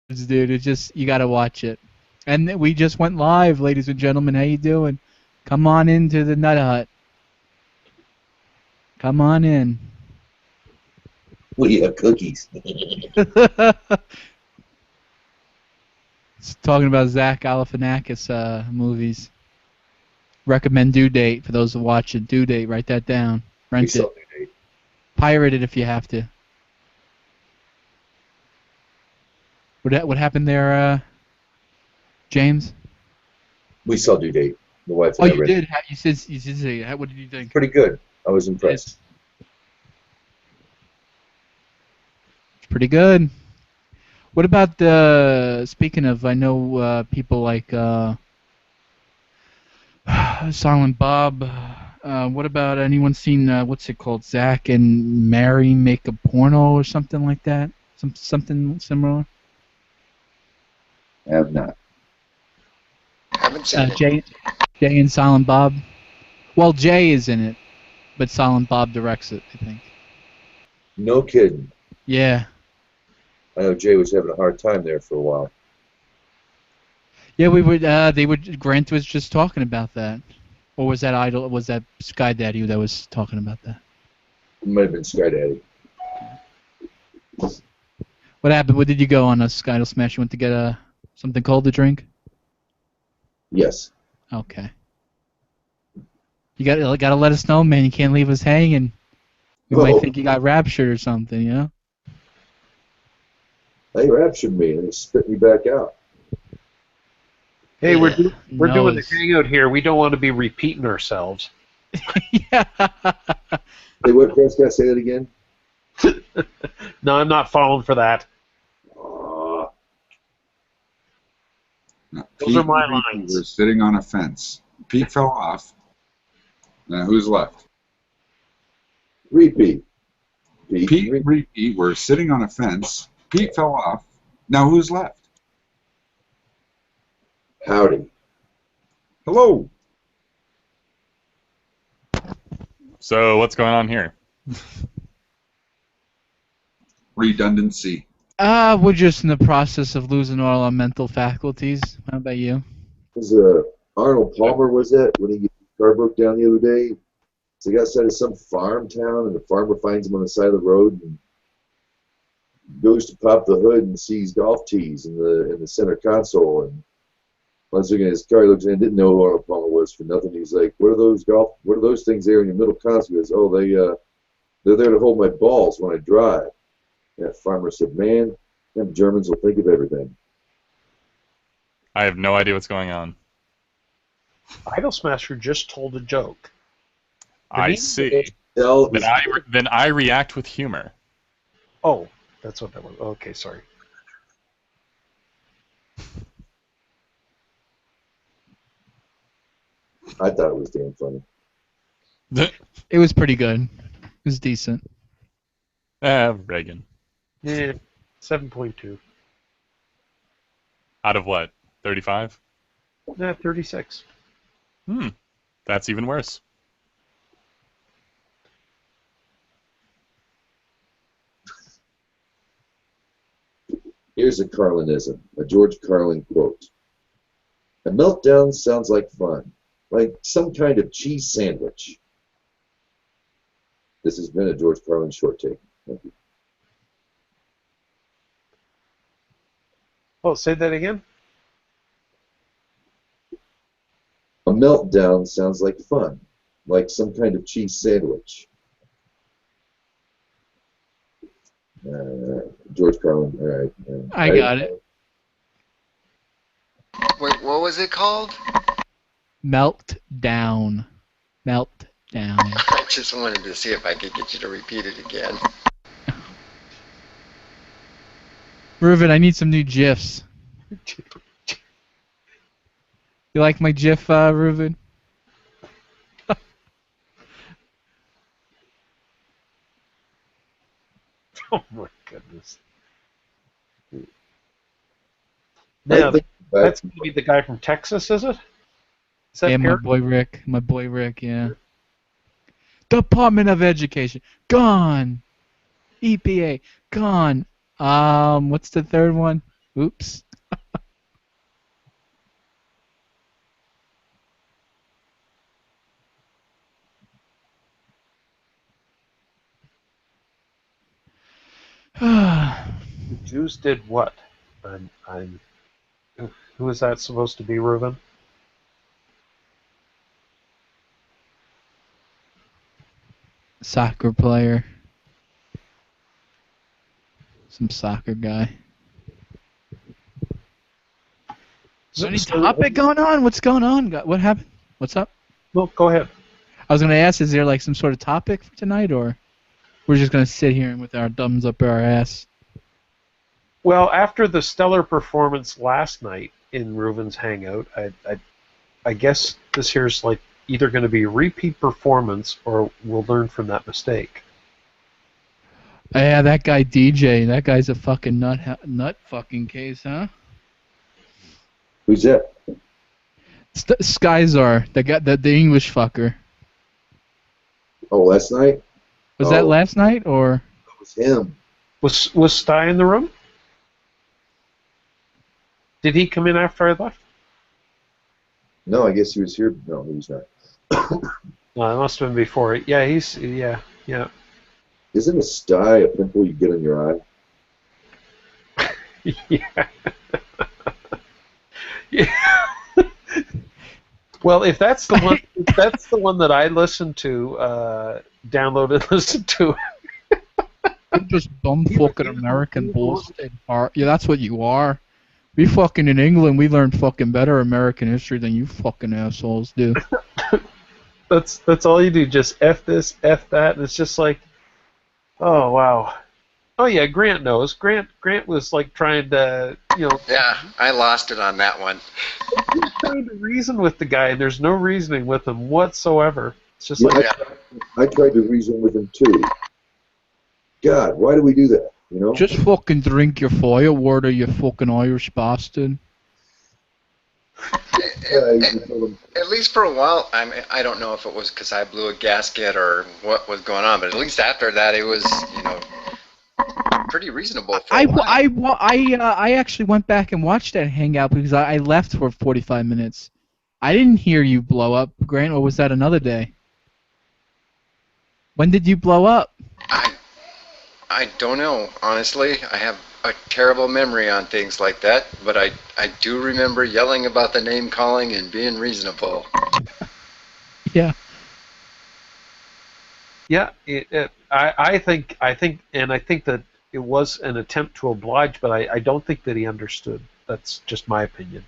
dude. It's just you gotta watch it. And we just went live, ladies and gentlemen. How you doing? Come on into the Nut Hut. Come on in. We have cookies. It's talking about Zach Galifianakis movies. Recommend Due Date for those who watch it. Due Date, write that down. Rent it. Pirate it if you have to. What happened there, James? We saw Due Date. The wife. Oh, you did. You said say. What did you think? Pretty good. I was impressed. It's pretty good. What about speaking of? I know people like Silent Bob. What about anyone seen what's it called? Zach and Mary make a porno or something like that? Something similar. I have not. Haven't seen it. Jay and Silent Bob. Well, Jay is in it, but Silent Bob directs it, I think. No kidding. Yeah. I know Jay was having a hard time there for a while. Yeah, we would. Grant was just talking about that, or was that Idol? Was that Sky Daddy that was talking about that? It might have been Sky Daddy. What happened? What did you go on a Skydle Smash? You went to get something cold to drink? Yes. Okay. You gotta let us know, man. You can't leave us hanging. We might think you got raptured or something, you know? They raptured me and they spit me back out. Hey, we're doing the Hangout here. We don't want to be repeating ourselves. Yeah. Hey, what, Prescott? Say that again? No, I'm not falling for that. Those are my lines. We're sitting on a fence. Pete fell off. Now who's left? Repeat. Pete and Repeat were sitting on a fence. Pete fell off. Now who's left? Howdy. Hello. So what's going on here? Redundancy. We're just in the process of losing all our mental faculties. How about you? Was Arnold Palmer, was that, when his car broke down the other day? So he got outside of some farm town, and the farmer finds him on the side of the road and goes to pop the hood and sees golf tees in the center console. And I was looking at his car, he looks and didn't know who Arnold Palmer was for nothing. He's like, "What are those things there in your middle console?" He goes, "Oh, they're there to hold my balls when I drive." That farmer said, "Man, them Germans will think of everything." I have no idea what's going on. Idol Smasher just told a joke. I see. Then I react with humor. Oh, that's what that was. Okay, sorry. I thought it was damn funny. It was pretty good. It was decent. Reagan. Yeah, 7.2. Out of what? 35? Yeah, 36. That's even worse. Here's a Carlinism, a George Carlin quote. "A meltdown sounds like fun, like some kind of cheese sandwich." This has been a George Carlin short take. Thank you. Oh, say that again? A meltdown sounds like fun, like some kind of cheese sandwich. George Carlin, all right. I got it. Wait, what was it called? Meltdown. Meltdown. I just wanted to see if I could get you to repeat it again. Reuven, I need some new GIFs. You like my GIF, Reuven? Oh my goodness. Now, that's going to be the guy from Texas, is it? Is that yeah, my boy Rick, yeah. Department of Education, gone. EPA, gone. What's the third one? Oops. The Jews did what? Who is that supposed to be, Reuven? Soccer player. Some soccer guy. Is there any topic going on? What's going on? What happened? What's up? Well, go ahead. I was going to ask, is there like some sort of topic for tonight, or we're just going to sit here with our thumbs up our ass? Well, after the stellar performance last night in Reuven's Hangout, I guess this here's like either going to be repeat performance or we'll learn from that mistake. Yeah, that guy DJ, that guy's a fucking nut fucking case, huh? Who's that? Skyzar, the English fucker. Oh, last night? Was that last night, or? That was him. Was Sty in the room? Did he come in after I left? No, I guess he was here. No, he was not. No, it must have been before. Yeah, yeah. Isn't a sty a pimple you get on your eye? Yeah. Yeah. Well, if that's the one that I listened to, download and listen to. You're just bum fucking American bullshit. Yeah, that's what you are. We fucking in England, we learn fucking better American history than you fucking assholes do. That's all you do. Just F this, F that, and it's just like, oh wow. Oh yeah, Grant knows. Grant was like trying to, Yeah, I lost it on that one. He's trying to reason with the guy, and there's no reasoning with him whatsoever. It's just I tried to reason with him too. God, why do we do that? Just fucking drink your firewater, you fucking Irish bastard. At least for a while, I don't know if it was because I blew a gasket or what was going on, but at least after that, it was, pretty reasonable. I actually went back and watched that Hangout because I left for 45 minutes. I didn't hear you blow up, Grant, or was that another day? When did you blow up? I don't know, honestly. I have a terrible memory on things like that, but I do remember yelling about the name calling and being reasonable. Yeah. Yeah, I think that it was an attempt to oblige, but I don't think that he understood. That's just my opinion.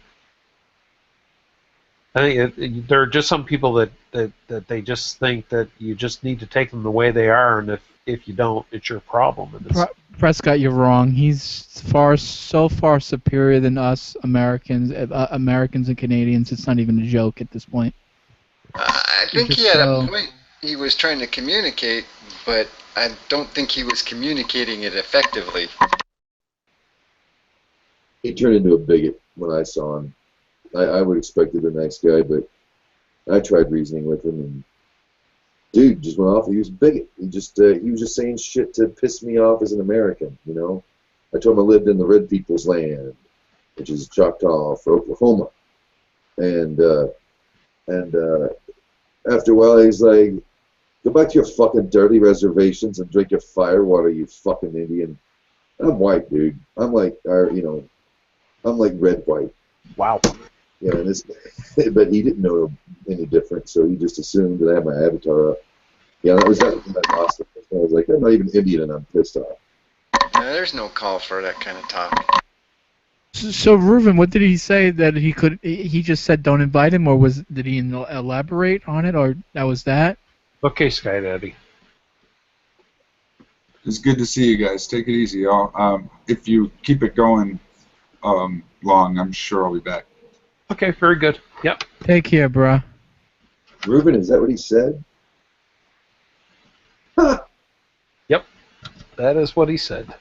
I think there are just some people that they just think that you just need to take them the way they are, and if you don't, it's your problem. And Prescott, you're wrong. He's so far superior than us Americans and Canadians. It's not even a joke at this point. I think he had a point. He was trying to communicate, but I don't think he was communicating it effectively. He turned into a bigot when I saw him. I would expect a nice guy, but I tried reasoning with him, and dude just went off. He was a bigot. He was just saying shit to piss me off as an American. I told him I lived in the Red People's Land, which is Choctaw for Oklahoma, and after a while he's like, "Go back to your fucking dirty reservations and drink your firewater, you fucking Indian." I'm white, dude. I'm like red white. Wow. Yeah, but he didn't know any different, so he just assumed that I had my avatar up. Yeah, that was when I lost it. I was like, I'm not even Indian, and I'm pissed off. There's no call for that kind of talk. So Reuven, what did he say that he could? He just said don't invite him, or did he elaborate on it, or that was that? Okay, Sky Daddy. It's good to see you guys. Take it easy, y'all. If you keep it going long, I'm sure I'll be back. Okay, very good. Yep. Take care, bruh. Reuven, is that what he said? Yep. That is what he said.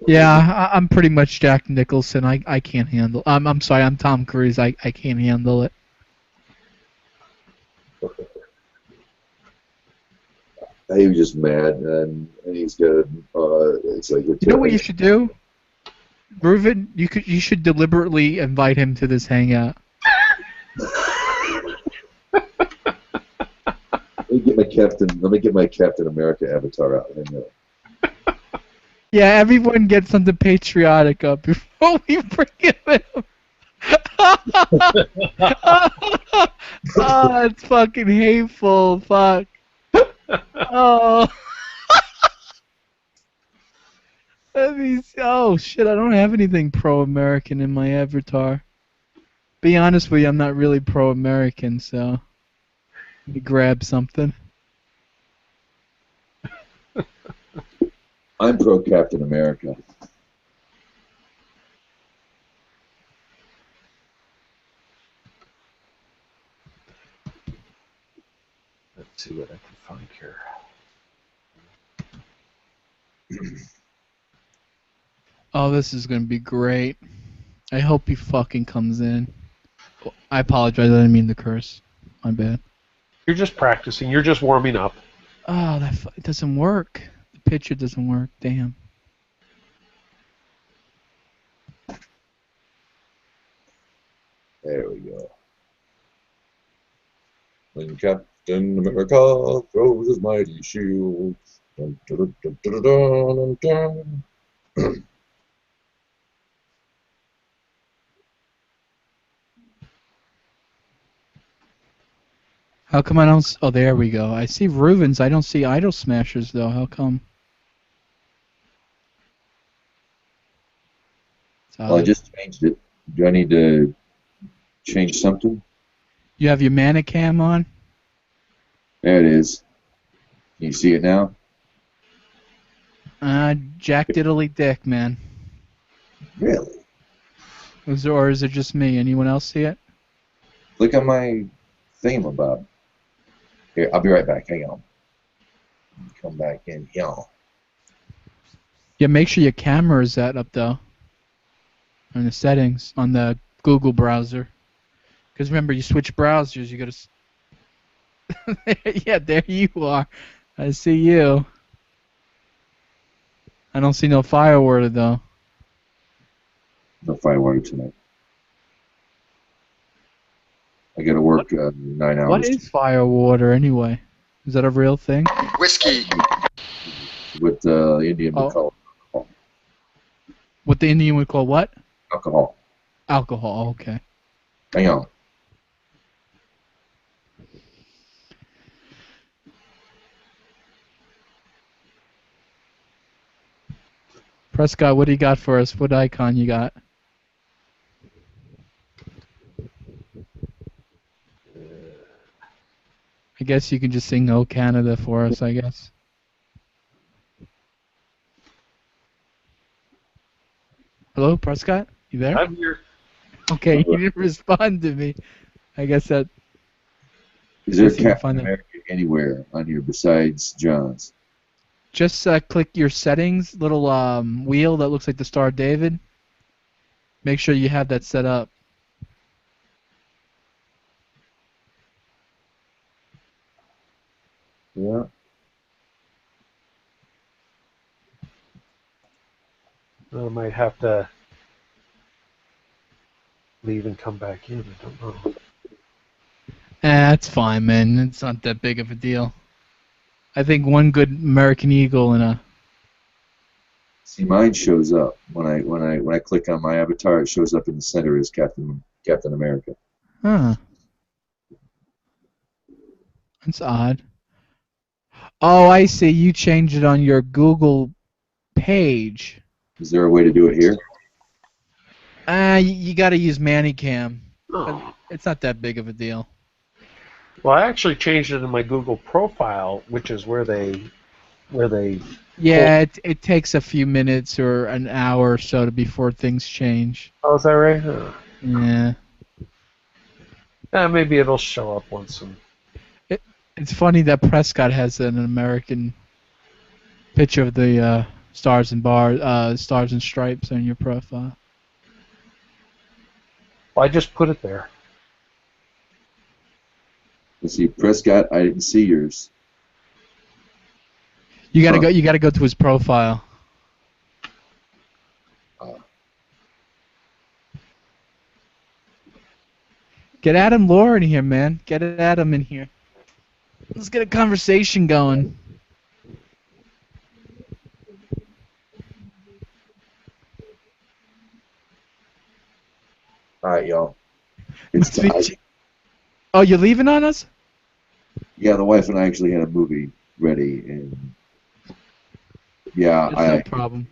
Yeah, I'm pretty much Jack Nicholson. I can't handle. I'm sorry. I'm Tom Cruise. I can't handle it. He was just mad, and he's got. It's like. You know what you should do? Reuven, you should deliberately invite him to this hangout. Let me get my Captain America avatar out. Hang on. Yeah, everyone get something patriotic up before we bring him in. Oh, it's fucking hateful. Fuck. Oh. Oh shit, I don't have anything pro-American in my avatar. Be honest with you, I'm not really pro-American, so let me grab something. I'm pro Captain America. Let's see what I can find here. Oh, this is gonna be great. I hope he fucking comes in. I apologize, I didn't mean to curse. My bad. You're just practicing. You're just warming up. Oh, it doesn't work. The picture doesn't work. Damn. There we go. When Captain America throws his mighty shield. Dun, dun, dun, dun, dun, dun, dun. How come I don't? Oh, there we go. I see Reuven's. I don't see Idol Smashers though. How come? Well, I just changed it. Do I need to change something? You have your Manicam on? There it is. Can you see it now? Jack Diddley Dick, man. Really? Or is it just me? Anyone else see it? Click on my thingamabob. Here, I'll be right back. Hang on. Come back in here. Yeah, make sure your camera is set up though. On the settings on the Google browser. Because remember, you switch browsers. You gotta. Yeah, there you are. I see you. I don't see no firewater though. No firewater tonight. I gotta work 9 hours. What is firewater anyway? Is that a real thing? Whiskey. What the Indian would call alcohol. What the Indian would call what? Alcohol. Alcohol. Okay. Hang on. Prescott, what do you got for us? What icon you got? I guess you can just sing "Oh Canada" for us, I guess. Hello, Prescott? You there? I'm here. Okay, you didn't respond to me. I guess that... Is there Captain America anywhere on here besides John's? Just click your settings, little wheel that looks like the Star of David. Make sure you have that set up. Yeah. I might have to leave and come back in. I don't know. That's fine, man. It's not that big of a deal. I think one good American Eagle and a... See, mine shows up when I click on my avatar. It shows up in the center as Captain America. Huh. That's odd. Oh, I see. You changed it on your Google page. Is there a way to do it here? You got to use Manicam. Oh. It's not that big of a deal. Well, I actually changed it in my Google profile, which is where they. Yeah, it takes a few minutes or an hour or so before things change. Oh, is that right? Huh. Yeah. Maybe it'll show up once. It's funny that Prescott has an American picture of the stars and stripes on your profile. Well, I just put it there. Let's see, Prescott. I didn't see yours. You gotta go. You gotta go to his profile. Get Adam Lore in here, man. Get Adam in here. Let's get a conversation going. All right, y'all. It's time. Oh, you're leaving on us? Yeah, the wife and I actually had a movie ready, and yeah, no problem.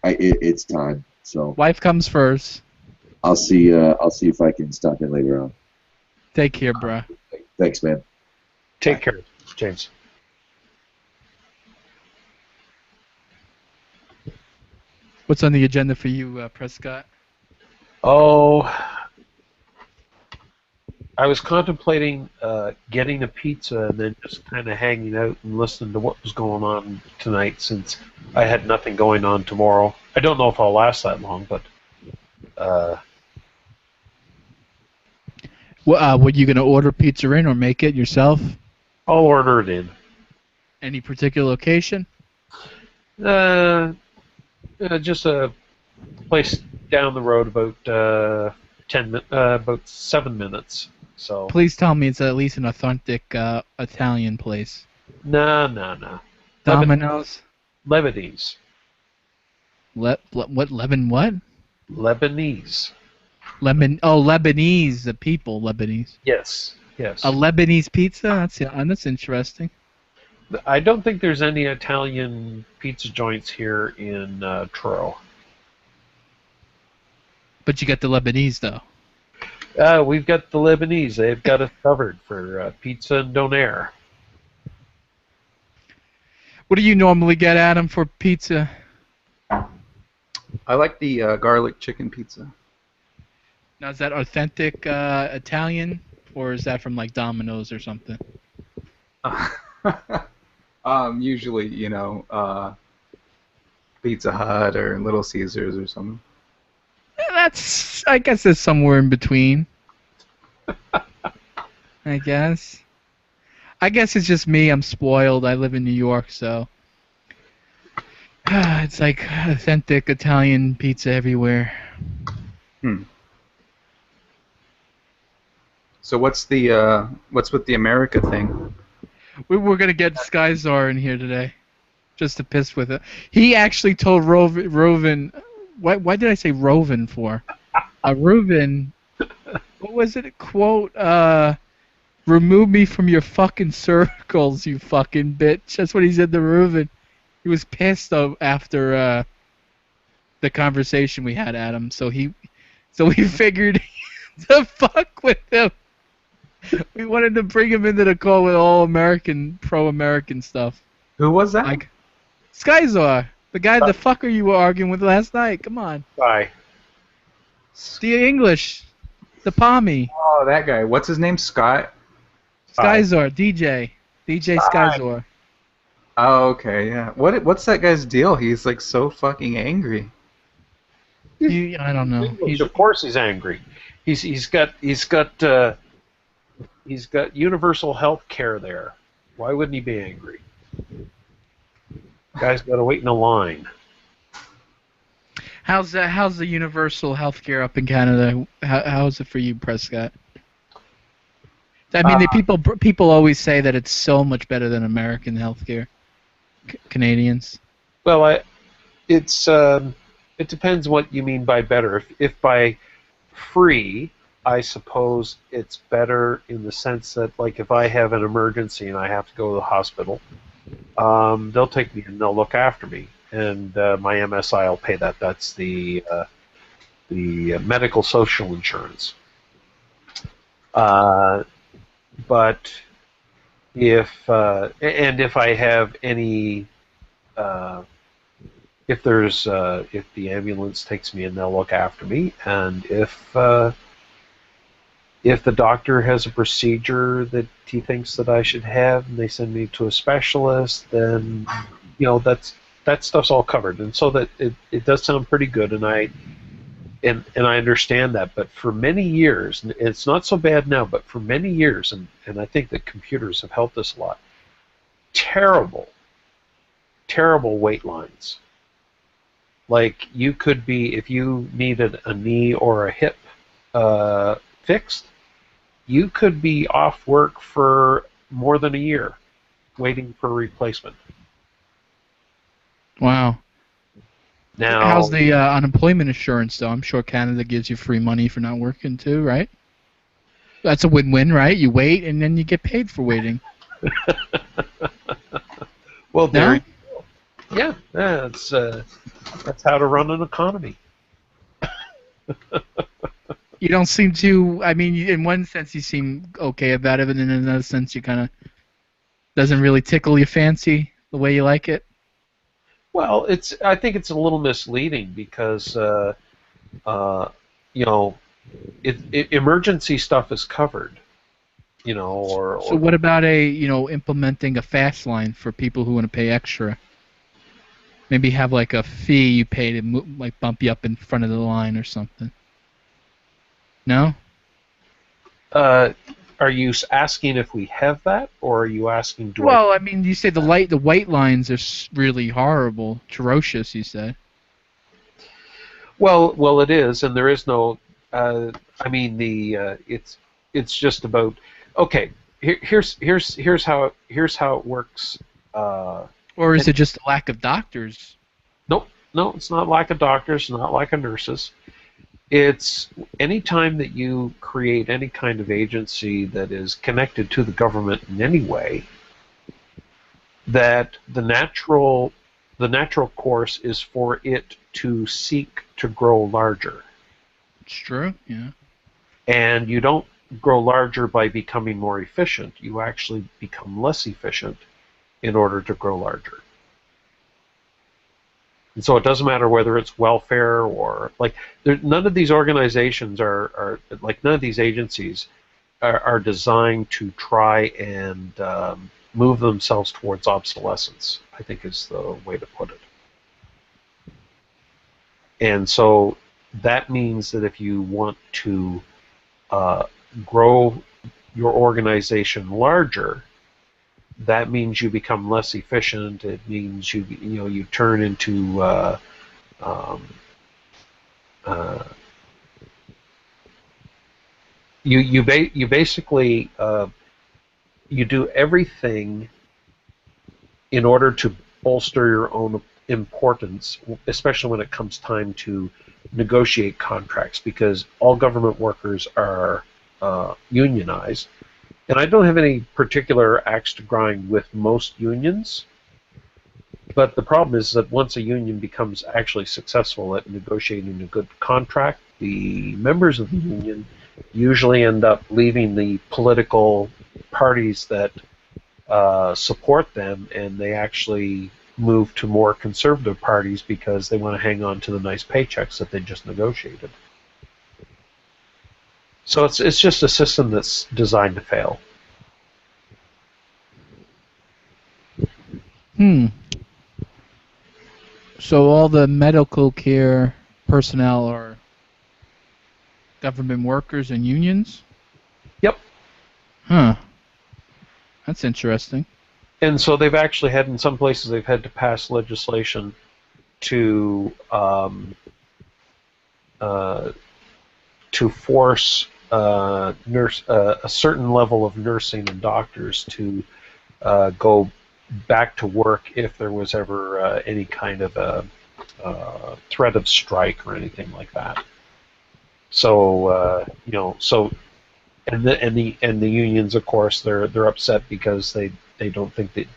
It's time. So wife comes first. I'll see if I can stop in later on. Take care, bruh. Thanks, man. Take care, James. What's on the agenda for you, Prescott? Oh, I was contemplating getting a pizza and then just kind of hanging out and listening to what was going on tonight, since I had nothing going on tomorrow. I don't know if I'll last that long, but were you gonna order pizza in or make it yourself? I'll order it in. Any particular location? Just a place down the road, about about 7 minutes. So please tell me it's at least an authentic Italian place. No. Domino's. Lebanese. What? Lebanon? What? Lebanese. Lebanese. The people, Lebanese. Yes. A Lebanese pizza. That's interesting. I don't think there's any Italian pizza joints here in Truro. But you got the Lebanese, though. We've got the Lebanese. They've got us covered for pizza and donair. What do you normally get, Adam, for pizza? I like the garlic chicken pizza. Now, is that authentic Italian, or is that from like Domino's or something? Usually, Pizza Hut or Little Caesars or something. I guess it's somewhere in between. I guess it's just me. I'm spoiled. I live in New York, so it's like authentic Italian pizza everywhere. So what's with the America thing? We're gonna get Skyzar in here today, just to piss with it. He actually told Reuven. Why did I say Reuven for? Reuven. What was it? Quote. Remove me from your fucking circles, you fucking bitch. That's what he said to Reuven. He was pissed after the conversation we had, Adam. So we figured to fuck with him. We wanted to bring him into the call with all American, pro-American stuff. Who was that? Like Skyzar, the guy, the fucker you were arguing with last night. Come on. Bye. The English, the Pommy. Oh, that guy. What's his name? Scott. Skyzar, DJ Skyzar. Oh, okay, yeah. What's that guy's deal? He's like so fucking angry. I don't know. Of course he's angry. He's got universal health care there. Why wouldn't he be angry? Guy's got to wait in a line. How's the universal health care up in Canada? How is it for you, Prescott? I mean, people always say that it's so much better than American healthcare. Canadians. Well, it depends what you mean by better. If by free, I suppose it's better in the sense that, like, if I have an emergency and I have to go to the hospital, they'll take me and they'll look after me, and my MSI will pay that. That's the medical social insurance. But if I have any, if the ambulance takes me and they'll look after me, and if the doctor has a procedure that he thinks that I should have, and they send me to a specialist, then that stuff's all covered, and so that it does sound pretty good, and I understand that. But for many years, and it's not so bad now, but for many years, and I think that computers have helped us a lot. Terrible wait lines. Like, you could be, if you needed a knee or a hip fixed, you could be off work for more than a year waiting for a replacement. Wow. Now, how's the unemployment insurance, though? I'm sure Canada gives you free money for not working, too, right? That's a win-win, right? You wait, and then you get paid for waiting. well, there. No? Yeah, that's how to run an economy. You don't seem to. I mean, in one sense, you seem okay about it, but in another sense, you kind of doesn't really tickle your fancy the way you like it. Well, I think it's a little misleading because emergency stuff is covered. So what about implementing a fast line for people who want to pay extra? Maybe have like a fee you pay to like bump you up in front of the line or something. No? Are you asking if we have that, or are you asking? I mean, you say the white lines are really horrible, atrocious. You said. Well, it is, and there is no. I mean, it's just about. Okay, here's how it works. Or is it just a lack of doctors? No, it's not lack of doctors, not lack of nurses. It's any time that you create any kind of agency that is connected to the government in any way, that the natural course is for it to seek to grow larger. It's true, yeah. And you don't grow larger by becoming more efficient. You actually become less efficient in order to grow larger. And so it doesn't matter whether it's welfare or none of these organizations are none of these agencies are designed to try and move themselves towards obsolescence, I think is the way to put it. And so that means that if you want to grow your organization larger, that means you become less efficient. It means you turn into you basically you do everything in order to bolster your own importance, especially when it comes time to negotiate contracts, because all government workers are unionized. And I don't have any particular axe to grind with most unions, but the problem is that once a union becomes actually successful at negotiating a good contract, the members of the union usually end up leaving the political parties that support them, and they actually move to more conservative parties because they want to hang on to the nice paychecks that they just negotiated. So it's just a system that's designed to fail. So all the medical care personnel are government workers and unions? Yep. Huh. That's interesting. And so they've actually had, in some places, they've had to pass legislation to force a certain level of nursing and doctors to go back to work if there was ever any kind of a threat of strike or anything like that. So and the unions, of course, they're upset because they don't think that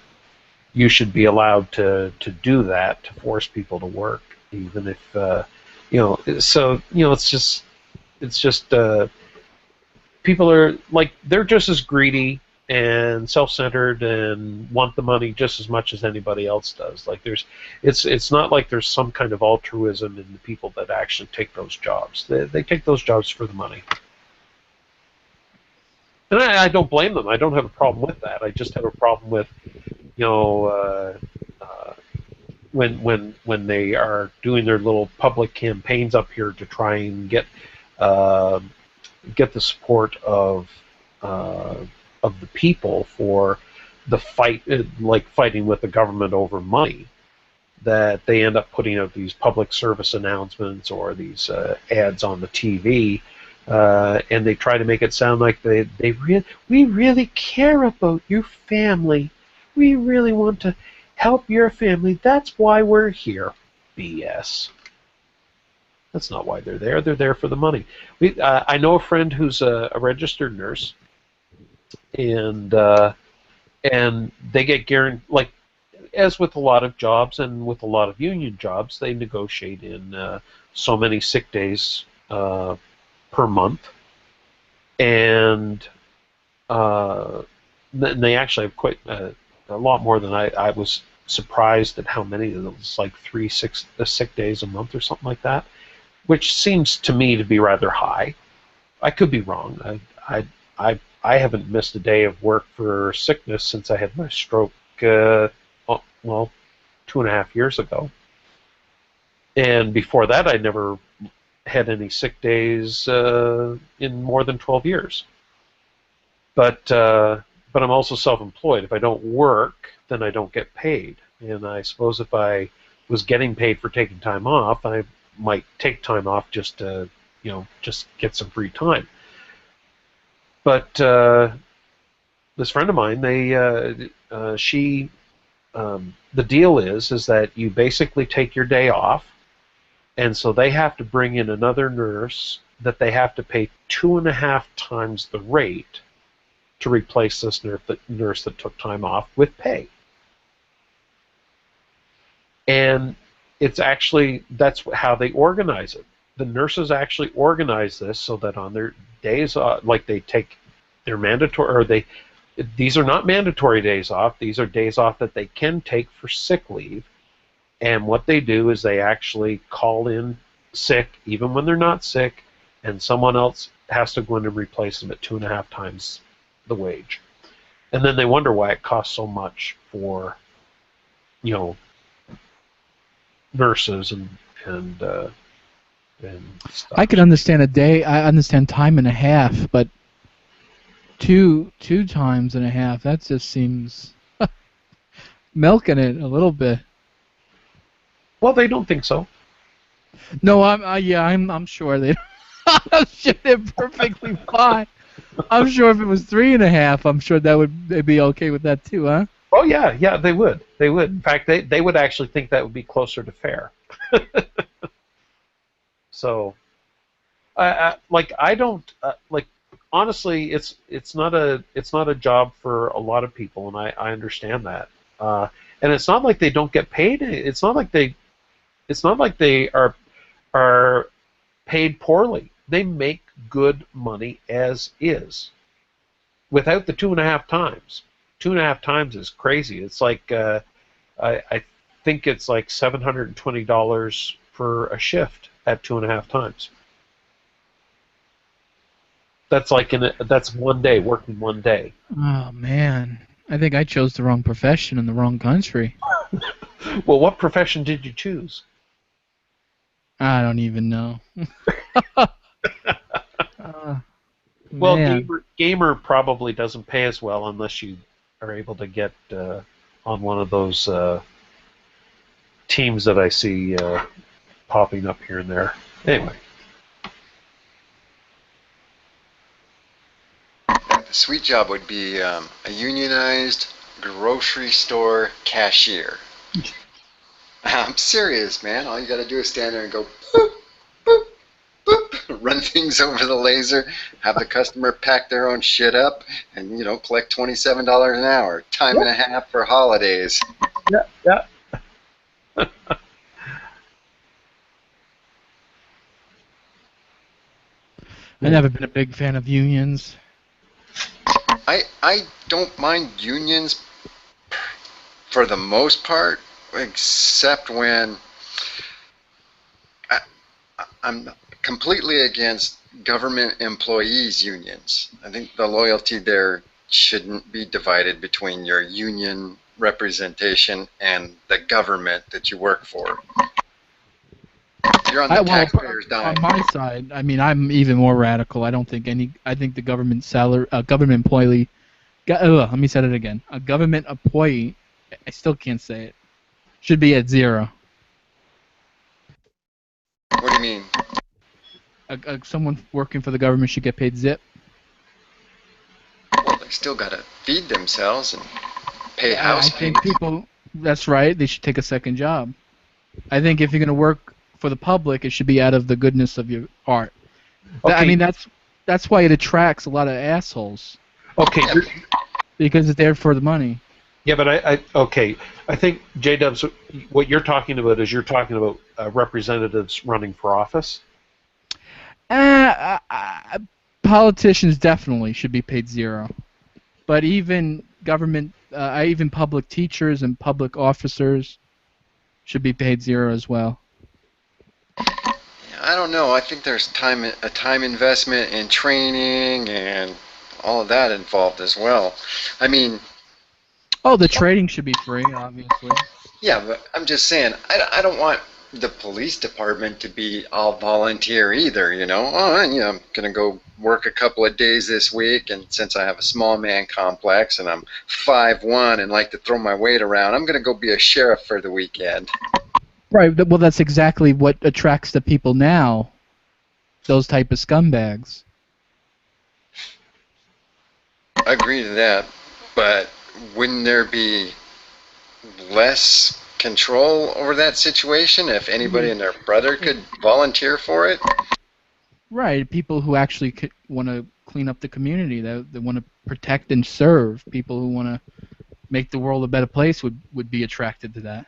you should be allowed to do that, to force people to work, even if it's just people are they're just as greedy and self-centered and want the money just as much as anybody else does. It's not like there's some kind of altruism in the people that actually take those jobs. They take those jobs for the money. And I don't blame them. I don't have a problem with that. I just have a problem with, when they are doing their little public campaigns up here to try and get the support of the people for the fight, like fighting with the government over money, that they end up putting out these public service announcements or these ads on the TV and they try to make it sound like we really care about your family. We really want to help your family. That's why we're here. BS. That's not why they're there. They're there for the money. I know a friend who's a registered nurse, and they get guaranteed, like as with a lot of jobs and with a lot of union jobs, they negotiate in so many sick days per month, and they actually have quite a lot more than I was surprised at how many of those, like 6 sick days a month or something like that, which seems to me to be rather high. I could be wrong. I haven't missed a day of work for sickness since I had my stroke, well, 2.5 years ago. And before that, I never had any sick days in more than 12 years. But I'm also self-employed. If I don't work, then I don't get paid. And I suppose if I was getting paid for taking time off, I might take time off just to, just get some free time. But this friend of mine, the deal is that you basically take your day off, and so they have to bring in another nurse that they have to pay 2.5 times the rate to replace this nurse that took time off with pay. And it's actually, that's how they organize it. The nurses actually organize this so that on their days off, like they take their mandatory, or these are not mandatory days off, these are days off that they can take for sick leave. And what they do is they actually call in sick, even when they're not sick, and someone else has to go in and replace them at 2.5 times the wage. And then they wonder why it costs so much for, nurses and stuff. I could understand a day. I understand time and a half, but two times and a half. That just seems milking it a little bit. Well, they don't think so. No, I'm sure they. I'm sure they're perfectly fine. I'm sure if it was 3.5, I'm sure they'd be okay with that too, huh? Oh yeah, they would. They would. In fact, they would actually think that would be closer to fair. So, I don't honestly, it's not a job for a lot of people, and I understand that. And it's not like they don't get paid. It's not like they are paid poorly. They make good money as is, without the 2.5 times. 2.5 times is crazy. It's like I think it's like $720 for a shift at 2.5 times. That's that's one day, working one day. Oh man, I think I chose the wrong profession in the wrong country. Well, what profession did you choose? I don't even know. Well, gamer probably doesn't pay as well unless you are able to get on one of those teams that I see popping up here and there. Anyway. The sweet job would be a unionized grocery store cashier. I'm serious, man. All you got to do is stand there and go boop, boop, boop, run things over the laser, have the customer pack their own shit up, and collect $27 an hour, time and a half for holidays. Yeah. I've never been a big fan of unions. I don't mind unions for the most part, except when I'm completely against government employees' unions. I think the loyalty there shouldn't be divided between your union representation and the government that you work for. You're on the taxpayer's dime. On my side, I mean, I'm even more radical. I think the government employee. Let me say it again. A government employee, I still can't say it, should be at 0. What do you mean? someone working for the government should get paid zip. Well, they still got to feed themselves and pay I house think payments. people. That's right. They should take a second job. I think if you're going to work for the public, it should be out of the goodness of your heart. Okay. I mean, that's why it attracts a lot of assholes. Okay. Because it's there for the money. Yeah, but I think J-Dubs, what you're talking about is you're talking about representatives running for office. Politicians definitely should be paid zero, but even government, even public teachers and public officers should be paid zero as well. I don't know. I think there's a time investment in training and all of that involved as well. I mean, oh, the trading should be free, obviously. Yeah, but I'm just saying, I don't want the police department to be all volunteer either, you know. Oh, I'm going to go work a couple of days this week, and since I have a small man complex and I'm 5'1" and like to throw my weight around, I'm going to go be a sheriff for the weekend. Right, well, that's exactly what attracts the people now, those type of scumbags. I agree to that, but wouldn't there be less control over that situation if anybody and their brother could volunteer for it? Right, people who actually want to clean up the community, that want to protect and serve, people who want to make the world a better place would be attracted to that.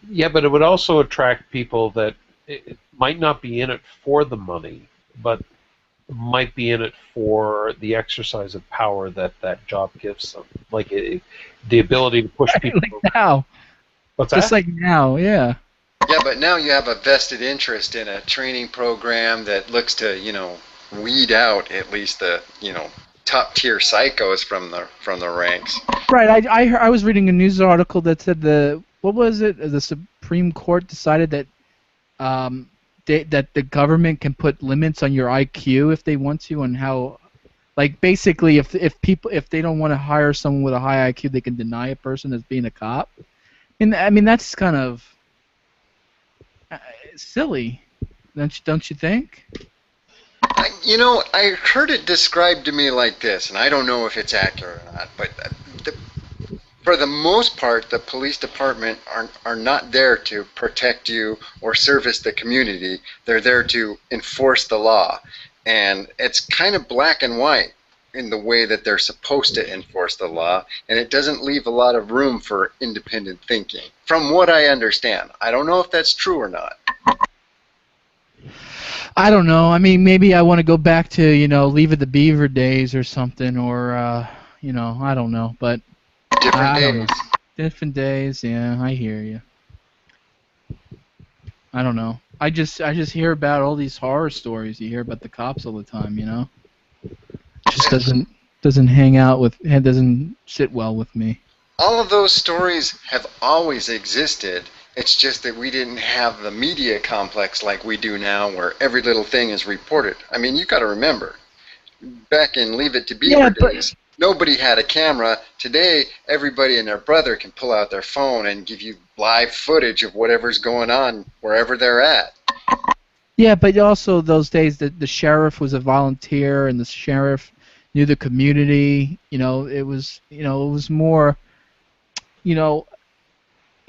Yeah, but it would also attract people that it might not be in it for the money, but might be in it for the exercise of power that job gives them, like the ability to push people. Like now. What's Just that? like now, yeah. Yeah, but now you have a vested interest in a training program that looks to, weed out at least the, top tier psychos from the ranks. Right. I was reading a news article that said the Supreme Court decided that that the government can put limits on your IQ if they want to, on how, like, basically if they don't want to hire someone with a high IQ, they can deny a person as being a cop. And I mean that's kind of silly, don't you think? I heard it described to me like this, and I don't know if it's accurate or not, but for the most part, the police department are not there to protect you or service the community. They're there to enforce the law. And it's kind of black and white in the way that they're supposed to enforce the law, and it doesn't leave a lot of room for independent thinking, from what I understand. I don't know if that's true or not. I don't know. I mean, maybe I want to go back to, Leave It to Beaver days or something, or, I don't know. But Different days. Different days, yeah, I hear you. I don't know. I just hear about all these horror stories. You hear about the cops all the time, It just doesn't sit well with me. All of those stories have always existed. It's just that we didn't have the media complex like we do now, where every little thing is reported. I mean, you got to remember, back in Leave It to Beaver days, nobody had a camera. Today, everybody and their brother can pull out their phone and give you live footage of whatever's going on wherever they're at. Yeah, but also those days the sheriff was a volunteer, and the sheriff knew the community. It was more,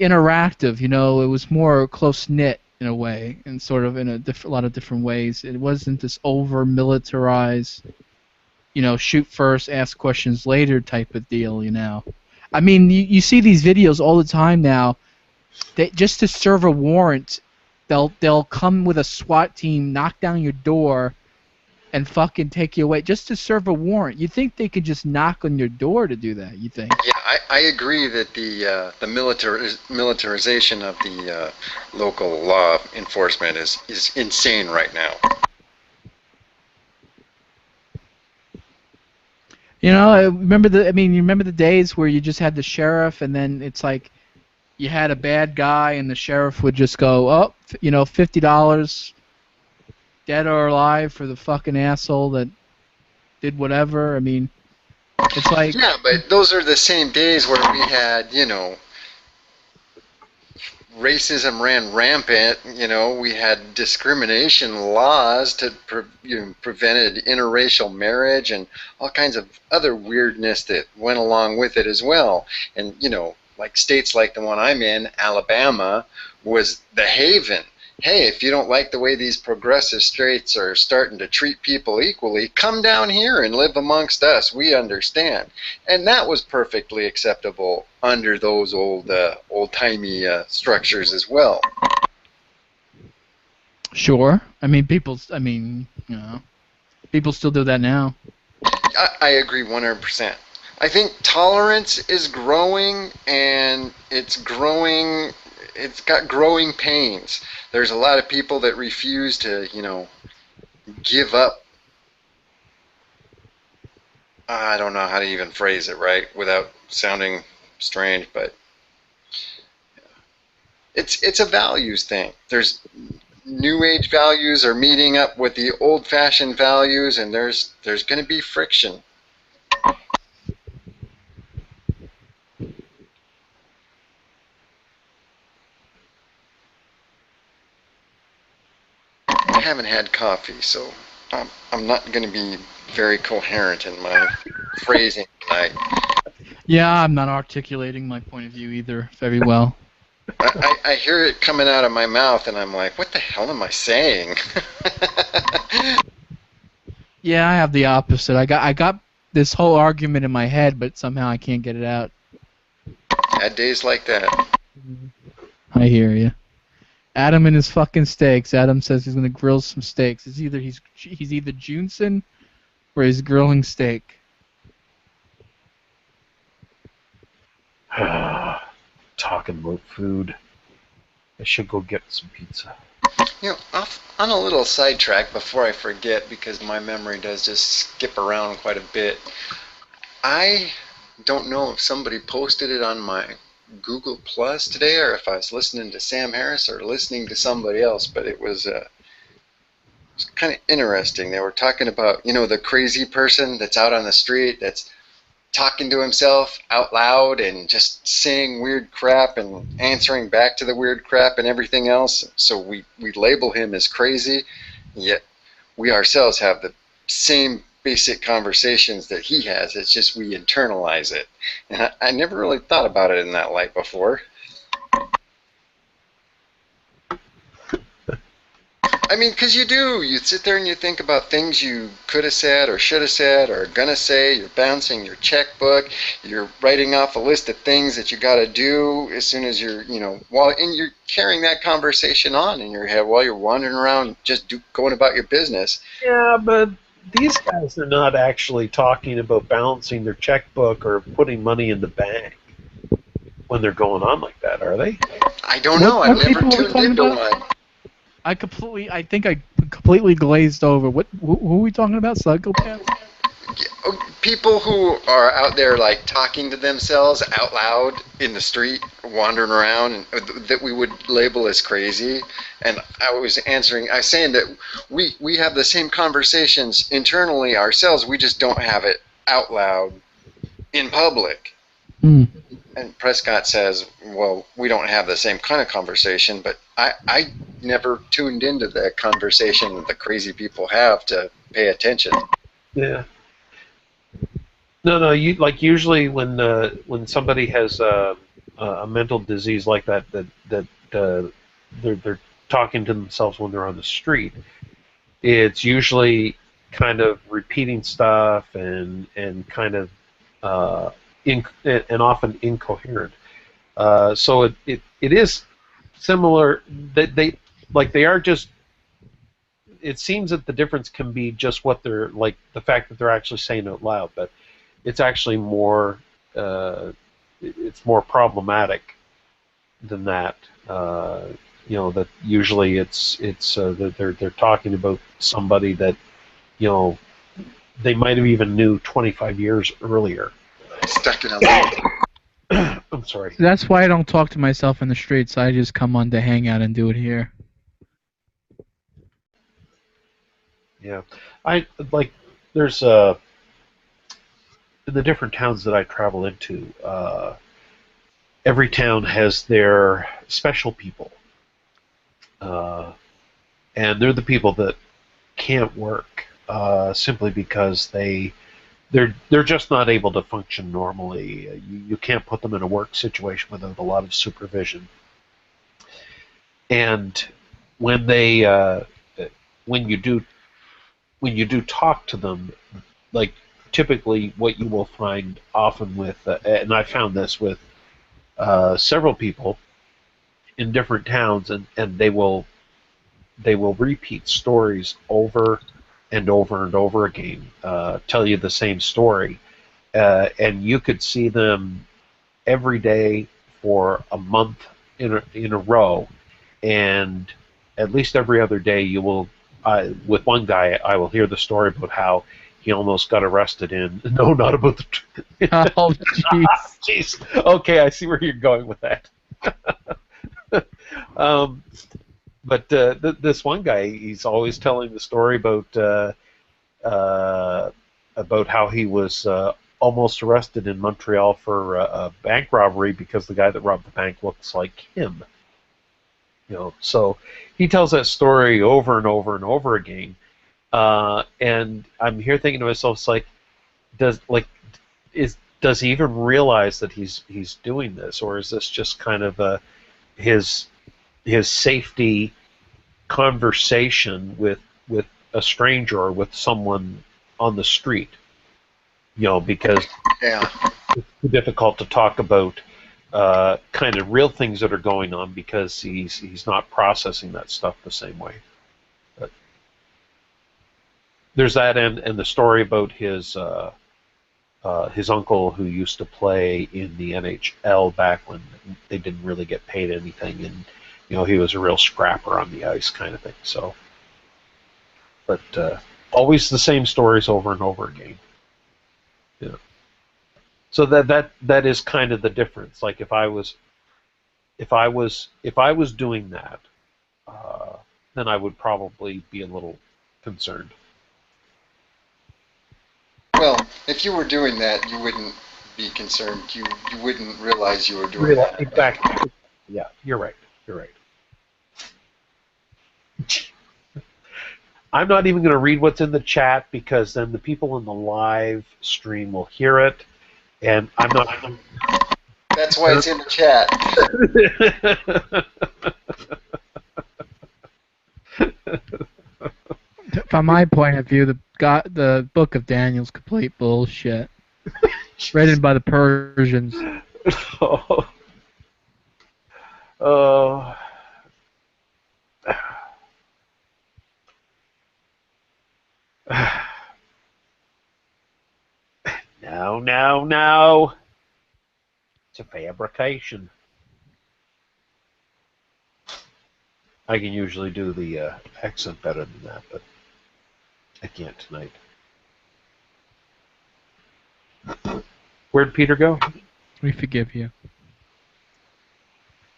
interactive. It was more close knit in a way, and sort of in a lot of different ways. It wasn't this over militarized, shoot first, ask questions later type of deal. I mean, you see these videos all the time now. Just to serve a warrant, they'll come with a SWAT team, knock down your door, and fucking take you away just to serve a warrant. You think they could just knock on your door to do that? You think? Yeah, I agree that the militarization of the local law enforcement is insane right now. You remember the days where you just had the sheriff, and then it's like you had a bad guy, and the sheriff would just go, oh, $50, dead or alive, for the fucking asshole that did whatever. I mean, it's like... Yeah, but those are the same days where we had, racism ran rampant. We had discrimination laws to prevented interracial marriage and all kinds of other weirdness that went along with it as well. And like states like the one I'm in, Alabama, was the haven. Hey, if you don't like the way these progressive states are starting to treat people equally, come down here and live amongst us. We understand. And that was perfectly acceptable under those old-timey structures as well. Sure. I mean, people still do that now. I agree 100%. I think tolerance is growing, and it's got growing pains. There's a lot of people that refuse to, give up. I don't know how to even phrase it right without sounding strange, but it's a values thing. There's new age values are meeting up with the old fashioned values, and there's going to be friction. I haven't had coffee, so I'm not going to be very coherent in my phrasing tonight. Yeah, I'm not articulating my point of view either very well. I hear it coming out of my mouth, and I'm like, what the hell am I saying? Yeah, I have the opposite. I got this whole argument in my head, but somehow I can't get it out. Had days like that. I hear you. Adam and his fucking steaks. Adam says he's gonna grill some steaks. He's either Junson or he's grilling steak. Talking about food. I should go get some pizza. On a little sidetrack before I forget, because my memory does just skip around quite a bit. I don't know if somebody posted it on my Google Plus today, or if I was listening to Sam Harris or listening to somebody else, but it was kind of interesting. They were talking about, the crazy person that's out on the street that's talking to himself out loud and just saying weird crap and answering back to the weird crap and everything else. So we label him as crazy, yet we ourselves have the same basic conversations that he has. It's just we internalize it. And I never really thought about it in that light before. I mean, because you do. You sit there and you think about things you could have said or should have said or gonna say. You're bouncing your checkbook. You're writing off a list of things that you got to do as soon as you're, and you're carrying that conversation on in your head while you're wandering around just going about your business. Yeah, but these guys are not actually talking about balancing their checkbook or putting money in the bank when they're going on like that, are they? I don't know. I've never tuned into one. I think I completely glazed over. Who are we talking about? Psychopaths? People who are out there like talking to themselves out loud in the street, wandering around, and that we would label as crazy. And I was saying that we have the same conversations internally ourselves. We just don't have it out loud in public. Mm. And Prescott says, well, we don't have the same kind of conversation, but I never tuned into the conversation that the crazy people have to pay attention. Yeah. No. Usually when somebody has a mental disease like that they're talking to themselves when they're on the street, it's usually kind of repeating stuff and kind of and often incoherent. So it is similar that they are just. It seems that the difference can be just what they're like, the fact that they're actually saying out loud, but it's actually more it's more problematic than that. That usually it's that they're talking about somebody that they might have even knew 25 years earlier. Stuck in a loop. I'm sorry. That's why I don't talk to myself in the streets. I just come on to Hangout and do it here. Yeah, there's in the different towns that I travel into, every town has their special people, and they're the people that can't work simply because they're just not able to function normally. You can't put them in a work situation without a lot of supervision. And when they when you do talk to them, like typically what you will find often with, and I found this with several people in different towns, and they will repeat stories over and over and over again, tell you the same story, and you could see them every day for a month in a row, and at least every other day you will. With one guy, I will hear the story about how he almost got arrested in. No, not about the. Oh, jeez. Jeez. Okay, I see where you're going with that. But this one guy, he's always telling the story about how he was almost arrested in Montreal for a bank robbery because the guy that robbed the bank looks like him. So he tells that story over and over and over again, and I'm here thinking to myself, it's like, does he even realize that he's doing this, or is this just kind of his safety conversation with a stranger or with someone on the street? Because it's too difficult to talk about kind of real things that are going on because he's not processing that stuff the same way. But there's that, and the story about his uncle who used to play in the NHL back when they didn't really get paid anything, and he was a real scrapper on the ice kind of thing. So, but always the same stories over and over again. So that is kind of the difference. Like if I was doing that, then I would probably be a little concerned. Well, if you were doing that, you wouldn't be concerned. You wouldn't realize you were doing that. Exactly. Yeah, you're right. You're right. I'm not even going to read what's in the chat because then the people in the live stream will hear it, and I'm not. That's why it's in the chat. From my point of view, the Book of Daniel's complete bullshit. Written by the Persians. Oh. No. It's a fabrication. I can usually do the accent better than that, but I can't tonight. Where'd Peter go? We forgive you.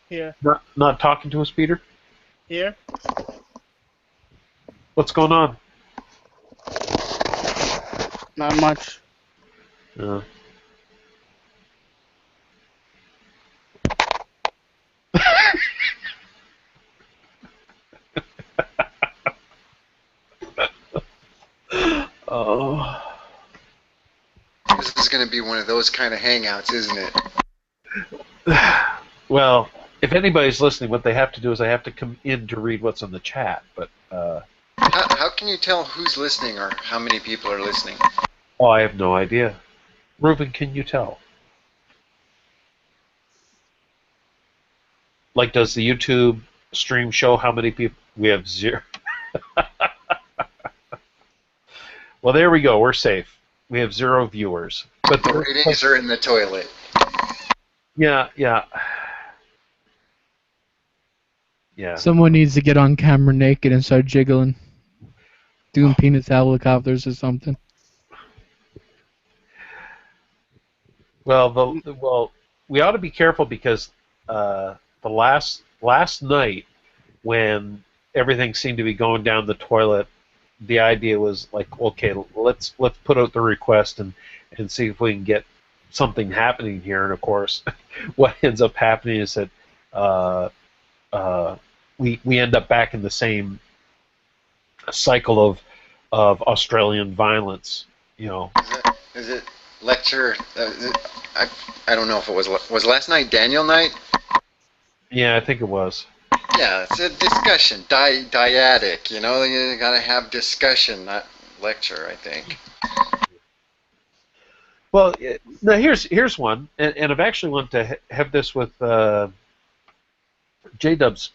Here. Not talking to us, Peter? Here. What's going on? Not much. Oh. This is going to be one of those kind of hangouts, isn't it? Well, if anybody's listening, what they have to do is they have to come in to read what's in the chat. But how can you tell who's listening or how many people are listening? Oh, I have no idea. Reuven, can you tell? Like, does the YouTube stream show how many people? We have 0. Well, there we go. We're safe. We have 0 viewers. But the ratings are in the toilet. Yeah. Someone needs to get on camera naked and start jiggling, doing penis helicopters or something. Well, we ought to be careful because the last night when everything seemed to be going down the toilet, the idea was like, okay, let's put out the request and see if we can get something happening here, and of course, what ends up happening is that we end up back in the same cycle of Australian violence. You know. Is it lecture? I don't know if it was last night Daniel night. Yeah, I think it was. Yeah, it's a discussion, dyadic. You know, you gotta have discussion, not lecture. I think. Well, now here's one, and I've actually wanted to have this with J-Dubs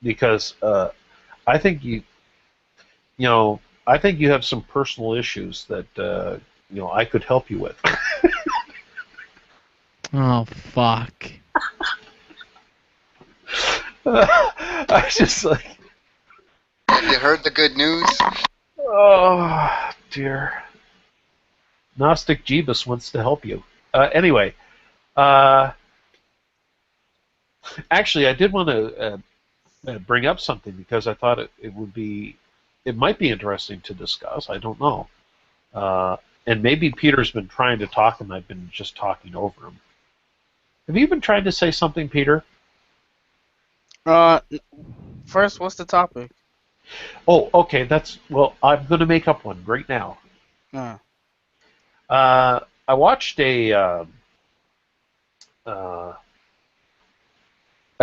because I think I think you have some personal issues that I could help you with. Oh fuck! I was just like, have you heard the good news? Oh dear. Gnostic Jeebus wants to help you. Anyway, actually, I did want to bring up something because I thought it might be interesting to discuss. I don't know. And maybe Peter's been trying to talk and I've been just talking over him. Have you been trying to say something, Peter? First, what's the topic? Oh, okay. Well, I'm going to make up one right now. I watched a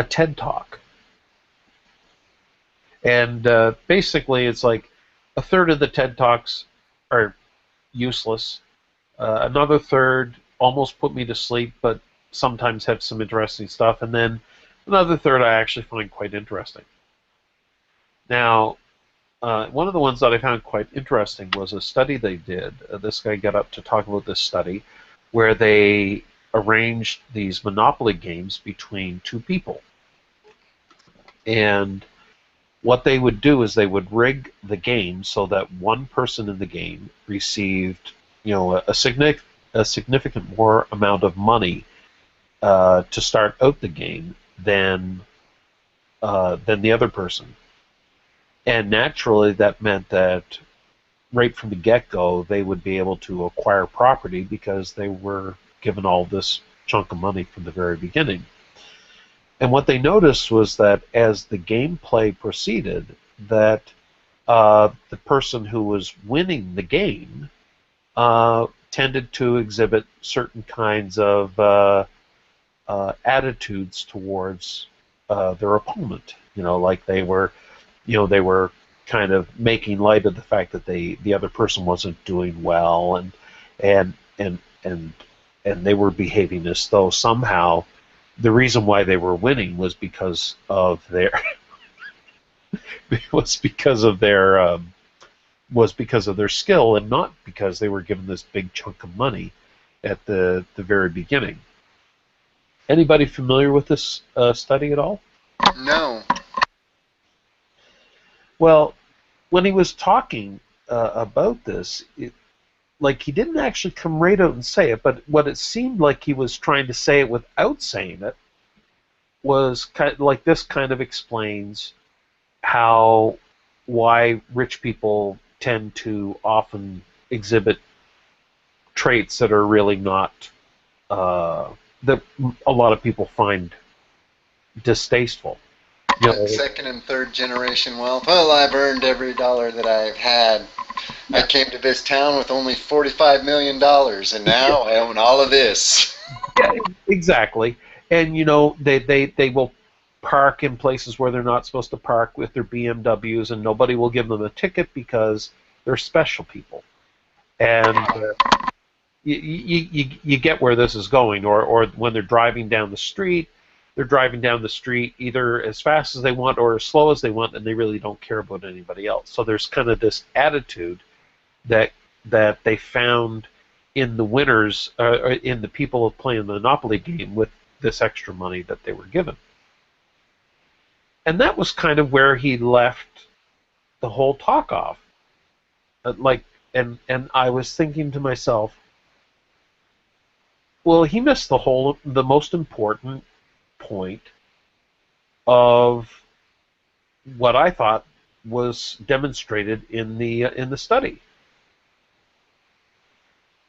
TED Talk. And basically, it's like a third of the TED Talks are useless. Another third almost put me to sleep, but sometimes have some interesting stuff. And then another third I actually find quite interesting. Now, one of the ones that I found quite interesting was a study they did. This guy got up to talk about this study where they arranged these Monopoly games between two people. And what they would do is they would rig the game so that one person in the game received, a significant more amount of money to start out the game than the other person. And naturally, that meant that right from the get-go, they would be able to acquire property because they were given all this chunk of money from the very beginning. And what they noticed was that as the gameplay proceeded, that the person who was winning the game tended to exhibit certain kinds of attitudes towards their opponent. Like they were kind of making light of the fact that the other person wasn't doing well, and they were behaving as though somehow the reason why they were winning was because of their was because of their skill and not because they were given this big chunk of money at the very beginning. Anybody familiar with this study at all? No. Well, when he was talking about this, he didn't actually come right out and say it, but what it seemed like he was trying to say it without saying it was kind of like this kind of explains why rich people tend to often exhibit traits that are really not that a lot of people find distasteful. Second and third generation wealth. Well, I've earned every dollar that I've had. I came to this town with only $45 million, and now I own all of this. Yeah, exactly. And, they will park in places where they're not supposed to park with their BMWs, and nobody will give them a ticket because they're special people. And you get where this is going. Or when they're driving down the street, they're driving down the street either as fast as they want or as slow as they want, and they really don't care about anybody else. So there's kind of this attitude that they found in the winners, in the people playing the Monopoly game with this extra money that they were given. And that was kind of where he left the whole talk off. And I was thinking to myself, well, he missed the most important point of what I thought was demonstrated in the study.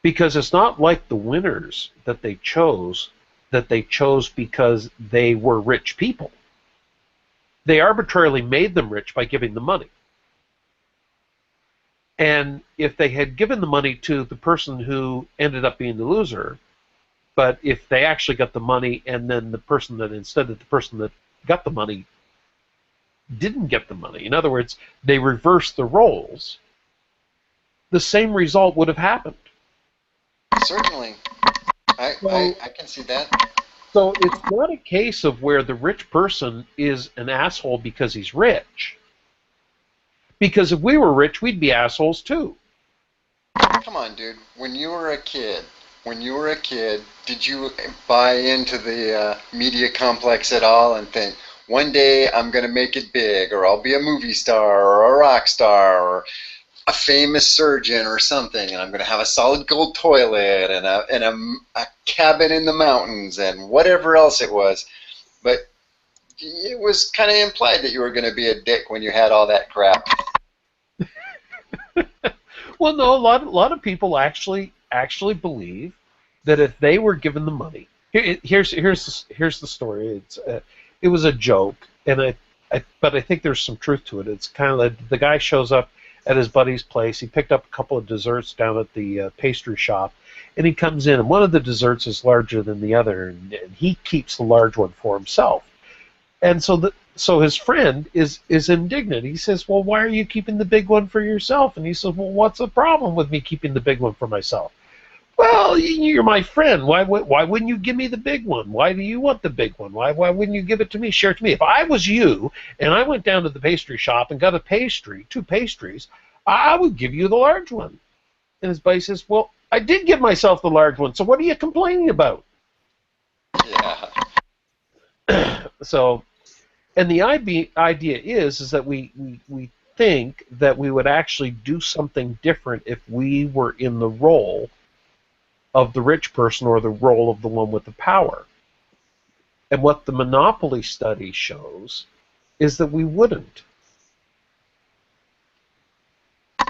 Because it's not like the winners that they chose because they were rich people. They arbitrarily made them rich by giving them money. And if they had given the money to the person who ended up being the loser, but if they actually got the money and then the person that got the money didn't get the money, in other words, they reversed the roles, the same result would have happened. Certainly. I can see that. So it's not a case of where the rich person is an asshole because he's rich. Because if we were rich, we'd be assholes too. Come on, dude. When you were a kid, did you buy into the media complex at all and think, one day I'm going to make it big, or I'll be a movie star, or a rock star, or a famous surgeon or something, and I'm going to have a solid gold toilet and a cabin in the mountains and whatever else it was. But it was kind of implied that you were going to be a dick when you had all that crap. Well, no, a lot of people actually believe that if they were given the money, here's the story. It was a joke, but I think there's some truth to it. It's kind of like the guy shows up at his buddy's place. He picked up a couple of desserts down at the pastry shop, and he comes in, and one of the desserts is larger than the other, and he keeps the large one for himself. And so his friend is indignant. He says, "Well, why are you keeping the big one for yourself?" And he says, "Well, what's the problem with me keeping the big one for myself?" "Well, you're my friend. Why wouldn't you give me the big one? Why do you want the big one? Why wouldn't you give it to me? Share it to me. If I was you and I went down to the pastry shop and got two pastries, I would give you the large one." And his buddy says, "Well, I did give myself the large one, so what are you complaining about?" Yeah. So, and the idea is that we think that we would actually do something different if we were in the role of the rich person or the role of the one with the power. And what the monopoly study shows is that we wouldn't.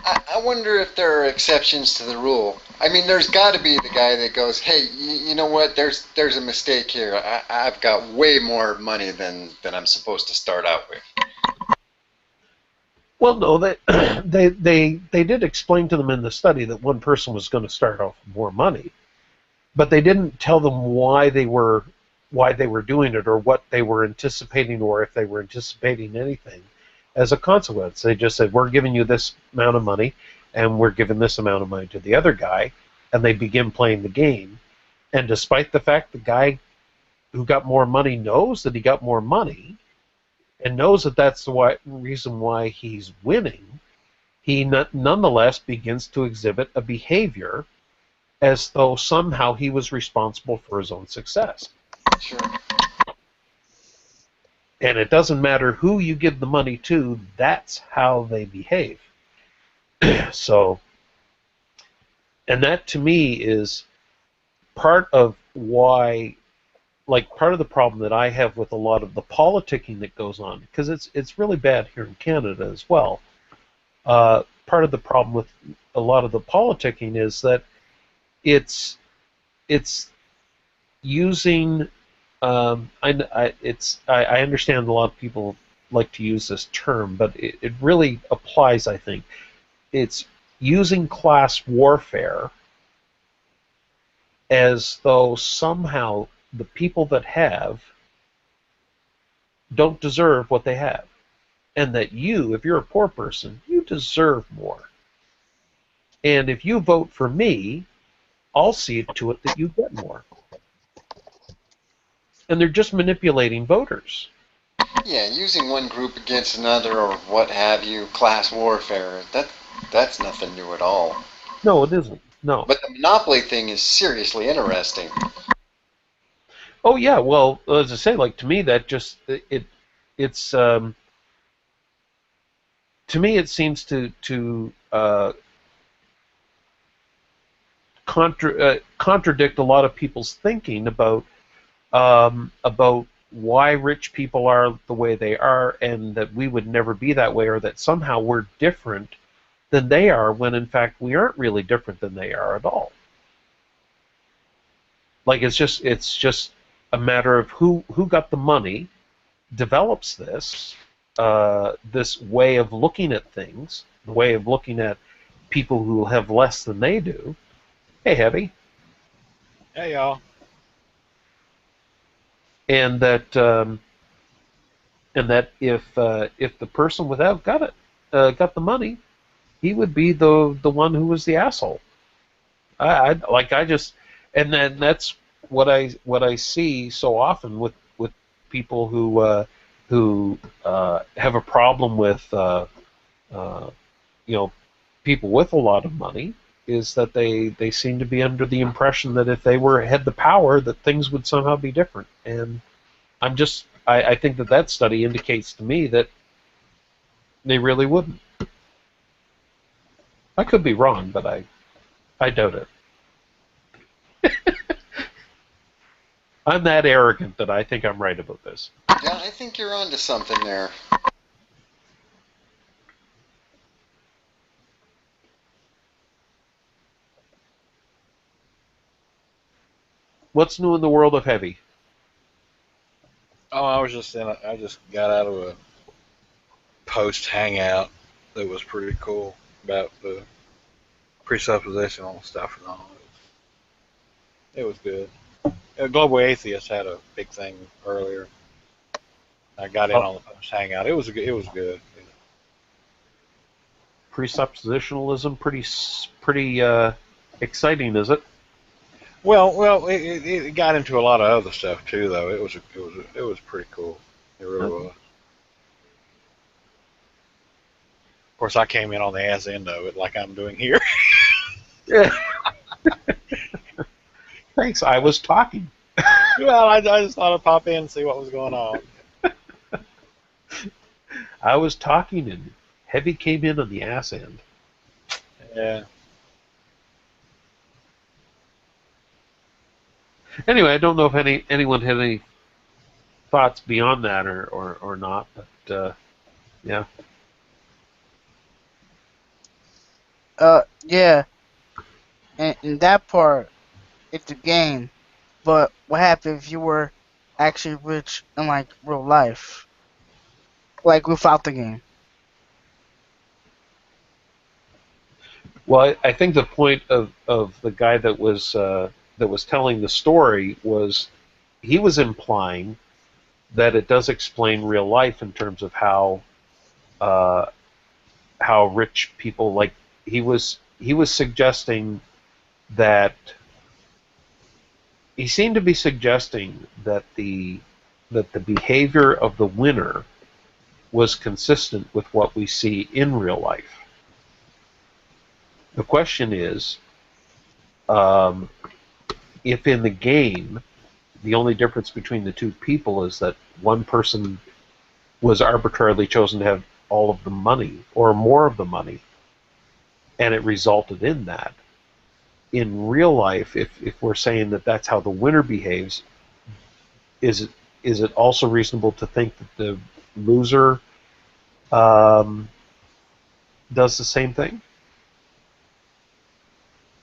I wonder if there are exceptions to the rule. I mean, there's got to be the guy that goes, "Hey, you know what? There's a mistake here. I've got way more money than I'm supposed to start out with." Well, no, they did explain to them in the study that one person was going to start off with more money, but they didn't tell them why they were doing it or what they were anticipating or if they were anticipating anything as a consequence. They just said, "We're giving you this amount of money, and we're giving this amount of money to the other guy," and they begin playing the game. And despite the fact the guy who got more money knows that he got more money and knows that that's the reason why he's winning, he nonetheless begins to exhibit a behavior as though somehow he was responsible for his own success. Sure. And it doesn't matter who you give the money to, that's how they behave. So, and that to me is part of why, like part of the problem that I have with a lot of the politicking that goes on, because it's really bad here in Canada as well. Part of the problem with a lot of the politicking is that it's using I understand a lot of people like to use this term, but it really applies, I think. It's using class warfare as though somehow the people that have don't deserve what they have. And that you, if you're a poor person, you deserve more. And if you vote for me, I'll see to it that you get more. And they're just manipulating voters. Yeah, using one group against another or what have you, class warfare, that's nothing new at all. No, it isn't. No. But the monopoly thing is seriously interesting. Oh yeah, well, as I say, like to me that just it's to me it seems to contradict a lot of people's thinking about why rich people are the way they are, and that we would never be that way, or that somehow we're different than they are, when in fact we aren't really different than they are at all. Like it's just a matter of who got the money, develops this way of looking at things, the way of looking at people who have less than they do. Hey, Heavy. Hey, y'all. And that if the person without got the money, he would be the one who was the asshole. And then that's what I see so often with people who have a problem with people with a lot of money, is that they seem to be under the impression that if they had the power, that things would somehow be different. And I think that study indicates to me that they really wouldn't. I could be wrong, but I doubt it. I'm that arrogant that I think I'm right about this. Yeah, I think you're onto something there. What's new in the world of Heavy? Oh, I just got out of a post Hangout that was pretty cool about the presuppositional stuff and all. It was good. Global Atheist had a big thing earlier. I got in on the post Hangout. It was good. Presuppositionalism, pretty exciting, is it? Well, it got into a lot of other stuff too, though. It was pretty cool. It really was. Of course, I came in on the ass end of it, like I'm doing here. Yeah. Thanks. I was talking. Well, I just thought I'd pop in and see what was going on. I was talking, and Heavy came in on the ass end. Yeah. Anyway, I don't know if anyone had any thoughts beyond that or not, but yeah. Yeah. And in that part, it's a game. But what happens if you were actually rich in like real life, like without the game? Well, I think the point of the guy that was telling the story was he was implying that it does explain real life in terms of how rich people, like he was suggesting that he seemed to be suggesting that the behavior of the winner was consistent with what we see in real life. The question is, if in the game, the only difference between the two people is that one person was arbitrarily chosen to have all of the money or more of the money, and it resulted in that. In real life, if we're saying that that's how the winner behaves, is it also reasonable to think that the loser does the same thing?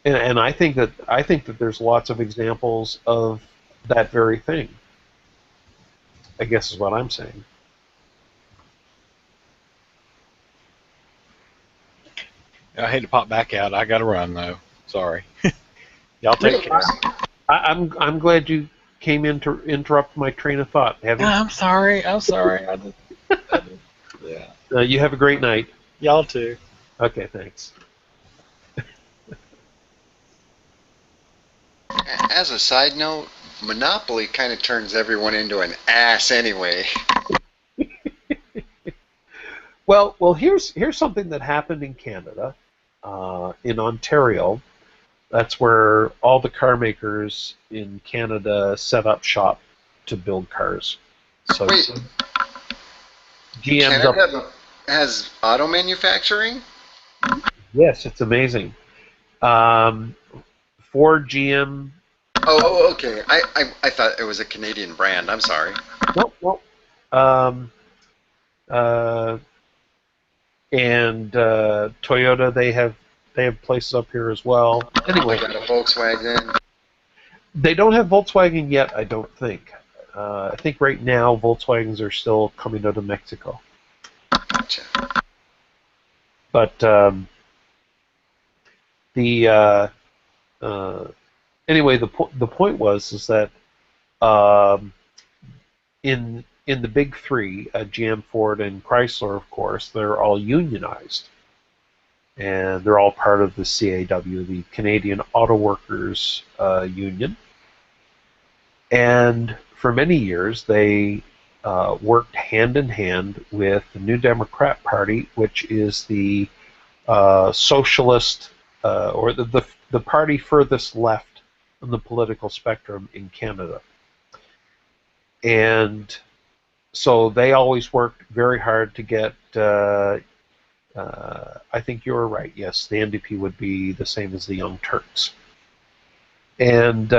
And I think that there's lots of examples of that very thing, I guess is what I'm saying. I hate to pop back out. I got to run though. Sorry. Y'all take care. I'm glad you came in to interrupt my train of thought. I'm sorry. Yeah. You have a great night. Y'all too. Okay, thanks. As a side note, Monopoly kind of turns everyone into an ass anyway. Well, here's something that happened in Canada, in Ontario. That's where all the car makers in Canada set up shop to build cars. So wait, GM's Canada has auto manufacturing? Yes, it's amazing. Ford, GM. Oh, okay. I thought it was a Canadian brand. I'm sorry. Nope. And Toyota, they have places up here as well. Anyway, got a Volkswagen. They don't have Volkswagen yet, I don't think. I think right now Volkswagens are still coming out of Mexico. Gotcha. But anyway, the point was is that in the big three, GM, Ford, and Chrysler, of course, they're all unionized, and they're all part of the CAW, the Canadian Auto Workers Union. And for many years, they worked hand in hand with the New Democrat Party, which is the socialist or the party furthest left on the political spectrum in Canada. And so they always worked very hard to get, I think you're right, yes, the NDP would be the same as the Young Turks. And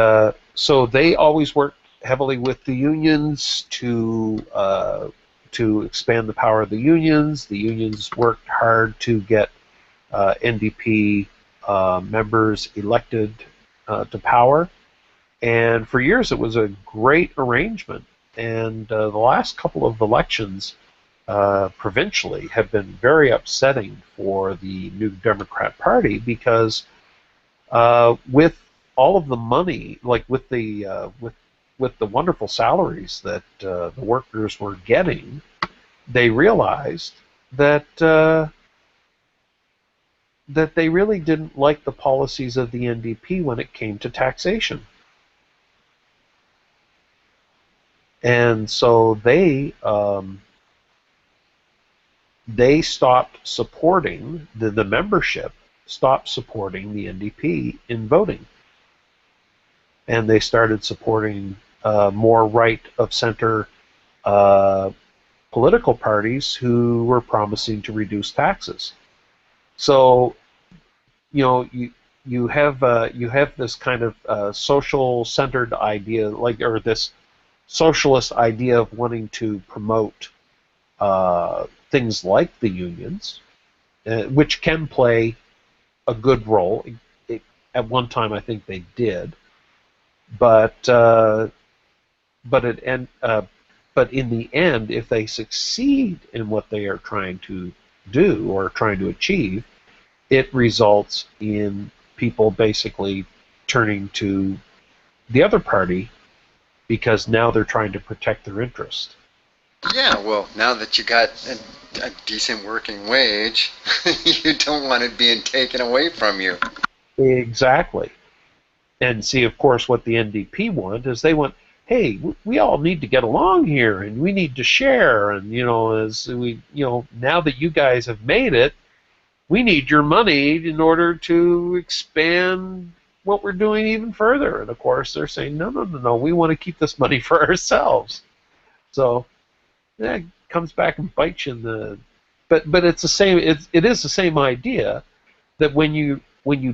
so they always worked heavily with the unions to expand the power of the unions. The unions worked hard to get NDP members elected to power. And for years it was a great arrangement. And the last couple of elections provincially have been very upsetting for the New Democrat Party because with all of the money, like with the wonderful salaries that the workers were getting, they realized that that they really didn't like the policies of the NDP when it came to taxation. And so they stopped supporting, the membership stopped supporting the NDP in voting. And they started supporting more right-of-center political parties who were promising to reduce taxes. So, you have this kind of social-centered idea, or this socialist idea of wanting to promote things like the unions, which can play a good role. At one time, I think they did, but in the end, if they succeed in what they are trying to do or trying to achieve, it results in people basically turning to the other party because now they're trying to protect their interest. Yeah, well, now that you got a decent working wage, you don't want it being taken away from you. Exactly. And see, of course, what the NDP want is they want, hey, we all need to get along here, and we need to share, and as we, now that you guys have made it, we need your money in order to expand what we're doing even further. And of course, they're saying, no, we want to keep this money for ourselves. So that comes back and bites you in the. But it's the same. It is the same idea that when you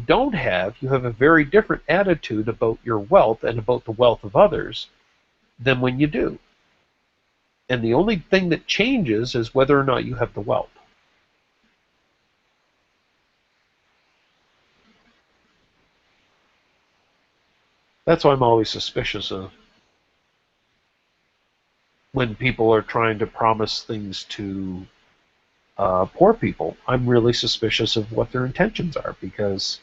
don't have, you have a very different attitude about your wealth and about the wealth of others than when you do. And the only thing that changes is whether or not you have the wealth. That's why I'm always suspicious of when people are trying to promise things to poor people. I'm really suspicious of what their intentions are because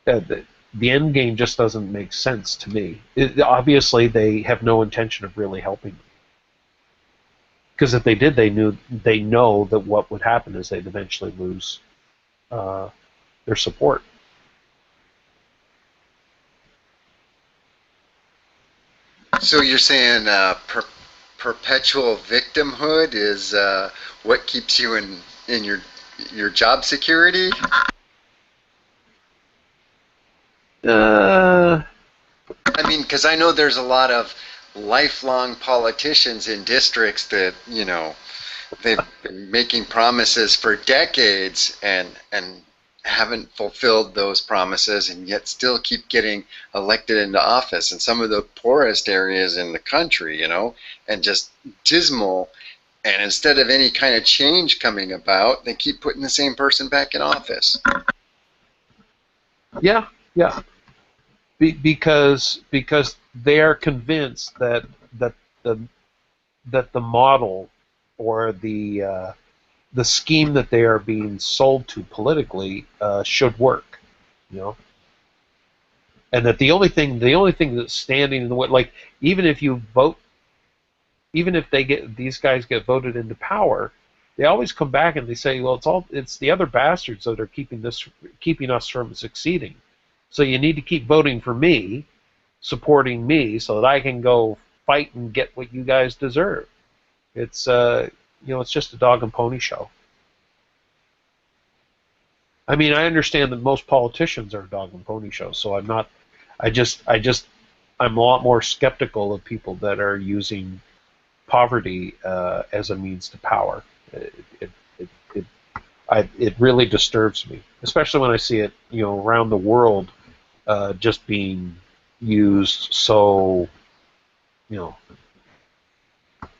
the end game just doesn't make sense to me. Obviously, they have no intention of really helping them. Because if they did, they know that what would happen is they'd eventually lose their support. So you're saying perpetual victimhood is what keeps you in your job security? I mean, because I know there's a lot of lifelong politicians in districts that, they've been making promises for decades and haven't fulfilled those promises and yet still keep getting elected into office in some of the poorest areas in the country, and just dismal. And instead of any kind of change coming about, they keep putting the same person back in office. Yeah. because they are convinced that the model or the scheme that they are being sold to politically should work, you know, and that the only thing that's standing in the way, like even if you vote, even if these guys get voted into power, they always come back and they say, well, it's the other bastards that are keeping us from succeeding. So you need to keep voting for me, supporting me, so that I can go fight and get what you guys deserve. It's it's just a dog and pony show. I mean, I understand that most politicians are dog and pony shows, so I'm not. I'm a lot more skeptical of people that are using poverty as a means to power. It really disturbs me, especially when I see it, around the world, just being used. So,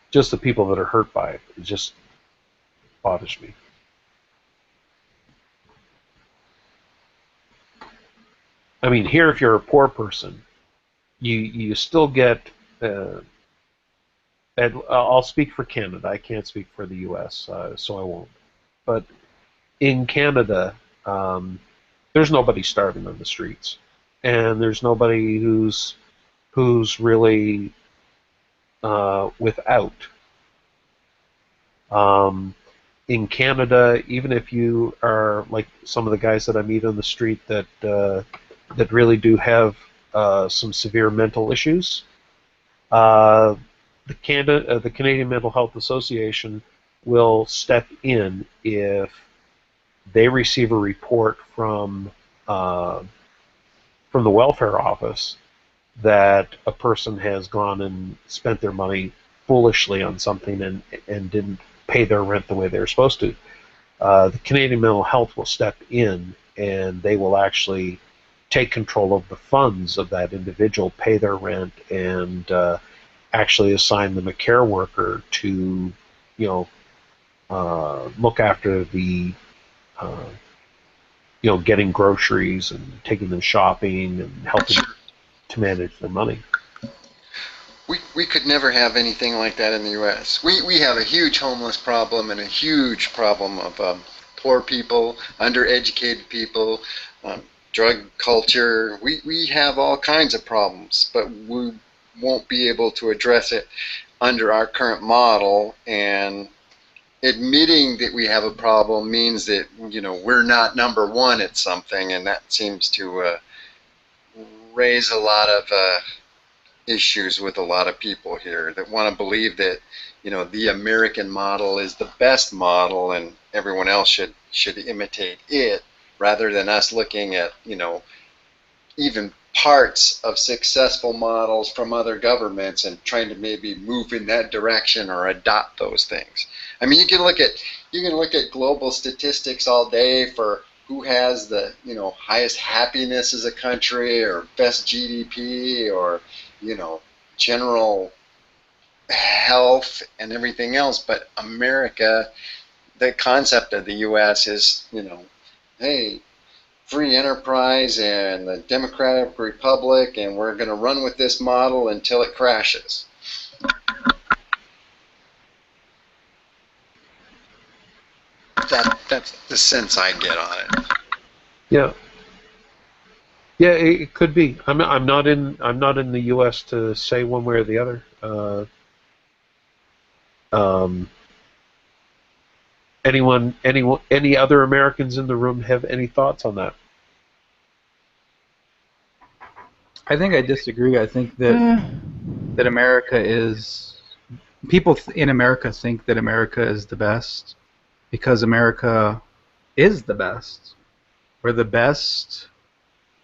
just the people that are hurt by it. It just bothers me. I mean, here, if you're a poor person, you still get. I'll speak for Canada. I can't speak for the U.S., so I won't. But in Canada, there's nobody starving on the streets, and there's nobody who's really without. In Canada, even if you are like some of the guys that I meet on the street that really do have some severe mental issues, the Canadian Mental Health Association will step in if they receive a report from the welfare office that a person has gone and spent their money foolishly on something and didn't pay their rent the way they were supposed to. The Canadian Mental Health will step in and they will actually take control of the funds of that individual, pay their rent, and actually assign them a care worker to, look after the, getting groceries and taking them shopping and helping to manage their money. We could never have anything like that in the U.S. We have a huge homeless problem and a huge problem of poor people, undereducated people, drug culture. We have all kinds of problems, but we won't be able to address it under our current model. And admitting that we have a problem means that we're not number one at something, and that seems to raise a lot of issues with a lot of people here that want to believe that the American model is the best model and everyone else should imitate it, rather than us looking at even parts of successful models from other governments and trying to maybe move in that direction or adopt those things. I mean, you can look at global statistics all day for who has the highest happiness as a country or best GDP or general health and everything else. But America, the concept of the U.S. is, hey, free enterprise and the Democratic Republic, and we're going to run with this model until it crashes. That's the sense I get on it. Yeah. Yeah, it could be. I'm not in the U.S. to say one way or the other. Any other Americans in the room have any thoughts on that? I think I disagree. I think that America is people in America think that America is the best because America is the best. We're the best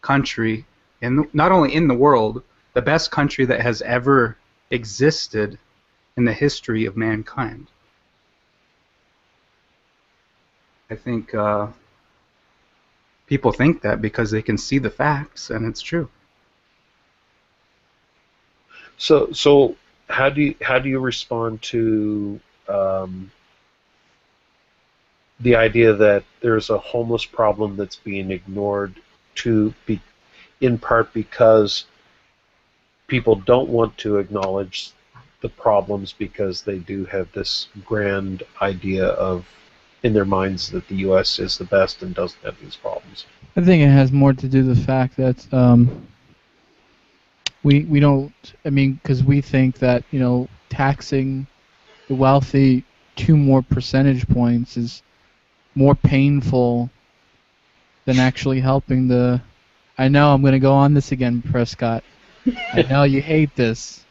country, and not only in the world, the best country that has ever existed in the history of mankind. I think people think that because they can see the facts, and it's true. So how do you respond to the idea that there's a homeless problem that's being ignored in part because people don't want to acknowledge the problems because they do have this grand idea of in their minds that the U.S. is the best and doesn't have these problems. I think it has more to do with the fact that we don't. I mean, because we think that taxing the wealthy 2 more percentage points is more painful than actually helping the. I know I'm going to go on this again, Prescott. I know you hate this,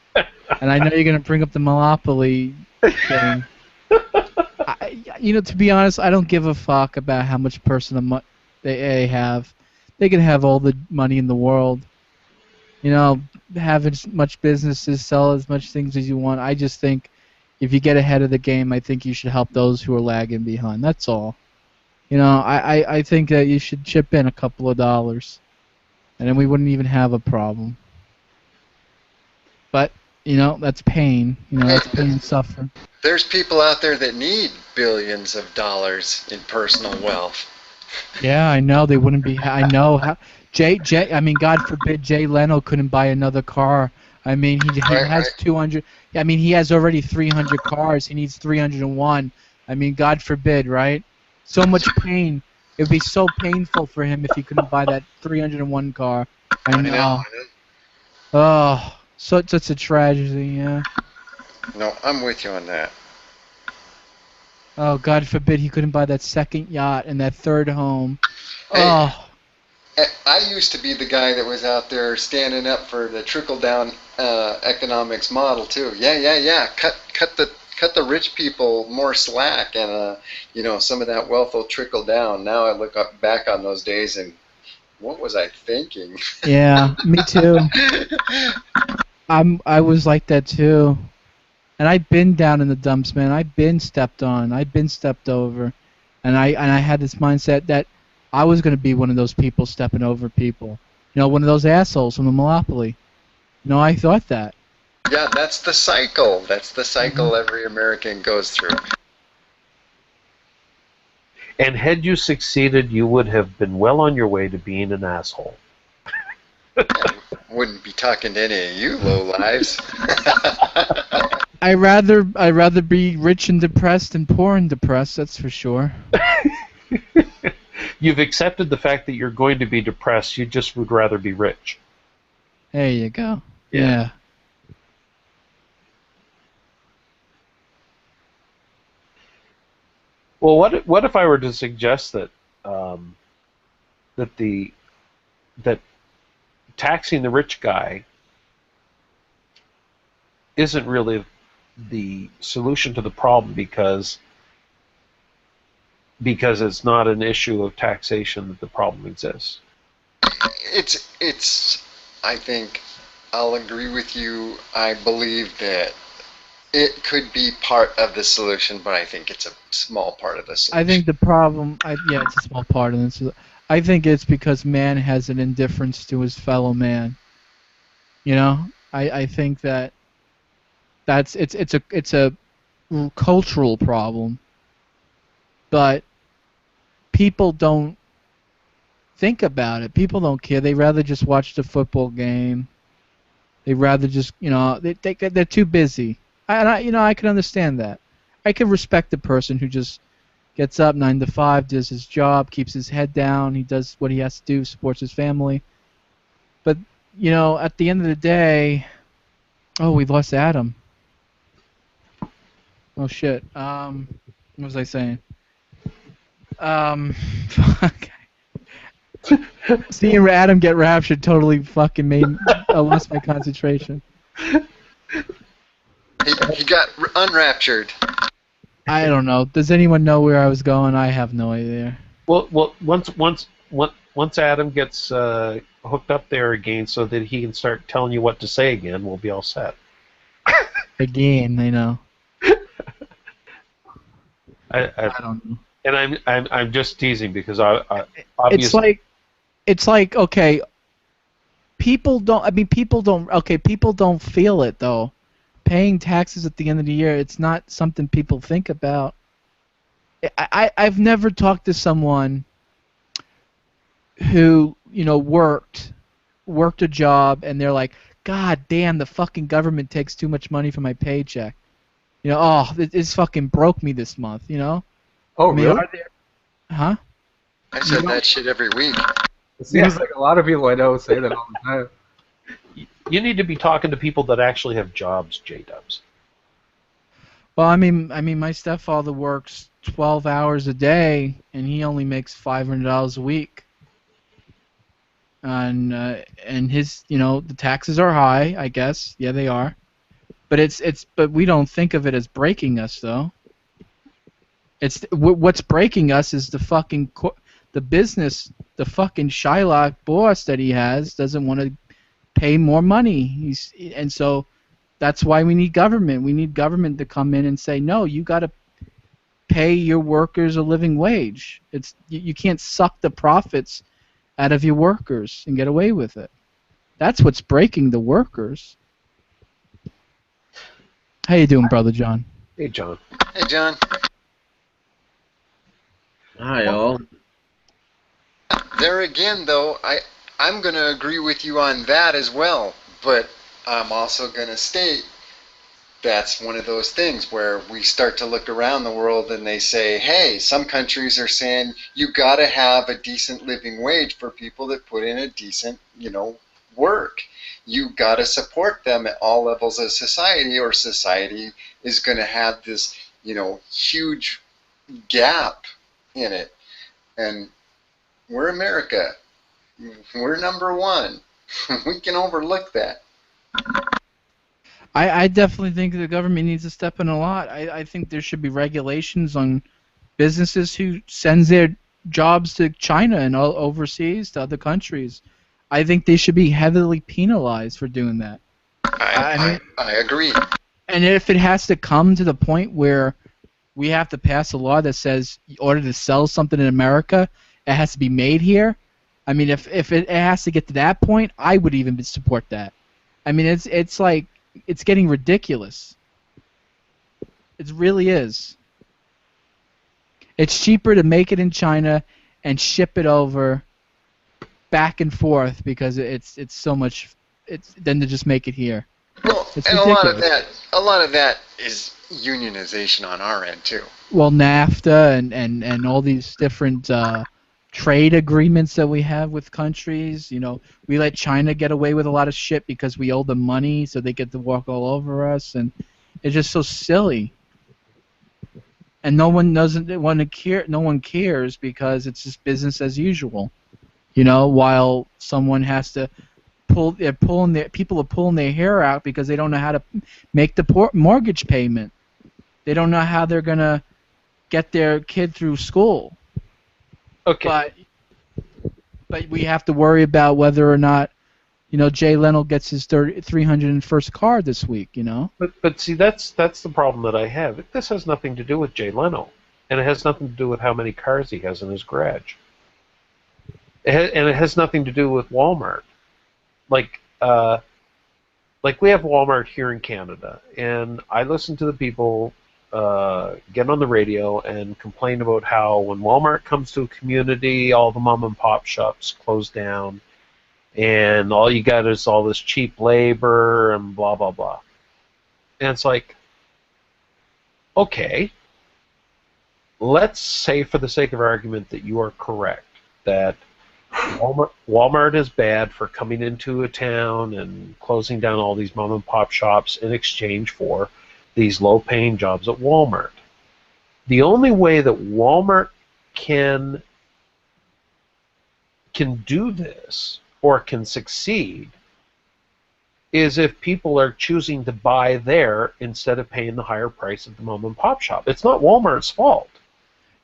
and I know you're going to bring up the monopoly thing. To be honest, I don't give a fuck about how much personal they have. They can have all the money in the world. Have as much businesses, sell as much things as you want. I just think if you get ahead of the game, I think you should help those who are lagging behind. That's all. I think that you should chip in a couple of dollars, and then we wouldn't even have a problem. But, that's pain. That's pain and suffering. There's people out there that need billions of dollars in personal wealth. Yeah, I know they wouldn't be. I know how. I mean, God forbid Jay Leno couldn't buy another car. I mean, he has 200. I mean, he has already 300 cars. He needs 301. I mean, God forbid, right? So much pain. It would be so painful for him if he couldn't buy that 301 car. I know. Oh, such a tragedy, yeah. No, I'm with you on that. Oh, God forbid he couldn't buy that second yacht and that third home. Hey, oh. I used to be the guy that was out there standing up for the trickle-down economics model too. Yeah. Cut the rich people more slack, and some of that wealth will trickle down. Now I look back on those days and what was I thinking? Yeah, me too. I was like that too. And I've been down in the dumps, man. I've been stepped on. I've been stepped over. And I had this mindset that I was going to be one of those people stepping over people. One of those assholes from the monopoly. I thought that. Yeah, that's the cycle. That's the cycle every American goes through. And had you succeeded, you would have been well on your way to being an asshole. Wouldn't be talking to any of you lowlives. I'd rather be rich and depressed than poor and depressed. That's for sure. You've accepted the fact that you're going to be depressed. You just would rather be rich. There you go. Yeah. Well, what if I were to suggest that that taxing the rich guy isn't really the solution to the problem because it's not an issue of taxation that the problem exists. It's I think I'll agree with you. I believe that it could be part of the solution, but I think it's a small part of the solution. I think the problem, it's a small part of this. I think it's because man has an indifference to his fellow man. I think it's a cultural problem, but people don't think about it. People don't care. They rather just watch the football game. They rather just they're too busy. I can understand that. I can respect the person who just gets up 9 to 5, does his job, keeps his head down, he does what he has to do, supports his family. But at the end of the day, we lost Adam. Oh shit. What was I saying? Fuck. Seeing Adam get raptured totally fucking made I lost my concentration. He got unraptured. I don't know. Does anyone know where I was going? I have no idea. Well, once Adam gets hooked up there again, so that he can start telling you what to say again, we'll be all set. Again, I know. I don't know. And I'm just teasing because I obviously it's like okay. People don't feel it though. Paying taxes at the end of the year, it's not something people think about. I've never talked to someone who worked worked a job and they're like, God damn, the fucking government takes too much money from my paycheck. You know, oh, this fucking broke me this month. You know. Oh, I mean, really? are there? Huh? I said that shit every week. It seems like a lot of people I know say that all the time. You need to be talking to people that actually have jobs, J-Dubs. Well, I mean, my stepfather works 12 hours a day, and he only makes $500 a week. And his, you know, the taxes are high, I guess. Yeah, they are. But we don't think of it as breaking us, though. What's breaking us is the fucking the business, the fucking Shylock boss that he has doesn't want to pay more money. And so that's why we need government. We need government to come in and say, no, you got to pay your workers a living wage. You can't suck the profits out of your workers and get away with it. That's what's breaking the workers. How you doing, Brother John? Hey, John. Hey, John. Hi, all. There again, though, I'm going to agree with you on that as well, but I'm also going to state that's one of those things where we start to look around the world and they say, hey, some countries are saying you got to have a decent living wage for people that put in a decent, work. You got to support them at all levels of society, or society is going to have this, huge gap in it. And we're America. We're number one. We can overlook that. I definitely think the government needs to step in a lot. I think there should be regulations on businesses who sends their jobs to China and overseas to other countries. I think they should be heavily penalized for doing that. I agree. And if it has to come to the point where we have to pass a law that says in order to sell something in America, it has to be made here. I mean, if it has to get to that point, I would even support that. I mean, it's like it's getting ridiculous. It really is. It's cheaper to make it in China and ship it over back and forth because it's so much than to just make it here. Well, it's and ridiculous. a lot of that is unionization on our end too. Well, NAFTA and all these different trade agreements that we have with countries. We let China get away with a lot of shit because we owe them money, so they get to walk all over us, and it's just so silly. And no one doesn't want to care. No one cares because it's just business as usual. While someone has to people are pulling their hair out because they don't know how to make the mortgage payment. They don't know how they're gonna get their kid through school. Okay. But we have to worry about whether or not, Jay Leno gets his 301st car this week. But see, that's the problem that I have. This has nothing to do with Jay Leno, and it has nothing to do with how many cars he has in his garage. And it has nothing to do with Walmart. Like we have Walmart here in Canada, and I listen to the people get on the radio and complain about how when Walmart comes to a community, all the mom and pop shops close down, and all you got is all this cheap labor and blah blah blah. And it's like, okay, let's say for the sake of argument that you are correct, that Walmart is bad for coming into a town and closing down all these mom and pop shops in exchange for these low-paying jobs at Walmart. The only way that Walmart can do this or can succeed is if people are choosing to buy there instead of paying the higher price at the mom and pop shop. It's not Walmart's fault.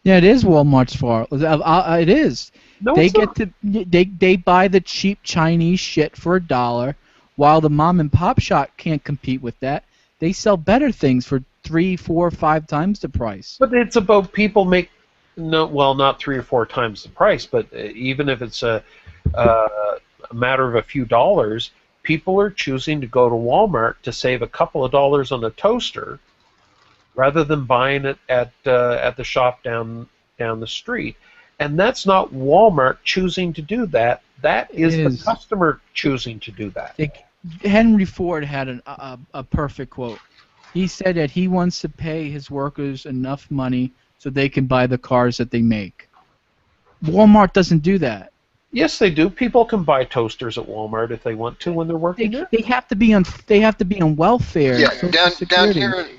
Yeah, it is Walmart's fault. It is. No, they it's get not. they buy the cheap Chinese shit for $1, while the mom and pop shop can't compete with that. They sell better things for 3, 4, 5 times the price. But it's about people not 3 or 4 times the price, but even if it's a matter of a few dollars, people are choosing to go to Walmart to save a couple of dollars on a toaster rather than buying it at the shop down the street. And that's not Walmart choosing to do that. That is the customer choosing to do that. Henry Ford had a perfect quote. He said that he wants to pay his workers enough money so they can buy the cars that they make. Walmart doesn't do that. Yes, they do. People can buy toasters at Walmart if they want to when they're working there. They have to be on welfare. Yeah,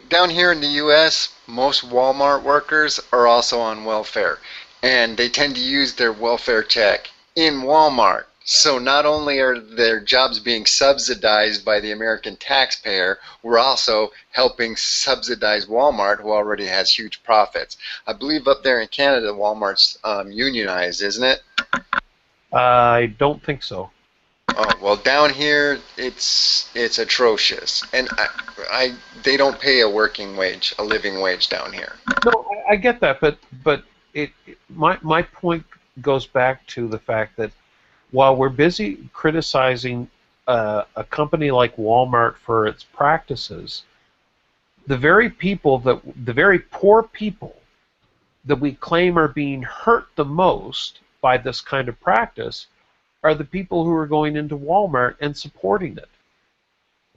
down here in the U.S., most Walmart workers are also on welfare, and they tend to use their welfare check in Walmart. So not only are their jobs being subsidized by the American taxpayer, we're also helping subsidize Walmart, who already has huge profits. I believe up there in Canada, Walmart's unionized, isn't it? I don't think so. Oh, well, down here it's atrocious, and they don't pay a living wage down here. No, I get that, but my point goes back to the fact that while we're busy criticizing a company like Walmart for its practices, the very poor people that we claim are being hurt the most by this kind of practice are the people who are going into Walmart and supporting it.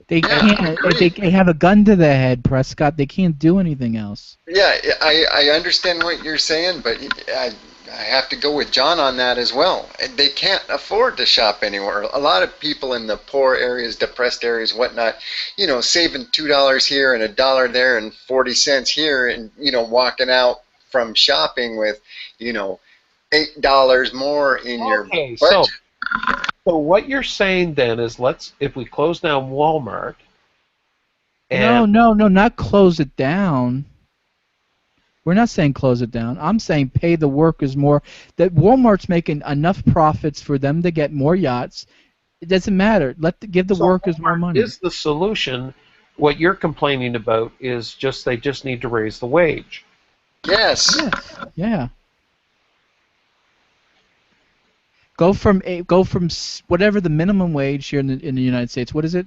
They can't. They have a gun to their head, Prescott. They can't do anything else. Yeah, I understand what you're saying, but I have to go with John on that as well. They can't afford to shop anywhere. A lot of people in the poor areas, depressed areas, whatnot, saving $2 here and $1 there and 40 cents here, and walking out from shopping with, $8 more in your budget. So what you're saying then is if we close down Walmart. No, not close it down. We're not saying close it down. I'm saying pay the workers more. That Walmart's making enough profits for them to get more yachts. It doesn't matter. Give the workers more money. Is the solution? What you're complaining about is they just need to raise the wage. Yes. Yeah. Go from whatever the minimum wage here in the United States. What is it?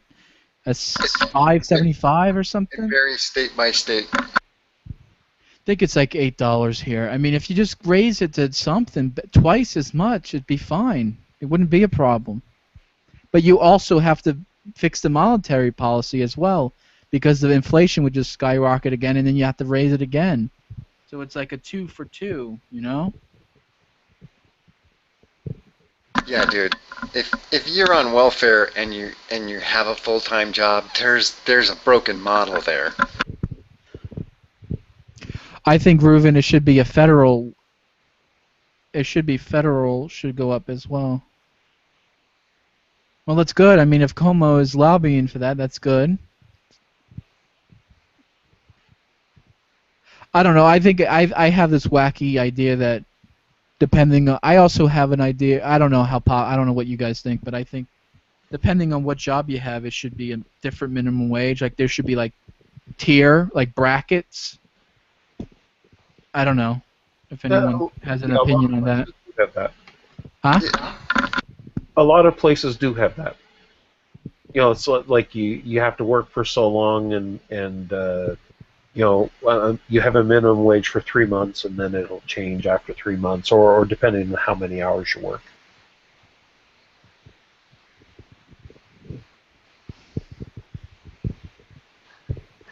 $5.75 or something? It varies state by state. I think it's like $8 here. I mean, if you just raise it to something twice as much, it'd be fine. It wouldn't be a problem. But you also have to fix the monetary policy as well, because the inflation would just skyrocket again, and then you have to raise it again. So it's like a 2 for 2, Yeah, dude. If you're on welfare and you have a full-time job, there's a broken model there. I think, Reuven, it should be a federal. It should be federal. Should go up as well. Well, that's good. I mean, if Como is lobbying for that, that's good. I don't know. I think I have this wacky idea that depending on, I also have an idea. I don't know I don't know what you guys think, but I think depending on what job you have, it should be a different minimum wage. Like there should be like brackets. I don't know if anyone has an opinion on that. Have that. Huh? A lot of places do have that. It's like you have to work for so long, and you have a minimum wage for 3 months, and then it'll change after 3 months, or depending on how many hours you work.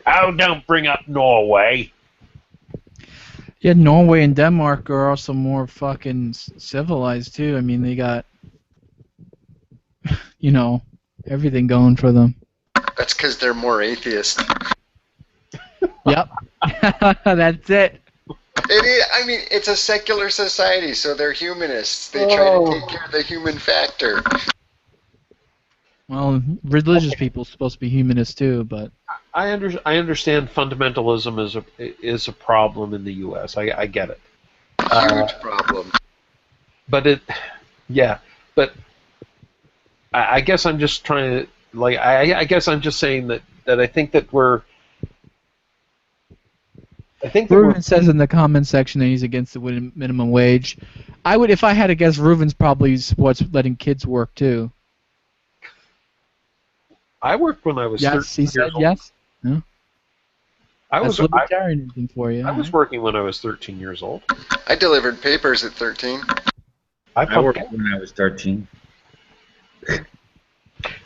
Oh, don't bring up Norway. Yeah, Norway and Denmark are also more fucking civilized too. I mean, they got, everything going for them. That's because they're more atheist. Yep. That's it. It is, I mean, it's a secular society, so they're humanists. They try to take care of the human factor. Well, religious people are supposed to be humanists too, but I understand fundamentalism is a problem in the U.S. I get it. Huge problem. But but I guess I'm just trying to I guess I'm just saying that I think that we're. I think Reuven says in the comment section that he's against the minimum wage. I would, if I had to guess, Reuven's probably supports letting kids work too. I worked when I was 13 he said years old. yes. No. That's libertarianism for you. I was working when I was 13 years old. I delivered papers at 13. I worked when I was 13.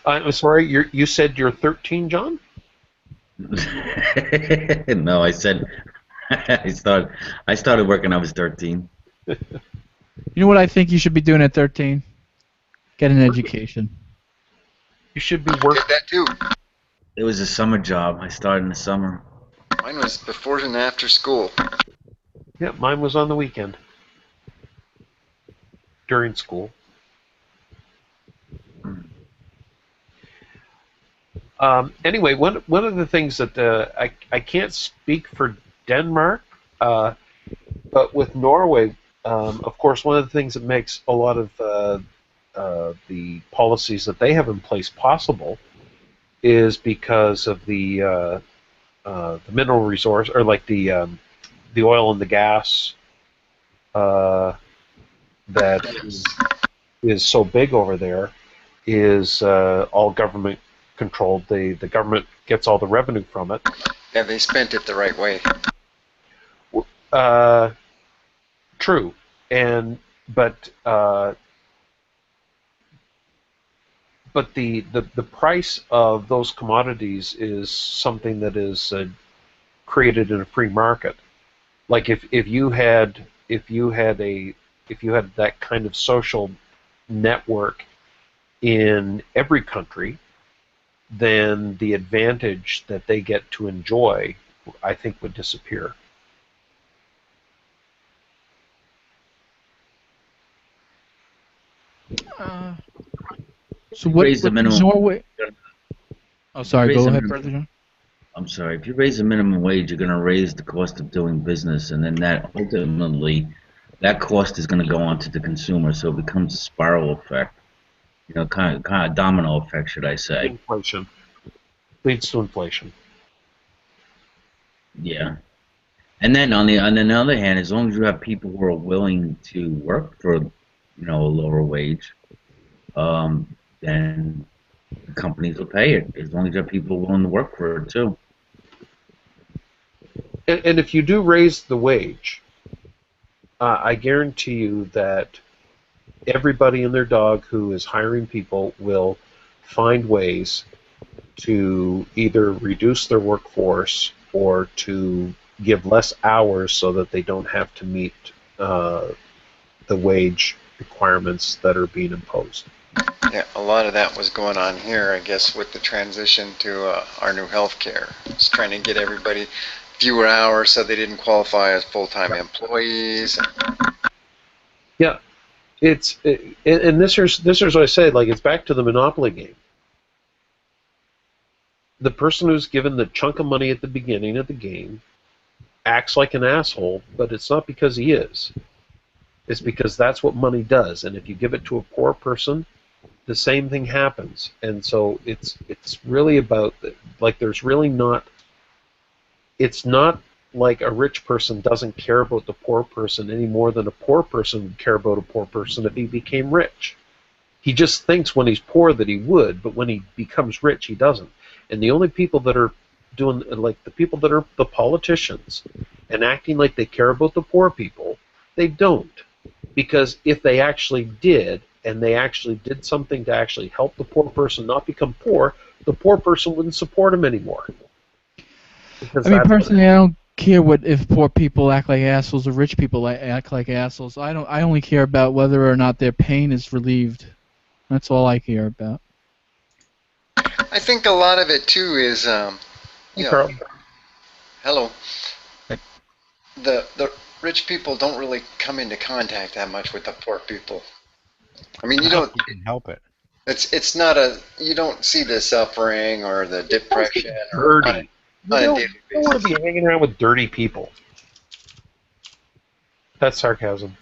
I'm sorry, you said you're 13, John? No, I said I started working when I was 13. You know what I think you should be doing at 13? Get an education. You should be working. Did that too. It was a summer job. I started in the summer. Mine was before and after school. Yeah, mine was on the weekend. During school. Anyway, one of the things that I can't speak for Denmark, but with Norway, of course, one of the things that makes a lot of the policies that they have in place possible is because of the mineral resource, or like the oil and the gas that is so big over there is all government controlled. The government gets all the revenue from it. Yeah, they spent it the right way. True, but the price of those commodities is something that is created in a free market. Like if you had that kind of social network in every country, then the advantage that they get to enjoy, I think, would disappear. So what does Norway? Oh, sorry. Go ahead, Brother John. I'm sorry. If you raise the minimum wage, you're going to raise the cost of doing business, and then that ultimately, that cost is going to go on to the consumer. So it becomes a spiral effect. You know, kind of domino effect, should I say? Inflation leads to inflation. Yeah. And then on the other hand, as long as you have people who are willing to work for, a lower wage, then the companies will pay it. As long as you have people willing to work for it too. And if you do raise the wage, I guarantee you that everybody and their dog who is hiring people will find ways to either reduce their workforce or to give less hours so that they don't have to meet the wage requirements that are being imposed. Yeah, a lot of that was going on here, I guess, with the transition to our new health care. It's trying to get everybody fewer hours so they didn't qualify as full-time employees. Yeah, and this is what I say. Like, it's back to the Monopoly game. The person who's given the chunk of money at the beginning of the game acts like an asshole, but it's not because he is. It's because that's what money does. And if you give it to a poor person, the same thing happens. And so it's really about, like, there's really not. It's not like a rich person doesn't care about the poor person any more than a poor person would care about a poor person if he became rich. He just thinks when he's poor that he would, but when he becomes rich, he doesn't. And the only people that are doing, like, the people that are the politicians and acting like they care about the poor people, they don't. Because if they actually did, and they actually did something to actually help the poor person not become poor, the poor person wouldn't support him anymore. I mean, personally, I don't care if poor people act like assholes or rich people act like assholes. I only care about whether or not their pain is relieved. That's all I care about. I think a lot of it too is, hello. The rich people don't really come into contact that much with the poor people. I mean, you don't. You can help it. It's not you don't see the suffering or the depression. Dirty. You don't want to be hanging around with dirty people. That's sarcasm.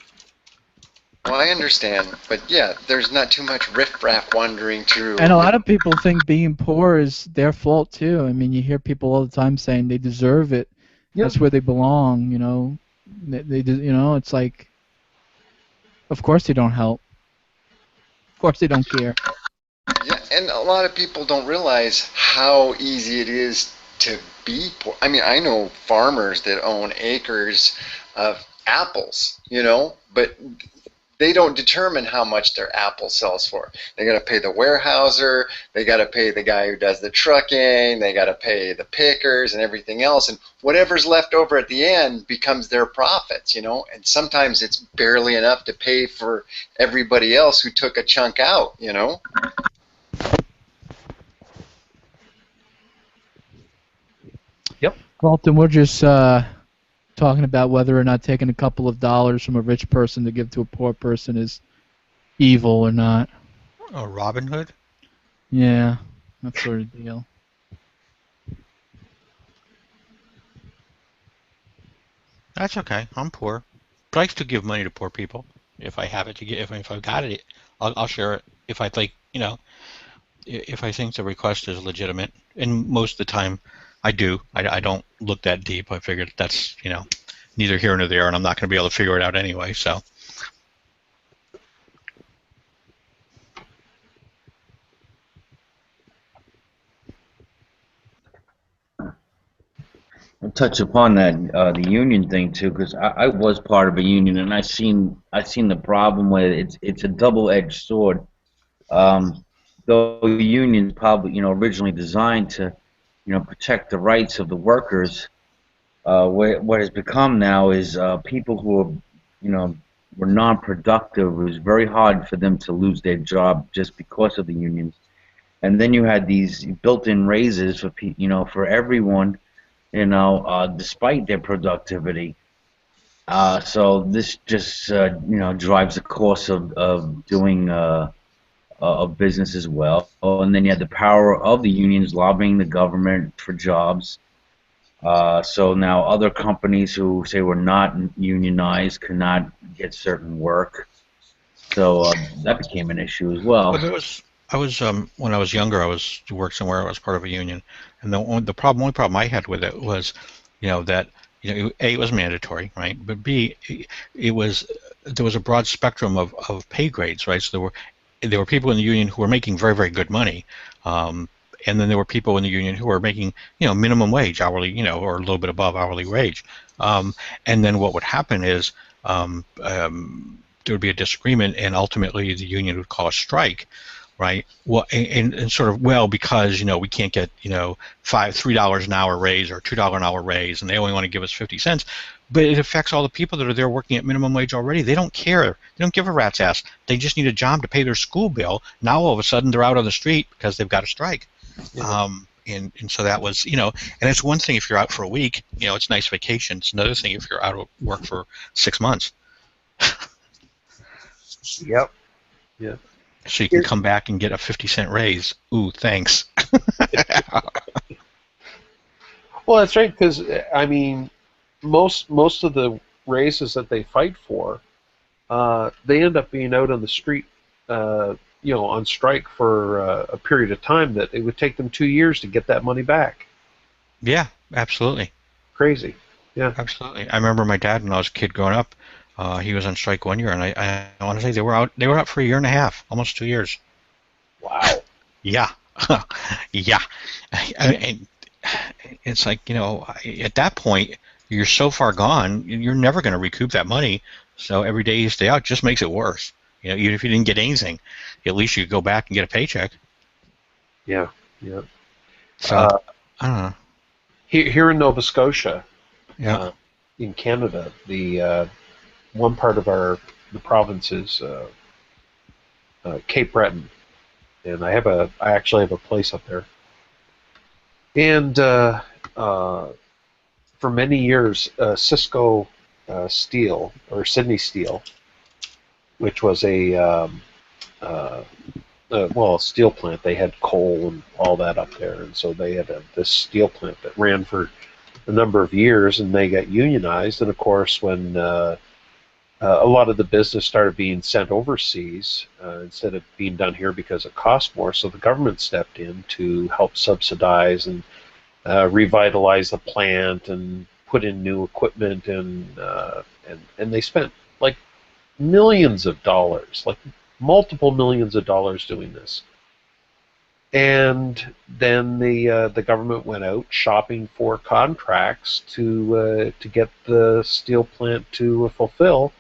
Well, I understand, but yeah, there's not too much riffraff wandering through. And a lot of people think being poor is their fault too. I mean, you hear people all the time saying they deserve it. Yep. That's where they belong. It's like, of course they don't help. Of course they don't care. Yeah, and a lot of people don't realize how easy it is to be poor. I mean, I know farmers that own acres of apples, but they don't determine how much their apple sells for. They got to pay the warehouser, they got to pay the guy who does the trucking, they got to pay the pickers and everything else, and whatever's left over at the end becomes their profits, you know. And sometimes it's barely enough to pay for everybody else who took a chunk out, you know. Yep. Walton, we're just talking about whether or not taking a couple of dollars from a rich person to give to a poor person is evil or not. Oh, Robin Hood? Yeah, that sort of deal. That's okay. I'm poor. But I still give money to poor people if I have it to give. If I've got it, I'll share it. If I think, you know, if I think the request is legitimate, and most of the time I do. I don't look that deep. I figured that's, you know, neither here nor there, and I'm not going to be able to figure it out anyway. So. I'll touch upon that the union thing too, because I was part of a union, and I seen the problem with it. It's a double-edged sword. Though the union's probably, you know, originally designed to, you know, protect the rights of the workers, what has become now is people who are, you know, were non-productive. It was very hard for them to lose their job just because of the unions. And then you had these built-in raises for you know, for everyone, you know, despite their productivity. So this just you know, drives the cost of doing of business as well. Oh, and then you had the power of the unions lobbying the government for jobs. So now other companies who say we're not unionized cannot get certain work. So that became an issue as well. Well, I was when I was younger, I was to work somewhere. I was part of a union, and the only problem I had with it was, you know, that, you know, A, it was mandatory, right? But B, there was a broad spectrum of pay grades, right? So there were people in the union who were making very, very good money, and then there were people in the union who were making, you know, minimum wage, hourly, you know, or a little bit above hourly wage. And then what would happen is there would be a disagreement, and ultimately the union would call a strike, right? Well, and sort of, well, because, you know, we can't get, you know, $3 an hour raise or $2 an hour raise, and they only want to give us 50 cents. But it affects all the people that are there working at minimum wage already. They don't care. They don't give a rat's ass. They just need a job to pay their school bill. Now all of a sudden they're out on the street because they've got a strike. Yeah. And so that was, you know, and it's one thing if you're out for a week, you know, it's nice vacation. It's another thing if you're out of work for 6 months. Yep. Yeah. So you can come back and get a 50-cent raise. Ooh, thanks. Well, that's right, because I mean, most of the raises that they fight for, they end up being out on the street, you know, on strike for a period of time that it would take them 2 years to get that money back. Yeah, absolutely. Crazy. Yeah, absolutely. I remember my dad when I was a kid growing up. He was on strike 1 year, and I want to say they were out for a year and a half, almost 2 years. Wow. Yeah. Yeah. And it's like, you know, at that point, you're so far gone, you're never going to recoup that money. So every day you stay out just makes it worse. You know, even if you didn't get anything, at least you go back and get a paycheck. Yeah. Yeah. So, I don't know. Here in Nova Scotia, yeah, in Canada, the one part of the province is Cape Breton, and I actually have a place up there. And for many years, Cisco Steel, or Sydney Steel, which was a steel plant. They had coal and all that up there, and so they had this steel plant that ran for a number of years, and they got unionized. And of course, when a lot of the business started being sent overseas instead of being done here because it cost more, so the government stepped in to help subsidize and revitalize the plant and put in new equipment, and they spent like millions of dollars, like multiple millions of dollars doing this. And then the government went out shopping for contracts to get the steel plant to fulfill.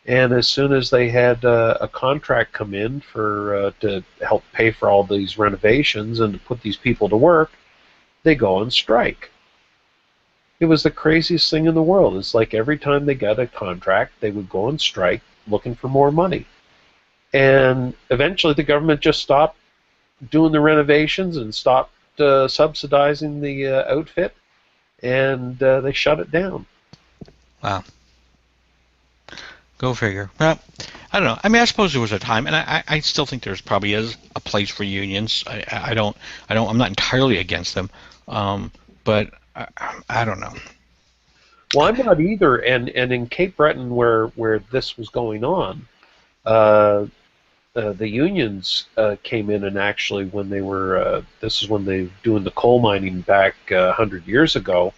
And as soon as they had a contract come in for to help pay for all these renovations and to put these people to work, they go on strike. It was the craziest thing in the world. It's like every time they got a contract, they would go on strike looking for more money. And eventually the government just stopped doing the renovations and stopped subsidizing the outfit, and they shut it down. Wow. Go figure. Well, I don't know. I mean, I suppose there was a time, and I still think there's probably is a place for unions. I'm not entirely against them, but I don't know. Well, I'm not either. And in Cape Breton, where this was going on, the unions came in, and actually when they were this is when they were doing the coal mining back 100 years ago,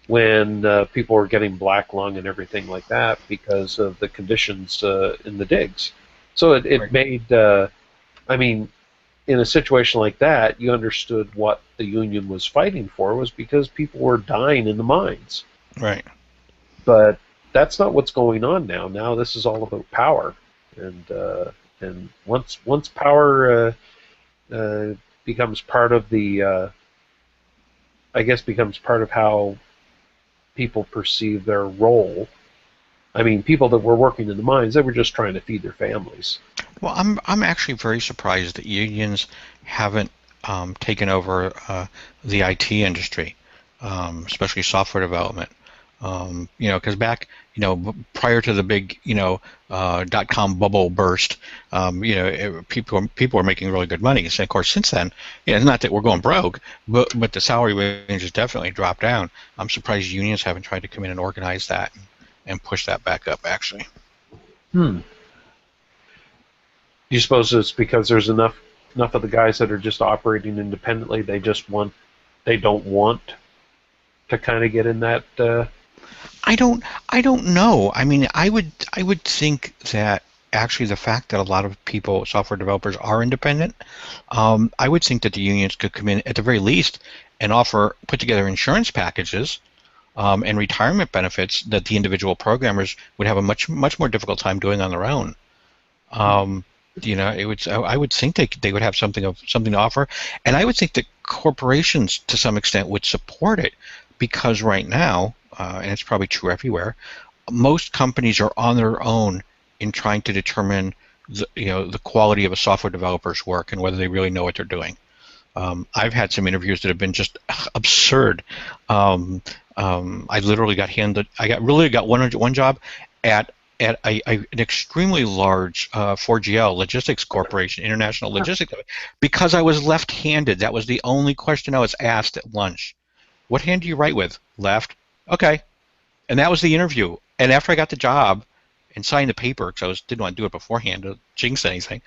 when people were getting black lung and everything like that because of the conditions in the digs. So it made, I mean, in a situation like that, you understood what the union was fighting for was because people were dying in the mines. Right. But that's not what's going on now. Now this is all about power, and once power becomes part of the, I guess becomes part of how people perceive their role. I mean, people that were working in the mines, they were just trying to feed their families. Well, I'm actually very surprised that unions haven't taken over the IT industry, especially software development. Because back, prior to the big, .com bubble burst, people were making really good money. And of course, since then, it's not that we're going broke, but the salary range has definitely dropped down. I'm surprised unions haven't tried to come in and organize that and push that back up, actually. You suppose it's because there's enough of the guys that are just operating independently, they don't want to kind of get in that. I don't know. I mean, I would think that actually the fact that a lot of people, software developers, are independent, I would think that the unions could come in at the very least and put together insurance packages and retirement benefits that the individual programmers would have a much more difficult time doing on their own. I would think they would have something to offer, and I would think that corporations to some extent would support it, because right now, and it's probably true everywhere, most companies are on their own in trying to determine the quality of a software developer's work and whether they really know what they're doing. I've had some interviews that have been just absurd. I literally got one job at an extremely large 4GL logistics corporation, international logistics, because I was left-handed. That was the only question I was asked at lunch. What hand do you write with? Left. Okay. And that was the interview. And after I got the job and signed the paper, because I didn't want to do it beforehand to jinx anything,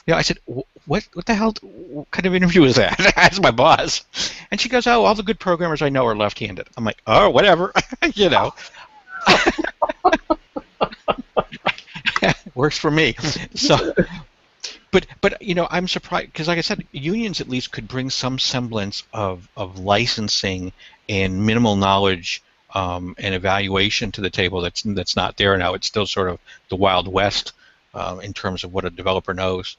I said, what the hell, what kind of interview is that? I asked my boss. And she goes, oh, all the good programmers I know are left-handed. I'm like, oh, whatever. Works for me. So, but I'm surprised, because like I said, unions at least could bring some semblance of licensing and minimal knowledge and evaluation to the table that's not there now. It's still sort of the Wild West in terms of what a developer knows.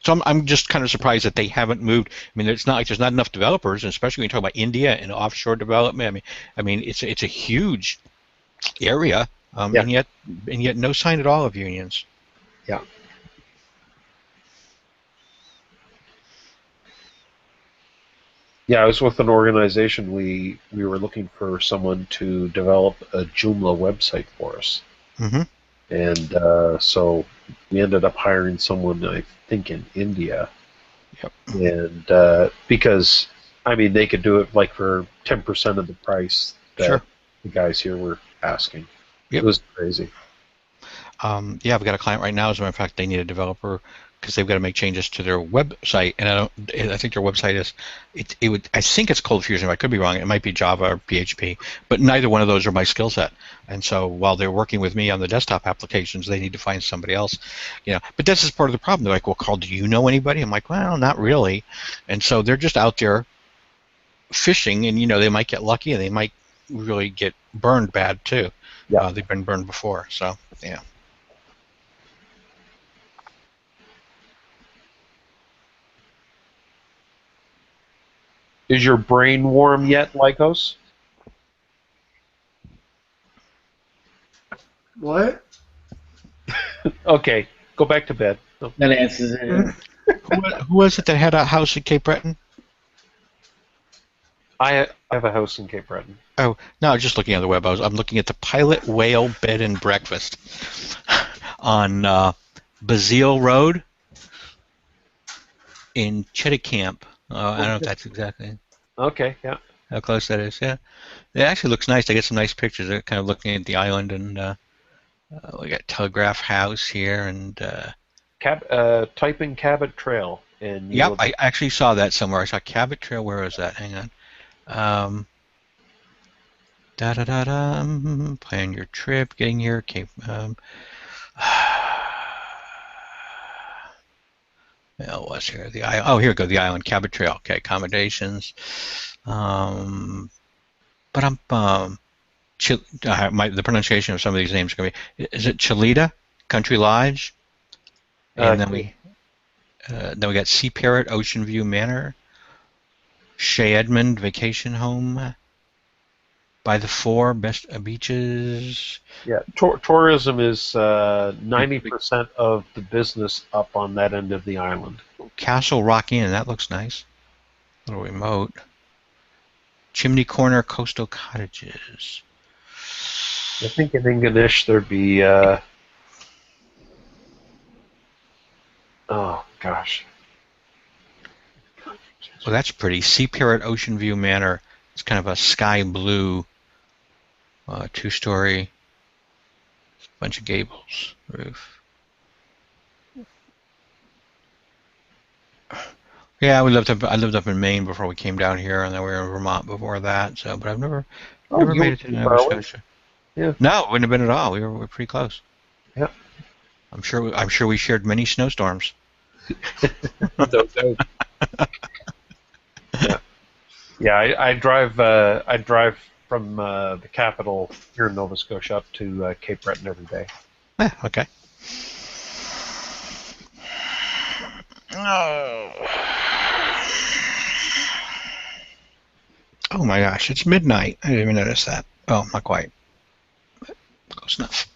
So I'm just kind of surprised that they haven't moved. I mean, it's not like there's not enough developers, and especially when you talk about India and offshore development. I mean, it's a huge area, and yet no sign at all of unions. Yeah. Yeah, I was with an organization. We were looking for someone to develop a Joomla website for us. Mm-hmm. And so we ended up hiring someone, I think, in India. Yep. And because, I mean, they could do it like for 10% of the price that the guys here were asking. Yep. It was crazy. I've got a client right now. As a matter of fact, they need a developer because they've got to make changes to their website, and I think their website is, I think it's Cold Fusion. I could be wrong. It might be Java or PHP, but neither one of those are my skill set. And so while they're working with me on the desktop applications, they need to find somebody else, But this is part of the problem. They're like, well, Carl, do you know anybody? I'm like, well, not really. And so they're just out there fishing, and they might get lucky, and they might really get burned bad too. Yeah. They've been burned before, so yeah. Is your brain warm yet, Lycos? What? Okay, go back to bed. That answers it. Who was it that had a house in Cape Breton? I have a house in Cape Breton. Oh, no, I was just looking at the web. I'm looking at the Pilot Whale Bed and Breakfast on Bazille Road in Cheticamp. I don't know if that's exactly Okay, yeah. how close that is. Yeah, it actually looks nice. I get some nice pictures. They're kind of looking at the island, and we got Telegraph House here, and type in Cabot Trail, and yep, I actually saw that somewhere. I saw Cabot Trail. Where was that? Hang on. Plan your trip, getting here. Cape. What's here? The island. Oh, here we go. The island Cabot Trail. Okay, accommodations. The pronunciation of some of these names are going to be. Is it Chilita Country Lodge? And then we got Sea Parrot Ocean View Manor, Shea Edmund Vacation Home, By the Four Best Beaches. Yeah, tourism is 90% of the business up on that end of the island. Castle Rock Inn, that looks nice. A little remote. Chimney Corner Coastal Cottages. I think in English there'd be. Oh gosh. Well, that's pretty. Sea Parrot Ocean View Manor. It's kind of a sky blue, two-story, bunch of gables, roof. Yeah, I lived up in Maine before we came down here, and then we were in Vermont before that. So, but I've never made it to Nova Scotia. Yeah. No, it wouldn't have been at all. We were pretty close. Yeah. I'm sure we shared many snowstorms. Yeah, I drive from the capital here in Nova Scotia up to Cape Breton every day. Yeah, okay. Oh my gosh, it's midnight. I didn't even notice that. Oh, not quite. But close enough.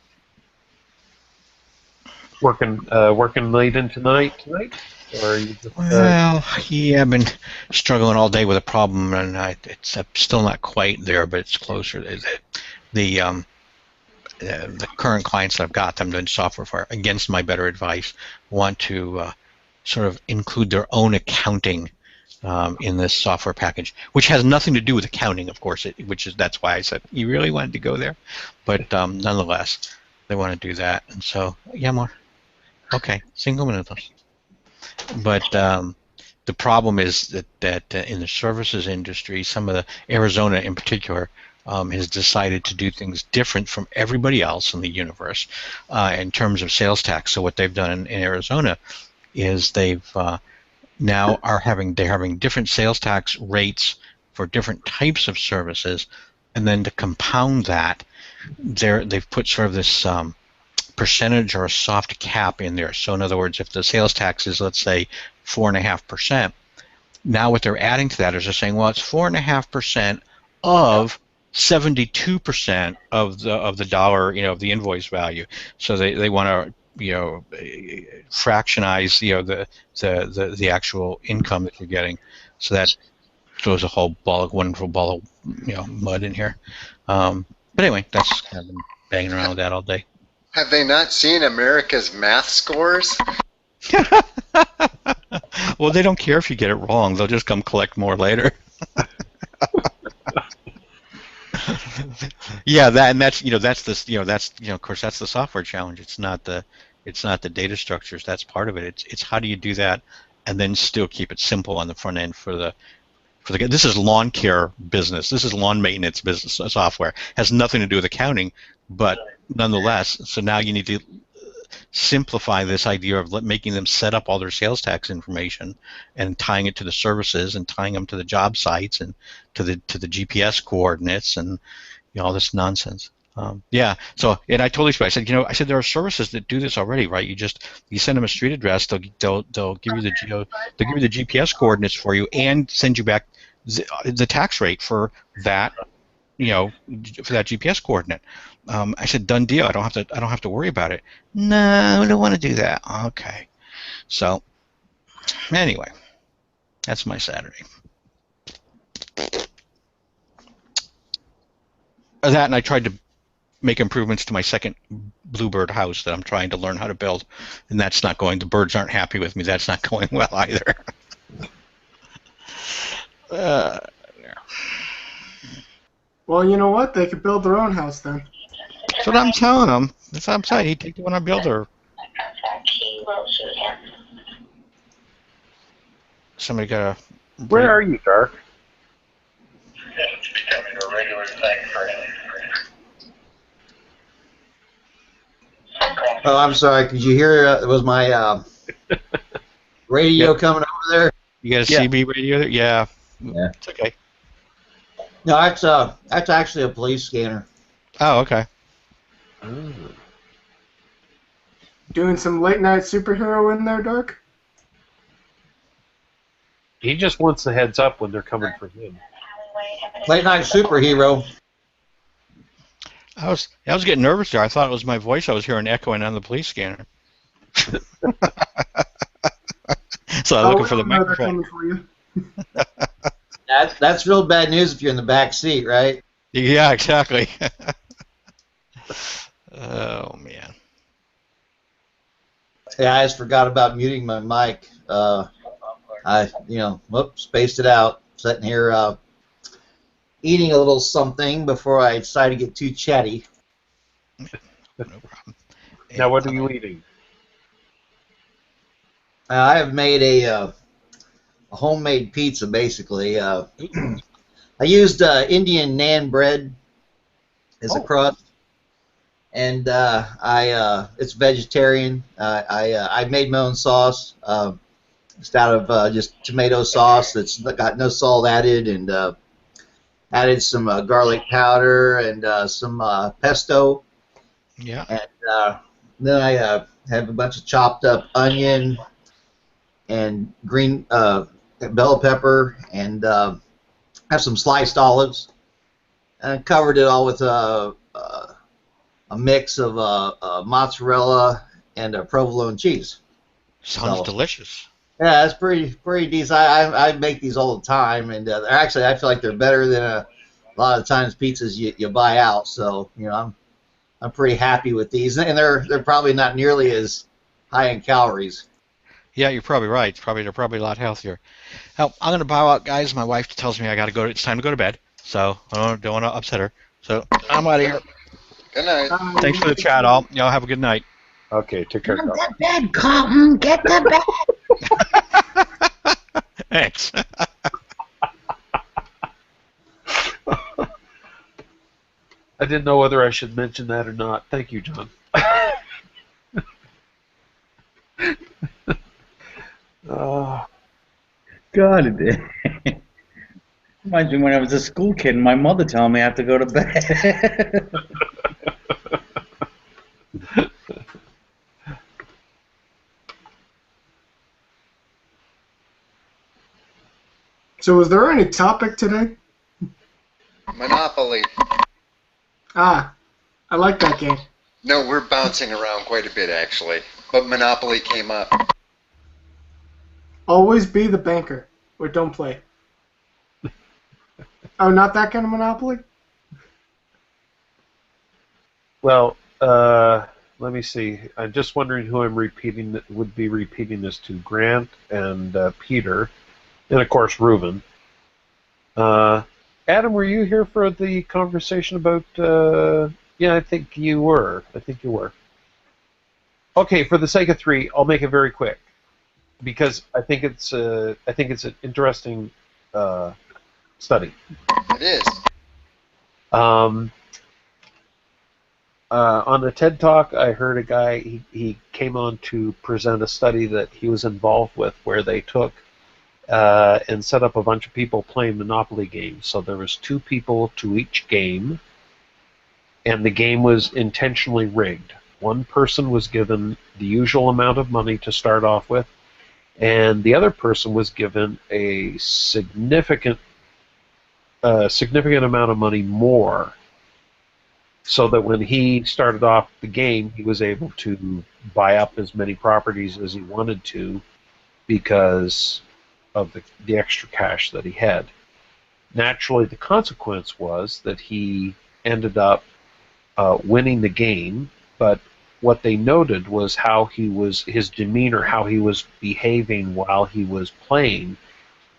Working late into night tonight? Or are you just, well, yeah, I've been struggling all day with a problem, and it's still not quite there, but it's closer. The current clients that I've got, I'm doing software for, against my better advice, want to sort of include their own accounting in this software package, which has nothing to do with accounting, of course. That's why I said you really wanted to go there, but nonetheless, they want to do that, and so yeah, more. Okay, 5 minutos. But the problem is that in the services industry, some of the Arizona in particular has decided to do things different from everybody else in the universe in terms of sales tax. So what they've done in Arizona is they've now they're having different sales tax rates for different types of services, and then to compound that, they've put sort of this percentage or a soft cap in there. So in other words, if the sales tax is, let's say, 4.5%, now what they're adding to that is they're saying, well, it's 4.5% of 72% of the dollar, of the invoice value. So they want to fractionize the actual income that you're getting. So that throws a whole wonderful ball of mud in here. But anyway, that's kind of been banging around with that all day. Have they not seen America's math scores? Well, they don't care if you get it wrong. They'll just come collect more later. Yeah, that's of course that's the software challenge. It's not the data structures. That's part of it. It's how do you do that and then still keep it simple on the front end for the this is lawn care business. This is lawn maintenance business software. Has nothing to do with accounting, but nonetheless, so now you need to simplify this idea of making them set up all their sales tax information and tying it to the services and tying them to the job sites and to the GPS coordinates and all this nonsense. Yeah. So, and I totally expect. I said, I said there are services that do this already, right? You send them a street address, they'll give you they'll give you the GPS coordinates for you and send you back the tax rate for that, for that GPS coordinate. I said, done deal. I don't have to worry about it. No, I don't want to do that. Okay. So, anyway, that's my Saturday. That, and I tried to make improvements to my second bluebird house that I'm trying to learn how to build, and that's not going. The birds aren't happy with me. That's not going well either. Well, you know what? They could build their own house then. That's what I'm telling them. That's what I'm saying. He'd take the one on builder. Somebody got a. Where are you, Dark? It's becoming a regular thing for him. Oh, I'm sorry. Could you hear? It was my radio coming over there. You got a CB radio there? Yeah. Yeah. It's okay. No, that's actually a police scanner. Oh, okay. Doing some late night superhero in there, Dark? He just wants the heads up when they're coming for him. Late night superhero. I was getting nervous there. I thought it was my voice I was hearing echoing on the police scanner. So I'm looking for the microphone. For you. That's real bad news if you're in the back seat, right? Yeah, exactly. Oh man. Yeah, I just forgot about muting my mic. Spaced it out. Sitting here eating a little something before I decide to get too chatty. No problem. Now, what are you eating? I have made a homemade pizza, basically. I used Indian naan bread as a crust, and it's vegetarian. I made my own sauce, just out of just tomato sauce that's got no salt added, and added some garlic powder and some pesto. Yeah. And then I have a bunch of chopped up onion and green bell pepper, and have some sliced olives, and covered it all with a mix of mozzarella and provolone cheese. Sounds delicious. Yeah, it's pretty decent. I make these all the time, and actually I feel like they're better than a lot of times pizzas you buy out. So I'm pretty happy with these, and they're probably not nearly as high in calories. Yeah, you're probably right. They're probably a lot healthier. Now, I'm going to bow out, guys. My wife tells me I got to go. It's time to go to bed, so I don't want to upset her. So I'm out of here. Good night. Thanks for the chat, all. Y'all have a good night. Okay, take care. Get to bed, Carlton. Get to bed. Thanks. I didn't know whether I should mention that or not. Thank you, John. God, it reminds me when I was a school kid and my mother telling me I have to go to bed. So was there any topic today? Monopoly. I like that game. No, we're bouncing around quite a bit, actually. But Monopoly came up. Always be the banker, or don't play. Oh, not that kind of Monopoly? Well, let me see. I'm just wondering who would be repeating this to. Grant and Peter, and of course Reuven. Adam, were you here for the conversation about? Yeah, I think you were. Okay, for the sake of 3, I'll make it very quick, because I think it's an interesting study. It is. On the TED Talk, I heard a guy, he came on to present a study that he was involved with where they took and set up a bunch of people playing Monopoly games. So there was 2 people to each game, and the game was intentionally rigged. One person was given the usual amount of money to start off with, and the other person was given a significant amount of money more, so that when he started off the game, he was able to buy up as many properties as he wanted to because of the extra cash that he had. Naturally, the consequence was that he ended up winning the game, but what they noted was his demeanor, how he was behaving while he was playing,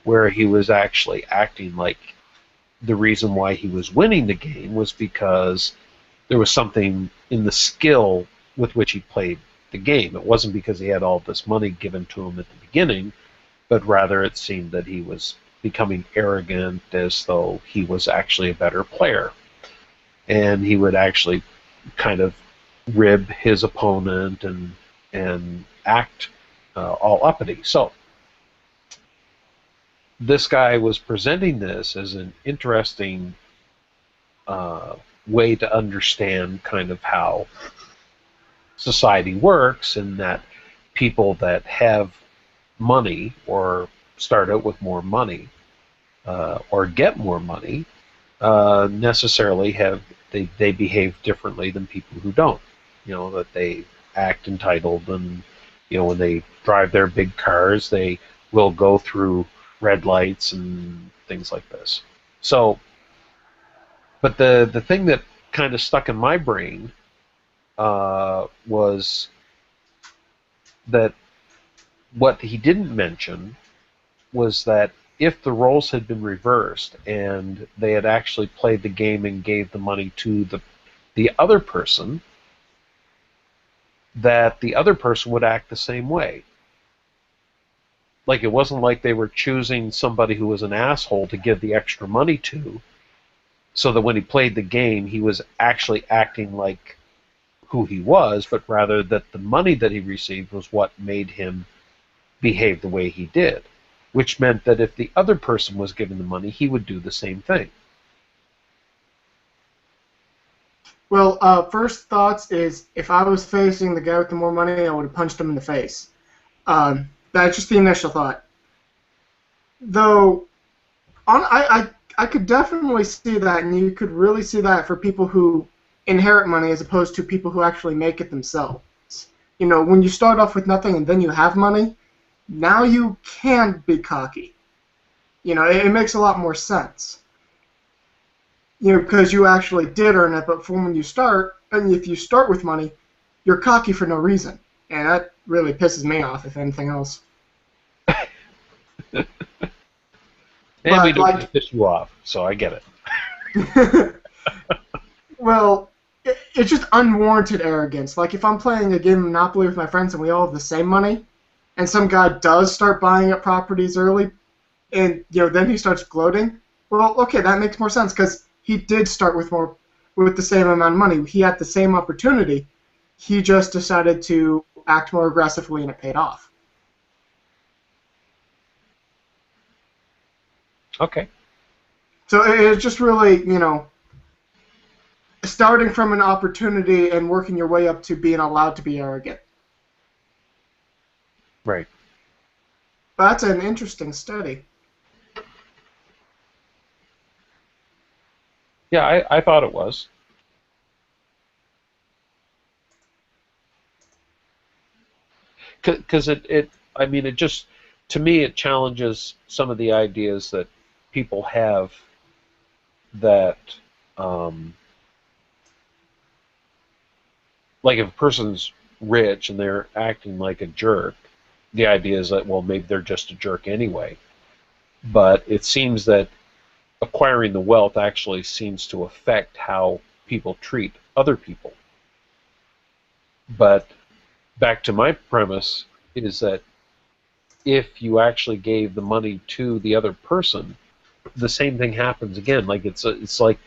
where he was actually acting like the reason why he was winning the game was because there was something in the skill with which he played the game. It wasn't because he had all this money given to him at the beginning, but rather it seemed that he was becoming arrogant, as though he was actually a better player. And he would actually kind of rib his opponent and act all uppity. So this guy was presenting this as an interesting way to understand kind of how society works, and that people that have money or start out with more money or get more money necessarily they behave differently than people who don't. That they act entitled, and when they drive their big cars, they will go through red lights and things like this. So, but the thing that kind of stuck in my brain was that what he didn't mention was that if the roles had been reversed and they had actually played the game and gave the money to the other person, that the other person would act the same way. Like, it wasn't like they were choosing somebody who was an asshole to give the extra money to, so that when he played the game, he was actually acting like who he was, but rather that the money that he received was what made him behave the way he did, which meant that if the other person was given the money, he would do the same thing. Well, first thoughts is, if I was facing the guy with the more money, I would have punched him in the face. That's just the initial thought. Though, I could definitely see that, and you could really see that for people who inherit money as opposed to people who actually make it themselves. When you start off with nothing and then you have money, now you can be cocky. It makes a lot more sense. Because you actually did earn it, but from when you start, and if you start with money, you're cocky for no reason. And that really pisses me off, if anything else. And we don't just piss you off, so I get it. Well, it's just unwarranted arrogance. Like, if I'm playing a game of Monopoly with my friends and we all have the same money, and some guy does start buying up properties early, and then he starts gloating, well, okay, that makes more sense, because he did start with the same amount of money. He had the same opportunity. He just decided to act more aggressively, and it paid off. Okay. So it's just really, starting from an opportunity and working your way up to being allowed to be arrogant. Right. That's an interesting study. Yeah, I thought it was. Because it just, to me, it challenges some of the ideas that people have that, like, if a person's rich and they're acting like a jerk, the idea is that, well, maybe they're just a jerk anyway. But it seems that acquiring the wealth actually seems to affect how people treat other people. But back to my premise is that if you actually gave the money to the other person, the same thing happens again. Like, it's like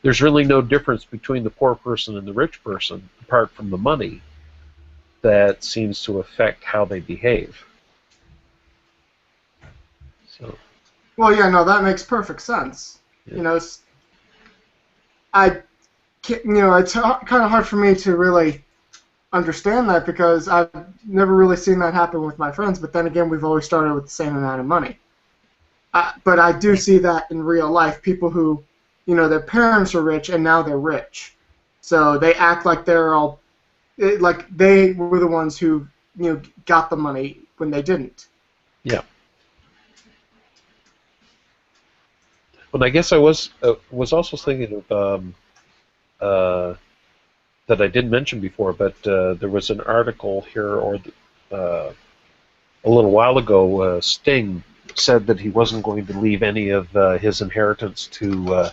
there's really no difference between the poor person and the rich person apart from the money that seems to affect how they behave. So. Well, yeah, no, that makes perfect sense. Yeah. I it's kind of hard for me to really understand that because I've never really seen that happen with my friends. But then again, we've always started with the same amount of money. But I do see that in real life. People who, their parents are rich and now they're rich, so they act like they're all, like they were the ones who got the money when they didn't. Yeah. But I guess I was also thinking of that I didn't mention before, but there was an article here a little while ago. Sting said that he wasn't going to leave any of his inheritance to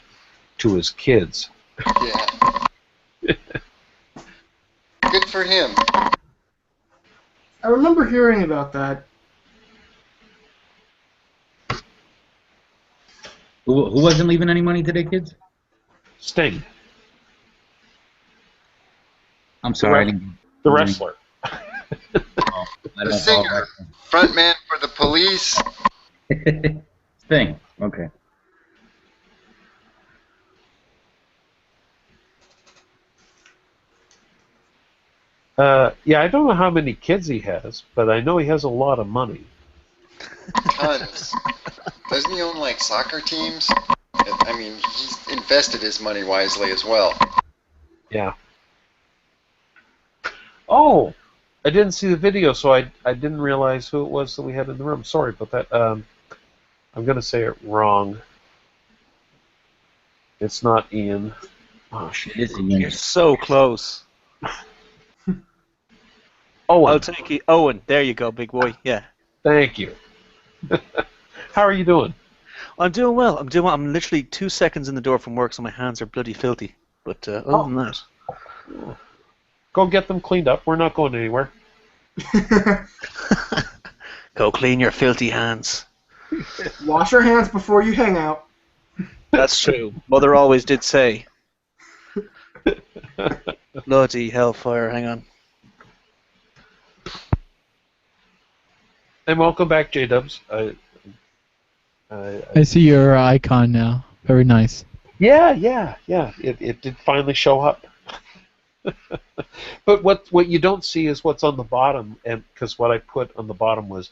his kids. Yeah. Good for him. I remember hearing about that. Who wasn't leaving any money to their kids? Sting. I'm sorry. The wrestler. The singer. Frontman for the Police. Sting. Okay. Yeah, I don't know how many kids he has, but I know he has a lot of money. Tons. Doesn't he own like soccer teams? I mean, he's invested his money wisely as well. Yeah. Oh, I didn't see the video, so I didn't realize who it was that we had in the room. Sorry about that. I'm going to say it wrong. It's not Ian. Oh, shit. It is Ian. You're so close. Owen. I'll take you. Owen, there you go, big boy. Yeah. Thank you. How are you doing? I'm doing well. I'm literally 2 seconds in the door from work, so my hands are bloody filthy. But other than that, go get them cleaned up. We're not going anywhere. go clean your filthy hands. Wash your hands before you hang out. That's true. Mother always did say. Bloody hellfire! Hang on. And welcome back, J-Dubs. I see your icon now. Very nice. Yeah. It did finally show up. But what you don't see is what's on the bottom, and because what I put on the bottom was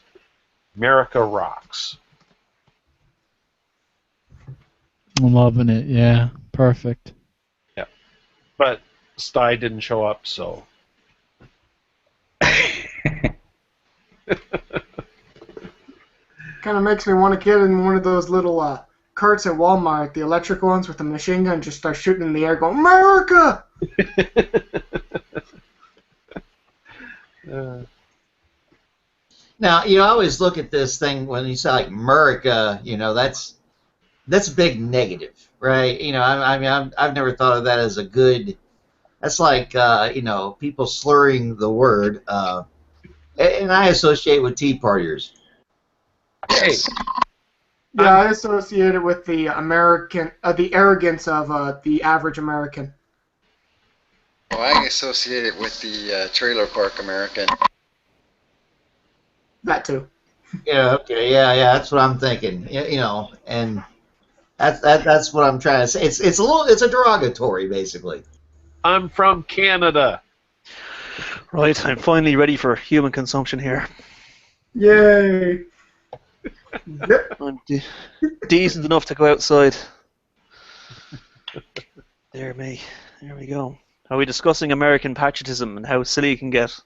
America Rocks. I'm loving it. Yeah, perfect. Yeah, but Sty didn't show up, so. Kind of makes me want to get in one of those little carts at Walmart, the electric ones with the machine gun, just start shooting in the air, going America. Now, I always look at this thing when you say like America, that's a big negative, right? I've never thought of that as a good. That's like people slurring the word, and I associate with Tea Partiers. Hey. Yeah, I associate it with the the arrogance of the average American. Well, I associate it with the trailer park American. That too. Yeah. Okay. Yeah. That's what I'm thinking. And that's what I'm trying to say. It's a derogatory, basically. I'm from Canada. Right, I'm finally ready for human consumption here. Yay! Yep. I'm decent enough to go outside. There we go. Are we discussing American patriotism and how silly it can get?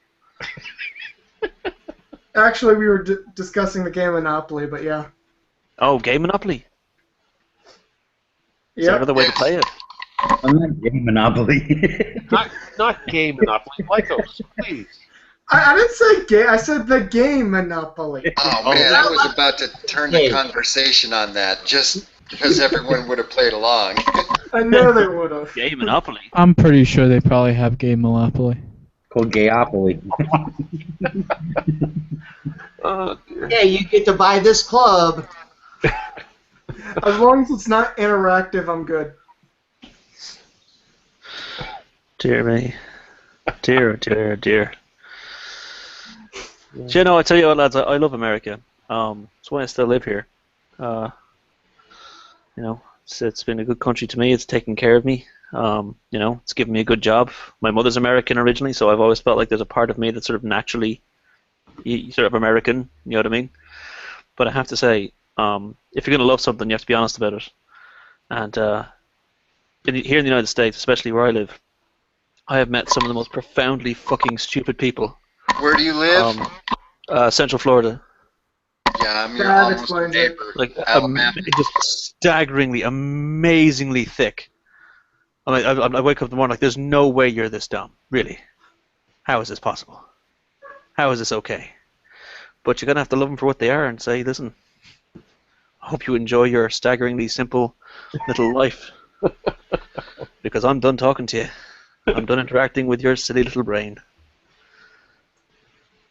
Actually, we were discussing the game Monopoly, but yeah. Oh, game Monopoly? Is Yep. there another way to play it? I'm not game Monopoly. not game Monopoly. Lycos, please. I didn't say game. I said the game Monopoly. Oh man, I was about to turn the conversation on that just because everyone would have played along. I know they would have. Game Monopoly. I'm pretty sure they probably have game Monopoly. Called Gayopoly. Yeah, you get to buy this club. As long as it's not interactive, I'm good. Dear me. Dear. Do I tell you what, lads, I love America. That's why I still live here. It's been a good country to me. It's taken care of me. It's given me a good job. My mother's American originally, so I've always felt like there's a part of me that's sort of naturally sort of American. You know what I mean? But I have to say, if you're going to love something, you have to be honest about it. And here in the United States, especially where I live, I have met some of the most profoundly fucking stupid people. Where do you live? Central Florida. Yeah, I'm your almost neighbor. Like Alabama. just staggeringly, amazingly thick. I mean, I wake up in the morning like, there's no way you're this dumb. Really? How is this possible? How is this okay? But you're gonna have to love them for what they are and say, listen, I hope you enjoy your staggeringly simple little life. Because I'm done talking to you. I'm done interacting with your silly little brain.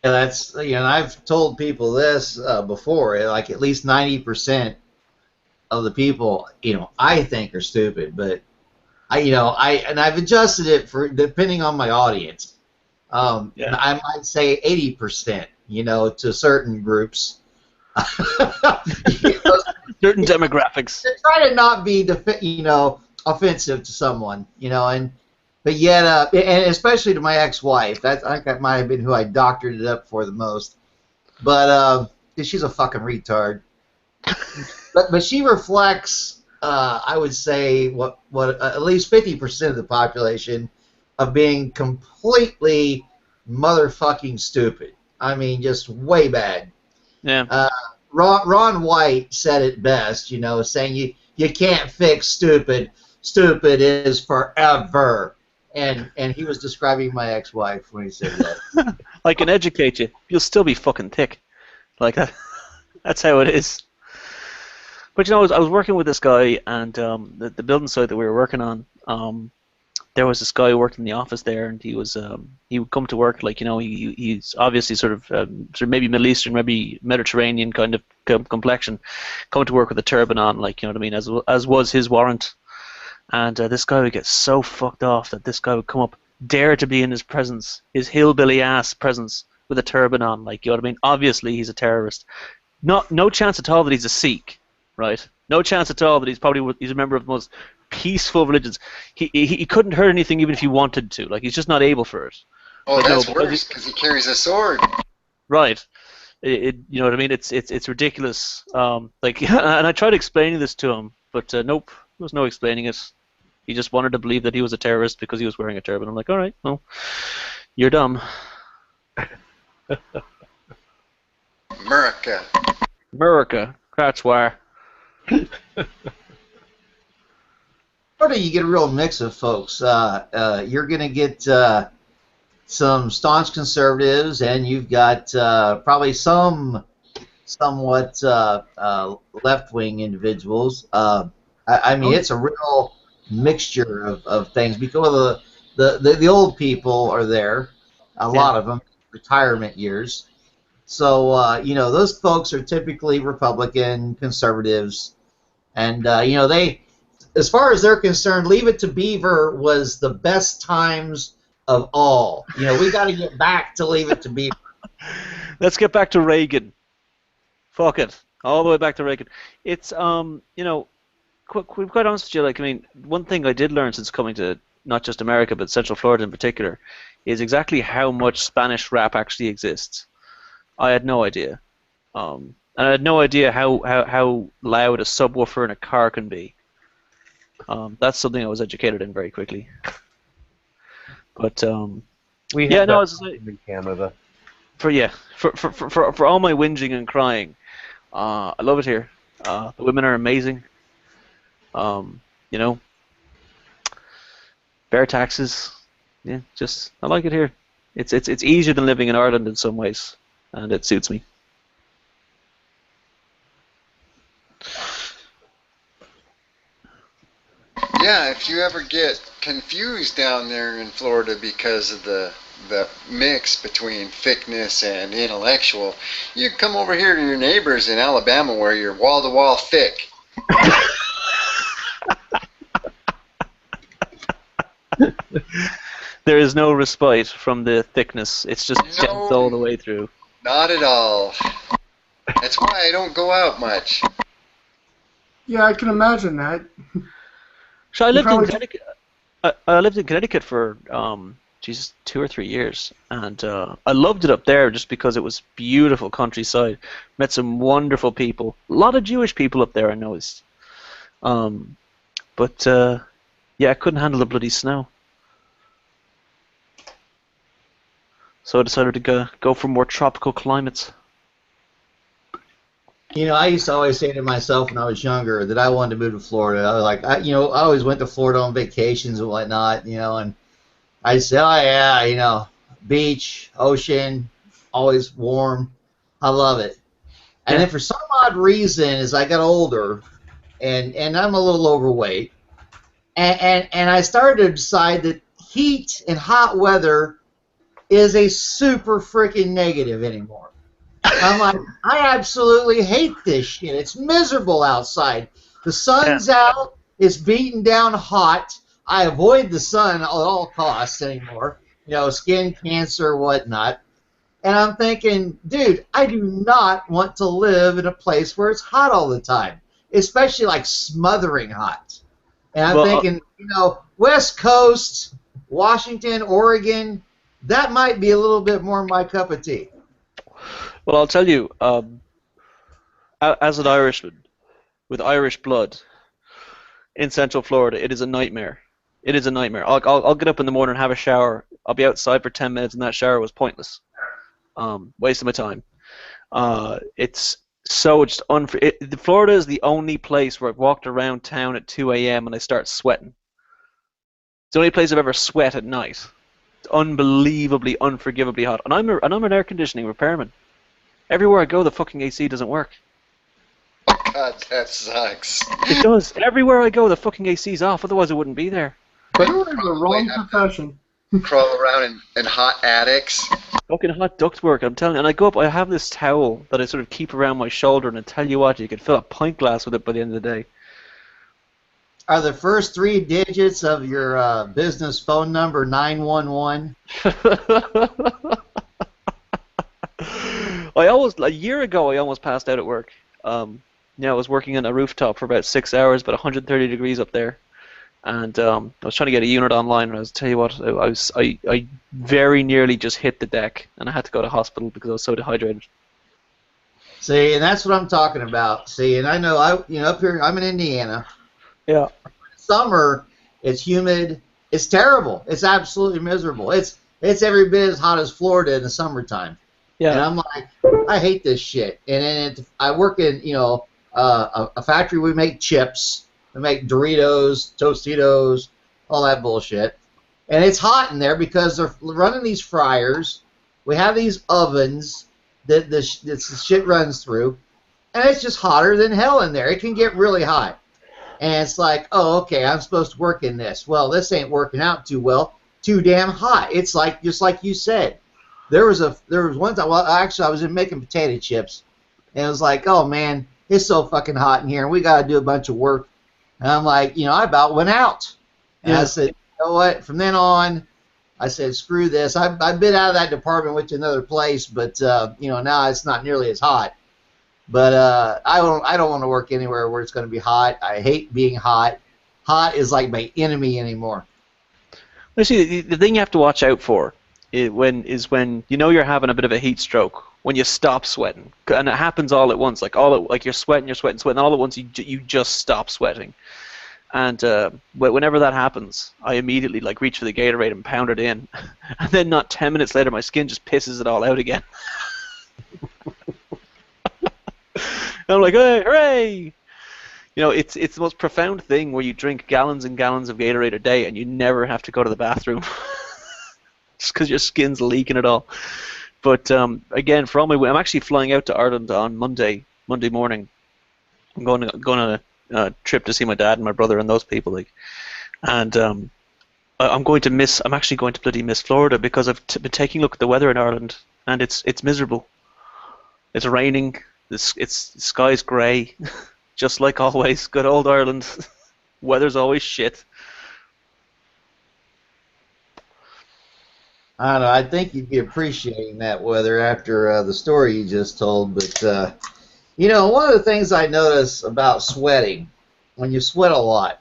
Yeah, that's I've told people this before. Like at least 90% of the people, I think are stupid, but I've adjusted it for depending on my audience. I might say 80%, to certain groups. Certain demographics. Try to not be, offensive to someone, but yet, and especially to my ex-wife. I think that might have been who I doctored it up for the most. But she's a fucking retard. but she reflects, I would say, what at least 50% of the population of being completely motherfucking stupid. I mean, just way bad. Yeah. Ron White said it best, saying you can't fix stupid. Stupid is forever. And he was describing my ex-wife when he said that. I can educate you. You'll still be fucking thick. Like that. That's how it is. But I was working with this guy, and the building site that we were working on, there was this guy who worked in the office there, and he would come to work like he's obviously sort of maybe Middle Eastern, maybe Mediterranean kind of complexion, come to work with a turban on, like, you know what I mean, as was his warrant. And this guy would get so fucked off that this guy would come up, dare to be in his presence, his hillbilly ass presence, with a turban on, like, you know what I mean? Obviously he's a terrorist. No chance at all that he's a Sikh, right? No chance at all that he's a member of the most peaceful religions. He couldn't hurt anything even if he wanted to. Like, he's just not able for it. Oh, that's worse because he carries a sword. Right. You know what I mean? It's ridiculous. And I tried explaining this to him, but nope, there was no explaining it. He just wanted to believe that he was a terrorist because he was wearing a turban. I'm like, all right, well, you're dumb. America, that's why. Florida, you get a real mix of folks. You're going to get some staunch conservatives, and you've got probably some somewhat left-wing individuals. I mean, it's a real mixture of things because the old people are there, a lot of them, retirement years. So, those folks are typically Republican conservatives, and, they, as far as they're concerned, Leave It to Beaver was the best times of all. We got to get back to Leave It to Beaver. Let's get back to Reagan. Fuck it. All the way back to Reagan. It's, quite honest with you, like, I mean, one thing I did learn since coming to not just America, but Central Florida in particular, is exactly how much Spanish rap actually exists. I had no idea. And I had no idea how loud a subwoofer in a car can be. That's something I was educated in very quickly. But we have in Canada. For all my whinging and crying, I love it here. The women are amazing. Fair taxes. Yeah, I like it here. It's easier than living in Ireland in some ways, and it suits me. Yeah, if you ever get confused down there in Florida because of the mix between thickness and intellectual, you come over here to your neighbors in Alabama where you're wall-to-wall thick. There is no respite from the thickness. It's just dense all the way through. Not at all. That's why I don't go out much. Yeah, I can imagine that. So I lived in Connecticut. I lived in Connecticut for Jesus 2 or 3 years, and I loved it up there just because it was beautiful countryside. Met some wonderful people. A lot of Jewish people up there, I noticed. Um, but yeah, I couldn't handle the bloody snow, so I decided to go for more tropical climates. You know, I used to always say to myself when I was younger that I wanted to move to Florida. I was like, I always went to Florida on vacations and whatnot, and I'd say, oh yeah, beach, ocean, always warm. I love it. And then for some odd reason, as I got older, and I'm a little overweight, and I started to decide that heat and hot weather is a super freaking negative anymore. I'm like, I absolutely hate this shit. It's miserable outside. The sun's out. It's beating down hot. I avoid the sun at all costs anymore. Skin cancer, whatnot. And I'm thinking, dude, I do not want to live in a place where it's hot all the time, especially like smothering hot. And I'm thinking, West Coast, Washington, Oregon, that might be a little bit more my cup of tea. Well, I'll tell you, as an Irishman with Irish blood in Central Florida, it is a nightmare. It is a nightmare. I'll get up in the morning and have a shower. I'll be outside for 10 minutes, and that shower was pointless. Waste of my time. It's so just Florida is the only place where I've walked around town at 2 a.m. and I start sweating. It's the only place I've ever sweat at night. It's unbelievably, unforgivably hot. And I'm an air conditioning repairman. Everywhere I go, the fucking AC doesn't work. God, that sucks. It does. Everywhere I go, the fucking AC's off. Otherwise, it wouldn't be there. But you're in the wrong profession. Crawl around in hot attics. Fucking hot ductwork, I'm telling you. And I go up, I have this towel that I sort of keep around my shoulder, and I tell you what, you could fill a pint glass with it by the end of the day. Are the first 3 digits of your business phone number 911? A year ago, I almost passed out at work. I was working on a rooftop for about 6 hours, about 130 degrees up there. And I was trying to get a unit online, and I was tell you what, I very nearly just hit the deck, and I had to go to hospital because I was so dehydrated. See, and that's what I'm talking about. See, and I know up here, I'm in Indiana. Yeah. Summer, it's humid. It's terrible. It's absolutely miserable. It's every bit as hot as Florida in the summertime. Yeah. And I'm like, I hate this shit. And then I work in a factory. We make chips. We make Doritos, Tostitos, all that bullshit. And it's hot in there because they're running these fryers. We have these ovens that the shit runs through. And it's just hotter than hell in there. It can get really hot. And it's like, oh, okay, I'm supposed to work in this. Well, this ain't working out too well. Too damn hot. It's like, just like you said. There was one time, well, actually, I was making potato chips. And it was like, oh, man, it's so fucking hot in here. And we got to do a bunch of work. And I'm like, I about went out. And I said, you know what? From then on, I said, screw this. I've been out of that department, went to another place, but now it's not nearly as hot. But I don't want to work anywhere where it's going to be hot. I hate being hot. Hot is like my enemy anymore. Well, see, the thing you have to watch out for is when you're having a bit of a heat stroke, when you stop sweating, and it happens all at once, like you're sweating, and all at once you just stop sweating. And whenever that happens, I immediately reach for the Gatorade and pound it in, and then not 10 minutes later, my skin just pisses it all out again. And I'm like, hey, hooray! It's the most profound thing where you drink gallons and gallons of Gatorade a day and you never have to go to the bathroom, just because your skin's leaking it all. But again, for all my, I'm actually flying out to Ireland on Monday morning. I'm going on a trip to see my dad and my brother and those people, and I'm actually going to bloody miss Florida because I've been taking a look at the weather in Ireland, and it's miserable. It's raining. The sky's grey, just like always. Good old Ireland. Weather's always shit. I don't know. I think you'd be appreciating that weather after the story you just told. But one of the things I notice about sweating, when you sweat a lot,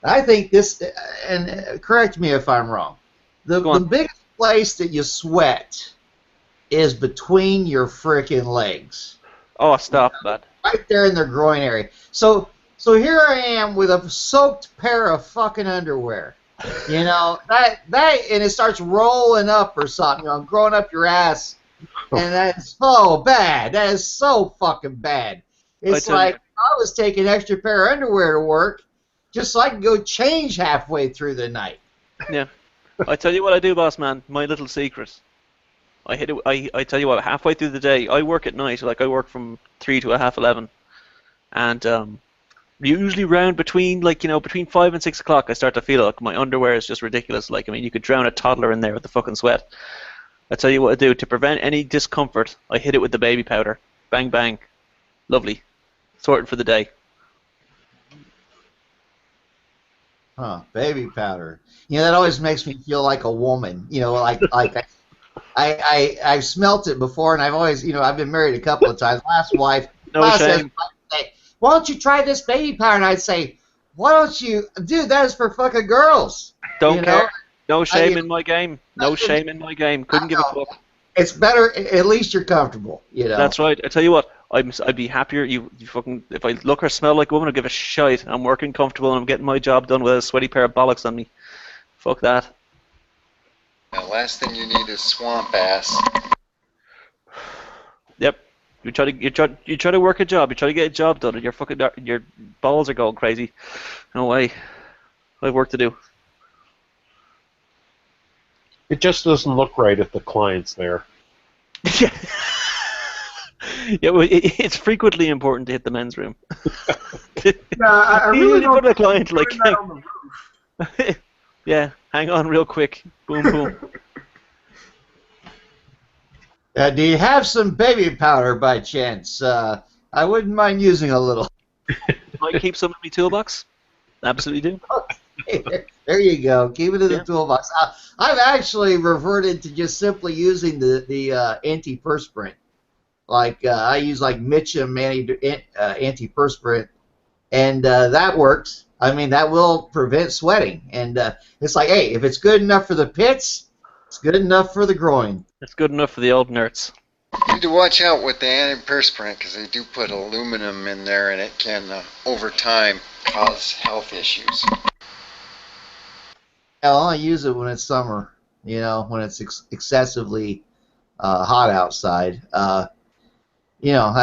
I think this, and correct me if I'm wrong, the biggest place that you sweat is between your frickin' legs. Oh, stop that. Right there in the groin area. So here I am with a soaked pair of fucking underwear. You know, that and it starts rolling up or something, growing up your ass. And that's so bad. That is so fucking bad. It's like I was taking an extra pair of underwear to work just so I can go change halfway through the night. Yeah. I tell you what I do, boss man. My little secret. I tell you what, halfway through the day, I work at night. Like I work from 3 to 11:30. And usually round between between 5 and 6 o'clock, I start to feel like my underwear is just ridiculous. Like, I mean, you could drown a toddler in there with the fucking sweat. I tell you what I do to prevent any discomfort. I hit it with the baby powder. Bang bang, lovely, sorted for the day. Huh? Baby powder. You know, that always makes me feel like a woman. You know, like I've smelt it before, and I've always, I've been married a couple of times. Last wife. No shame. Why don't you try this baby powder? And I'd say, why don't you, dude? That is for fucking girls. Don't care. No shame in my game. No shame in my game. Couldn't give a fuck. It's better. At least you're comfortable. You know. That's right. I tell you what. I'd be happier. You fucking. If I look or smell like a woman, I'd give a shite. I'm working comfortable and I'm getting my job done with a sweaty pair of bollocks on me. Fuck that. The last thing you need is swamp ass. Yep. You try to work a job. You try to get a job done, and your balls are going crazy. No way. I have work to do. It just doesn't look right if the client's there. Yeah. Yeah, well, it's frequently important to hit the men's room. I really don't put a client like. that on the roof. Yeah, hang on real quick. Boom, boom. Do you have some baby powder by chance? I wouldn't mind using a little. Might keep some in my toolbox. Absolutely do. Okay, there you go. Keep it in the toolbox. I've actually reverted to just simply using the antiperspirant. Like I use like Mitchum antiperspirant, and that works. I mean, that will prevent sweating. And it's like, hey, if it's good enough for the pits, it's good enough for the groin. It's good enough for the old nerds. You need to watch out with the antiperspirant because they do put aluminum in there, and it can, over time, cause health issues. I'll only use it when it's summer. You know, when it's excessively hot outside. That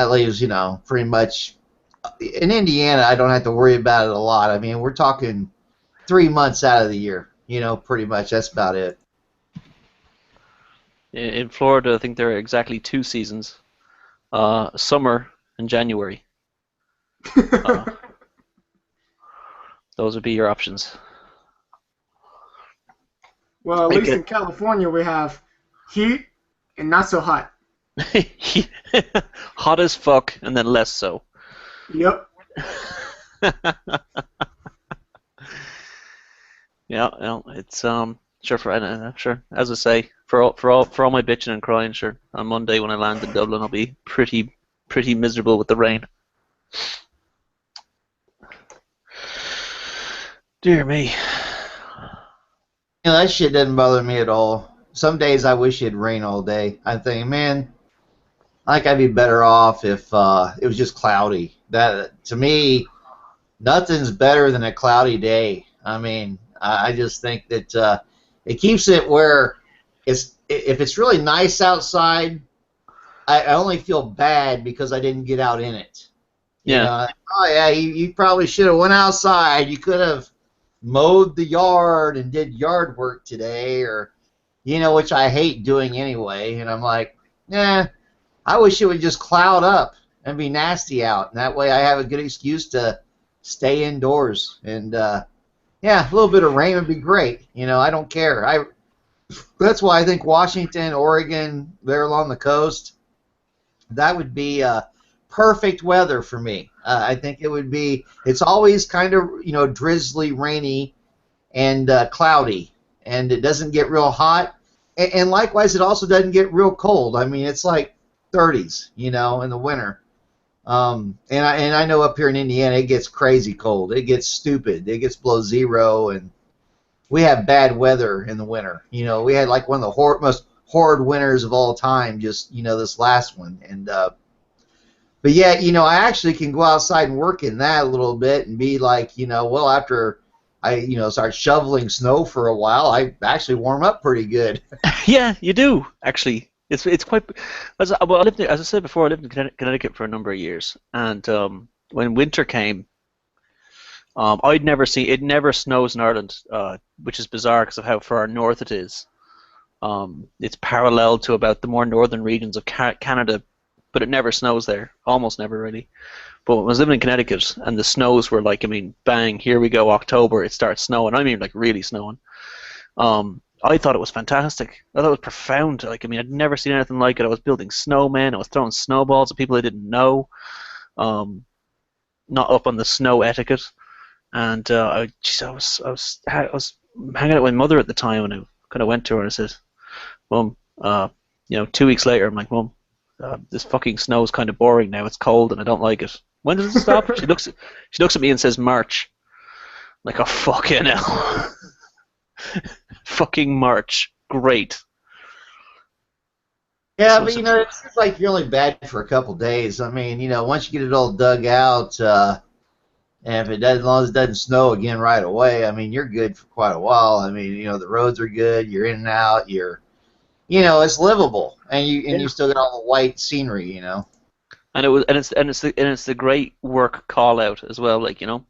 leaves, pretty much. In Indiana, I don't have to worry about it a lot. I mean, we're talking 3 months out of the year. Pretty much. That's about it. In Florida, I think there are exactly 2 seasons. Summer and January. Those would be your options. Well, at least in California, we have heat and not so hot. Hot as fuck, and then less so. Yep. Yeah, it's sure. As I say, for all my bitching and crying, sure. On Monday when I land in Dublin, I'll be pretty miserable with the rain. Dear me. That shit doesn't bother me at all. Some days I wish it'd rain all day. I think, man, I think I'd be better off if it was just cloudy. That, to me, nothing's better than a cloudy day. I mean, I just think that it keeps it where if it's really nice outside, I only feel bad because I didn't get out in it. Yeah. You probably should have went outside. You could have mowed the yard and did yard work today, or which I hate doing anyway. And I'm like, I wish it would just cloud up and be nasty out, and that way I have a good excuse to stay indoors. And a little bit of rain would be great. I don't care. That's why I think Washington, Oregon, there along the coast, that would be perfect weather for me. I think it would be. It's always kind of drizzly, rainy, and cloudy, and it doesn't get real hot. And likewise, it also doesn't get real cold. I mean, it's like 30s, in the winter. And I know up here in Indiana it gets crazy cold. It gets stupid. It gets below zero, and we have bad weather in the winter. We had like one of the most horrid winters of all time. Just this last one, and but yeah, I actually can go outside and work in that a little bit and be like, well, after I start shoveling snow for a while, I actually warm up pretty good. Yeah, you do actually. It's quite. Well, as I said before, I lived in Connecticut for a number of years, and when winter came, I'd never seen it. Never snows in Ireland, which is bizarre because of how far north it is. It's parallel to about the more northern regions of Canada, but it never snows there. Almost never really. But when I was living in Connecticut, and the snows were like, I mean, bang, here we go, October, it starts snowing. I mean, like really snowing. I thought it was fantastic. I thought it was profound. Like, I mean, I'd never seen anything like it. I was building snowmen. I was throwing snowballs at people I didn't know. Not up on the snow etiquette. And I was hanging out with my mother at the time, and I kind of went to her and I said, "Mum, 2 weeks later, I'm like, Mum, this fucking snow is kind of boring now. It's cold and I don't like it. When does it stop?" She looks at me and says, "March." I'm like, oh fucking hell. Fucking March. Great. Yeah, but it seems like you're only bad for a couple days. I mean, once you get it all dug out, and if it doesn't, as long as it doesn't snow again right away, I mean, you're good for quite a while. I mean, the roads are good. You're in and out. It's livable, and you still get all the white scenery. And it's the great work call out as well. Like, you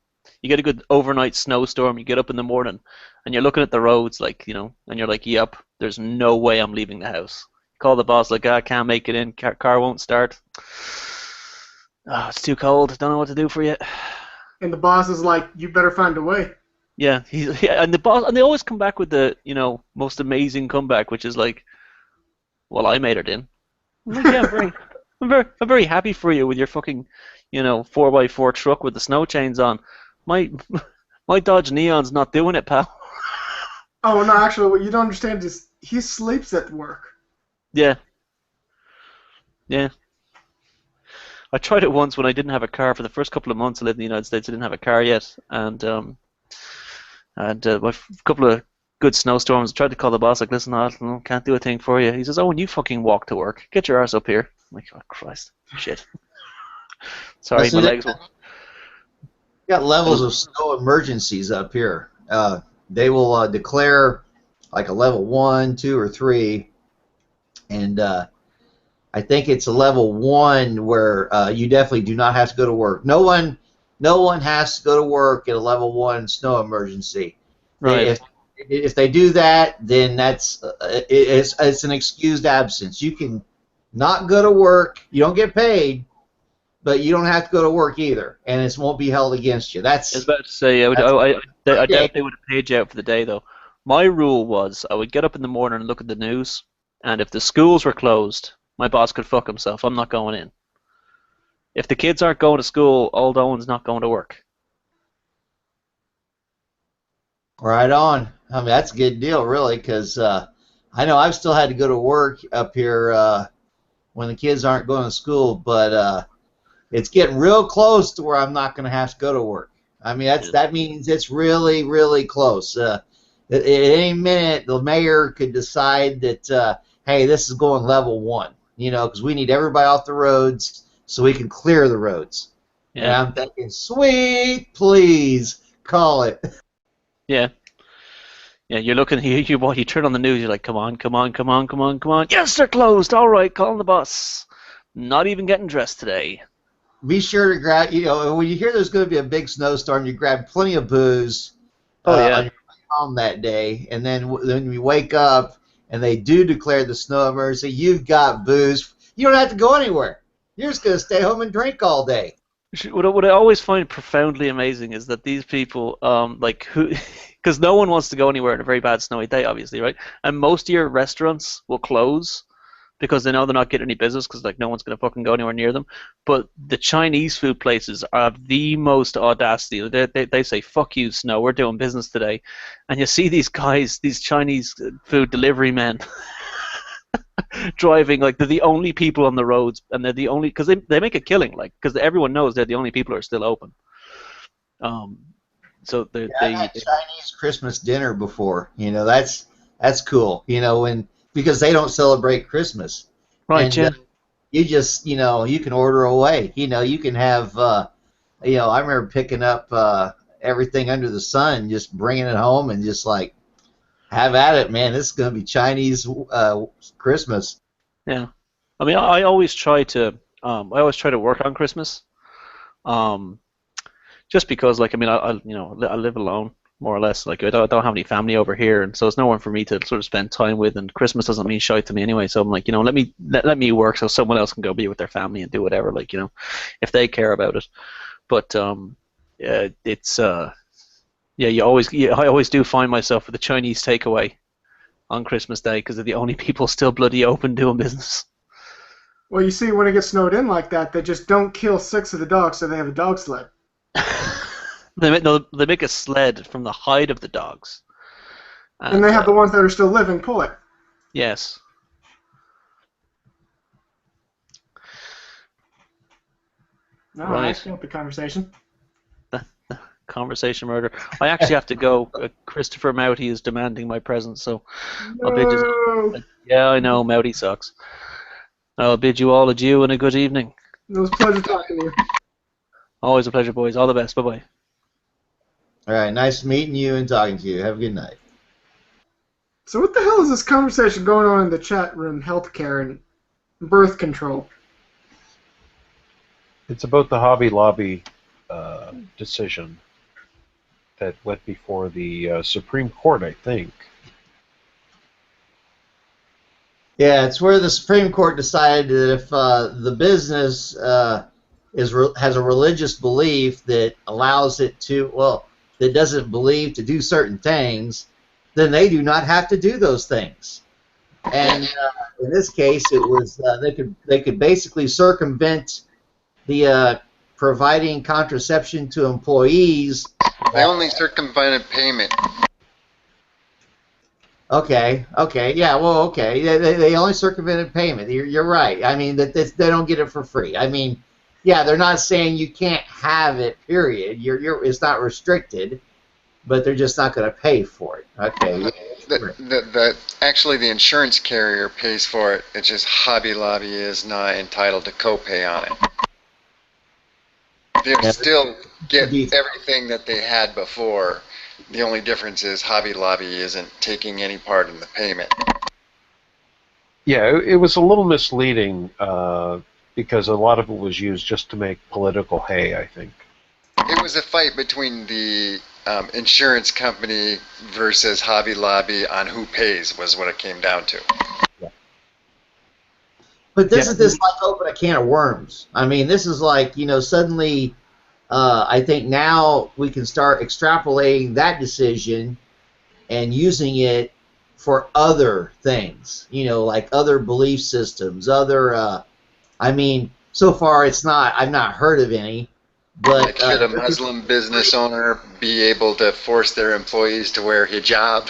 get a good overnight snowstorm. You get up in the morning, and you're looking at the roads, like, and you're like, yep, there's no way I'm leaving the house. Call the boss, like, I can't make it in. Car won't start. Oh, it's too cold. Don't know what to do for you. And the boss is like, you better find a way. Yeah, and the boss, and they always come back with the most amazing comeback, which is like, well, I made it in. I'm like, yeah, I'm very happy for you with your fucking 4x4 truck with the snow chains on. My Dodge Neon's not doing it, pal. Oh no, actually, what you don't understand is he sleeps at work. Yeah. Yeah. I tried it once when I didn't have a car. For the first couple of months I lived in the United States, I didn't have a car yet, and a couple of good snowstorms. I tried to call the boss, like, listen, I can't do a thing for you. He says, oh, when you fucking walk to work, get your arse up here. I'm like, oh Christ, shit. Sorry, my legs were. Got levels of snow emergencies up here. They will declare like a level 1, 2, or 3, and I think it's a level 1 where you definitely do not have to go to work. No one has to go to work at a level 1 snow emergency. Right. If they do that, then it's an excused absence. You can not go to work. You don't get paid, but you don't have to go to work either, and it won't be held against you. I was about to say, I doubt they would have paid you out for the day, though. My rule was I would get up in the morning and look at the news, and if the schools were closed, my boss could fuck himself. I'm not going in. If the kids aren't going to school, old Owen's not going to work. Right on. I mean, that's a good deal, really, because I know I've still had to go to work up here when the kids aren't going to school, but it's getting real close to where I'm not going to have to go to work. I mean, that means it's really, really close. At any minute, the mayor could decide that, hey, this is going level 1, because we need everybody off the roads so we can clear the roads. Yeah. And I'm thinking, sweet, please, call it. Yeah. Yeah, you're looking, you turn on the news, you're like, come on. Yes, they're closed. All right, calling the boss. Not even getting dressed today. Be sure to grab, when you hear there's going to be a big snowstorm, you grab plenty of booze on your way home that day, and then when you wake up and they do declare the snow emergency, you've got booze. You don't have to go anywhere. You're just going to stay home and drink all day. What I always find profoundly amazing is that these people, because no one wants to go anywhere on a very bad snowy day, obviously, right? And most of your restaurants will close because they know they're not getting any business because no one's going to fucking go anywhere near them. But the Chinese food places have the most audacity. They say, fuck you, snow, we're doing business today. And you see these guys, these Chinese food delivery men, driving, like they're the only people on the roads, and they're the only, because they make a killing, like, because everyone knows they're the only people who are still open. So Yeah, I had Chinese Christmas dinner before. That's cool. Because they don't celebrate Christmas, right, and yeah. you just you can order away. You can have I remember picking up everything under the sun, just bringing it home, and just like have at it, man. This is gonna be Chinese Christmas. Yeah, I mean, I always try to work on Christmas, just because, like, I mean, I live alone more or less. Like, I don't have any family over here, and so it's no one for me to sort of spend time with. And Christmas doesn't mean shite to me anyway. So I'm like, let me work so someone else can go be with their family and do whatever, like, if they care about it. But yeah, it's yeah, I always do find myself with the Chinese takeaway on Christmas Day because they're the only people still bloody open doing business. Well, you see, when it gets snowed in like that, they just don't kill 6 of the dogs, so they have a dog sled. They make a sled from the hide of the dogs. And they have the ones that are still living pull it. Yes. No, Right. I skipped the conversation. Conversation murder. I actually have to go. Christopher Mouty is demanding my presence, so I'll bid No. you. Yeah, I know, Mouty sucks. I'll bid you all adieu and a good evening. It was a pleasure talking to you. Always a pleasure, boys. All the best. Bye-bye. All right, nice meeting you and talking to you. Have a good night. So what the hell is this conversation going on in the chat room, healthcare and birth control? It's about the Hobby Lobby decision that went before the Supreme Court, I think. Yeah, it's where the Supreme Court decided that if the business has a religious belief that allows it to, that doesn't believe to do certain things, then they do not have to do those things. And in this case, it was they could basically circumvent the providing contraception to employees. They only circumvented payment. Okay, yeah, well, okay. They only circumvented payment. You're right. I mean, that they don't get it for free. I mean, yeah, they're not saying you can't have it, period. It's not restricted, but they're just not going to pay for it. Okay. Actually, the insurance carrier pays for it. It's just Hobby Lobby is not entitled to copay on it. They'll still get everything that they had before. The only difference is Hobby Lobby isn't taking any part in the payment. Yeah, it was a little misleading because a lot of it was used just to make political hay, I think. It was a fight between the insurance company versus Hobby Lobby on who pays was what it came down to. Yeah. But this is like open a can of worms. I mean, this is like, suddenly I think now we can start extrapolating that decision and using it for other things, like other belief systems, other, I mean, so far I've not heard of any. But like, should a Muslim business owner be able to force their employees to wear hijab?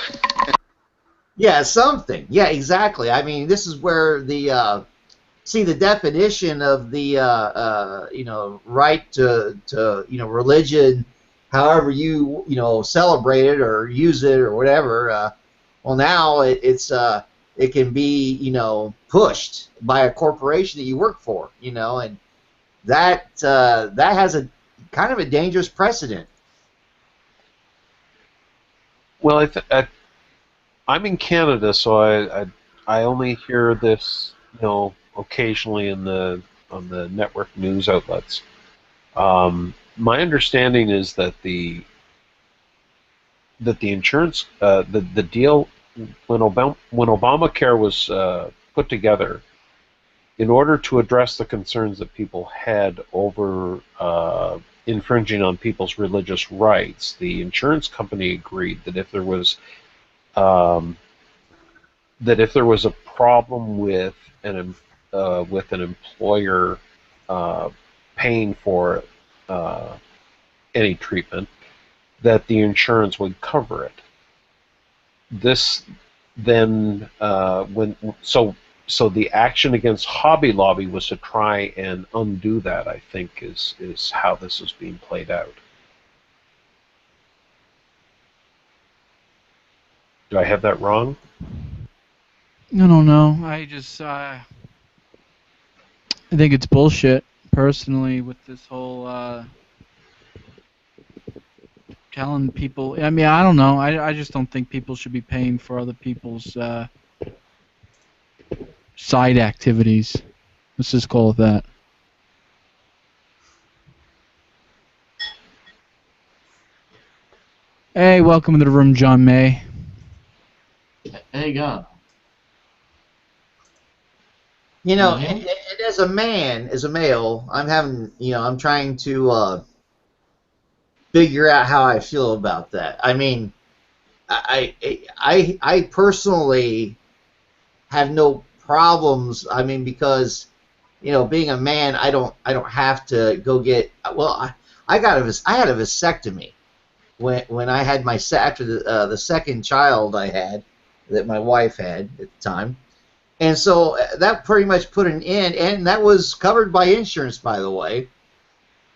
Yeah, something. Yeah, exactly. I mean, this is where the the definition of the right to religion, however you celebrate it or use it or whatever. Well, now it can be pushed by a corporation that you work for, and that has a kind of a dangerous precedent. Well, I'm in Canada, so I only hear this occasionally on the network news outlets. My understanding is that the insurance the deal when Obamacare was put together, in order to address the concerns that people had over infringing on people's religious rights, the insurance company agreed that if there was a problem with an employer paying for any treatment, that the insurance would cover it. This then so the action against Hobby Lobby was to try and undo that, I think, is how this is being played out. Do I have that wrong? I don't know. I just I think it's bullshit, personally, with this whole telling people. I mean, I don't know. I just don't think people should be paying for other people's side activities. Let's just call it that. Hey, welcome to the room, John May. Hey, God. You know, and as a man, as a male, I'm having, I'm trying to figure out how I feel about that. I mean, I personally have no problems. I mean, because being a man, I don't have to go get. Well, I had a vasectomy when I had after the second child I had that my wife had at the time. And so that pretty much put an end, and that was covered by insurance, by the way.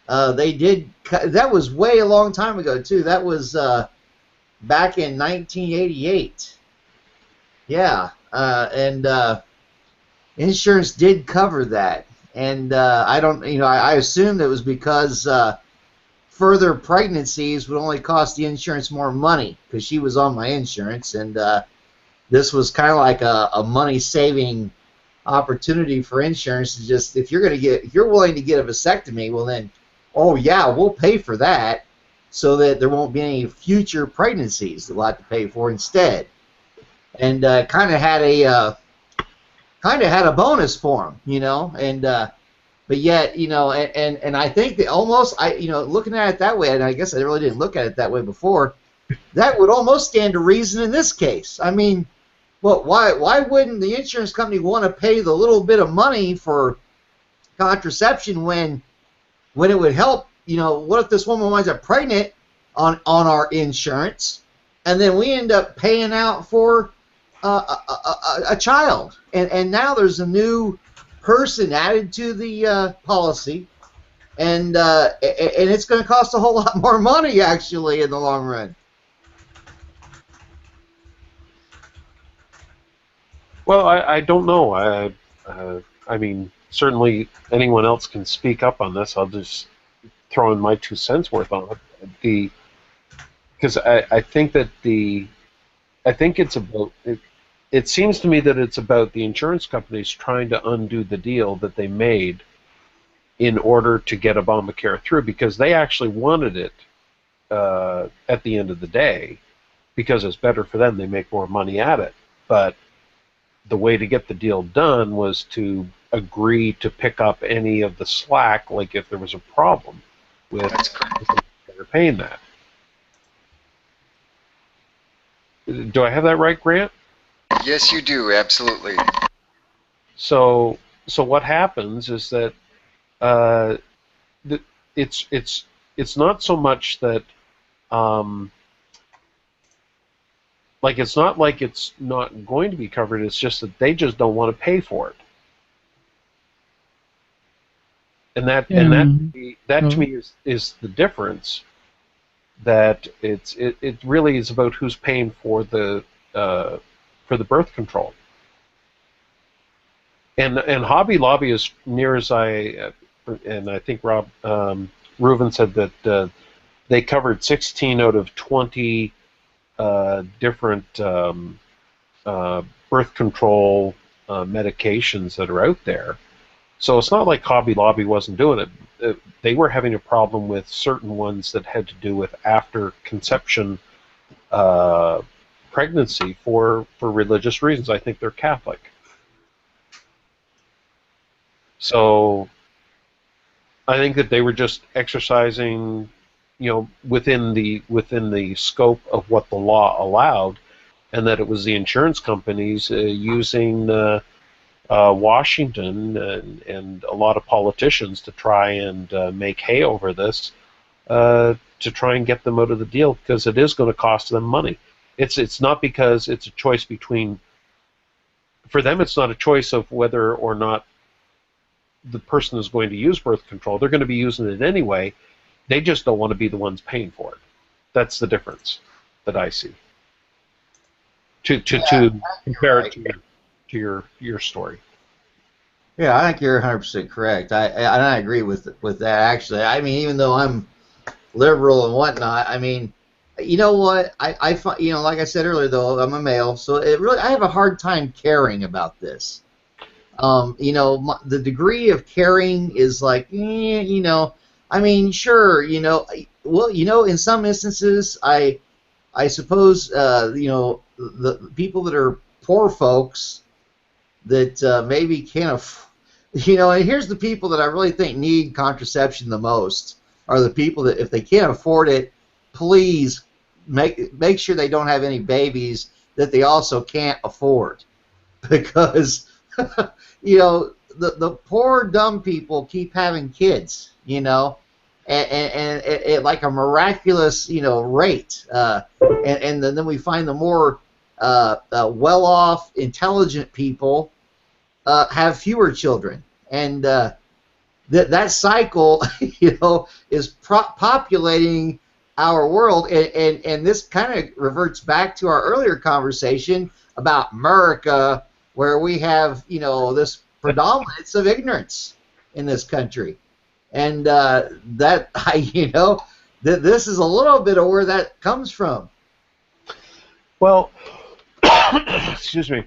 They did. That was way a long time ago too. That was back in 1988. Yeah, and insurance did cover that, and I don't. I assumed it was because further pregnancies would only cost the insurance more money because she was on my insurance, and this was kind of like a money-saving opportunity for insurance. To just if you're willing to get a vasectomy, well then, oh yeah, we'll pay for that, so that there won't be any future pregnancies that we'll have to pay for instead. And kind of had a bonus for them, and but yet, and I think that almost looking at it that way, and I guess I really didn't look at it that way before. That would almost stand to reason in this case. I mean, well, why wouldn't the insurance company want to pay the little bit of money for contraception when it would help? What if this woman winds up pregnant on our insurance, and then we end up paying out for a child, and now there's a new person added to the policy, and it's going to cost a whole lot more money actually in the long run. Well, I don't know. I mean, certainly anyone else can speak up on this. I'll just throw in my 2 cents worth on it. Because I think that I think it's about it seems to me that it's about the insurance companies trying to undo the deal that they made in order to get Obamacare through, because they actually wanted it at the end of the day, because it's better for them. They make more money at it. But the way to get the deal done was to agree to pick up any of the slack, like if there was a problem with paying that. Do I have that right, Grant? Yes, you do, absolutely. So what happens is that it's not so much that it's not like it's not going to be covered. It's just that they just don't want to pay for it, and that to me is the difference. That it really is about who's paying for the birth control. And Hobby Lobby, as near as I think Reuven said that they covered 16 out of 20 different birth control medications that are out there. So it's not like Hobby Lobby wasn't doing it. They were having a problem with certain ones that had to do with after conception pregnancy for religious reasons. I think they're Catholic. So I think that they were just exercising, within the scope of what the law allowed, and that it was the insurance companies using Washington and a lot of politicians to try and make hay over this, to try and get them out of the deal, because it is going to cost them money. It's not because it's a choice between for them, it's not a choice of whether or not the person is going to use birth control. They're going to be using it anyway. They just don't want to be the ones paying for it. That's the difference that I see. To compare it to your story. Yeah, I think you're 100% correct. I agree with that, actually. I mean, even though I'm liberal and whatnot, I mean, you know what? I find, you know, like I said earlier, though, I'm a male, so I have a hard time caring about this. You know, the degree of caring is like, you know, I mean, sure, you know, well, you know, in some instances, I suppose, you know, the people that are poor folks that maybe can't you know, and here's the people that I really think need contraception the most are the people that, if they can't afford it, please make sure they don't have any babies that they also can't afford, because you know, the poor dumb people keep having kids, you know, and like a miraculous, you know, rate, and then we find the more well-off, intelligent people have fewer children, and that cycle, you know, is populating our world, and this kind of reverts back to our earlier conversation about America, where we have, you know, this predominance of ignorance in this country, and that you know, this is a little bit of where that comes from. Well, excuse me.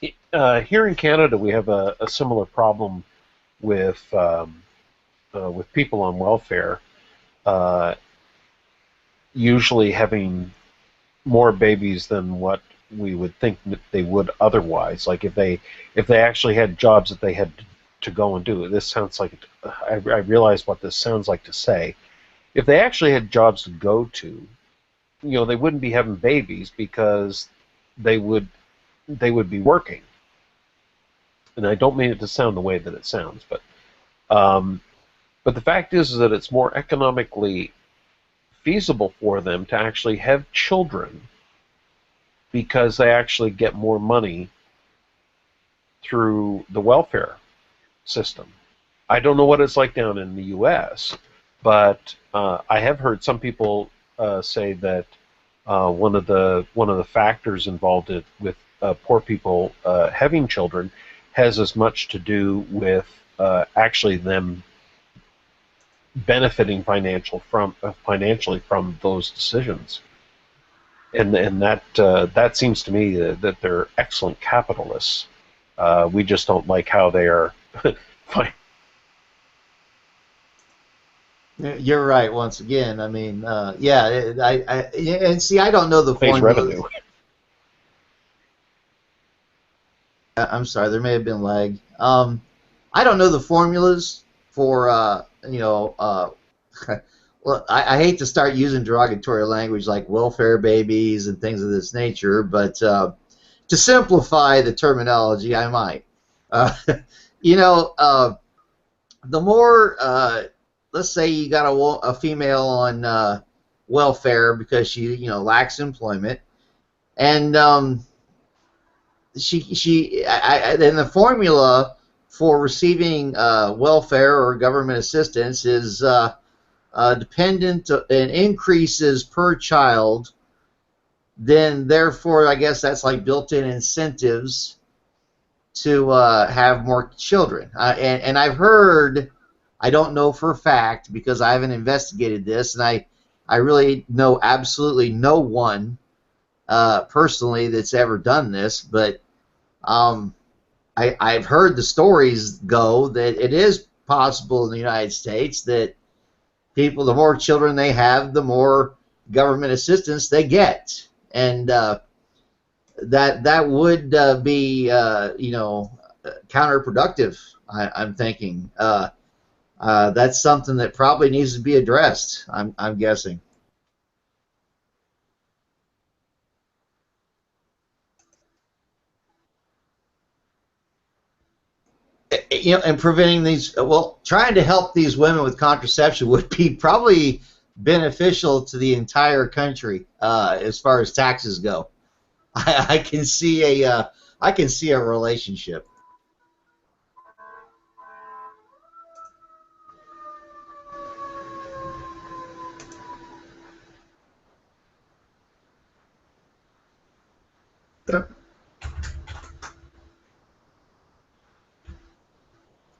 Here in Canada, we have a similar problem with people on welfare, usually having more babies than what we would think that they would otherwise. Like if they actually had jobs that they had to go and do. This sounds like, I realize what this sounds like to say. If they actually had jobs to go to, you know, they wouldn't be having babies because they would be working. And I don't mean it to sound the way that it sounds, but the fact is that it's more economically feasible for them to actually have children because they actually get more money through the welfare system. I don't know what it's like down in the U.S., but I have heard some people say that one of the factors involved with poor people having children has as much to do with actually them benefiting financially from those decisions, and that seems to me that they're excellent capitalists. We just don't like how they are. You're right. Once again, I mean, yeah, and see, I don't know the formula. I'm sorry, there may have been lag. I don't know the formulas for, you know, well, I hate to start using derogatory language like welfare babies and things of this nature, but to simplify the terminology, I might. You know, the more, let's say you got a female on welfare because she, you know, lacks employment, and then the formula for receiving welfare or government assistance is dependent and increases per child. Then, therefore, I guess that's like built-in incentives to have more children. And I've heard, I don't know for a fact because I haven't investigated this, and I really know absolutely no one personally that's ever done this, but I've heard the stories go that it is possible in the United States that people, the more children they have, the more government assistance they get, and that would be you know, counterproductive. I'm thinking that's something that probably needs to be addressed. I'm guessing. You know, and preventing these, well, trying to help these women with contraception would be probably beneficial to the entire country as far as taxes go. I can see I can see a relationship.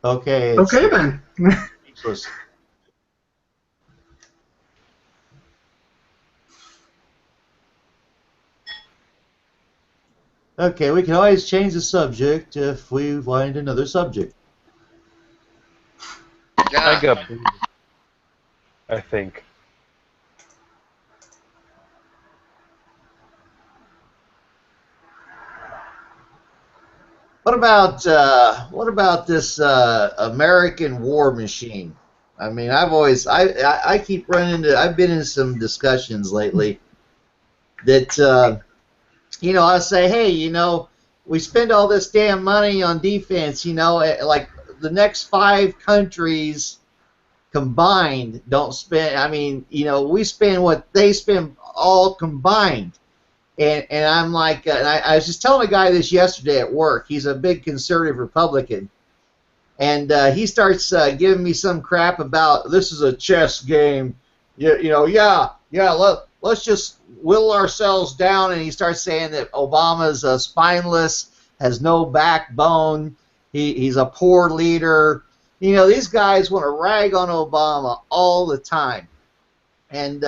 Okay. Okay then. Okay, we can always change the subject if we find another subject. I got, I think. What about this American war machine? I mean, I keep running into, I've been in some discussions lately that I say, hey, we spend all this damn money on defense, like the next 5 countries combined don't spend. I mean, we spend what they spend all combined. And I'm like, and I was just telling a guy this yesterday at work. He's a big conservative Republican, and he starts giving me some crap about this is a chess game. Let's just whittle ourselves down. And he starts saying that Obama's spineless, has no backbone. He's a poor leader. These guys want to rag on Obama all the time, and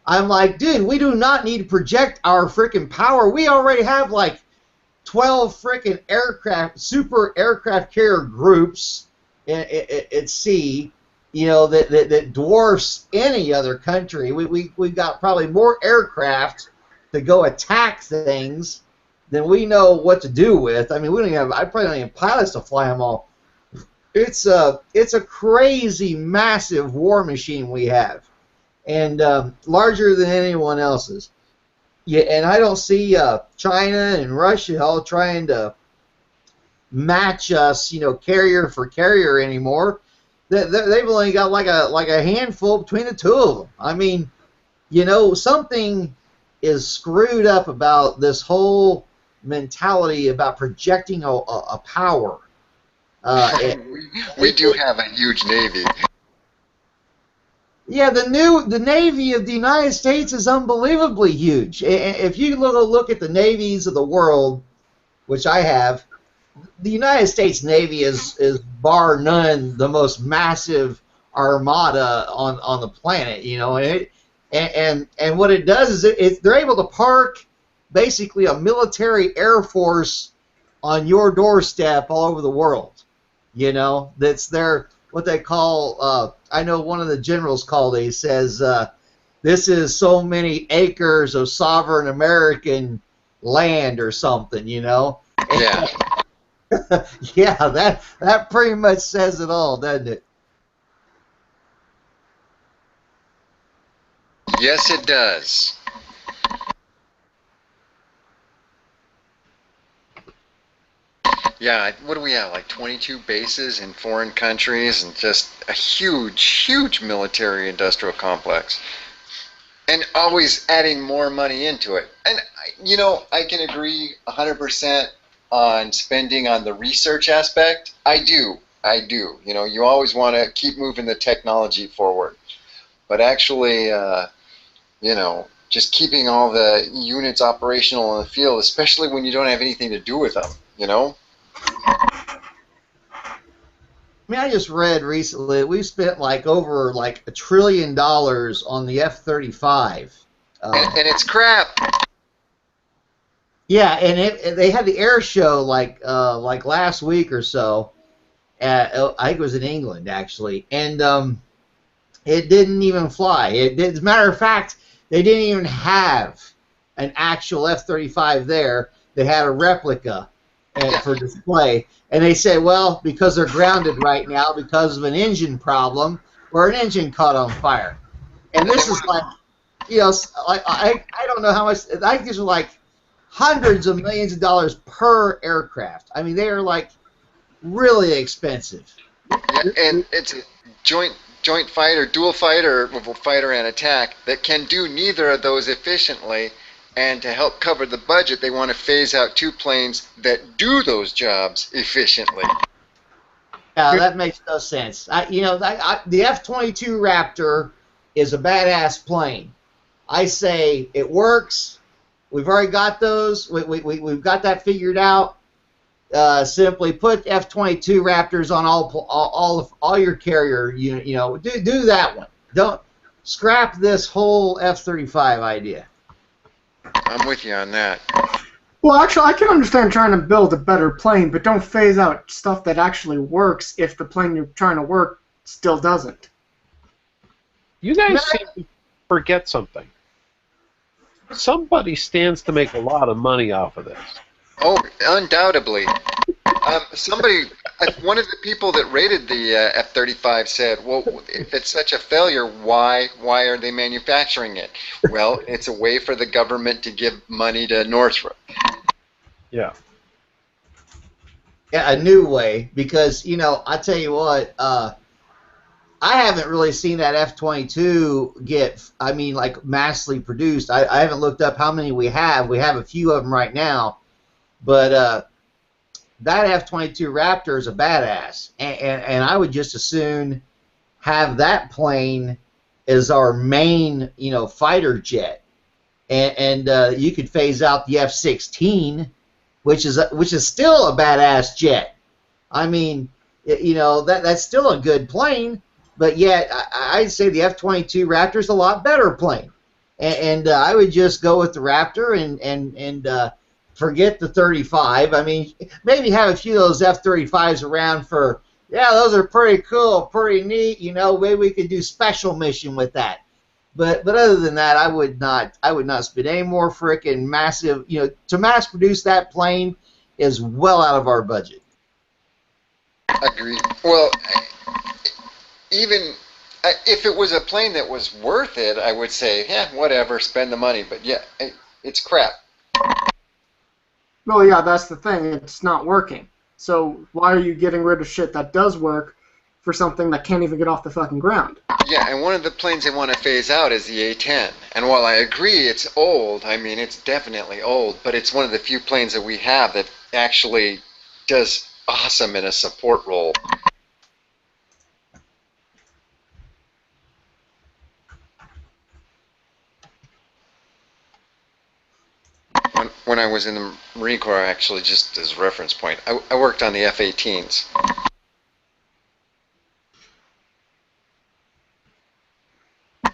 I'm like, dude, we do not need to project our freaking power. We already have like 12 freaking aircraft, super aircraft carrier groups at sea, that dwarfs any other country. We got probably more aircraft to go attack things than we know what to do with. I mean, I probably don't even have pilots to fly them all. It's a crazy, massive war machine we have. And larger than anyone else's. Yeah, and I don't see China and Russia all trying to match us, carrier for carrier anymore. They've only got like a handful between the two of them. I mean, something is screwed up about this whole mentality about projecting a power. We do have a huge Navy. Yeah, the Navy of the United States is unbelievably huge. If you look at the navies of the world, which I have, the United States Navy is bar none the most massive armada on the planet. And what it does is they're able to park basically a military air force on your doorstep all over the world. That's their what they call, I know one of the generals called it, he says, this is so many acres of sovereign American land or something, Yeah. Yeah, that pretty much says it all, doesn't it? Yes, it does. Yeah, what do we have? Like 22 bases in foreign countries and just a huge, huge military industrial complex. And always adding more money into it. And, I can agree 100% on spending on the research aspect. I do. You always want to keep moving the technology forward. But actually, just keeping all the units operational in the field, especially when you don't have anything to do with them, I mean, I just read recently that we've spent over $1 trillion on the F-35. And it's crap. Yeah, and they had the air show like last week or so. I think it was in England actually, and it didn't even fly. As a matter of fact, they didn't even have an actual F-35 there. They had a replica for display. And they said, well, because they're grounded right now because of an engine problem or an engine caught on fire. And this is I don't know how much, I think these are hundreds of millions of dollars per aircraft. I mean, they are really expensive. Yeah, and it's a joint fighter, dual fighter, fighter and attack that can do neither of those efficiently. And to help cover the budget, they want to phase out 2 planes that do those jobs efficiently. Yeah, that makes no sense. The F-22 Raptor is a badass plane. I say it works. We've already got those. We've got that figured out. Simply put F-22 Raptors on all your carrier. Do that one. Don't scrap this whole F-35 idea. I'm with you on that. Well, actually, I can understand trying to build a better plane, but don't phase out stuff that actually works if the plane you're trying to work still doesn't. You guys seem to forget something. Somebody stands to make a lot of money off of this. Oh, undoubtedly. One of the people that rated the F-35 said, well, if it's such a failure, why are they manufacturing it? Well, it's a way for the government to give money to Northrop. Yeah. Yeah, a new way, because, I tell you what, I haven't really seen that F-22 get, massively produced. I haven't looked up how many we have. We have a few of them right now, but that F-22 Raptor is a badass, and I would just as soon have that plane as our main, fighter jet, and you could phase out the F-16, which is still a badass jet. I mean, that's still a good plane, but yet I'd say the F-22 Raptor is a lot better plane, and I would just go with the Raptor and forget the 35. I mean, maybe have a few of those F-35s around for, yeah, those are pretty cool, pretty neat. Maybe we could do special mission with that. But other than that, I would not spend any more frickin' massive. To mass produce that plane is well out of our budget. Agreed. Well, even if it was a plane that was worth it, I would say, yeah, whatever, spend the money. But yeah, it's crap. Well, yeah, that's the thing. It's not working. So why are you getting rid of shit that does work for something that can't even get off the fucking ground? Yeah, and one of the planes they want to phase out is the A-10. And while I agree it's old, I mean, it's definitely old, but it's one of the few planes that we have that actually does awesome in a support role. When I was in the Marine Corps, actually, just as a reference point, I worked on the F-18s.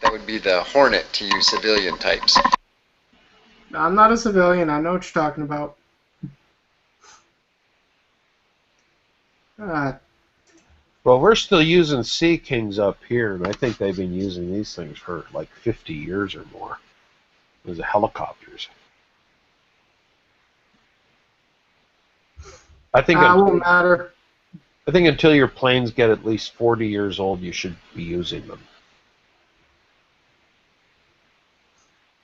That would be the Hornet to you civilian types. I'm not a civilian. I know what you're talking about. Well, we're still using Sea Kings up here, and I think they've been using these things for like 50 years or more. Those are helicopters. I think won't matter. I think until your planes get at least 40 years old, you should be using them.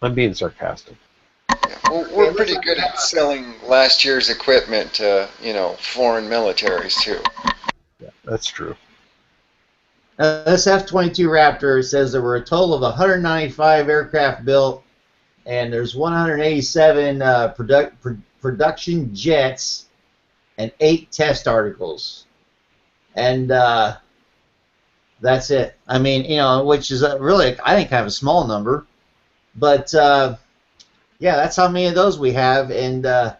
I'm being sarcastic. Well, we're pretty good at selling last year's equipment to, foreign militaries too. Yeah, that's true. This F-22 Raptor says there were a total of 195 aircraft built, and there's 187 production jets and 8 test articles. And that's it. I mean, which is really, I think, kind of a small number. But yeah, that's how many of those we have, and that's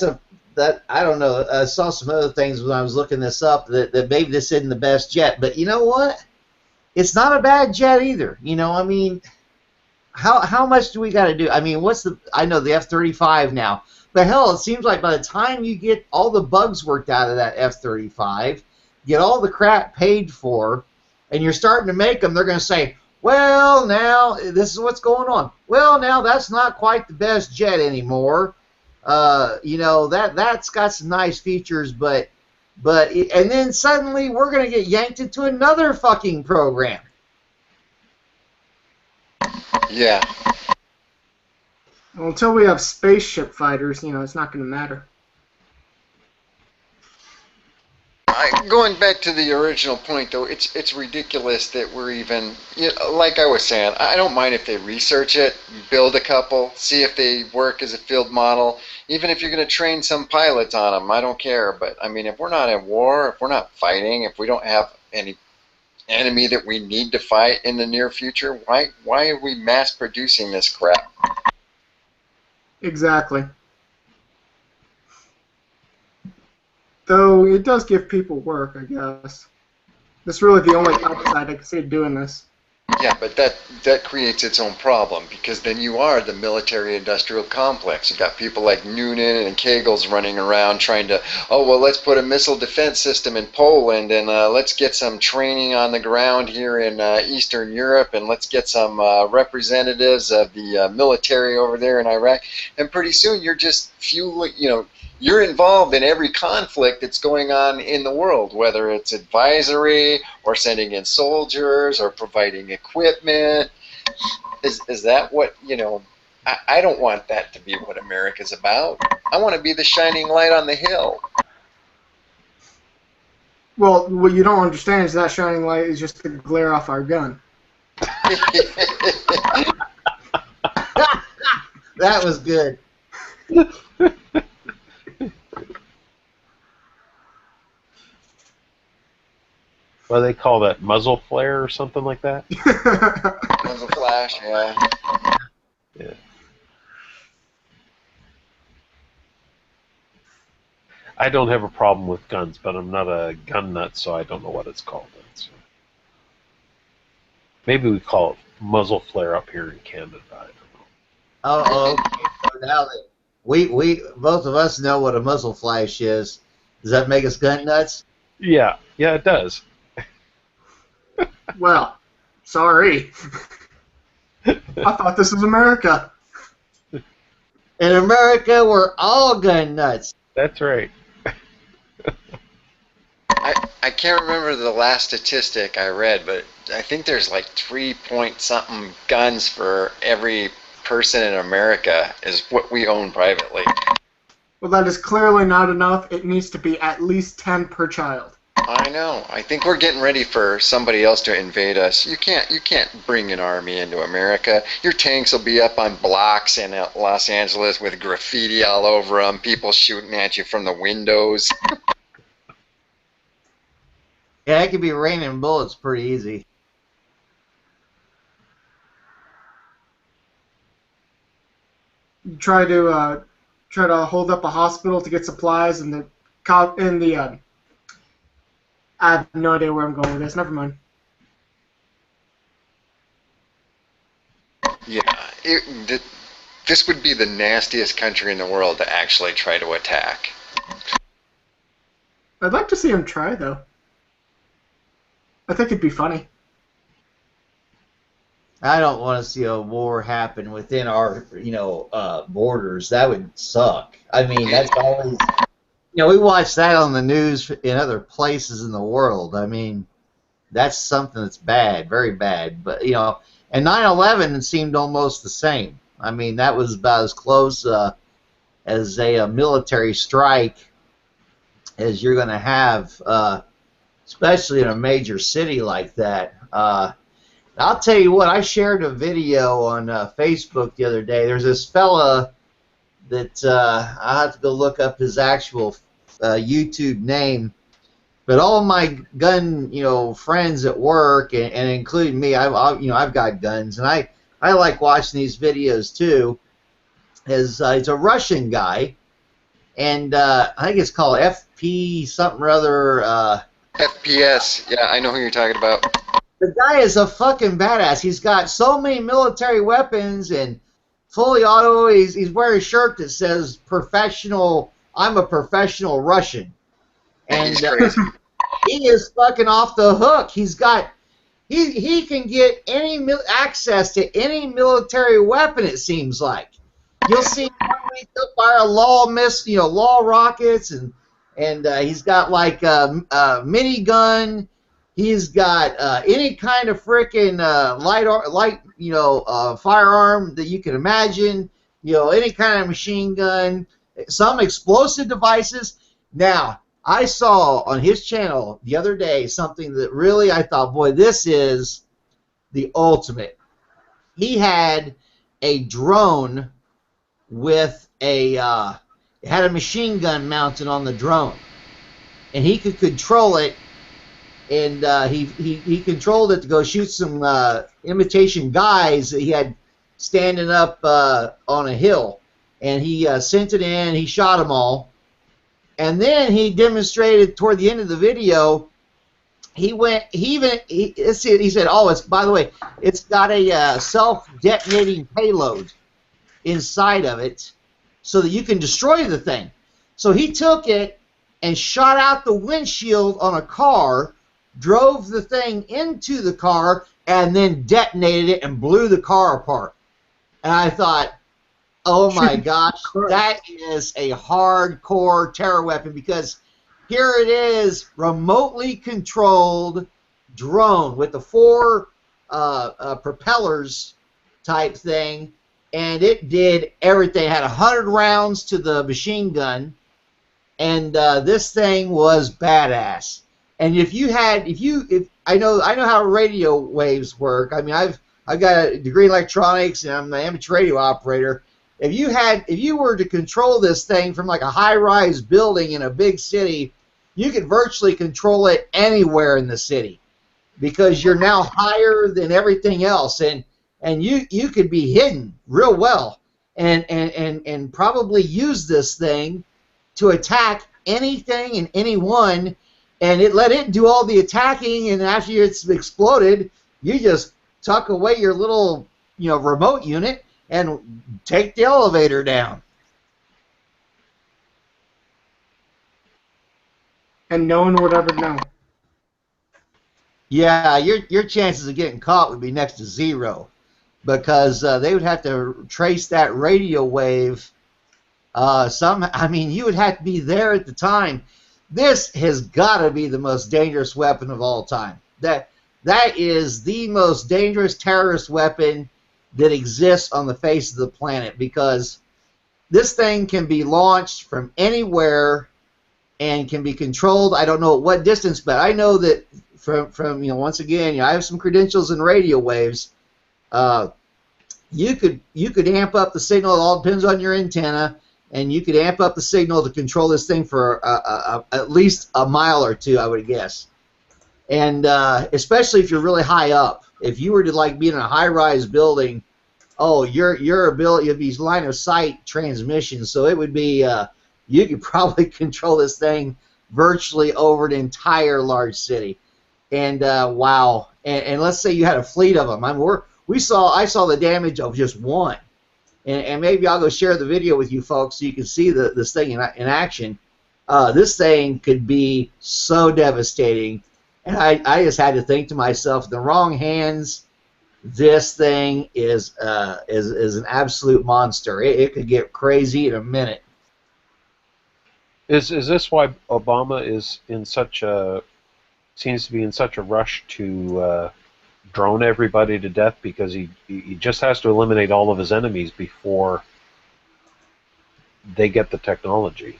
I don't know. I saw some other things when I was looking this up that maybe this isn't the best jet, but you know what? It's not a bad jet either. I mean, how much do we got to do? I mean, I know the F-35 now, but hell, it seems like by the time you get all the bugs worked out of that F-35, get all the crap paid for, and you're starting to make them, they're going to say, well, now, this is what's going on. Well, now, that's not quite the best jet anymore. That's got some nice features, and then suddenly we're going to get yanked into another fucking program. Yeah. Well, until we have spaceship fighters, it's not going to matter. Going back to the original point, though, it's ridiculous that we're even, like I was saying, I don't mind if they research it, build a couple, see if they work as a field model. Even if you're going to train some pilots on them, I don't care. But, I mean, if we're not at war, if we're not fighting, if we don't have any enemy that we need to fight in the near future, why are we mass producing this crap? Exactly. Though it does give people work, I guess. That's really the only upside I can see doing this. Yeah, but that creates its own problem, because then you are the military-industrial complex. You've got people like Noonan and Kegels running around trying to, oh, well, let's put a missile defense system in Poland, and let's get some training on the ground here in Eastern Europe, and let's get some representatives of the military over there in Iraq. And pretty soon you're just fueling, you're involved in every conflict that's going on in the world, whether it's advisory or sending in soldiers or providing equipment. Is that what, I don't want that to be what America's about. I want to be the shining light on the hill. Well, what you don't understand is that shining light is just the glare off our gun. That was good. What do they call that? Muzzle flare or something like that? Muzzle flash, yeah. Yeah. I don't have a problem with guns, but I'm not a gun nut, so I don't know what it's called. So maybe we call it muzzle flare up here in Canada. I don't know. Oh, okay. So now that we both of us know what a muzzle flash is, does that make us gun nuts? Yeah, it does. Well, sorry. I thought this was America. In America, we're all gun nuts. That's right. I can't remember the last statistic I read, but I think there's like 3-point-something guns for every person in America is what we own privately. Well, that is clearly not enough. It needs to be at least 10 per child. I know. I think we're getting ready for somebody else to invade us. You can't bring an army into America. Your tanks will be up on blocks in Los Angeles with graffiti all over them, people shooting at you from the windows. Yeah, it could be raining bullets pretty easy. Try to hold up a hospital to get supplies, and I have no idea where I'm going with this. Never mind. Yeah, this would be the nastiest country in the world to actually try to attack. I'd like to see him try, though. I think it'd be funny. I don't want to see a war happen within our, borders. That would suck. I mean, that's always, we watch that on the news in other places in the world. I mean, that's something that's bad, very bad. But, and 9/11 seemed almost the same. I mean, that was about as close as a military strike as you're going to have, especially in a major city like that. I'll tell you what, I shared a video on Facebook the other day. There's this fella that I'll have to go look up his actual YouTube name. But all my gun, friends at work, and including me, I've got guns, and I like watching these videos too. He's a Russian guy, and I think it's called FP something or other. FPS, yeah, I know who you're talking about. The guy is a fucking badass. He's got so many military weapons and fully auto. He's wearing a shirt that says "professional." I'm a professional Russian, and he is fucking off the hook. He can get any access to any military weapon. It seems like you'll see him fire law rockets, and he's got like a minigun. He's got any kind of freaking firearm that you can imagine. Any kind of machine gun, some explosive devices. Now, I saw on his channel the other day something that really I thought, boy, this is the ultimate. He had a drone with it had a machine gun mounted on the drone, and he could control it, and he controlled it to go shoot some imitation guys that he had standing up on a hill, and he sent it in, he shot them all, and then he demonstrated toward the end of the video. He said, "Oh, it's, by the way, it's got a self-detonating payload inside of it, so that you can destroy the thing." So he took it and shot out the windshield on a car, drove the thing into the car, and then detonated it and blew the car apart. And I thought, oh my gosh, that is a hardcore terror weapon, because here it is, remotely controlled drone with the 4 propellers type thing, and it did everything. It had 100 rounds to the machine gun, and this thing was badass. And if I know how radio waves work. I mean, I've got a degree in electronics, and I'm an amateur radio operator. If you were to control this thing from like a high-rise building in a big city, you could virtually control it anywhere in the city, because you're now higher than everything else, and you could be hidden real well, and probably use this thing to attack anything and anyone, and let it do all the attacking, and after it's exploded, you just tuck away your little remote unit and take the elevator down. And no one would ever know. Yeah, your chances of getting caught would be next to zero, because they would have to trace that radio wave. You would have to be there at the time. This has got to be the most dangerous weapon of all time. That is the most dangerous terrorist weapon that exists on the face of the planet, because this thing can be launched from anywhere and can be controlled. I don't know at what distance, but I know that from once again, I have some credentials in radio waves. You could amp up the signal. It all depends on your antenna, and you could amp up the signal to control this thing for at least a mile or two, I would guess. And especially if you're really high up. If you were to be in a high-rise building, your ability of these line of sight transmissions, so it would be you could probably control this thing virtually over an entire large city. And wow, and let's say you had a fleet of them. I saw the damage of just one, and maybe I'll go share the video with you folks so you can see this thing in action. This thing could be so devastating, and I just had to think to myself, in the wrong hands, this thing is an absolute monster. It could get crazy in a minute. Is this why Obama is seems to be in such a rush to drone everybody to death, because he just has to eliminate all of his enemies before they get the technology?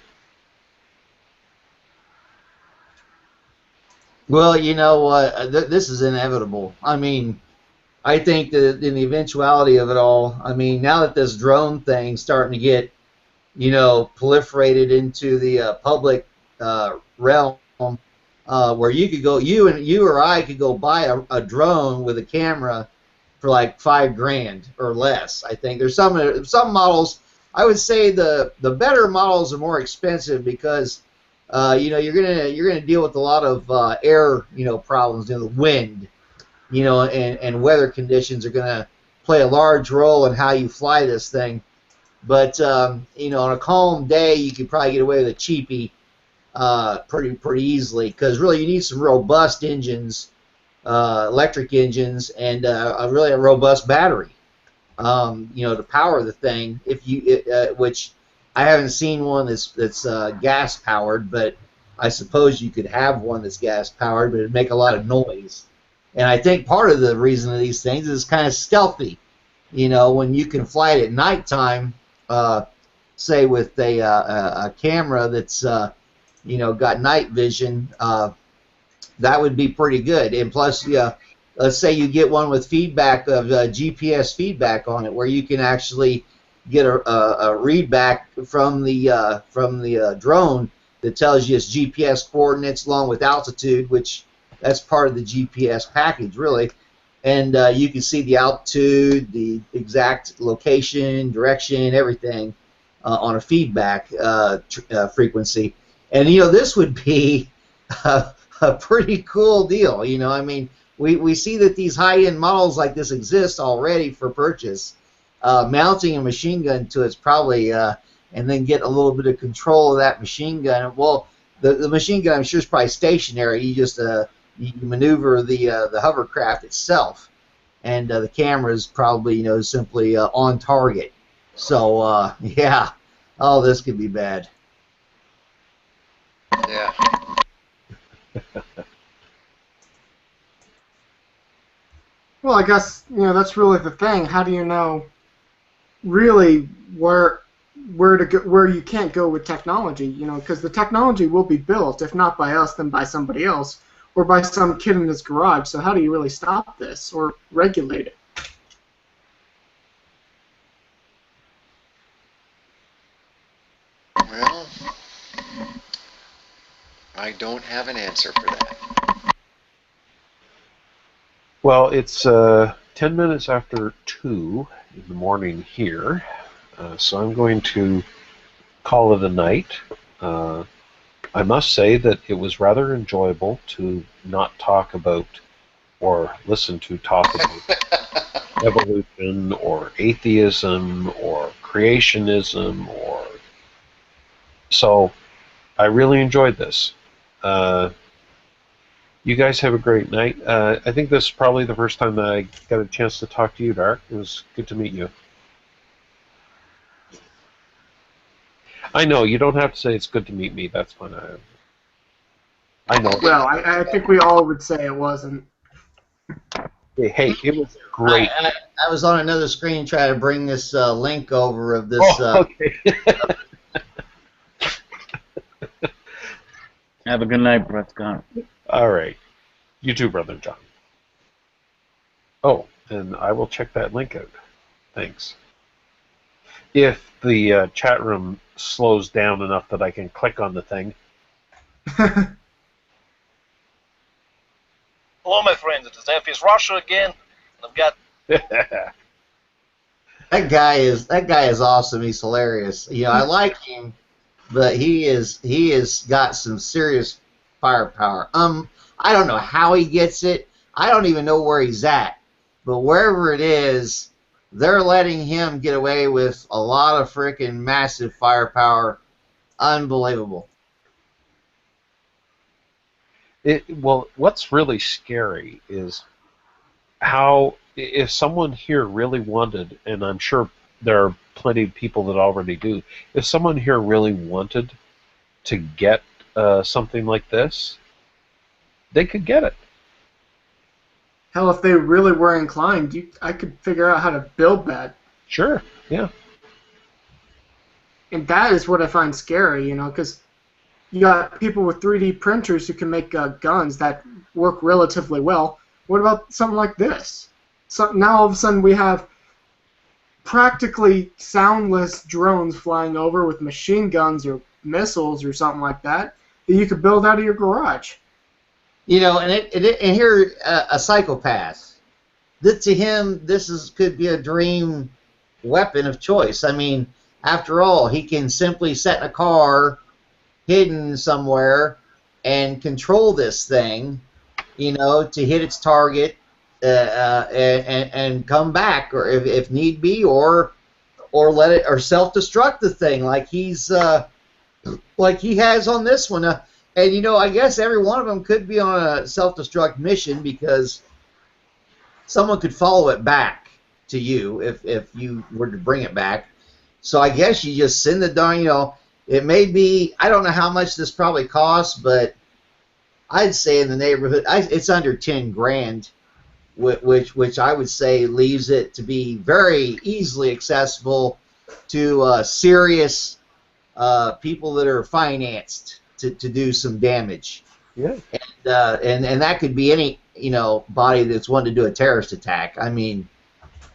Well, you know what? This is inevitable. I mean, I think that in the eventuality of it all, now that this drone thing's starting to get, proliferated into the public realm, where you could go, you or I could go buy a drone with a camera for like $5,000 or less. I think there's some models. I would say the better models are more expensive, because you're gonna deal with a lot of air problems, the wind, and weather conditions are gonna play a large role in how you fly this thing. But on a calm day, you could probably get away with a cheapie pretty easily, because really you need some robust engines, electric engines, and a really robust battery, to power the thing. Which I haven't seen one that's gas powered, but I suppose you could have one that's gas powered, but it'd make a lot of noise. And I think part of the reason of these things is kind of stealthy. When you can fly it at nighttime, say with a camera that's got night vision, that would be pretty good. And plus, let's say you get one with feedback of GPS feedback on it, where you can actually get a read back from the drone that tells you its GPS coordinates along with altitude, which that's part of the GPS package, really. And you can see the altitude, the exact location, direction, everything on a feedback frequency. And this would be a pretty cool deal. I mean, we see that these high-end models like this exist already for purchase. Mounting a machine gun to it's probably, and then get a little bit of control of that machine gun. Well, the machine gun, I'm sure, is probably stationary. You just you maneuver the hovercraft itself, and the camera is probably simply on target. So yeah, oh, this could be bad. Yeah. Well, I guess that's really the thing. How do you know really where to go, where you can't go with technology? Because the technology will be built, if not by us, then by somebody else or by some kid in his garage. So how do you really stop this or regulate it? Well, I don't have an answer for that. Well, it's 10 minutes after 2 in the morning here, so I'm going to call it a night. I must say that it was rather enjoyable to not talk about or listen to talk about evolution or atheism or creationism or... So I really enjoyed this. You guys have a great night. I think this is probably the first time that I got a chance to talk to you, Dark. It was good to meet you. I know, you don't have to say it's good to meet me. That's fine. I know. Well, I think we all would say it wasn't. Hey, it was great. I was on another screen trying to bring this link over of this. Okay. Have a good night, Brett Scott. All right. You too, Brother John. Oh, and I will check that link out. Thanks. If the chat room slows down enough that I can click on the thing. Hello, my friends. It is F.S. Russia again. I've got... That guy is awesome. He's hilarious. I like him, but he is got some serious firepower. I don't know how he gets it. I don't even know where he's at. But wherever it is, they're letting him get away with a lot of freaking massive firepower. Unbelievable. Well, what's really scary is how, if someone here really wanted, and I'm sure there are plenty of people that already do, if someone here really wanted to get something like this, they could get it. Hell, if they really were inclined, I could figure out how to build that. Sure, yeah. And that is what I find scary, because you got people with 3D printers who can make guns that work relatively well. What about something like this? So now all of a sudden we have practically soundless drones flying over with machine guns or missiles or something like that you could build out of your garage. And here a psychopath. To him, this could be a dream weapon of choice. I mean, after all, he can simply set in a car hidden somewhere and control this thing, to hit its target and come back, or if need be, or let it, or self-destruct the thing like he's like he has on this one. And I guess every one of them could be on a self-destruct mission, because someone could follow it back to you if you were to bring it back. So I guess you just send the darn, it may be, I don't know how much this probably costs, but I'd say in the neighborhood, it's under 10 grand, which I would say leaves it to be very easily accessible to serious people that are financed. to do some damage. Yeah. And that could be any body that's wanting to do a terrorist attack. I mean,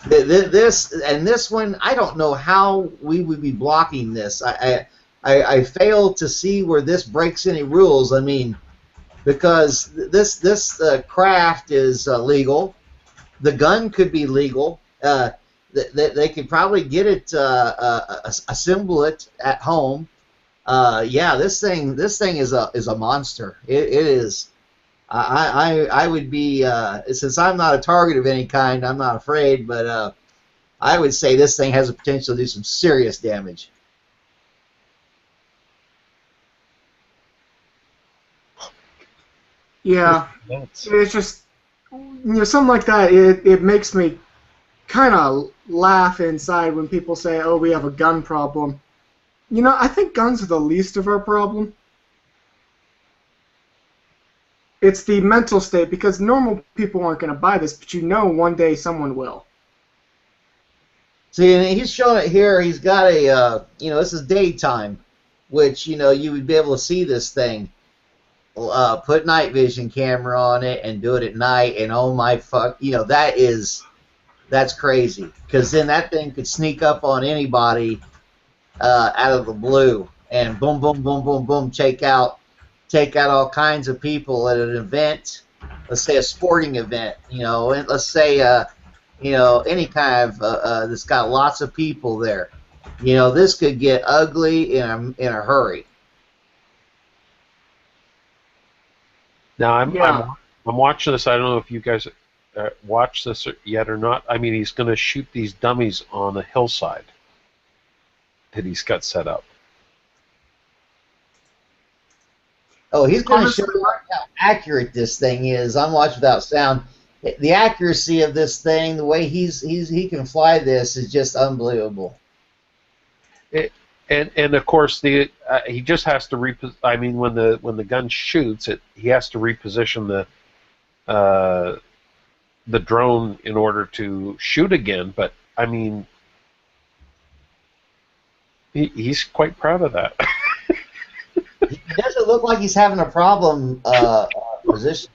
this one, I don't know how we would be blocking this. I fail to see where this breaks any rules. I mean, because this craft is legal. The gun could be legal. They could probably get it, assemble it at home. Yeah, this thing is a monster. It is. I would be, since I'm not a target of any kind, I'm not afraid, but I would say this thing has the potential to do some serious damage. Yeah, it's just, something like that, it makes me kind of laugh inside when people say, oh, we have a gun problem. I think guns are the least of our problem. It's the mental state, because normal people aren't going to buy this, but one day someone will. See, and he's showing it here. He's got a, this is daytime, which, you would be able to see this thing. Put night vision camera on it and do it at night, and oh my fuck, that's crazy. Because then that thing could sneak up on anybody out of the blue, and boom, boom, boom, boom, boom, take out all kinds of people at an event. Let's say a sporting event, and let's say any kind of that's got lots of people there. This could get ugly in a hurry. Now I'm watching this. I don't know if you guys watched this yet or not. I mean, he's going to shoot these dummies on a hillside that he's got set up. Oh, he's going to show you how accurate this thing is. I'm watching without sound. The accuracy of this thing, the way he can fly this, is just unbelievable. And of course he just has to I mean, when the gun shoots it, he has to reposition the drone in order to shoot again. But I mean, he's quite proud of that. It doesn't look like he's having a problem position.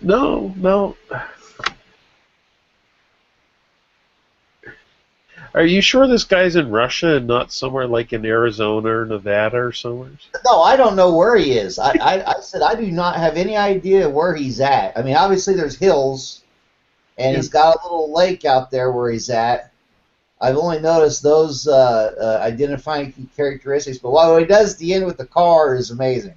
No. Are you sure this guy's in Russia and not somewhere like in Arizona or Nevada or somewhere? No, I don't know where he is. I said I do not have any idea where he's at. I mean, obviously there's hills, and he's got a little lake out there where he's at. I've only noticed those identifying characteristics, but what he does at the end with the car is amazing.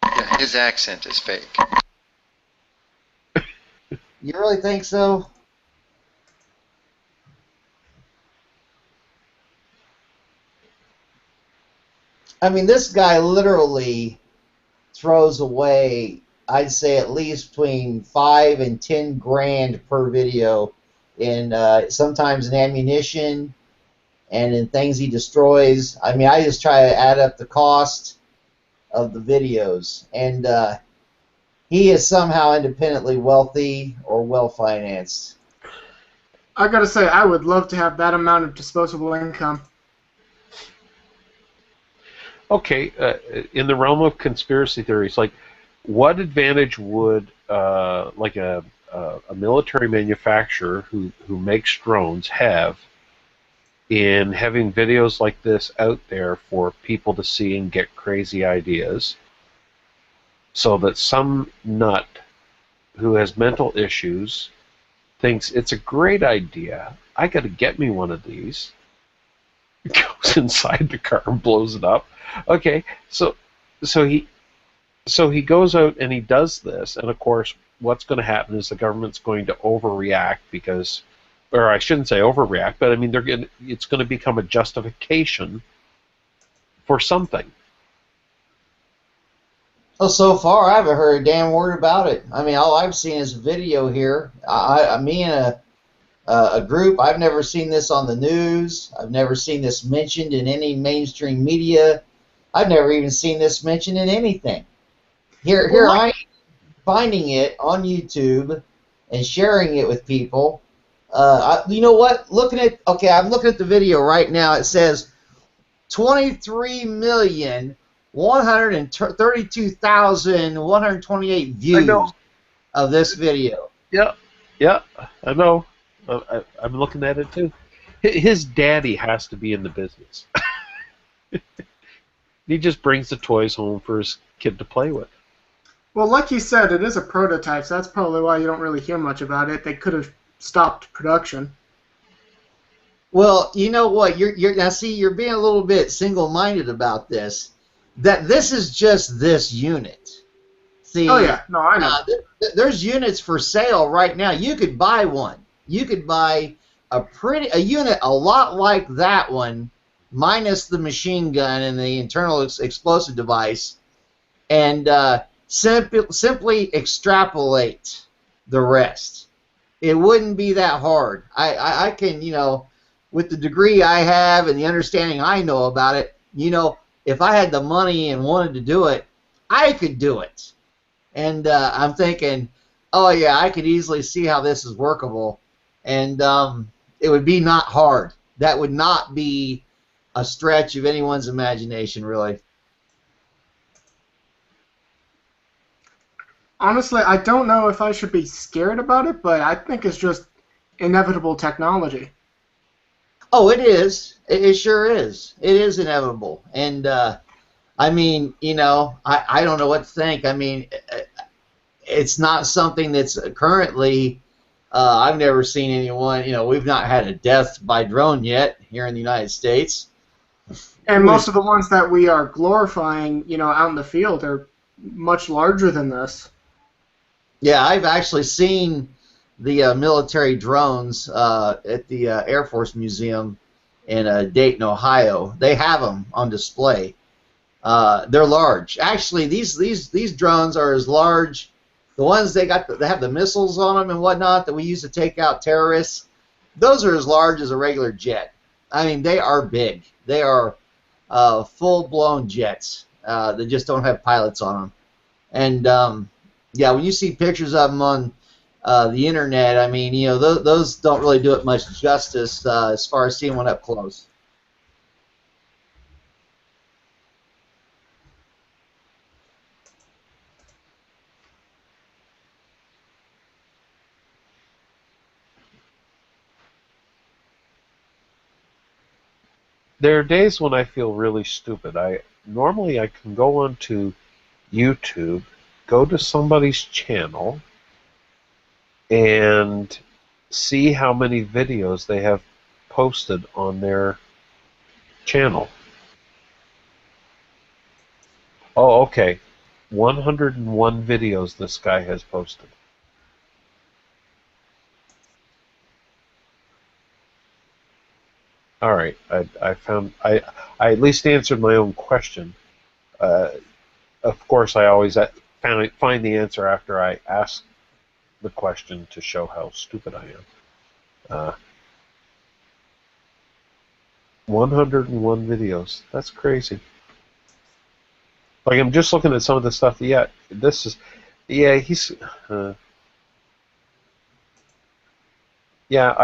Yeah, his accent is fake. You really think so? I mean, this guy literally throws away, I'd say, at least between $5 and $10 grand per video in sometimes in ammunition and in things he destroys. I mean, I just try to add up the cost of the videos, and he is somehow independently wealthy or well financed. I gotta say, I would love to have that amount of disposable income. Okay, in the realm of conspiracy theories, like, what advantage would like a military manufacturer who makes drones have in having videos like this out there for people to see and get crazy ideas, so that some nut who has mental issues thinks it's a great idea, I got to get me one of these, goes inside the car and blows it up. Okay, so he goes out and he does this, and of course what's going to happen is the government's going to overreact because, or I shouldn't say overreact, but I mean it's going to become a justification for something. Well, so far I haven't heard a damn word about it. I mean, all I've seen is a video here. Me and a group. I've never seen this on the news. I've never seen this mentioned in any mainstream media. I've never even seen this mentioned in anything. Here I am finding it on YouTube and sharing it with people, You know what? I'm looking at the video right now. It says 23,132,128 views of this video. Yeah, I know. I'm looking at it too. His daddy has to be in the business. He just brings the toys home for his kid to play with. Well, like you said, it is a prototype, so that's probably why you don't really hear much about it. They could have stopped production. Well, you know what? You're being a little bit single-minded about this. That this is just this unit. See, oh yeah, no, I know. There's units for sale right now. You could buy one. You could buy a unit a lot like that one, minus the machine gun and the internal explosive device, and simply extrapolate the rest. It wouldn't be that hard. I can, with the degree I have and the understanding I know about it, if I had the money and wanted to do it, I could do it. And I'm thinking, oh yeah, I could easily see how this is workable, and it would be not hard. That would not be a stretch of anyone's imagination, really. Honestly, I don't know if I should be scared about it, but I think it's just inevitable technology. Oh, it is. It sure is. It is inevitable. And, I mean, I don't know what to think. I mean, it's not something that's currently, I've never seen anyone, we've not had a death by drone yet here in the United States. And most of the ones that we are glorifying, out in the field are much larger than this. Yeah, I've actually seen the military drones at the Air Force Museum in Dayton, Ohio. They have them on display. They're large. Actually, these drones are as large. The ones they have the missiles on them and whatnot that we use to take out terrorists. Those are as large as a regular jet. I mean, they are big. They are full-blown jets that just don't have pilots on them. And yeah, when you see pictures of them on the internet, I mean, those don't really do it much justice as far as seeing one up close. There are days when I feel really stupid. Normally I can go onto YouTube, go to somebody's channel, and see how many videos they have posted on their channel. Oh, okay. 101 videos this guy has posted. All right, I found I at least answered my own question. Of course, I always find the answer after I ask the question to show how stupid I am. 101 videos. That's crazy. Like, I'm just looking at some of the stuff. Yeah, this is. Yeah, he's. Yeah,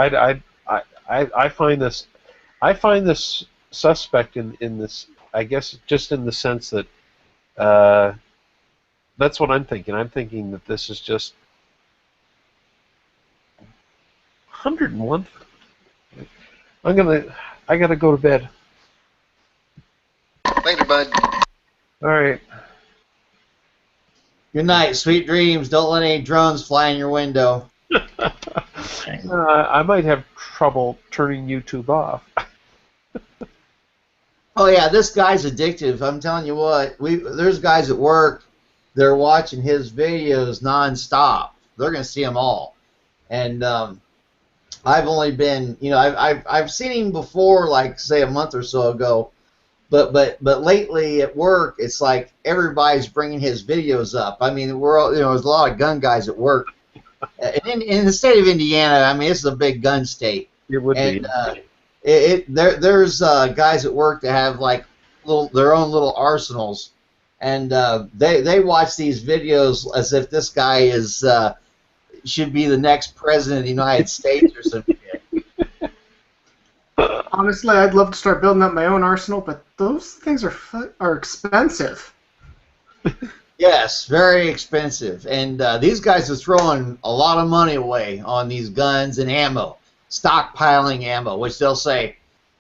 I find this. I find this suspect in this. I guess just in the sense that. That's what I'm thinking. I'm thinking that this is just 101. I gotta go to bed. Later, bud. All right. Good night, sweet dreams. Don't let any drones fly in your window. I might have trouble turning YouTube off. Oh yeah, this guy's addictive. I'm telling you what. There's guys at work. They're watching his videos nonstop. They're gonna see them all. And I've only been, I've seen him before, like say a month or so ago. But lately at work, it's like everybody's bringing his videos up. I mean, we're all, there's a lot of gun guys at work. In the state of Indiana, I mean, this is a big gun state. It would be. There's guys at work that have like their own little arsenals, and they watch these videos as if this guy is should be the next president of the United States or some shit. Honestly, I'd love to start building up my own arsenal, but those things are expensive. Yes, very expensive. And these guys are throwing a lot of money away on these guns and ammo, stockpiling ammo, which they'll say.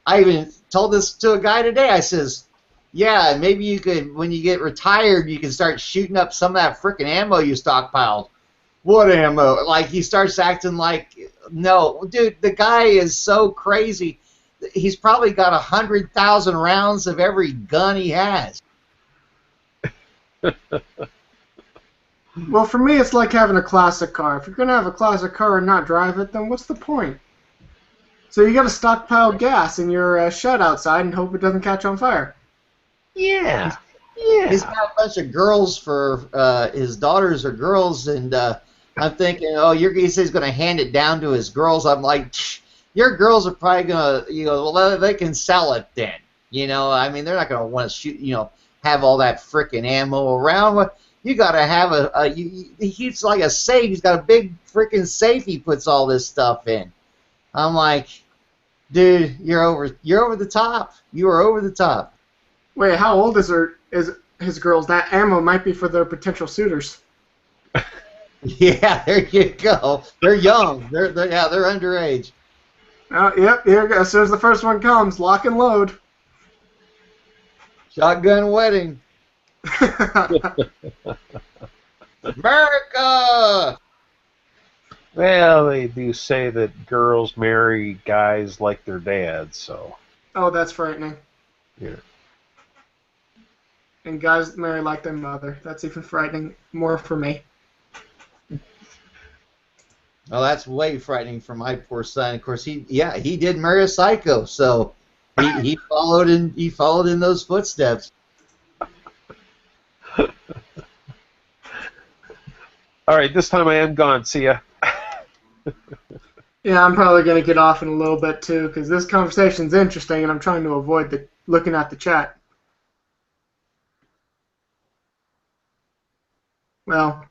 I even told this to a guy today. I says, yeah, maybe you could, when you get retired, you can start shooting up some of that frickin' ammo you stockpiled. What ammo? Like, he starts acting like, no. Dude, the guy is so crazy. He's probably got 100,000 rounds of every gun he has. Well, for me, it's like having a classic car. If you're going to have a classic car and not drive it, then what's the point? So you got to stockpile gas in your shed outside and hope it doesn't catch on fire. Yeah. He's got a bunch of girls for his daughters are girls, and I'm thinking, oh, he says he's going to hand it down to his girls. I'm like, your girls are probably going to, well, they can sell it then. I mean, they're not going to want to shoot, have all that frickin' ammo around. You got to have he's like a safe. He's got a big frickin' safe he puts all this stuff in. I'm like, dude, you're over the top. You are over the top. Wait, how old is his girls? That ammo might be for their potential suitors. Yeah, there you go. They're young. They're underage. Yep. Here, as soon as the first one comes, lock and load. Shotgun wedding. America! Well, they do say that girls marry guys like their dads, so. Oh, that's frightening. Yeah. And guys marry like their mother. That's even frightening more for me. Well, that's way frightening for my poor son. Of course, he did marry a psycho, so he followed in those footsteps. All right, this time I am gone. See ya. Yeah, I'm probably going to get off in a little bit too, because this conversation's interesting, and I'm trying to avoid looking at the chat. Well,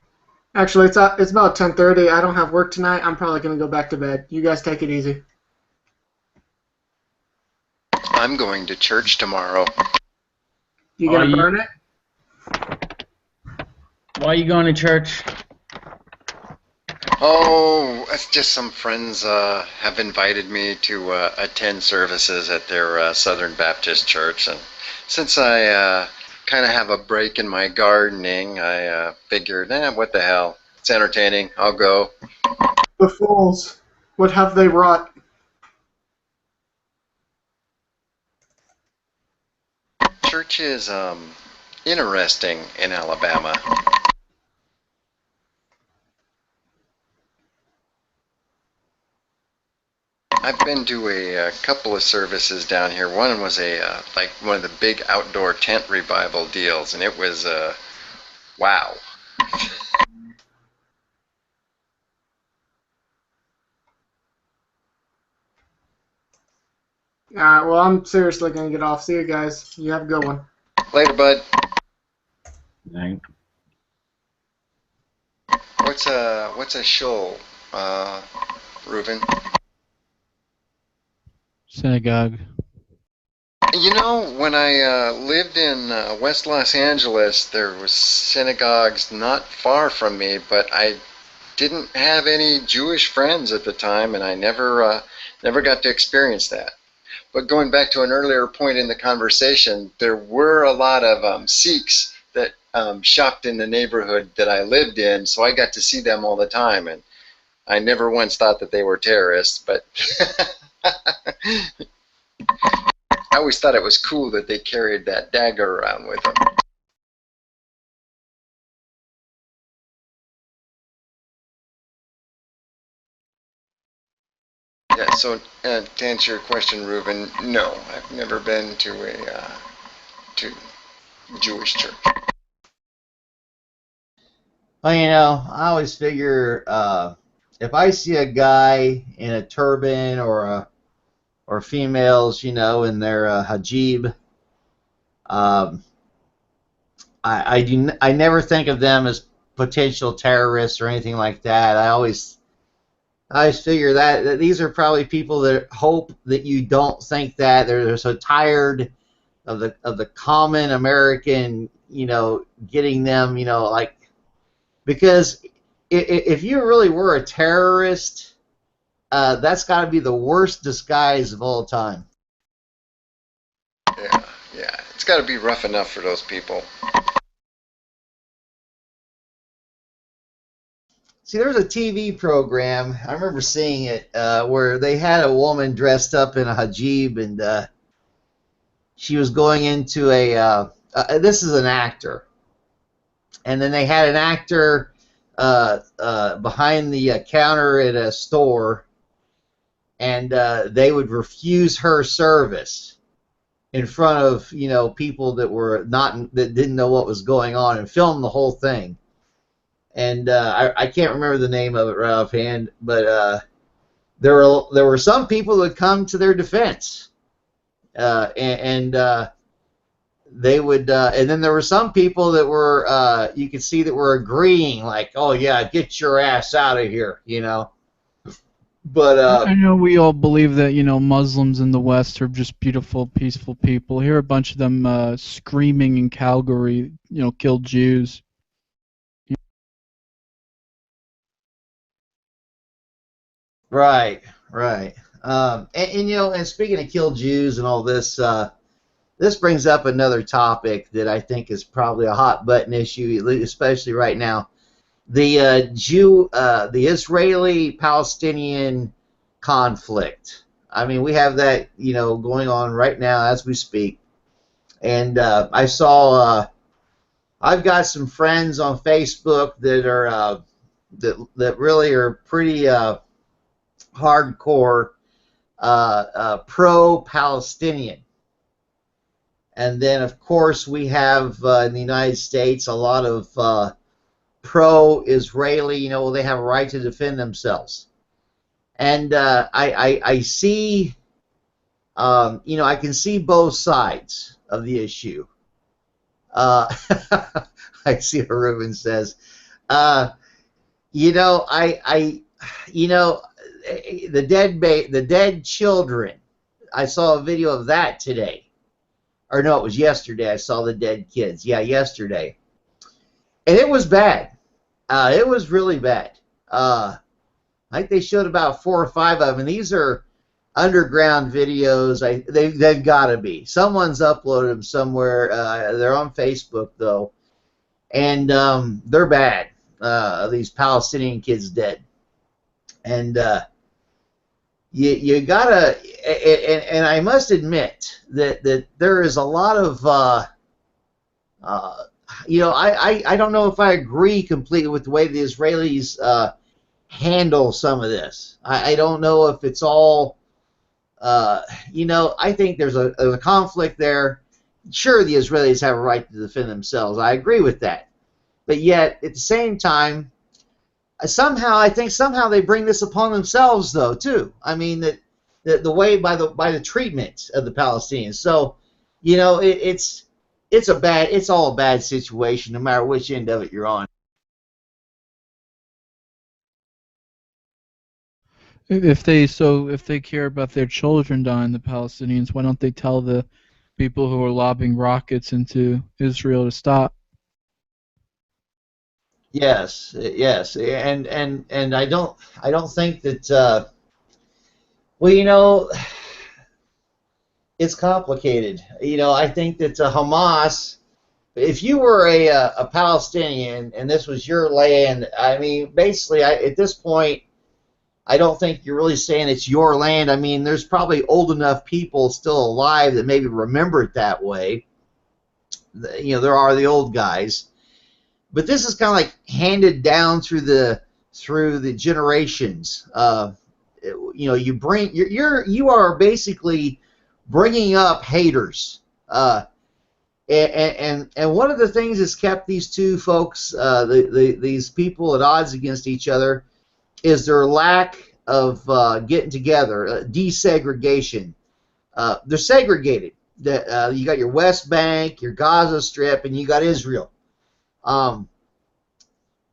actually, it's about 10:30. I don't have work tonight. I'm probably going to go back to bed. You guys take it easy. I'm going to church tomorrow. You going to burn it? Why are you going to church? Oh, it's just some friends have invited me to attend services at their Southern Baptist church, and since I kind of have a break in my gardening, I figured, what the hell? It's entertaining. I'll go. The fools. What have they wrought? Church is interesting in Alabama. I've been to a couple of services down here. One was like one of the big outdoor tent revival deals, and it was wow. Alright, well, I'm seriously going to get off. See you guys. You have a good one. Later, bud. Right. What's a shoal, Reuven? Synagogue. When I lived in West Los Angeles, there was synagogues not far from me, but I didn't have any Jewish friends at the time, and I never got to experience that. But going back to an earlier point in the conversation, there were a lot of Sikhs that shopped in the neighborhood that I lived in, so I got to see them all the time, and I never once thought that they were terrorists, but I always thought it was cool that they carried that dagger around with them. Yeah, so to answer your question, Reuven, no, I've never been to a Jewish church. Well, I always figure if I see a guy in a turban or females, in their hijab, I never think of them as potential terrorists or anything like that. I always figure that these are probably people that hope that you don't think that. They're so tired of the common American, getting them, like, because if you really were a terrorist, that's got to be the worst disguise of all time. Yeah. It's got to be rough enough for those people. See, there was a TV program, I remember seeing it, where they had a woman dressed up in a hijab, and she was going into this is an actor, and then they had an actor behind the counter at a store, and they would refuse her service in front of people that didn't know what was going on, and film the whole thing. And I can't remember the name of it right offhand, but there were some people that would come to their defense, and they would, and then there were some people that were you could see that were agreeing, like, oh yeah, get your ass out of here, But I know we all believe that Muslims in the West are just beautiful, peaceful people. Here, a bunch of them screaming in Calgary, kill Jews. Right. And speaking of kill Jews and all this, this brings up another topic that I think is probably a hot button issue, especially right now. The the Israeli-Palestinian conflict. I mean, we have that, going on right now as we speak. And I saw, I've got some friends on Facebook that are that really are pretty hardcore pro-Palestinian. And then, of course, we have in the United States a lot of pro-Israeli. They have a right to defend themselves. And I see, I can see both sides of the issue. I see what Reuven says. The dead children. I saw a video of that today. Or no, it was yesterday. I saw the dead kids. Yeah, yesterday. And it was bad. It was really bad. I think they showed about 4 or 5 of them. And these are underground videos. They've got to be. Someone's uploaded them somewhere. They're on Facebook, though. And they're bad. These Palestinian kids dead. And you gotta, and I must admit that there is a lot of, I don't know if I agree completely with the way the Israelis handle some of this. I don't know if it's all, I think there's a conflict there. Sure, the Israelis have a right to defend themselves. I agree with that. But yet, at the same time, I think somehow they bring this upon themselves, though, too. I mean, the way by the treatment of the Palestinians. So, it's all a bad situation, no matter which end of it you're on. If they care about their children dying, the Palestinians, why don't they tell the people who are lobbing rockets into Israel to stop? Yes, and I don't think that. Well, it's complicated. I think that Hamas. If you were a Palestinian and this was your land, I mean, basically, at this point, I don't think you're really saying it's your land. I mean, there's probably old enough people still alive that maybe remember it that way. There are the old guys. But this is kind of like handed down through the generations. You are basically bringing up haters, and one of the things that's kept these two folks, these people at odds against each other, is their lack of getting together, desegregation. They're segregated. You got your West Bank, your Gaza Strip, and you got Israel.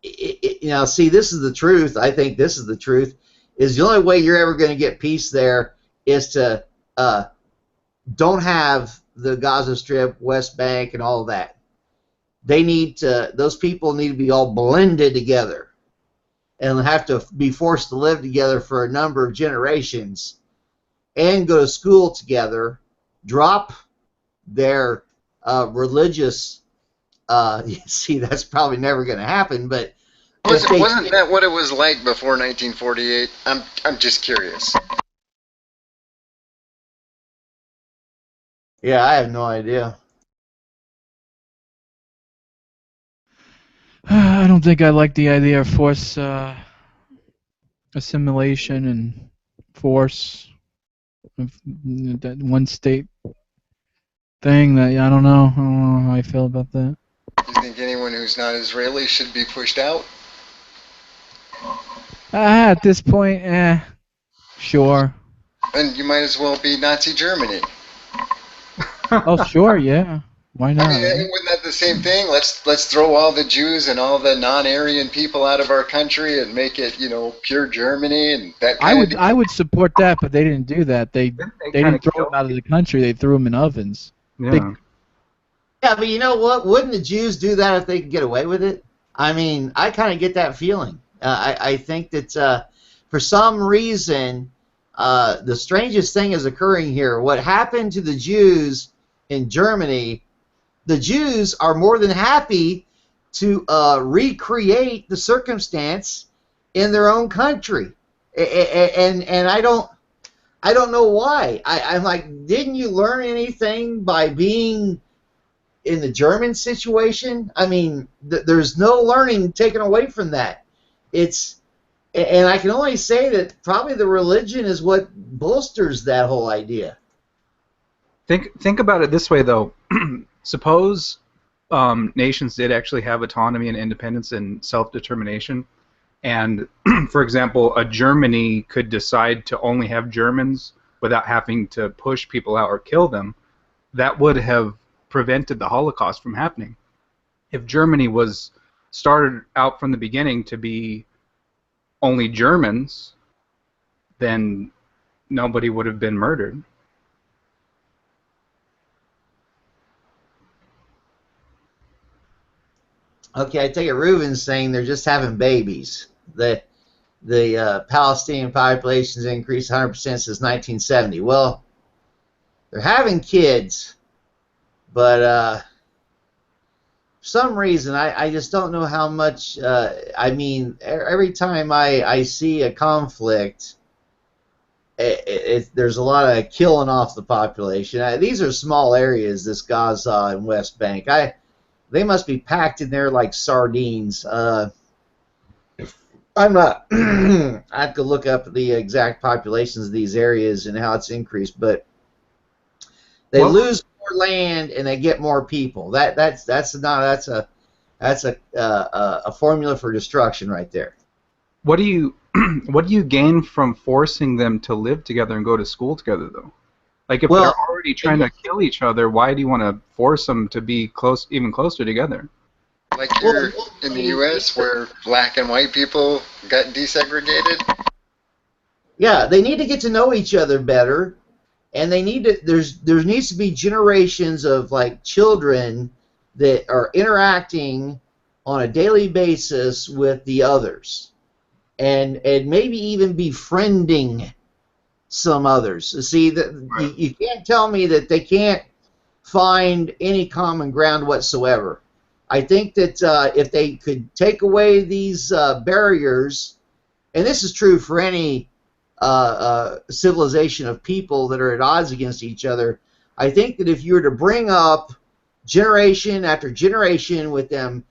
see, this is the truth. I think this is the truth. Is the only way you're ever going to get peace there is to don't have the Gaza Strip, West Bank, and all of that. They need to. Those people need to be all blended together, and have to be forced to live together for a number of generations, and go to school together. Drop their religious. See, that's probably never going to happen, but. Wasn't that what it was like before 1948? I'm just curious. Yeah, I have no idea. I don't think I like the idea of force assimilation and force of that one state thing. That I don't know how I feel about that. You think anyone who's not Israeli should be pushed out? At this point, sure. And you might as well be Nazi Germany. Oh, sure, yeah. Why not? I mean, wasn't that the same thing? Let's throw all the Jews and all the non-Aryan people out of our country and make it, pure Germany and that. I would support that, but they didn't do that. They didn't throw them out of the country. They threw them in ovens. Yeah. Yeah, but you know what? Wouldn't the Jews do that if they could get away with it? I mean, I kind of get that feeling. I think that for some reason, the strangest thing is occurring here. What happened to the Jews in Germany? The Jews are more than happy to recreate the circumstance in their own country, and I don't know why. I'm like, didn't you learn anything by being in the German situation? I mean, there's no learning taken away from that. And I can only say that probably the religion is what bolsters that whole idea. Think about it this way, though. Suppose nations did actually have autonomy and independence and self-determination, and, for example, a Germany could decide to only have Germans without having to push people out or kill them. That would have prevented the Holocaust from happening. If Germany was started out from the beginning to be only Germans, then nobody would have been murdered. Okay, I take it Reuven's saying they're just having babies. The Palestinian population's increased 100% since 1970. Well, they're having kids, but for some reason I just don't know how much. I mean, every time I see a conflict, there's a lot of killing off the population. These are small areas, this Gaza and West Bank. They must be packed in there like sardines. I'm not. I have to look up the exact populations of these areas and how it's increased, but they lose more land and they get more people. That's a formula for destruction right there. What do you gain from forcing them to live together and go to school together, though? Like, if they're already trying to kill each other, why do you want to force them to be even closer together? Like you're in the U.S. where black and white people got desegregated? Yeah, they need to get to know each other better, and they need to. There needs to be generations of like children that are interacting on a daily basis with the others, and maybe even befriending some others. See, that you can't tell me that they can't find any common ground whatsoever. I think that if they could take away these barriers, and this is true for any civilization of people that are at odds against each other, I think that if you were to bring up generation after generation with them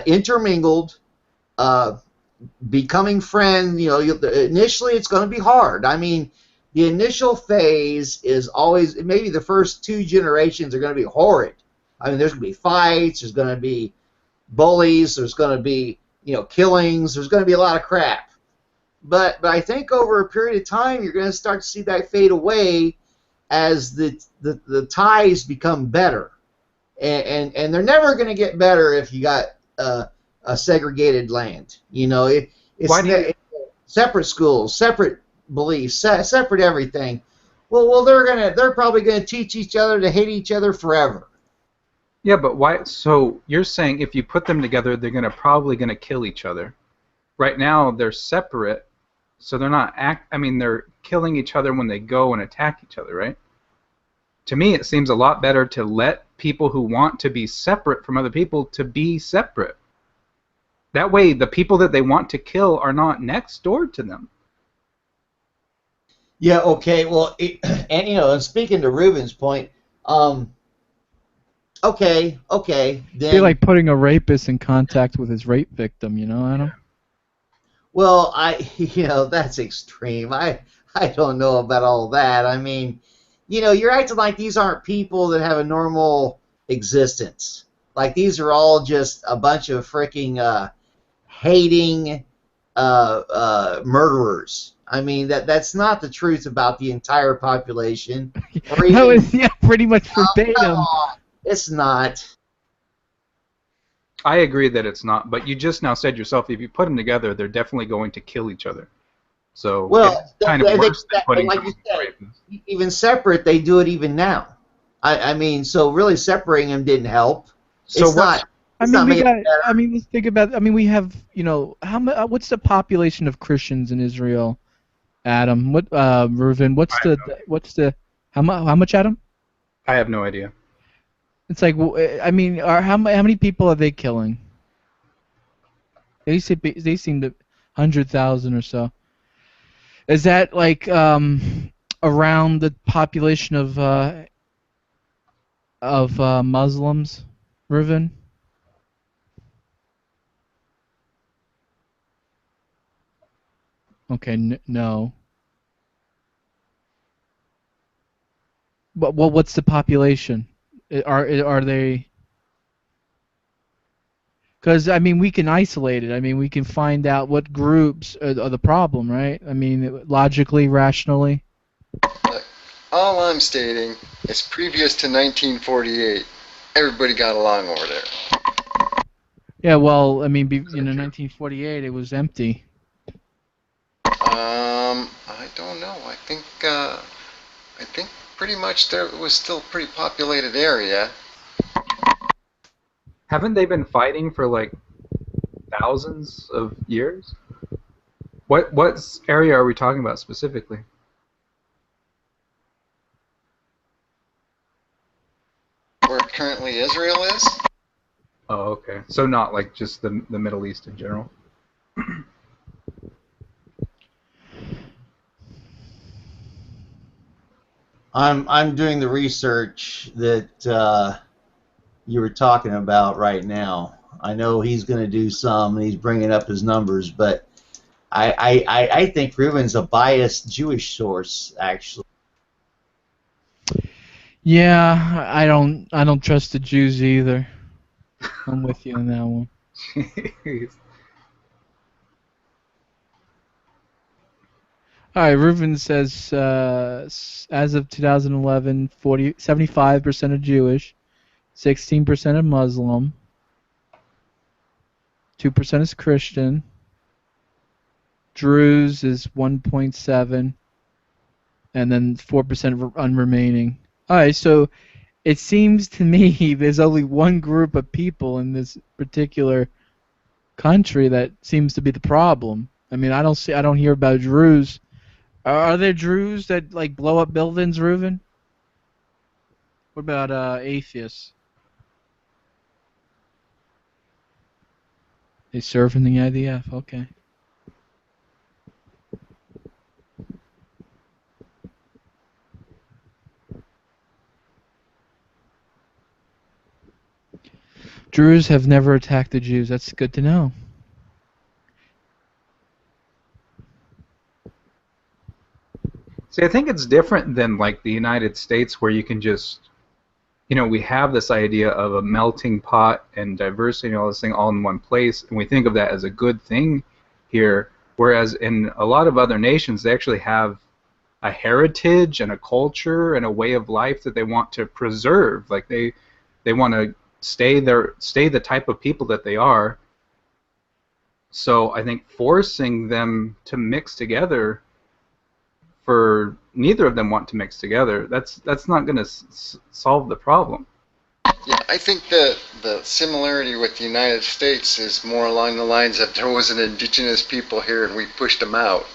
intermingled, becoming friends, initially it's going to be hard. I mean, the initial phase is always, maybe the first 2 generations are going to be horrid. I mean, there's going to be fights, there's going to be bullies, there's going to be, killings, there's going to be a lot of crap. But I think over a period of time, you're going to start to see that fade away as the ties become better. And they're never going to get better if you got a segregated land. It's Why do you- separate schools, separate beliefs, separate everything. Well, they're probably gonna teach each other to hate each other forever. Yeah, but why? So you're saying if you put them together, they're probably gonna kill each other. Right now, they're separate, so they're not they're killing each other when they go and attack each other, right? To me, it seems a lot better to let people who want to be separate from other people to be separate. That way, the people that they want to kill are not next door to them. Yeah. Okay. Well, and speaking to Reuben's point, okay. It'd Then be like putting a rapist in contact with his rape victim, Adam? well, that's extreme. I don't know about all that. I mean, you're acting like these aren't people that have a normal existence. Like these are all just a bunch of freaking hating murderers. I mean, that's not the truth about the entire population. That was pretty much verbatim. Come on. It's not. I agree that it's not, but you just now said yourself, if you put them together, they're definitely going to kill each other. So Well, it's kind of worse than putting like you said, even separate, they do it even now. I mean, so really separating them didn't help. So Let's think about. We have, what's the population of Christians in Israel, Adam? Reuven? How much, Adam? I have no idea. It's like, how many people are they killing? They seem to 100,000 or so. Is that like around the population of Muslims, Reuven? Okay, no. But what's the population? Are they? Because we can isolate it. We can find out what groups are the problem, right? Logically, rationally. Look, all I'm stating is previous to 1948, everybody got along over there. Yeah, well, 1948 it was empty. I don't know. I think pretty much there was still a pretty populated area. Haven't they been fighting for like thousands of years? What area are we talking about specifically? Where currently Israel is? Oh, okay. So not like just the Middle East in general. I'm doing the research that you were talking about right now. I know he's going to do some, and he's bringing up his numbers, but I think Reuven's a biased Jewish source, actually. Yeah, I don't trust the Jews either. I'm with you on that one. All right, Reuven says as of 2011, 75% are Jewish, 16% are Muslim, 2% is Christian, Druze is 1.7, and then 4% unremaining. All right, so it seems to me there's only one group of people in this particular country that seems to be the problem. I don't hear about Druze. Are there Druze that like blow up buildings, Reuven? What about atheists? They serve in the IDF. Okay. Druze have never attacked the Jews. That's good to know. See, I think it's different than like the United States, where you can just, we have this idea of a melting pot and diversity and all this thing all in one place, and we think of that as a good thing here. Whereas in a lot of other nations, they actually have a heritage and a culture and a way of life that they want to preserve. Like they want to stay the type of people that they are, So I think forcing them to mix together, for neither of them want to mix together, that's not going to solve the problem. Yeah, I think the similarity with the United States is more along the lines of there was an indigenous people here and we pushed them out.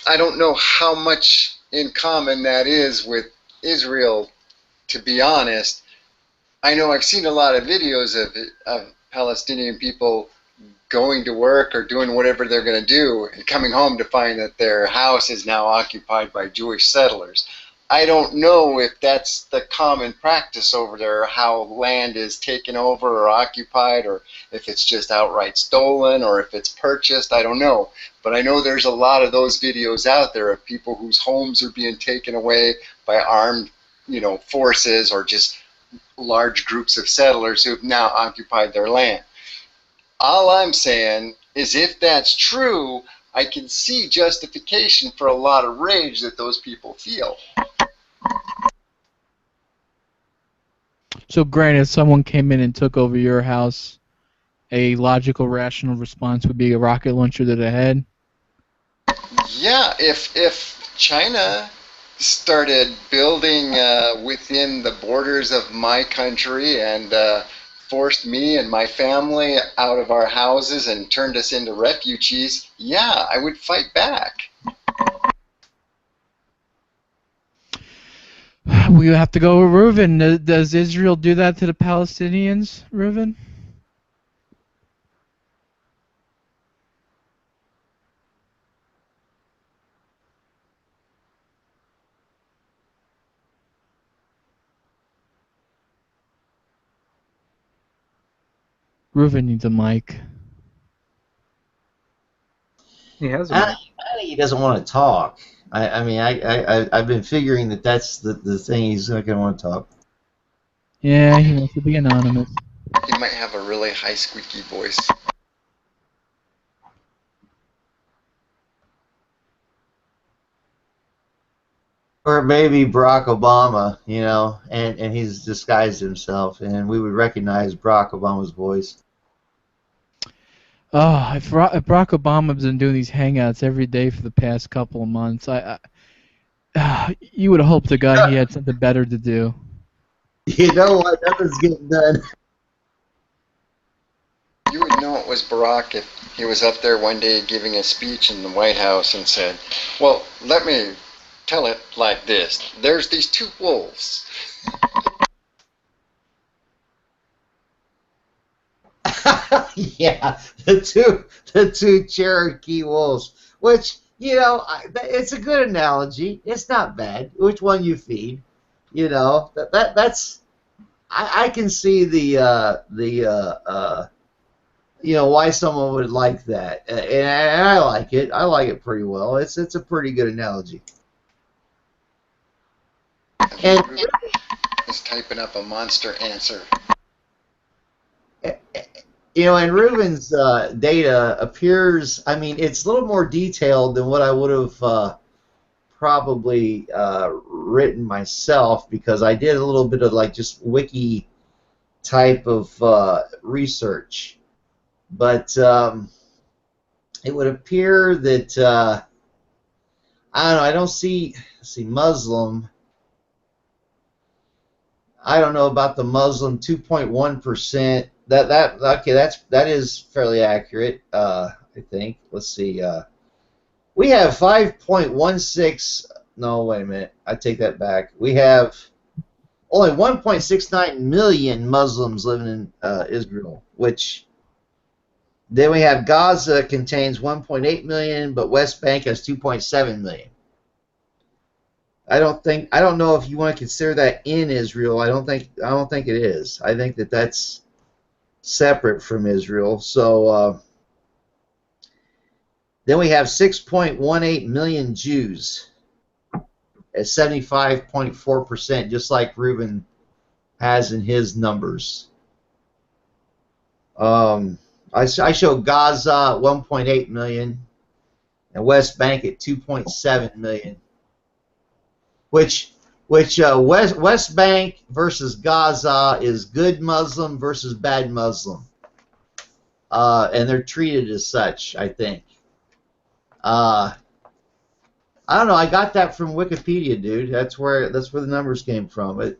I don't know how much in common that is with Israel, to be honest. I know I've seen a lot of videos of Palestinian people going to work or doing whatever they're going to do and coming home to find that their house is now occupied by Jewish settlers. I don't know if that's the common practice over there, how land is taken over or occupied, or if it's just outright stolen, or if it's purchased. I don't know. But I know there's a lot of those videos out there of people whose homes are being taken away by armed, forces, or just large groups of settlers who've now occupied their land. All I'm saying is if that's true, I can see justification for a lot of rage that those people feel. So granted, someone came in and took over your house, a logical, rational response would be a rocket launcher to the head? Yeah, if China started building within the borders of my country and forced me and my family out of our houses and turned us into refugees, yeah, I would fight back. We have to go with Reuven. Does Israel do that to the Palestinians, Reuven? Reuven needs a mic. He has a I mic. think he doesn't want to talk. I've been figuring that's the thing, he's not going to want to talk. Yeah, he wants to be anonymous. He might have a really high squeaky voice. Or maybe Barack Obama, and he's disguised himself, and we would recognize Barack Obama's voice. Oh, if Barack Obama's been doing these hangouts every day for the past couple of months, you would have hoped to God he had something better to do. You know what? Nothing's getting done. You would know it was Barack if he was up there one day giving a speech in the White House and said, well, let me tell it like this. There's these two wolves. Yeah, the two Cherokee wolves, which, it's a good analogy. It's not bad. Which one you feed, that's I can see why someone would like that, and I like it. I like it pretty well. It's a pretty good analogy. And is typing up a monster answer. And Reuven's data appears, it's a little more detailed than what I would have probably written myself, because I did a little bit of just wiki type of research. But it would appear that, I don't know, I don't see Muslim. I don't know about the Muslim 2.1%. That is fairly accurate. I think. Let's see. We have 5.16. No, wait a minute. I take that back. We have only 1.69 million Muslims living in Israel, which then we have Gaza contains 1.8 million, but West Bank has 2.7 million. I don't know if you want to consider that in Israel. I don't think it is. I think that's separate from Israel. So then we have 6.18 million Jews at 75.4%, just like Reuven has in his numbers. I show Gaza 1.8 million and West Bank at 2.7 million. Which West Bank versus Gaza is good Muslim versus bad Muslim. and they're treated as such, I think. I don't know. I got that from Wikipedia, dude. That's where the numbers came from. It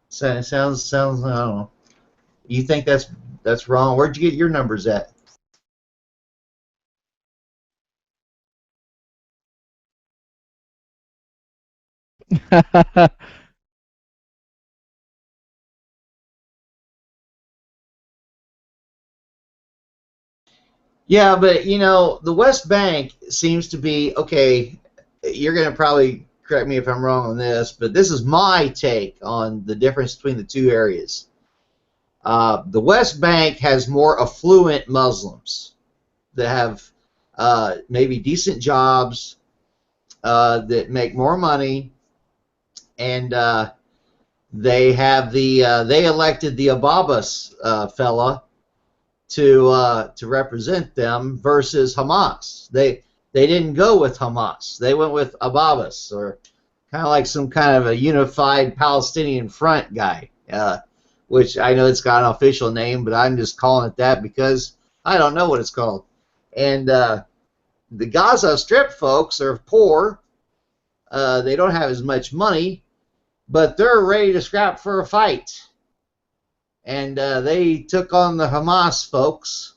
sounds I don't know. You think that's wrong? Where'd you get your numbers at? Yeah, but the West Bank seems to be okay. You're going to probably correct me if I'm wrong on this, but this is my take on the difference between the two areas. The West Bank has more affluent Muslims that have maybe decent jobs, that make more money, and they elected the Abbas fella to represent them versus Hamas. They didn't go with Hamas. They went with Abbas, or kind of like some kind of a unified Palestinian Front guy, which I know it's got an official name, but I'm just calling it that because I don't know what it's called. And the Gaza Strip folks are poor. They don't have as much money, but they're ready to scrap for a fight. And they took on the Hamas folks.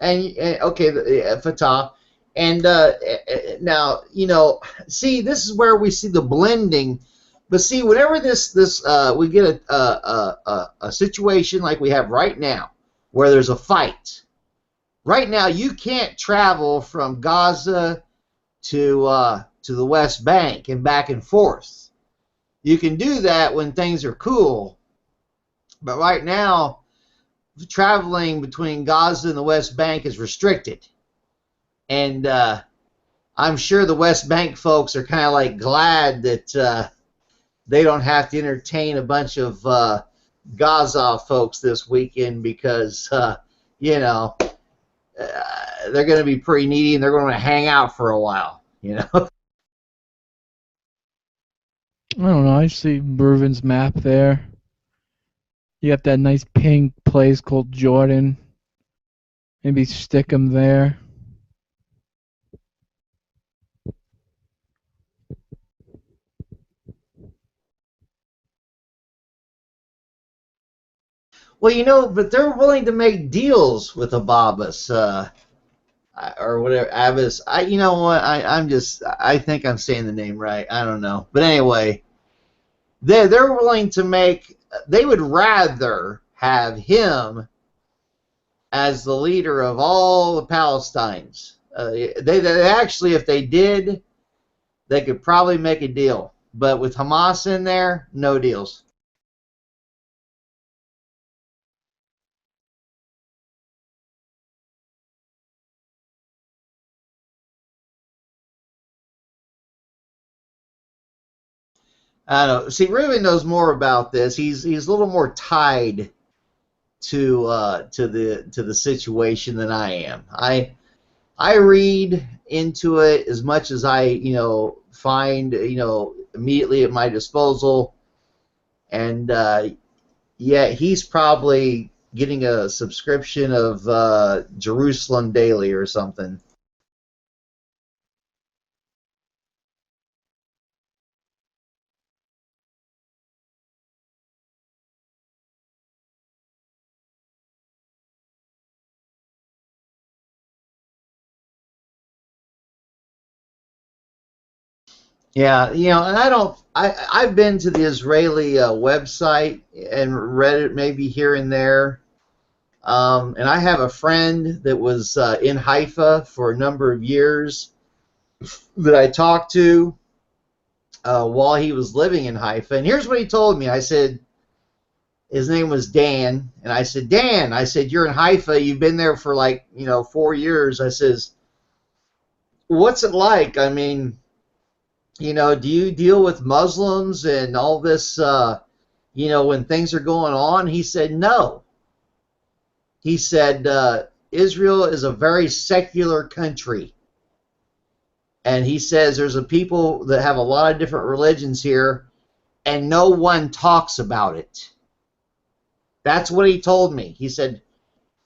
And okay, Fatah, and now see, this is where we see the blending. But see, whenever we get a situation like we have right now, where there's a fight. Right now, you can't travel from Gaza to the West Bank and back and forth. You can do that when things are cool, but right now, traveling between Gaza and the West Bank is restricted. And I'm sure the West Bank folks are kind of like glad that they don't have to entertain a bunch of Gaza folks this weekend because, they're going to be pretty needy and they're going to hang out for a while, I don't know. I see Reuven's map there. You got that nice pink place called Jordan. Maybe stick him there. Well, but they're willing to make deals with Abbas, or whatever, Abbas. You know what? I think I'm saying the name right. I don't know, but anyway, they're willing to make. They would rather have him as the leader of all the Palestinians. They actually, if they did, they could probably make a deal. But with Hamas in there, no deals. I don't know. See, Reuven knows more about this. He's a little more tied to the situation than I am. I read into it as much as I find immediately at my disposal, and he's probably getting a subscription of Jerusalem Daily or something. Yeah, and I've been to the Israeli website and read it maybe here and there. And I have a friend that was in Haifa for a number of years that I talked to while he was living in Haifa. And here's what he told me. I said, his name was Dan. And I said, Dan, you're in Haifa. You've been there for 4 years. I says, what's it like? I mean, do you deal with Muslims and all this, when things are going on? He said, no. He said, Israel is a very secular country. And he says there's a people that have a lot of different religions here, and no one talks about it. That's what he told me. He said,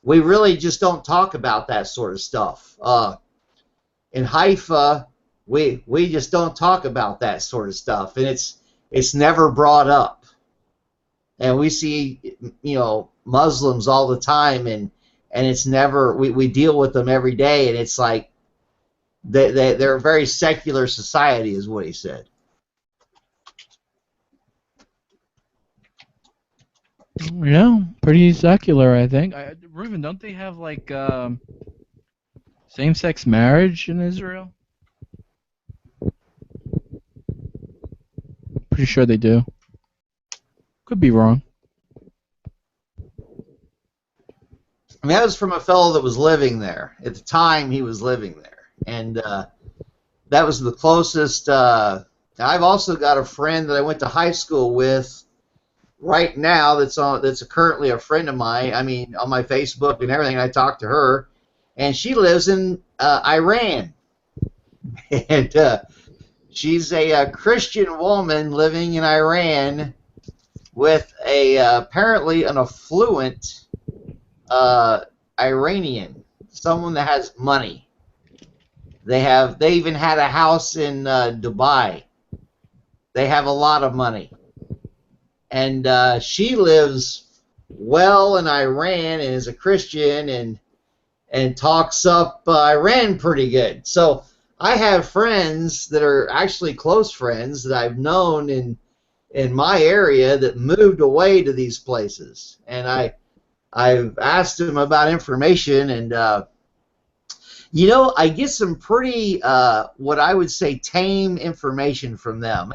we really just don't talk about that sort of stuff. In Haifa, we just don't talk about that sort of stuff, and it's never brought up. And we see, Muslims all the time, and it's never, we deal with them every day, and it's like they're a very secular society, is what he said. Yeah, pretty secular, I think. Reuven, don't they have like same-sex marriage in Israel? Pretty sure they do. Could be wrong. I mean, that was from a fellow that was living there. At the time, he was living there. And that was the closest. I've also got a friend that I went to high school with right now that's currently a friend of mine. I mean, on my Facebook and everything, I talk to her. And she lives in Iran. And she's a Christian woman living in Iran with apparently an affluent Iranian, someone that has money. They even had a house in Dubai. They have a lot of money, and she lives well in Iran and is a Christian and talks up Iran pretty good. So I have friends that are actually close friends that I've known in my area that moved away to these places, and I've asked them about information, and I get some pretty what I would say tame information from them.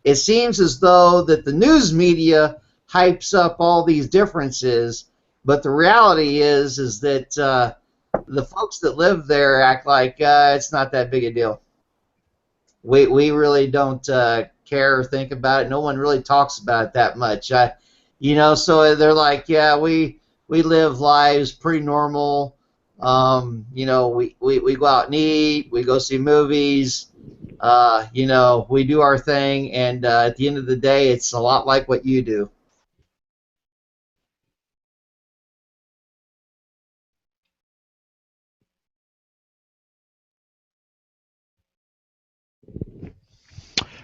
It seems as though that the news media hypes up all these differences, but the reality is that the folks that live there act like it's not that big a deal. We really don't care or think about it. No one really talks about it that much. So they're like, yeah, we live lives pretty normal. We go out and eat. We go see movies. We do our thing, and at the end of the day, it's a lot like what you do.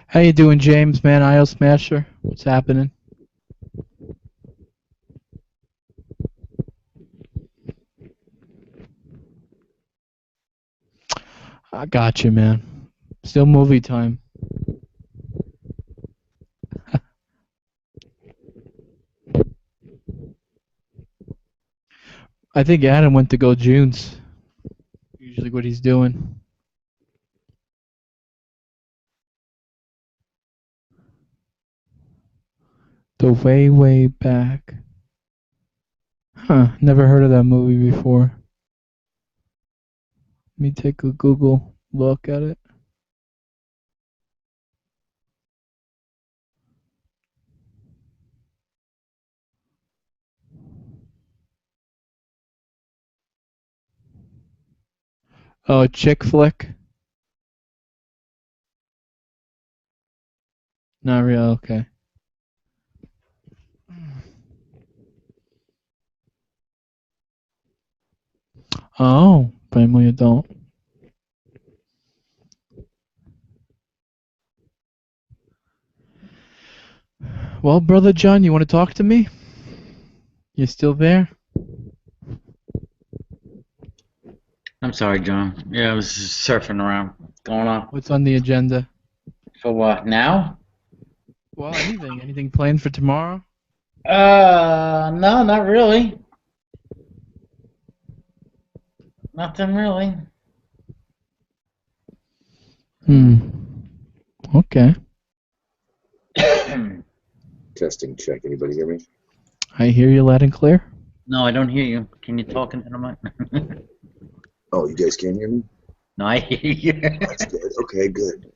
How you doing, James, man? IO Smasher? What's happening? I got you, man. Still movie time. I think Adam went to go June's. Usually what he's doing. The Way, Way Back. Huh, never heard of that movie before. Let me take a Google look at it. Oh, chick flick? Not real, okay. Oh, family adult. Well, Brother John, you want to talk to me? You still there? I'm sorry, John. Yeah, I was just surfing around. What's going on? What's on the agenda? For what, now? Well, anything. Anything planned for tomorrow? No, not really. Nothing really. Okay. Testing check. Anybody hear me? I hear you loud and clear. No, I don't hear you. Can you talk into the mic? Oh, you guys can't hear me? No, I hear you. That's good. Okay, good.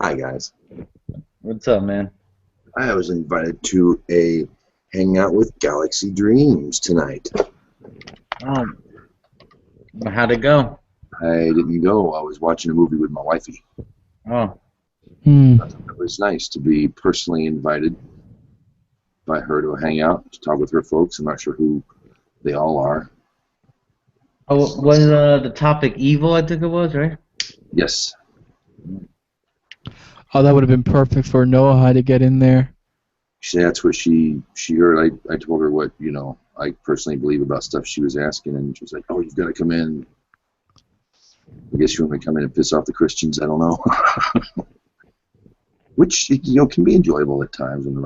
Hi, guys. What's up, man? I was invited to a hangout with Galaxy Dreams tonight. Oh. How'd it go? I didn't go. I was watching a movie with my wifey. Oh. It was nice to be personally invited by her to a hangout to talk with her folks. I'm not sure who They all are. Oh, was the topic evil? I think it was, right? Yes. Oh, that would have been perfect for Noah to get in there. That's what she heard. I told her what I personally believe about stuff she was asking, and she was like, "Oh, you've got to come in." I guess you want me to come in and piss off the Christians. I don't know. Which can be enjoyable at times on the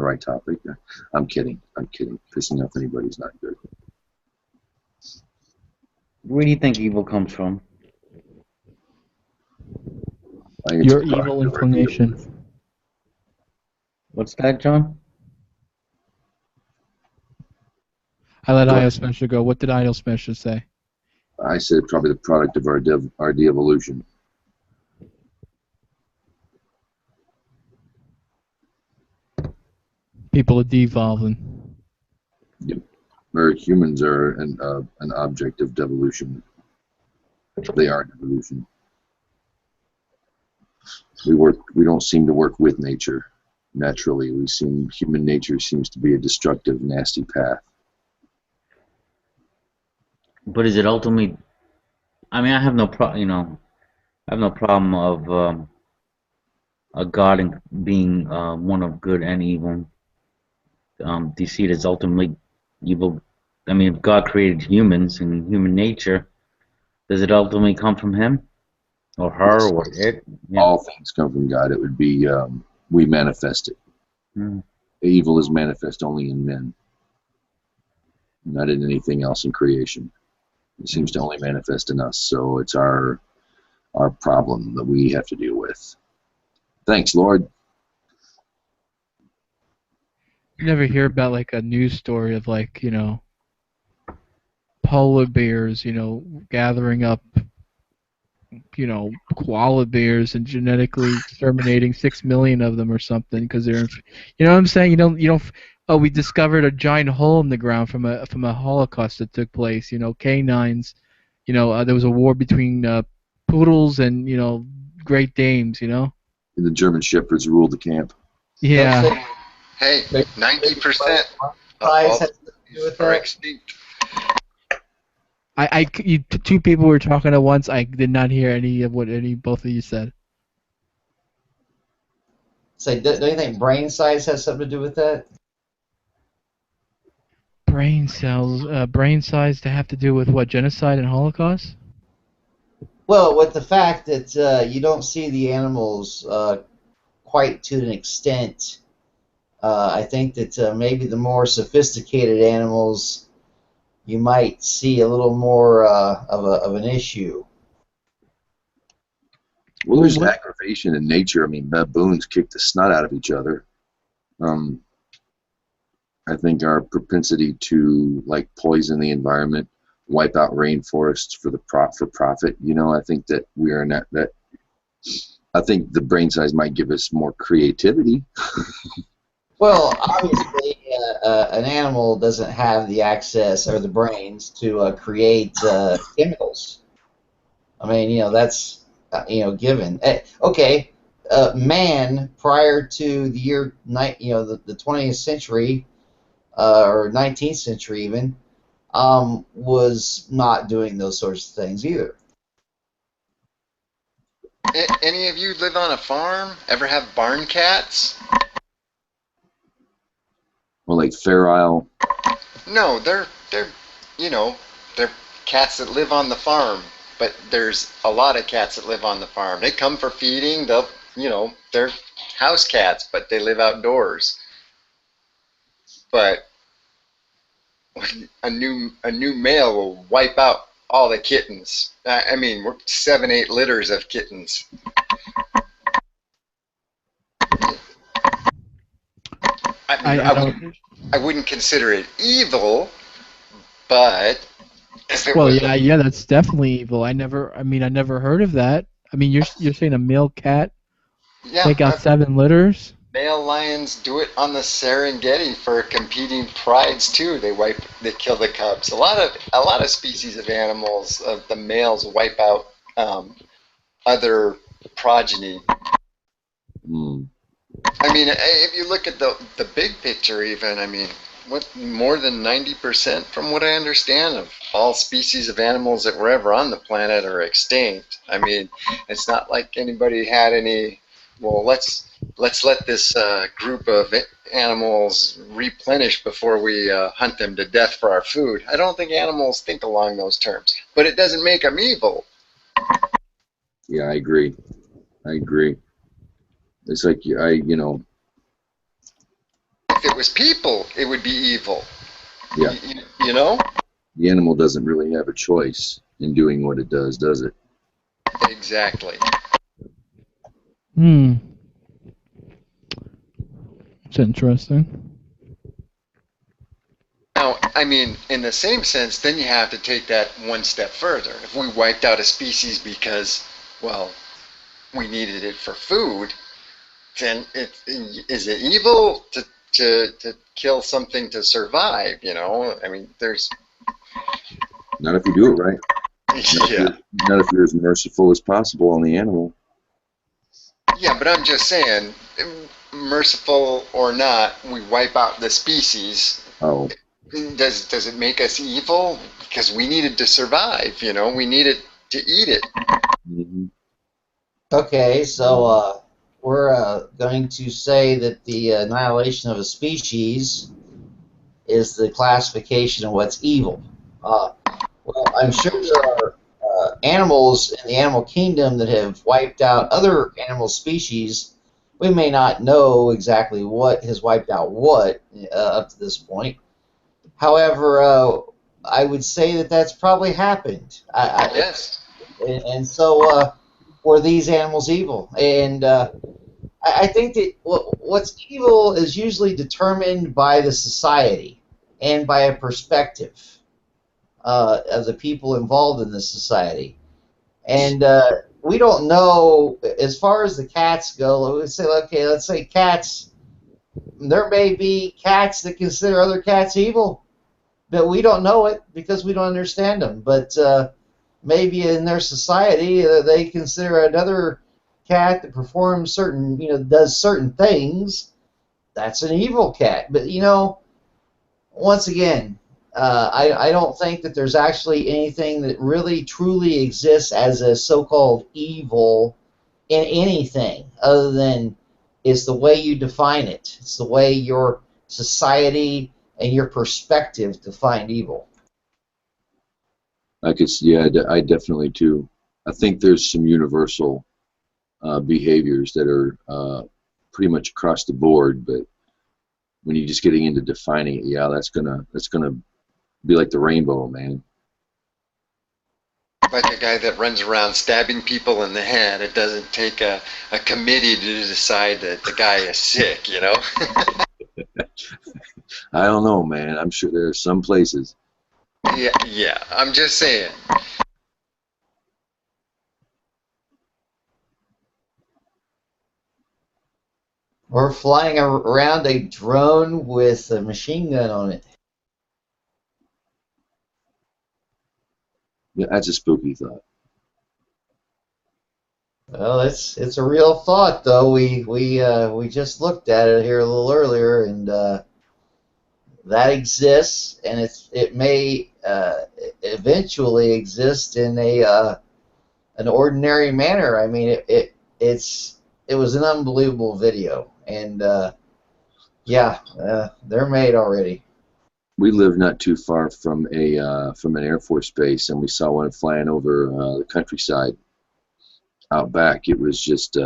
right topic. I'm kidding. Pissing off anybody's not good. Where do you think evil comes from? Your evil inclination. What's that, John? I let Idle Smasher go. What did Idle Smasher say? I said probably the product of our de-evolution. People are devolving. Yep. Where humans are an object of devolution. They are devolution. We don't seem to work with nature naturally. Human nature seems to be a destructive, nasty path. But is it ultimately? I mean, I have no problem of a God being one of good and evil. Do you see it as ultimately evil? I mean, if God created humans and human nature, does it ultimately come from Him, or her, or it? Yeah. All things come from God. It would be we manifest it. Evil is manifest only in men, not in anything else in creation. It seems to only manifest in us, so it's our problem that we have to deal with. Thanks, Lord. You never hear about like a news story of like, polar bears, gathering up, koala bears and genetically exterminating 6 million of them or something because they're, you know what I'm saying? You don't. Oh, we discovered a giant hole in the ground from a Holocaust that took place. Canines. There was a war between poodles and Great Danes. The German shepherds ruled the camp. Yeah. Hey, 90% of all species are extinct. Two people were talking at once. I did not hear any of what both of you said. So, don't you think brain size has something to do with that? Brain size to have to do with what? Genocide and Holocaust? Well, with the fact that you don't see the animals quite to an extent, I think that maybe the more sophisticated animals you might see a little more of an issue. Well, there's aggravation in nature. I mean, baboons kick the snot out of each other. I think our propensity to poison the environment, wipe out rainforests for profit. I think that we are not that. I think the brain size might give us more creativity. Well, obviously, an animal doesn't have the access or the brains to create chemicals. I mean, that's given. Okay, man prior to the year the 20th century or 19th century even was not doing those sorts of things either. Any of you live on a farm? Ever have barn cats? Well, like feral. No, they're they're cats that live on the farm. But there's a lot of cats that live on the farm. They come for feeding. They're house cats, but they live outdoors. But a new male will wipe out all the kittens. I mean, we're 7-8 litters of kittens. I wouldn't consider it evil, but yeah, that's definitely evil. I never heard of that. I mean, you're saying a male cat take out 7 litters? Male lions do it on the Serengeti for competing prides too. They kill the cubs. A lot of species of animals, the males wipe out other progeny. I mean, if you look at the big picture, even, I mean, what, more than 90%, from what I understand, of all species of animals that were ever on the planet are extinct. I mean, it's not like anybody had any. Well, let's let this group of animals replenish before we hunt them to death for our food. I don't think animals think along those terms, but it doesn't make them evil. Yeah, I agree. I agree. It's like If it was people, it would be evil. Yeah. You know? The animal doesn't really have a choice in doing what it does it? Exactly. It's interesting. Now, I mean, in the same sense, then you have to take that one step further. If we wiped out a species because, well, we needed it for food, then is it evil to kill something to survive? You know, I mean, there's. Not if you do it right. Yeah. Not if you're as merciful as possible on the animal. Yeah, but I'm just saying, merciful or not, we wipe out the species. Oh. Does it make us evil? Because we needed to survive, you know, we needed to eat it. Mm-hmm. Okay, so we're going to say that the annihilation of a species is the classification of what's evil. Well, I'm sure there are animals in the animal kingdom that have wiped out other animal species. We may not know exactly what has wiped out what up to this point. However, I would say that that's probably happened. Yes. And so were these animals evil? And I think that what's evil is usually determined by the society and by a perspective of the people involved in the society. And we don't know, as far as the cats go, let's say cats, there may be cats that consider other cats evil, but we don't know it because we don't understand them. But maybe in their society, they consider another cat that performs certain, does certain things, that's an evil cat. But, once again, I don't think that there's actually anything that really truly exists as a so-called evil in anything other than it's the way you define it. It's the way your society and your perspective define evil. I definitely too. I think there's some universal behaviors that are pretty much across the board, but when you're just getting into defining it, that's gonna be like the rainbow, man. Like a guy that runs around stabbing people in the head. It doesn't take a committee to decide that the guy is sick, you know? I don't know, man. I'm sure there are some places. Yeah, I'm just saying. Or flying around a drone with a machine gun on it. Yeah, that's a spooky thought. Well, it's a real thought, though. We just looked at it here a little earlier, and that exists, and it may eventually exist in an ordinary manner. I mean, it was an unbelievable video, and they're made already. We live not too far from an Air Force base, and we saw one flying over the countryside out back. It was just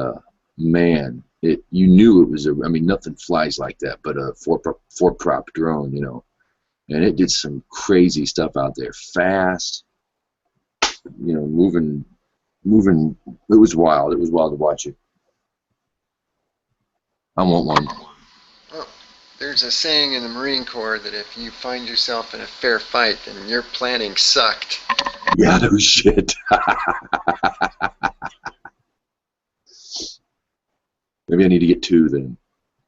man. You knew it was I mean, nothing flies like that, but a four prop drone, and it did some crazy stuff out there, fast, moving. It was wild. It was wild to watch it. I want one. Well, there's a saying in the Marine Corps that if you find yourself in a fair fight, then your planning sucked. Yeah, no shit. Maybe I need to get two then.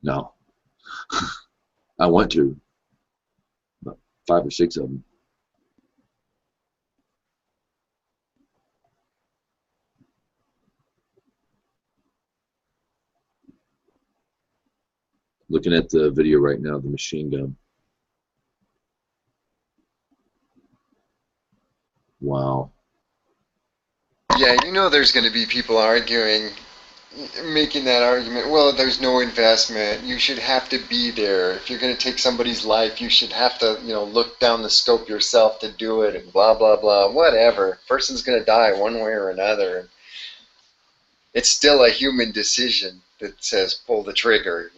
No. I want to. About 5 or 6 of them. Looking at the video right now, the machine gun. Wow. Yeah, you know there's going to be people arguing, making that argument, well, there's no investment. You should have to be there. If you're going to take somebody's life, you should have to, look down the scope yourself to do it and blah, blah, blah, whatever. Person's going to die one way or another. It's still a human decision that says pull the trigger,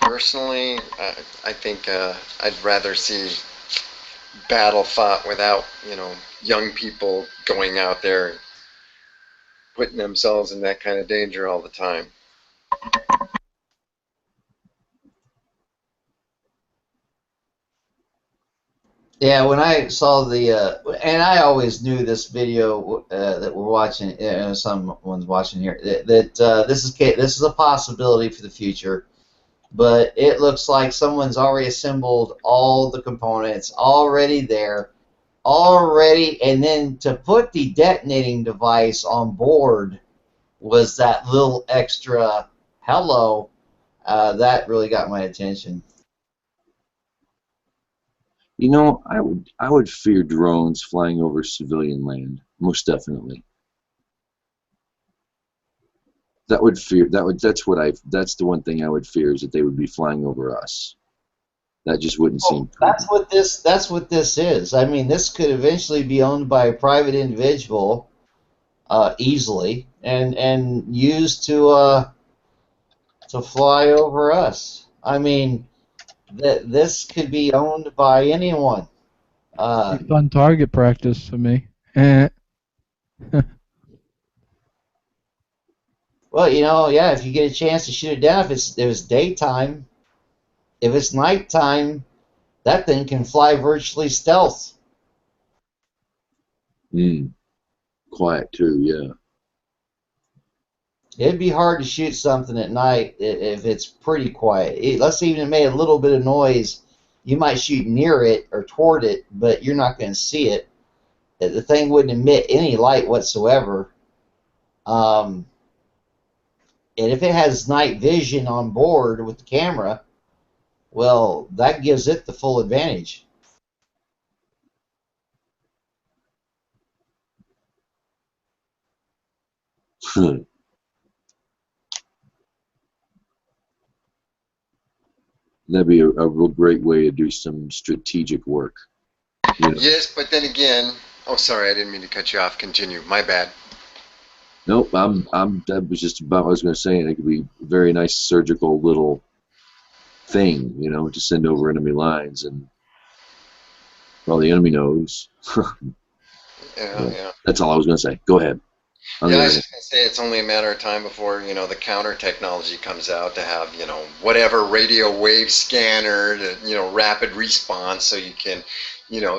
Personally, I think I'd rather see battle fought without, young people going out there putting themselves in that kind of danger all the time. Yeah, when I saw and I always knew this video that we're watching, someone's watching here, that this is a possibility for the future, but it looks like someone's already assembled all the components, already there, and then to put the detonating device on board was that little extra hello that really got my attention. I would fear drones flying over civilian land, most definitely. That's the one thing I would fear, is that they would be flying over us. That just wouldn't seem prudent. That's what this is. I mean, this could eventually be owned by a private individual easily and used to fly over us. I mean, this could be owned by anyone. Fun target practice for me. Well, yeah, if you get a chance to shoot it down, if it's daytime, if it's nighttime, that thing can fly virtually stealth. Quiet too, yeah. It'd be hard to shoot something at night if it's pretty quiet. Let's say even it made a little bit of noise, you might shoot near it or toward it, but you're not going to see it. The thing wouldn't emit any light whatsoever. And if it has night vision on board with the camera, well, that gives it the full advantage. That'd be a real great way to do some strategic work. Yes, but then again, oh, sorry, I didn't mean to cut you off. Continue. My bad. Nope, that was just about what I was going to say, and it could be a very nice surgical little thing, to send over enemy lines, and well, the enemy knows. Yeah. That's all I was going to say. Go ahead. Yeah, I was just going to say it's only a matter of time before, the counter technology comes out to have, whatever radio wave scanner, to, rapid response, so you can,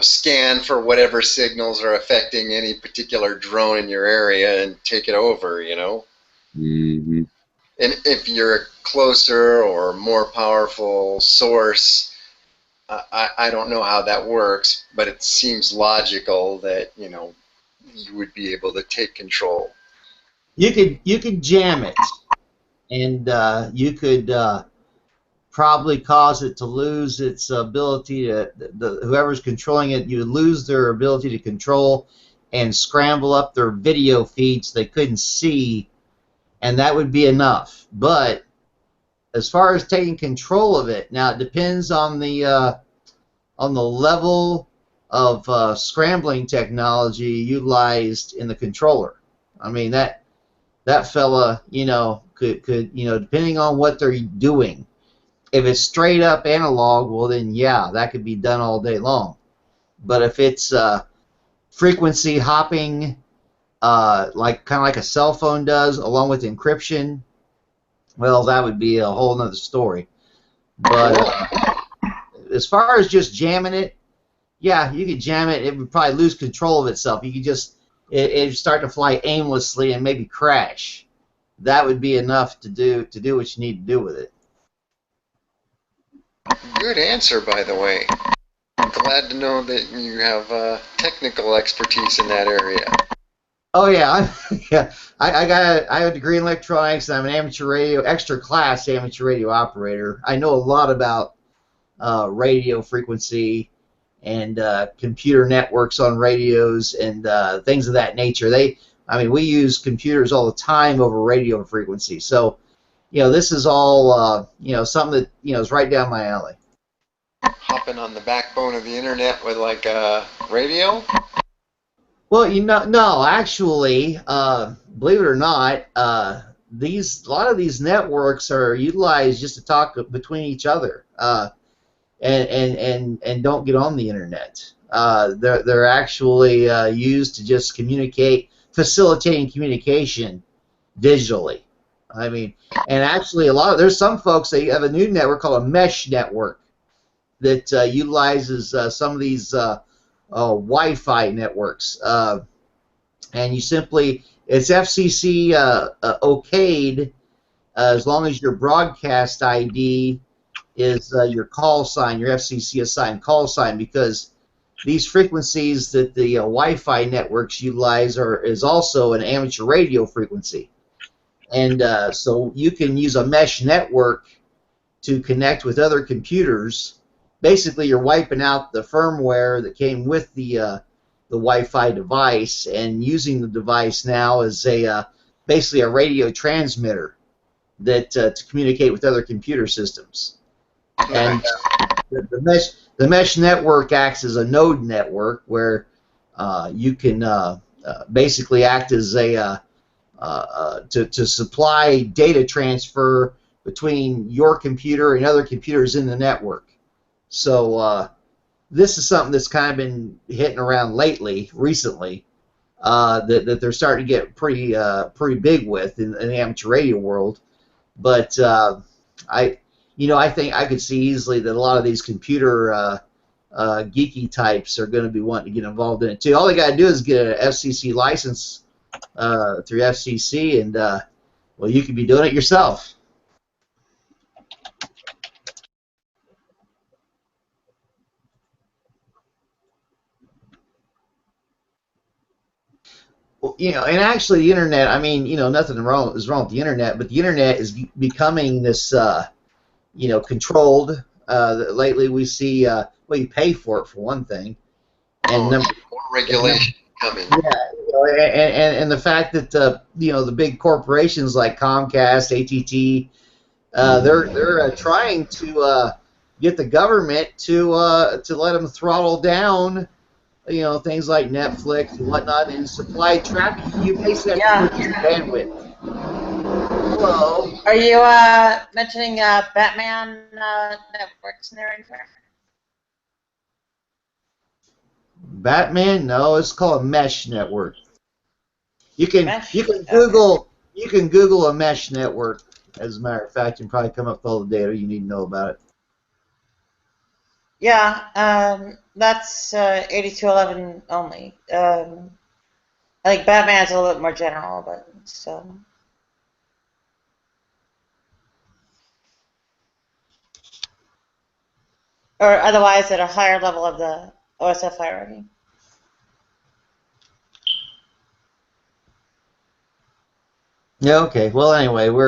scan for whatever signals are affecting any particular drone in your area and take it over, Mm-hmm. And if you're a closer or more powerful source, I don't know how that works, but it seems logical that, you would be able to take control. You could jam it, and you could probably cause it to lose its ability to whoever's controlling it. You would lose their ability to control and scramble up their video feeds they couldn't see, and that would be enough. But as far as taking control of it, now it depends on the level of scrambling technology utilized in the controller. I mean, that fella, could depending on what they're doing. If it's straight up analog, well then yeah, that could be done all day long. But if it's frequency hopping, kind of like a cell phone does, along with encryption, well, that would be a whole nother story. But as far as just jamming it, yeah, you could jam it. It would probably lose control of itself. You could just it'd start to fly aimlessly and maybe crash. That would be enough to do what you need to do with it. Good answer, by the way. I'm glad to know that you have technical expertise in that area. Oh yeah, I have a degree in electronics, and I'm an extra class amateur radio operator. I know a lot about radio frequency and computer networks on radios and things of that nature. We use computers all the time over radio frequency. So, this is all, something that, is right down my alley. Hopping on the backbone of the internet with like a radio? Well, no, actually, believe it or not, a lot of these networks are utilized just to talk between each other, and don't get on the internet. They're actually used to just facilitating communication digitally. And actually, there's some folks, they have a new network called a mesh network that utilizes some of these Wi-Fi networks, and it's FCC okayed as long as your broadcast ID is your call sign, your FCC assigned call sign, because these frequencies that the Wi-Fi networks utilize is also an amateur radio frequency, and so you can use a mesh network to connect with other computers. Basically, you're wiping out the firmware that came with the Wi-Fi device and using the device now as basically a radio transmitter that to communicate with other computer systems. And the mesh network acts as a node network where you can basically act as to supply data transfer between your computer and other computers in the network. So this is something that's kind of been hitting around recently, that they're starting to get pretty big with in the amateur radio world. But I think I could see easily that a lot of these computer geeky types are going to be wanting to get involved in it too. All they got to do is get an FCC license through FCC, and well, you could be doing it yourself. Well, and actually the internet, nothing is wrong with the internet, but the internet is becoming this, controlled. Lately we see, you pay for it for one thing, and more regulation coming. Yeah, and the fact that the big corporations like Comcast, AT&T, they're trying to get the government to let them throttle down, things like Netflix and whatnot, and supply traffic. You basically have to put your bandwidth. Hello. Are you mentioning Batman networks in there anywhere? Batman? No, it's called a mesh network. You can Google a mesh network. As a matter of fact, you can probably come up with all the data you need to know about it. Yeah, that's 8211 only. I think Batman's a little bit more general, but still. Or otherwise at a higher level of the OSF hierarchy. Yeah. Okay. Well, anyway, we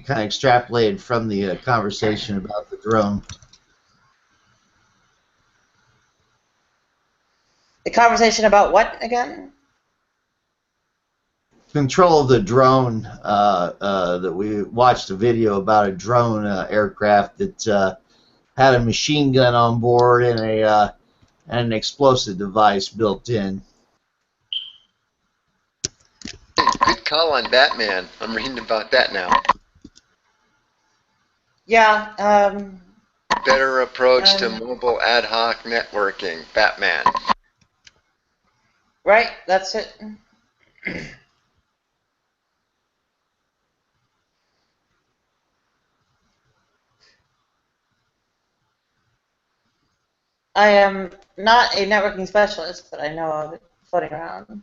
kind of extrapolated from the conversation about the drone. The conversation about what again? Control of the drone. That we watched a video about a drone aircraft that had a machine gun on board and an explosive device built in. Good call on Batman. I'm reading about that now. Yeah. Better approach to mobile ad hoc networking. Batman. Right. That's it. I am not a networking specialist, but I know of it floating around.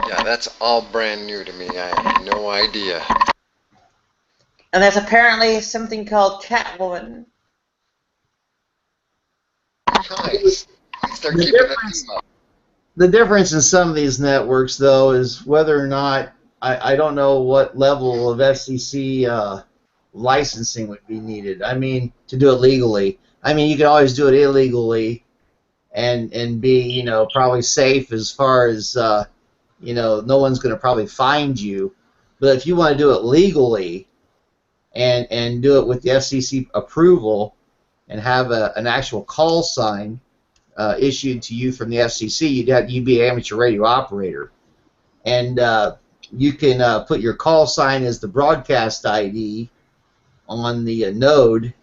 Yeah, that's all brand new to me. I have no idea. And there's apparently something called Catwoman. Nice. Start keeping that up. The difference in some of these networks, though, is whether or not I don't know what level of FCC licensing would be needed. I mean, to do it legally. I mean, you can always do it illegally, and be, you know, probably safe as far as, you know, no one's going to probably find you. But if you want to do it legally and do it with the FCC approval and have an actual call sign issued to you from the FCC, you'd be an amateur radio operator, and you can put your call sign as the broadcast ID on the node,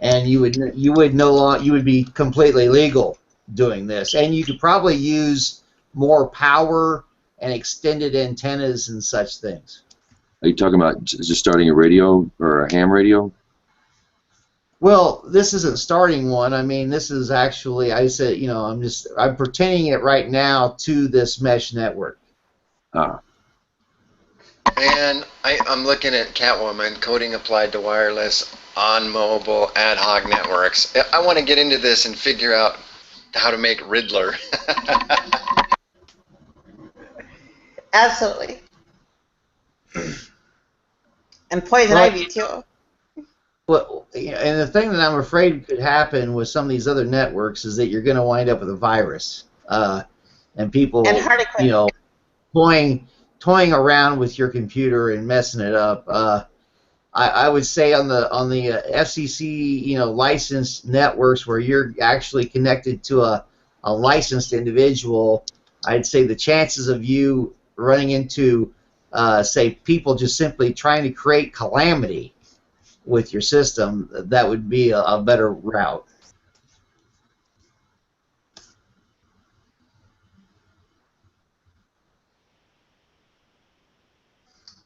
and you would be completely legal doing this, and you could probably use more power and extended antennas and such things. Are you talking about just starting a radio or a ham radio? Well, this isn't starting one. I mean, this is actually, I said, you know, I'm pertaining it right now to this mesh network. Ah. And I'm looking at Catwoman, coding applied to wireless on mobile ad hoc networks. I want to get into this and figure out how to make Riddler. Absolutely. And Poison Ivy, too. Well, and the thing that I'm afraid could happen with some of these other networks is that you're going to wind up with a virus, and people, you know, toying around with your computer and messing it up. I would say on the FCC, you know, licensed networks where you're actually connected to a licensed individual, I'd say the chances of you running into, say, people just simply trying to create calamity with your system, that would be a better route.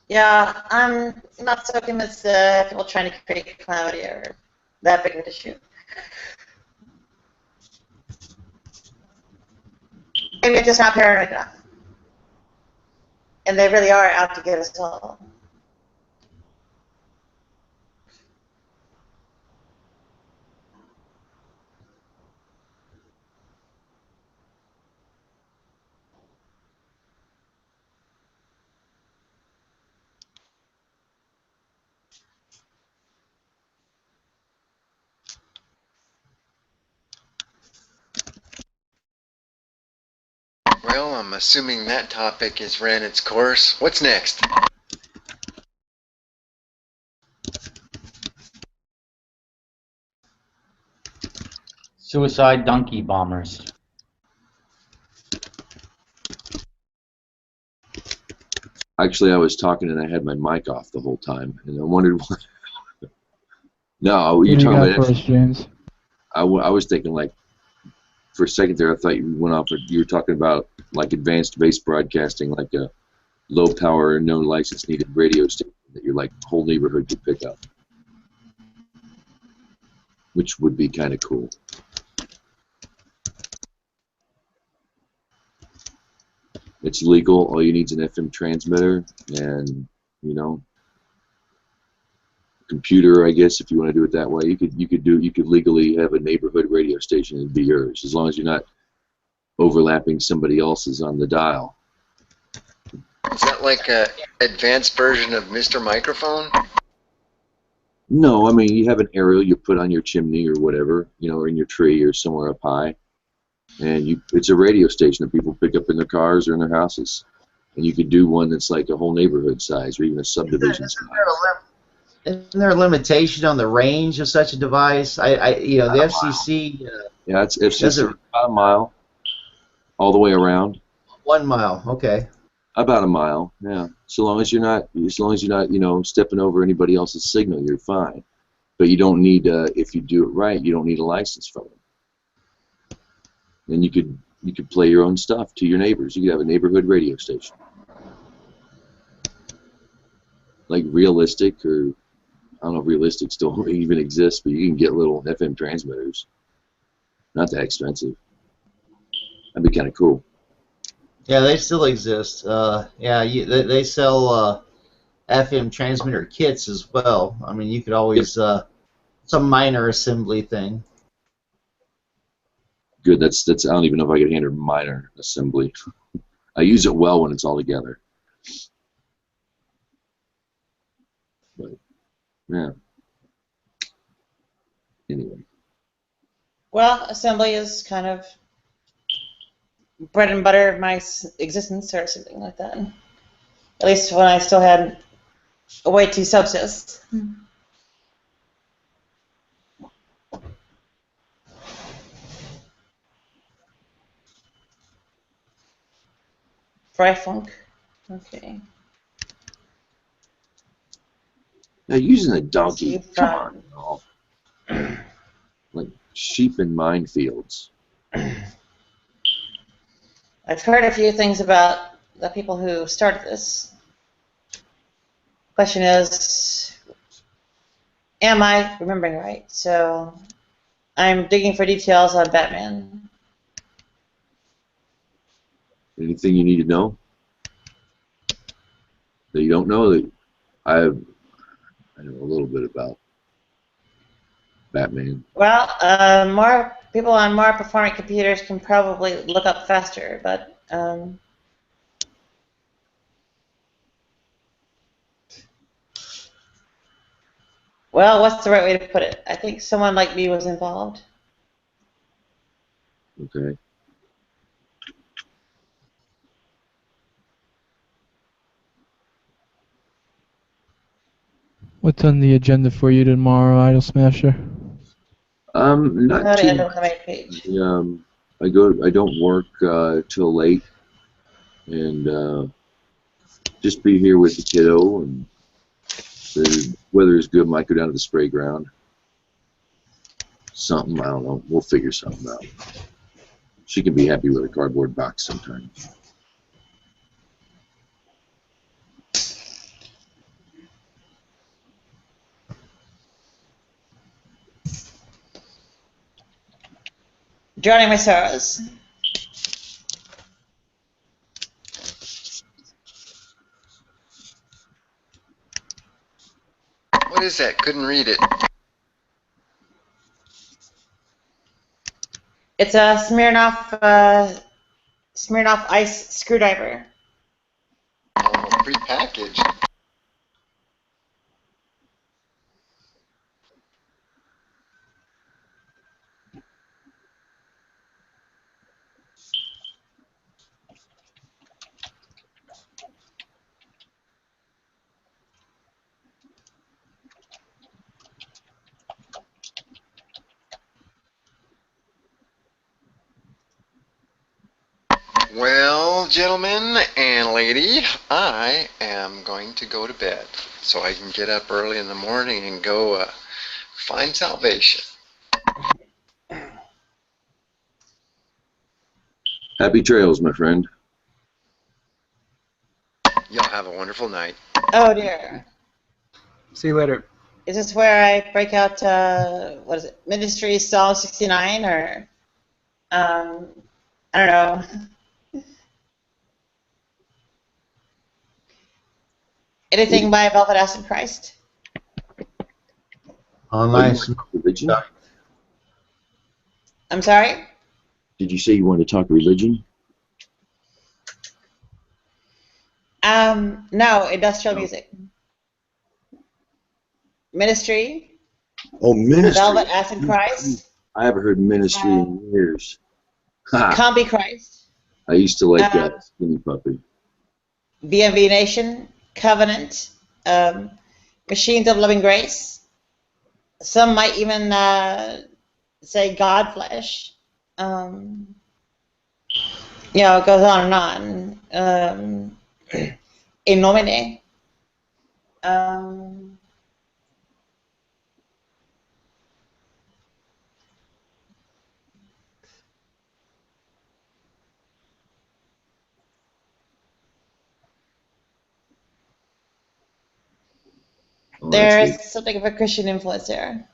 Yeah, I'm not so convinced people trying to create calamity are that big of an issue. Maybe it's just not paranoid enough. And they really are out to get us all. Well, I'm assuming that topic has ran its course. What's next? Suicide donkey bombers. Actually, I was talking and I had my mic off the whole time, and I wondered what. No, you're talking about for us, James? I was thinking, like, for a second there, I thought you went off. You were talking about like advanced base broadcasting, like a low power, no license needed radio station that your like whole neighborhood could pick up, which would be kind of cool. It's legal. All you need is an FM transmitter and, you know, computer, I guess, if you want to do it that way. You could legally have a neighborhood radio station and be yours, as long as you're not overlapping somebody else's on the dial. Is that like a advanced version of Mr. Microphone? No, I mean, you have an aerial you put on your chimney or whatever, you know, or in your tree or somewhere up high, and it's a radio station that people pick up in their cars or in their houses, and you could do one that's like a whole neighborhood size or even a subdivision size. Isn't there a limitation on the range of such a device? You know, the FCC. Yeah, it's FCC about a mile, all the way around. 1 mile, okay. About a mile, yeah. So long as you're not, you know, stepping over anybody else's signal, you're fine. But you don't need, if you do it right, you don't need a license from them. And you could play your own stuff to your neighbors. You could have a neighborhood radio station, like Realistic, or I don't know if Realistic still even exists, but you can get little FM transmitters. Not that expensive. That'd be kind of cool. Yeah, they still exist. Yeah, they sell FM transmitter kits as well. I mean, you could always some minor assembly thing. Good. That's. I don't even know if I could handle minor assembly. I use it well when it's all together. But Yeah. Anyway. Well, assembly is kind of bread and butter of my existence, or something like that. At least when I still had a way to subsist. Fry funk. Okay. Now using a donkey, come on, y'all. Like sheep in minefields. I've heard a few things about the people who started this. Question is, am I remembering right? So I'm digging for details on Batman. Anything you need to know that you don't know? That I know a little bit about Batman. Well, more people on more performant computers can probably look up faster, but well, what's the right way to put it? I think someone like me was involved. Okay. What's on the agenda for you tomorrow, Idol Smasher? Not too End much. of the main page. I don't work till late, and just be here with the kiddo, and the weather is good. Might go down to the spray ground. Something, I don't know. We'll figure something out. She can be happy with a cardboard box sometimes. Drowning my sorrows. What is that? Couldn't read it. It's a Smirnoff ice screwdriver. Oh, prepackaged. Well, gentlemen and lady, I am going to go to bed so I can get up early in the morning and go find salvation. Happy trails, my friend. Y'all have a wonderful night. Oh dear. See you later. Is this where I break out, what is it, Ministry Psalm 69, or, I don't know. Anything by Velvet Acid Christ? Oh, nice. Religion? I'm sorry? Did you say you wanted to talk religion? No, industrial music. Ministry? Oh, ministry. Velvet Acid Christ? I haven't heard ministry in years. Ha. Combi Christ? I used to like Skinny Puppy. BMV Nation? Covenant? Machines of Loving Grace? Some might even say Godflesh. You know, it goes on and on. In nomine. There's something of a Christian influence there.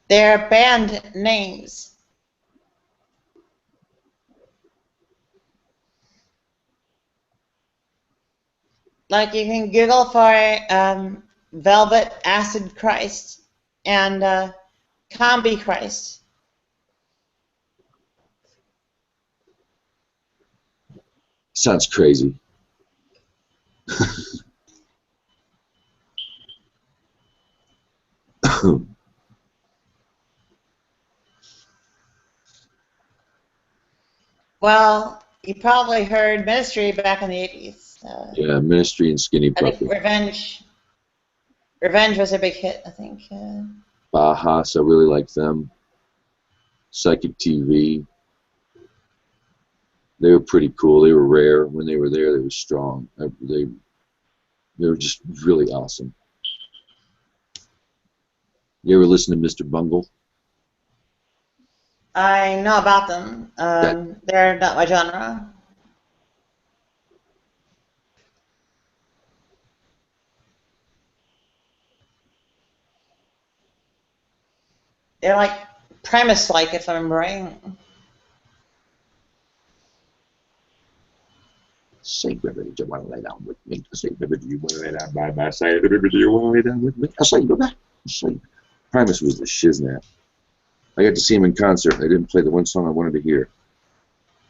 They're band names. Like you can Google for Velvet Acid Christ and Combi Christ. Sounds crazy. Well, you probably heard Ministry back in the 80s. Yeah, Ministry and Skinny I think Puppy. Revenge was a big hit, I think. Bajas, I really like them. Psychic TV. They were pretty cool. They were rare. When they were there, they were strong. They were just really awesome. You ever listen to Mr. Bungle? I know about them. They're not my genre. They're like Primus-like, if I'm right. Say, baby, do you want to lay down with me? I say, baby, do you want to lay down by my side? Baby, do you want to lay down with me? I say, baby. I say, Primus was the shiznap. I got to see him in concert. They didn't play the one song I wanted to hear.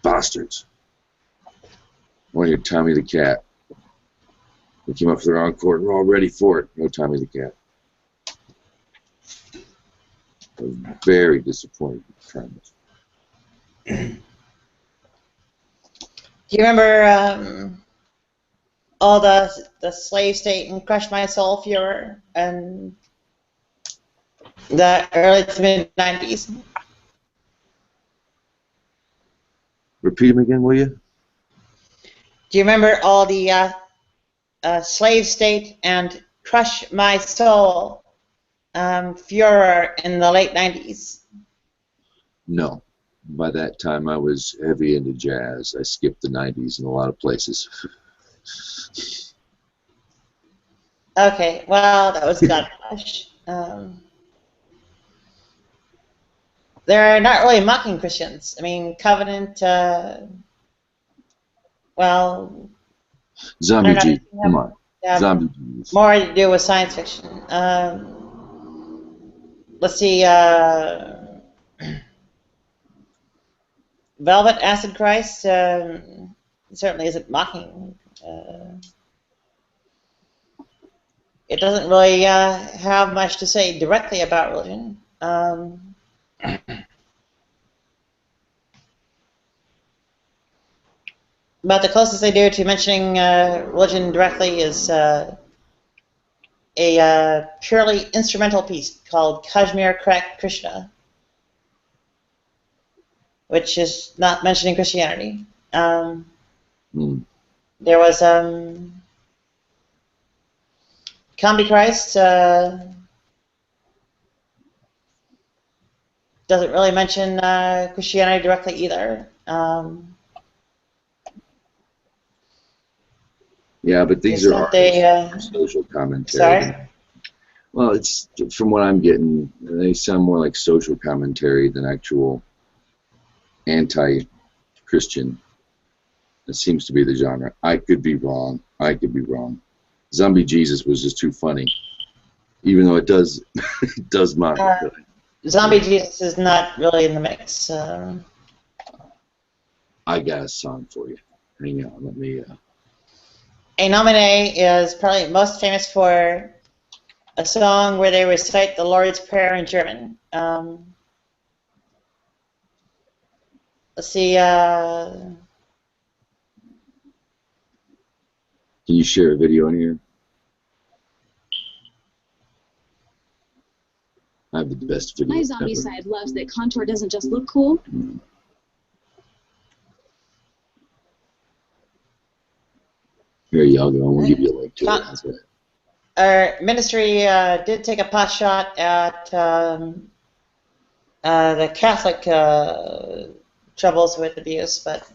Bastards. I want to hear Tommy the Cat. They came up for their encore and we're all ready for it. No Tommy the Cat. I was very disappointed with Primus. Do you remember all the Slave State and Crush My Soul Furor and the early to mid 90s? Repeat them again, will you? Do you remember all the Slave State and Crush My Soul furor in the late 90s? No. By that time, I was heavy into jazz. I skipped the 90s in a lot of places. Okay, well, that was God Crush. They're not really mocking Christians. I mean, Covenant, well... Zombie G, come on. Zombie G's. More to do with science fiction. Let's see, Velvet Acid Christ certainly isn't mocking. It doesn't really have much to say directly about religion. But the closest they do to mentioning religion directly is a purely instrumental piece called Kashmir Crack Krishna, which is not mentioning Christianity. There was Combi Christ, doesn't really mention Christianity directly either. Yeah, but these are social commentary. Sorry? Well, it's from what I'm getting, they sound more like social commentary than actual anti-Christian. That seems to be the genre. I could be wrong. I could be wrong. Zombie Jesus was just too funny, even though it does it does mock it. Zombie Jesus is not really in the mix. I got a song for you. Hang on, let me. A Nomine is probably most famous for a song where they recite the Lord's Prayer in German. Let's see. Can you share a video in here? I have the best video. My zombie ever. side loves that Contour doesn't just look cool. Here you go. We'll give you a link to it. How's that? Our ministry did take a pot shot at the Catholic troubles with abuse, but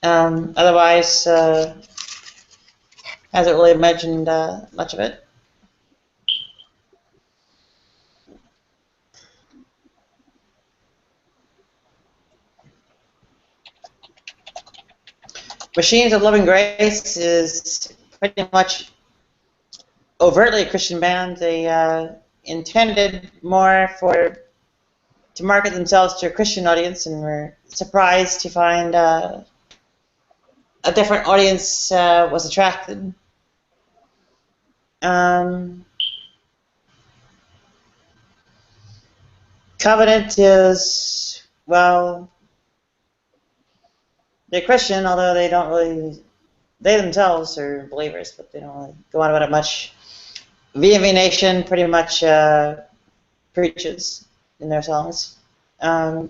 otherwise hasn't really mentioned much of it. Machines of Loving Grace is pretty much overtly a Christian band. They intended more to market themselves to a Christian audience, and were surprised to find a a different audience was attracted. Covenant is, well, they're Christian, although they don't really, they themselves are believers, but they don't really go on about it much. VMV Nation pretty much preaches in their songs. I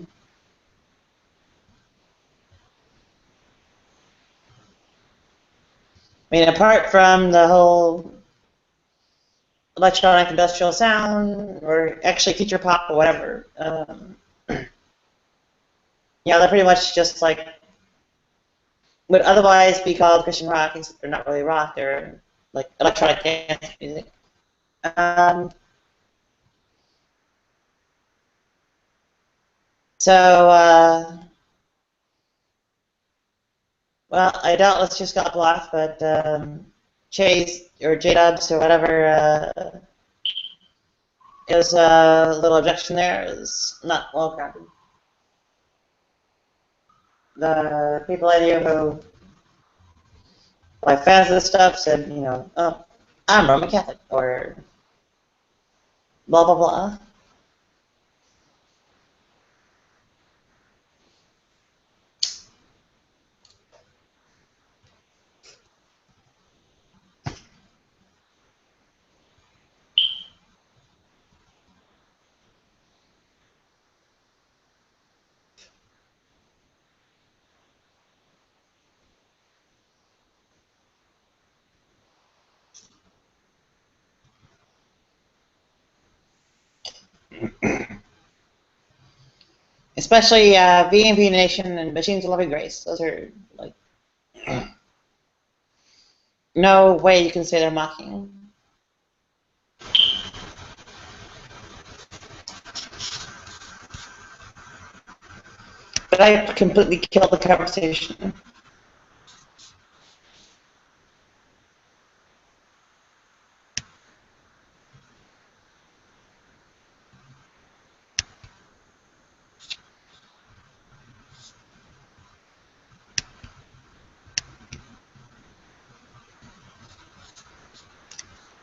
mean, apart from the whole electronic industrial sound, or actually future pop or whatever, yeah, they're pretty much just like would otherwise be called Christian rock, except they're not really rock, they're like electronic dance music. Well, I doubtless just got blocked, but Chase or J-Dubs or whatever, it was a little objection there. It was not well grounded. The people I knew who like fans of this stuff said, you know, oh, I'm Roman Catholic or blah blah blah. Especially VMP Nation and Machines of Loving Grace. Those are like no way you can say they're mocking. But I completely killed the conversation.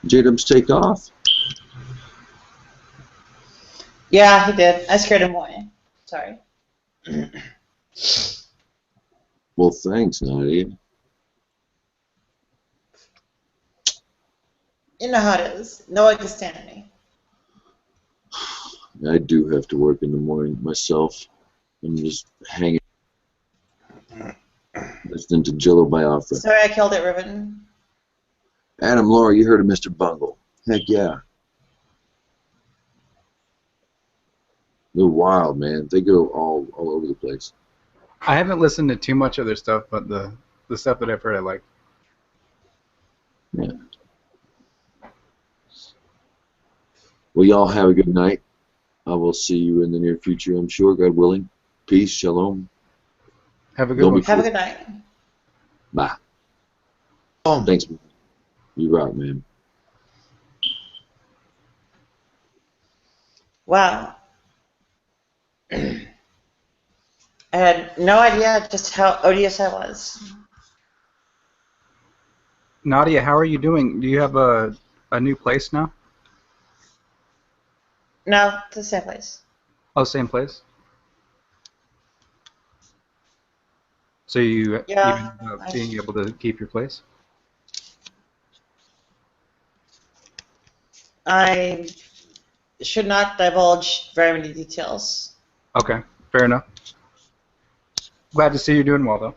J-Dubs take off. Yeah, he did. I scared him away. Sorry. Well, thanks, Nadia. You know how it is. No one can stand me. I do have to work in the morning myself. I'm just hanging, listening to Jello Biafra. Sorry I killed it, Reuven. Adam, Laura, you heard of Mr. Bungle? Heck yeah. They're wild, man. They go all over the place. I haven't listened to too much of their stuff, but the stuff that I've heard I like. Yeah. Well, y'all have a good night. I will see you in the near future, I'm sure, God willing. Peace, shalom. Have a good one. Have a good night. Bye. Thanks, man. You rock, man. Wow. I had no idea just how odious I was. Nadia, how are you doing? Do you have a new place now? No, it's the same place. Oh, same place? So you Yeah, ended up being able to keep your place? I should not divulge very many details. Okay, fair enough. Glad to see you're doing well, though.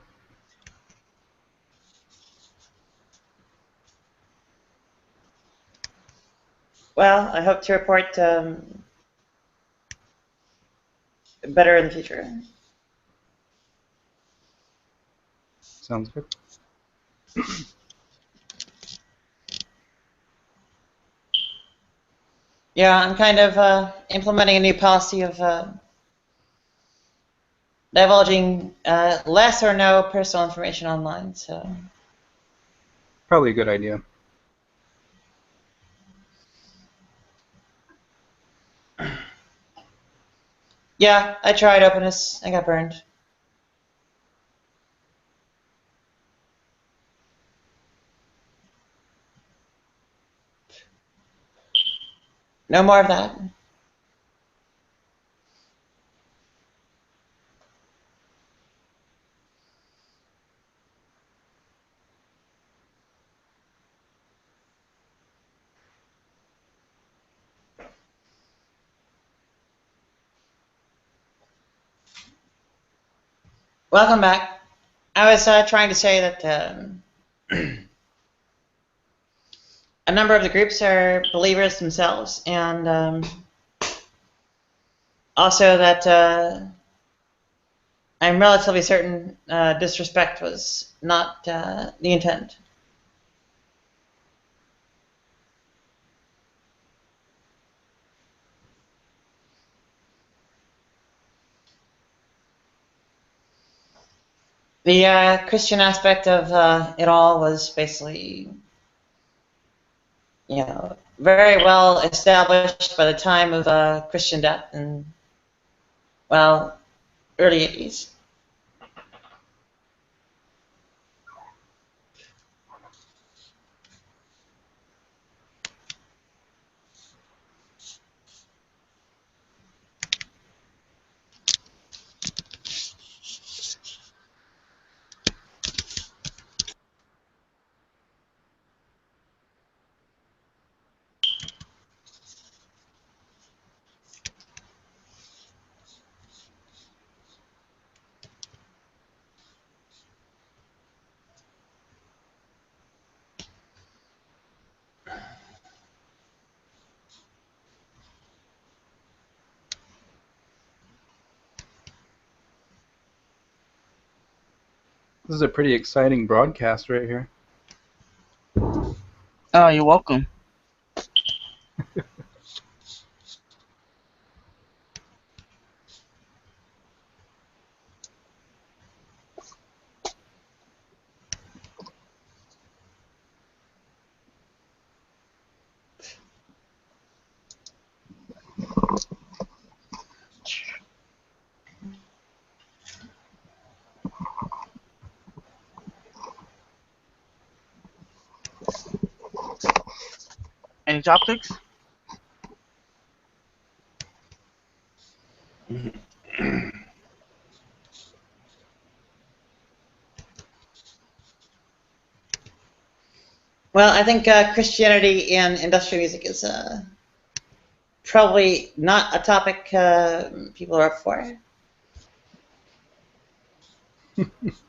Well, I hope to report better in the future. Sounds good. Yeah, I'm kind of implementing a new policy of divulging less or no personal information online. So Probably a good idea. yeah, I tried openness. I got burned. No more of that. Welcome back. I was trying to say that a number of the groups are believers themselves, and also that I'm relatively certain disrespect was not the intent. The Christian aspect of it all was basically, very well established by the time of Christian death in, well, early 80s. This is a pretty exciting broadcast right here. Oh, you're welcome. Any topics? Well, I think Christianity in industrial music is probably not a topic people are up for.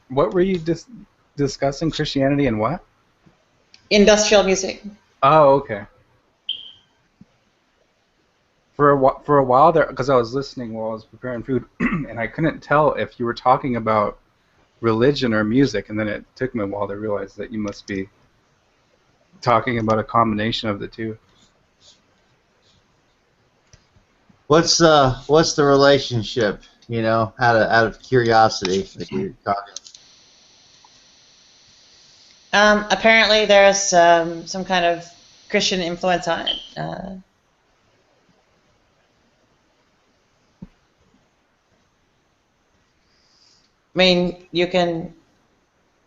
What were you discussing? Christianity and what? Industrial music. Oh, okay. For a while there, because I was listening while I was preparing food, and I couldn't tell if you were talking about religion or music, and then it took me a while to realize that you must be talking about a combination of the two. What's the relationship? Out of curiosity that you're talking. Apparently, there's some kind of Christian influence on it. I mean, you can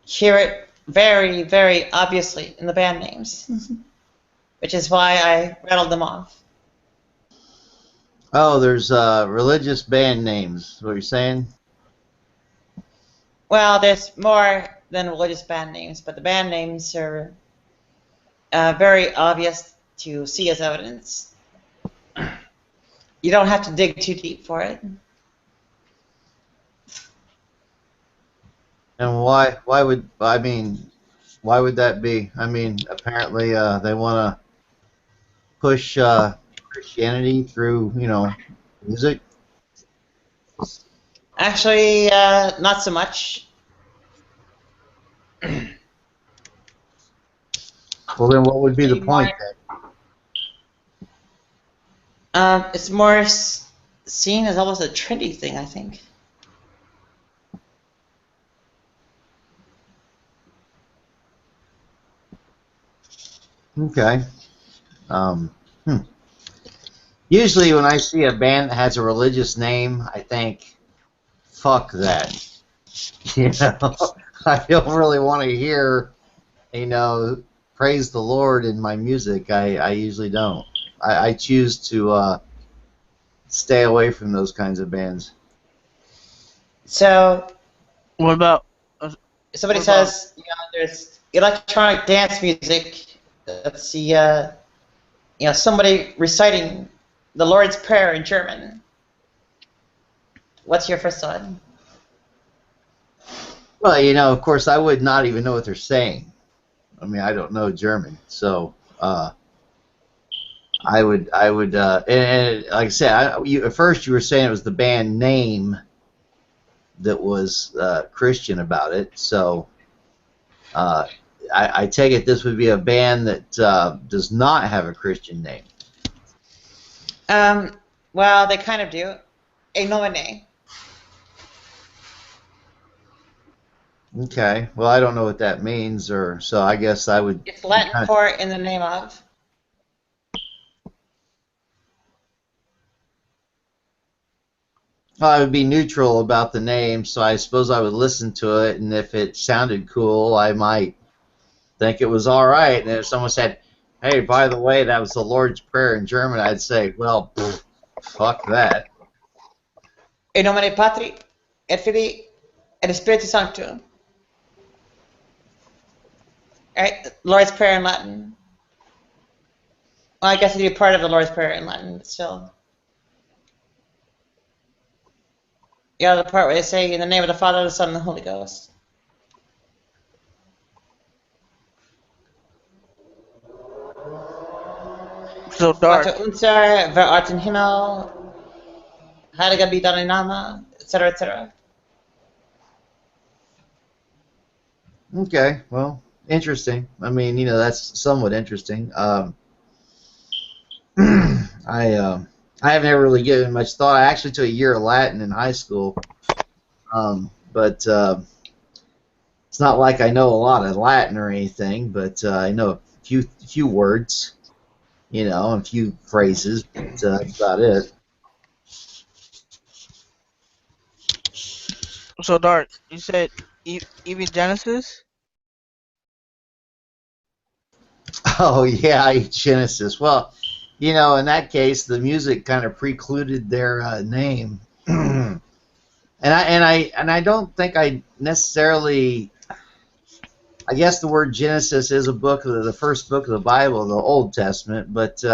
hear it very, very obviously in the band names, which is why I rattled them off. Oh, there's religious band names. What you're saying? Well, there's more than religious band names, but the band names are very obvious to see as evidence. You don't have to dig too deep for it. And why would that be? I mean, apparently they want to push Christianity through, music. Actually, not so much. Well, then what would be the point then? It's more seen as almost a trendy thing, I think. Okay. Usually when I see a band that has a religious name, I think, fuck that. I don't really want to hear, praise the Lord in my music. I usually don't. I choose to stay away from those kinds of bands. So, what about somebody what about says, there's electronic dance music. Let's see, somebody reciting the Lord's Prayer in German. What's your first thought? Well, of course, I would not even know what they're saying. I mean, I don't know German, so I would, and like I said, at first you were saying it was the band name that was Christian about it, so I take it this would be a band that does not have a Christian name. Well, they kind of do. A nomine. Okay, well, I don't know what that means, so I guess I would. It's Latin for in the name of. Well, I would be neutral about the name, so I suppose I would listen to it, and if it sounded cool, I might think it was all right. And if someone said, "Hey, by the way, that was the Lord's Prayer in German," I'd say, "Well, fuck that." In nomine Patri, et Filii, et Spiritus Sancto. Right, Lord's Prayer in Latin. Well, I guess it'd be part of the Lord's Prayer in Latin, but still. Yeah, the part where they say, in the name of the Father, the Son, and the Holy Ghost. so dark? Vater unser, wer art in Himmel, heiliger be dein Name, etc., etc. Okay, well, interesting. I mean, that's somewhat interesting. I haven't ever really given much thought. I actually took a year of Latin in high school, but it's not like I know a lot of Latin or anything. But I know a few words, a few phrases. But that's about it. So dark. You said even Genesis. Oh yeah, Genesis. Well, in that case, the music kind of precluded their name, and I don't think I necessarily. I guess the word Genesis is a book of the first book of the Bible, the Old Testament, but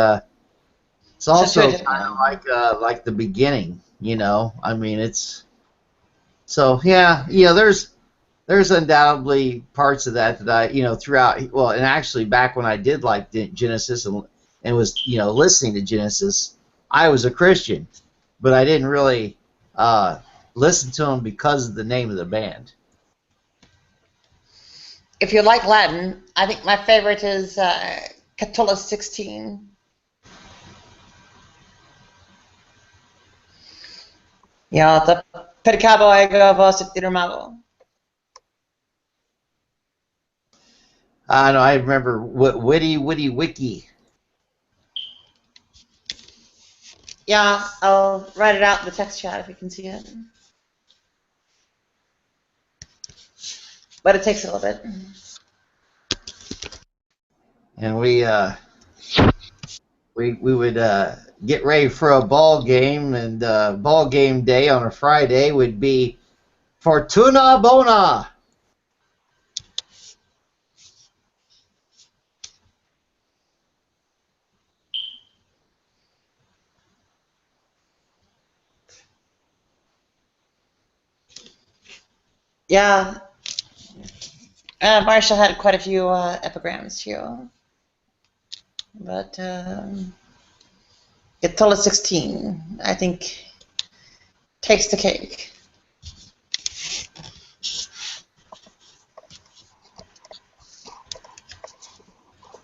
it's also kind of like the beginning. I mean, it's so yeah. There's undoubtedly parts of that I throughout. Well, and actually back when I did like Genesis and was listening to Genesis, I was a Christian, but I didn't really listen to them because of the name of the band. If you like Latin, I think my favorite is Catullus 16. Yeah, the Percabo ego vos et dirmavo. I know. I remember Witty Wiki. Yeah, I'll write it out in the text chat if you can see it. But it takes a little bit. And we would get ready for a ball game, and ball game day on a Friday would be Fortuna Bona. Yeah. Marshall had quite a few epigrams too. But Catullus 16, I think, takes the cake.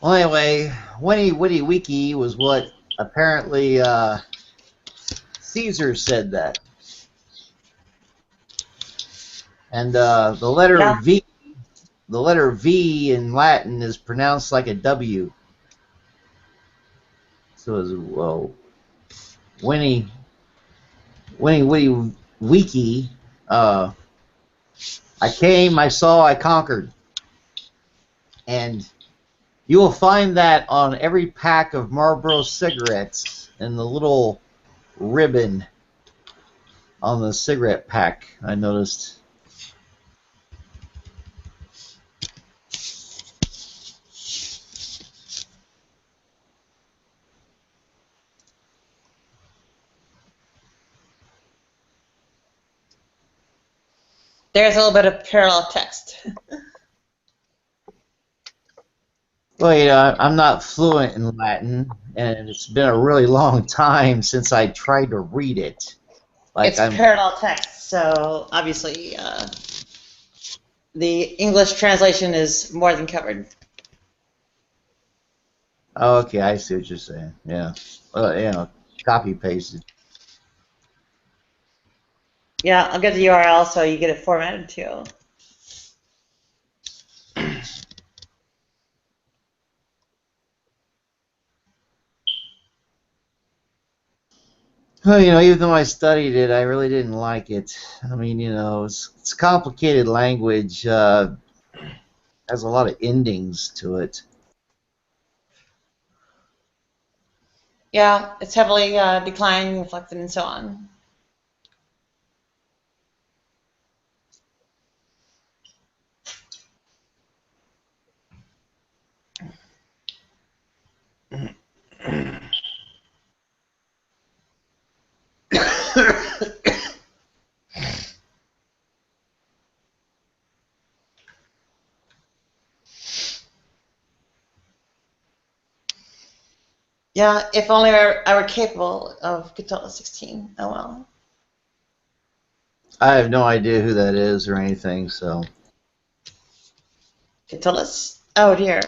Well, anyway, Witty Wiki was what apparently Caesar said that. And the letter V in Latin is pronounced like a W. So it's Winnie Wiki. I came, I saw, I conquered, and You will find that on every pack of Marlboro cigarettes and the little ribbon on the cigarette pack, I noticed. There's a little bit of parallel text. Well, you know, I'm not fluent in Latin, and it's been a really long time since I tried to read it. It's parallel text, so obviously the English translation is more than covered. Oh, okay, I see what you're saying. Yeah. You know, copy pasted. Yeah, I'll get the URL so you get it formatted too. Well, you know, even though I studied it, I really didn't like it. I mean, you know, it's complicated language. Has a lot of endings to it. Yeah, it's heavily declining, reflected, and so on. Yeah, if only I were capable of Cthulhu 16. Oh well. I have no idea who that is or anything, so. Cthulhu? Oh dear.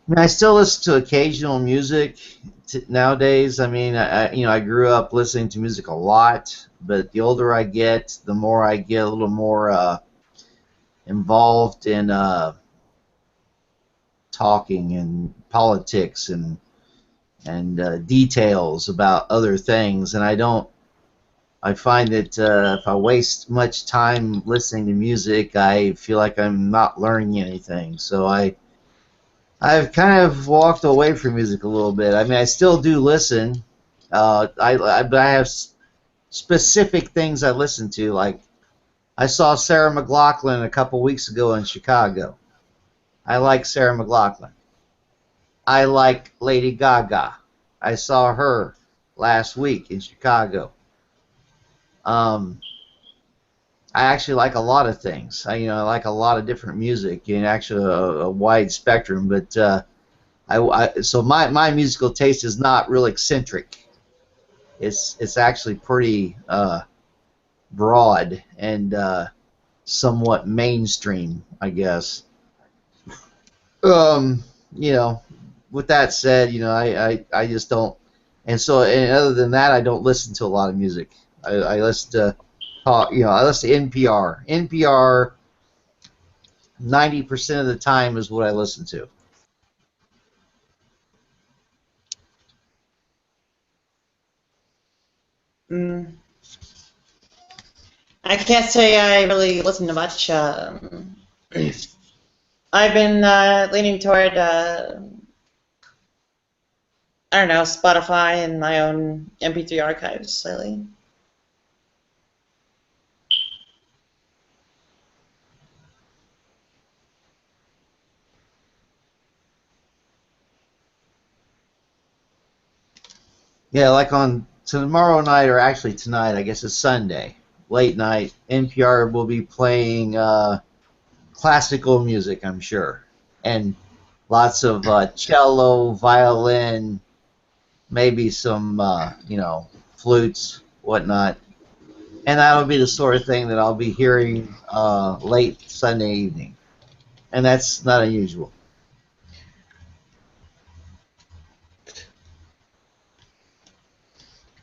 I mean, I still listen to occasional music nowadays. I mean, you know, I grew up listening to music a lot, but the older I get, the more I get a little more involved in talking and politics and details about other things, and I don't. I find that if I waste much time listening to music, I feel like I'm not learning anything. So I've kind of walked away from music a little bit. I mean, I still do listen. But I have specific things I listen to. Like I saw Sarah McLachlan a couple weeks ago in Chicago. I like Sarah McLachlan. I like Lady Gaga. I saw her last week in Chicago. I actually like a lot of things. I like a lot of different music and actually a wide spectrum. But so my musical taste is not real eccentric. It's actually pretty broad and somewhat mainstream, I guess. You know, with that said, you know, I just don't. And so, and other than that, I don't listen to a lot of music. I listen to talk. You know, I listen to NPR. NPR 90% of the time is what I listen to. Mm. I can't say I really listen to much. I've been leaning toward, I don't know, Spotify and my own MP3 archives lately. Yeah, like on tomorrow night, or actually tonight, I guess it's Sunday, late night, NPR will be playing classical music, I'm sure, and lots of cello, violin, maybe some, you know, flutes, whatnot. And that'll be the sort of thing that I'll be hearing late Sunday evening. And that's not unusual.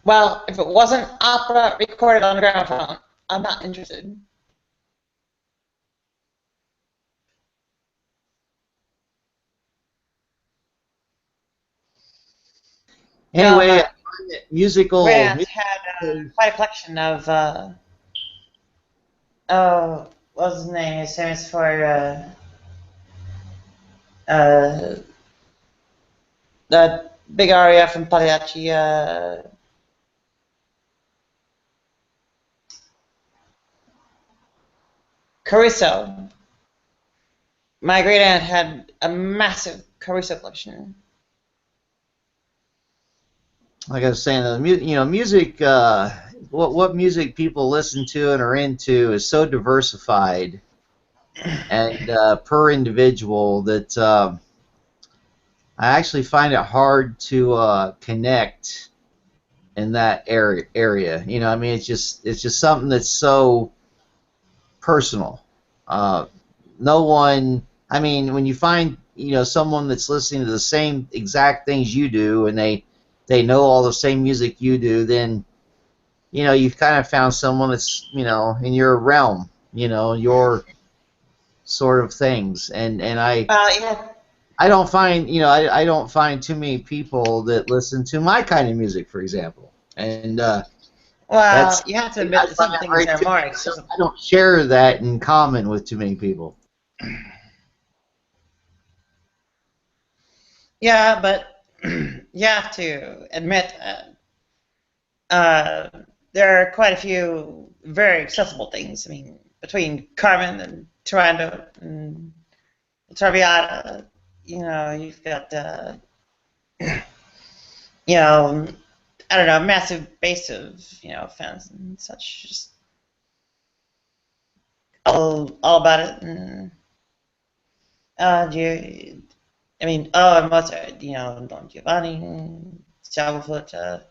Well, if it wasn't opera recorded on gramophone, I'm not interested. Anyway, musical. Grant had quite a collection of. Oh, what was his name? His famous for the big aria from Pagliacci. Caruso. My great aunt had a massive Caruso collection. Like I was saying, music. What music people listen to and are into is so diversified and per individual that I actually find it hard to connect in that area. I mean, it's just something that's so personal. No one. I mean, when you find someone that's listening to the same exact things you do, and they know all the same music you do, then you've kind of found someone that's in your realm, your sort of things, and Yeah. I don't find I don't find too many people that listen to my kind of music, for example, and Well, you have to admit I that some find that things very are more difficult. accessible. I don't share that in common with too many people. Yeah, but you have to admit there are quite a few very accessible things. I mean, between Carmen and Toronto and Traviata, you've got, I don't know, a massive base of, fans and such, just all about it. And and Mozart, Don Giovanni, Thiago Flota,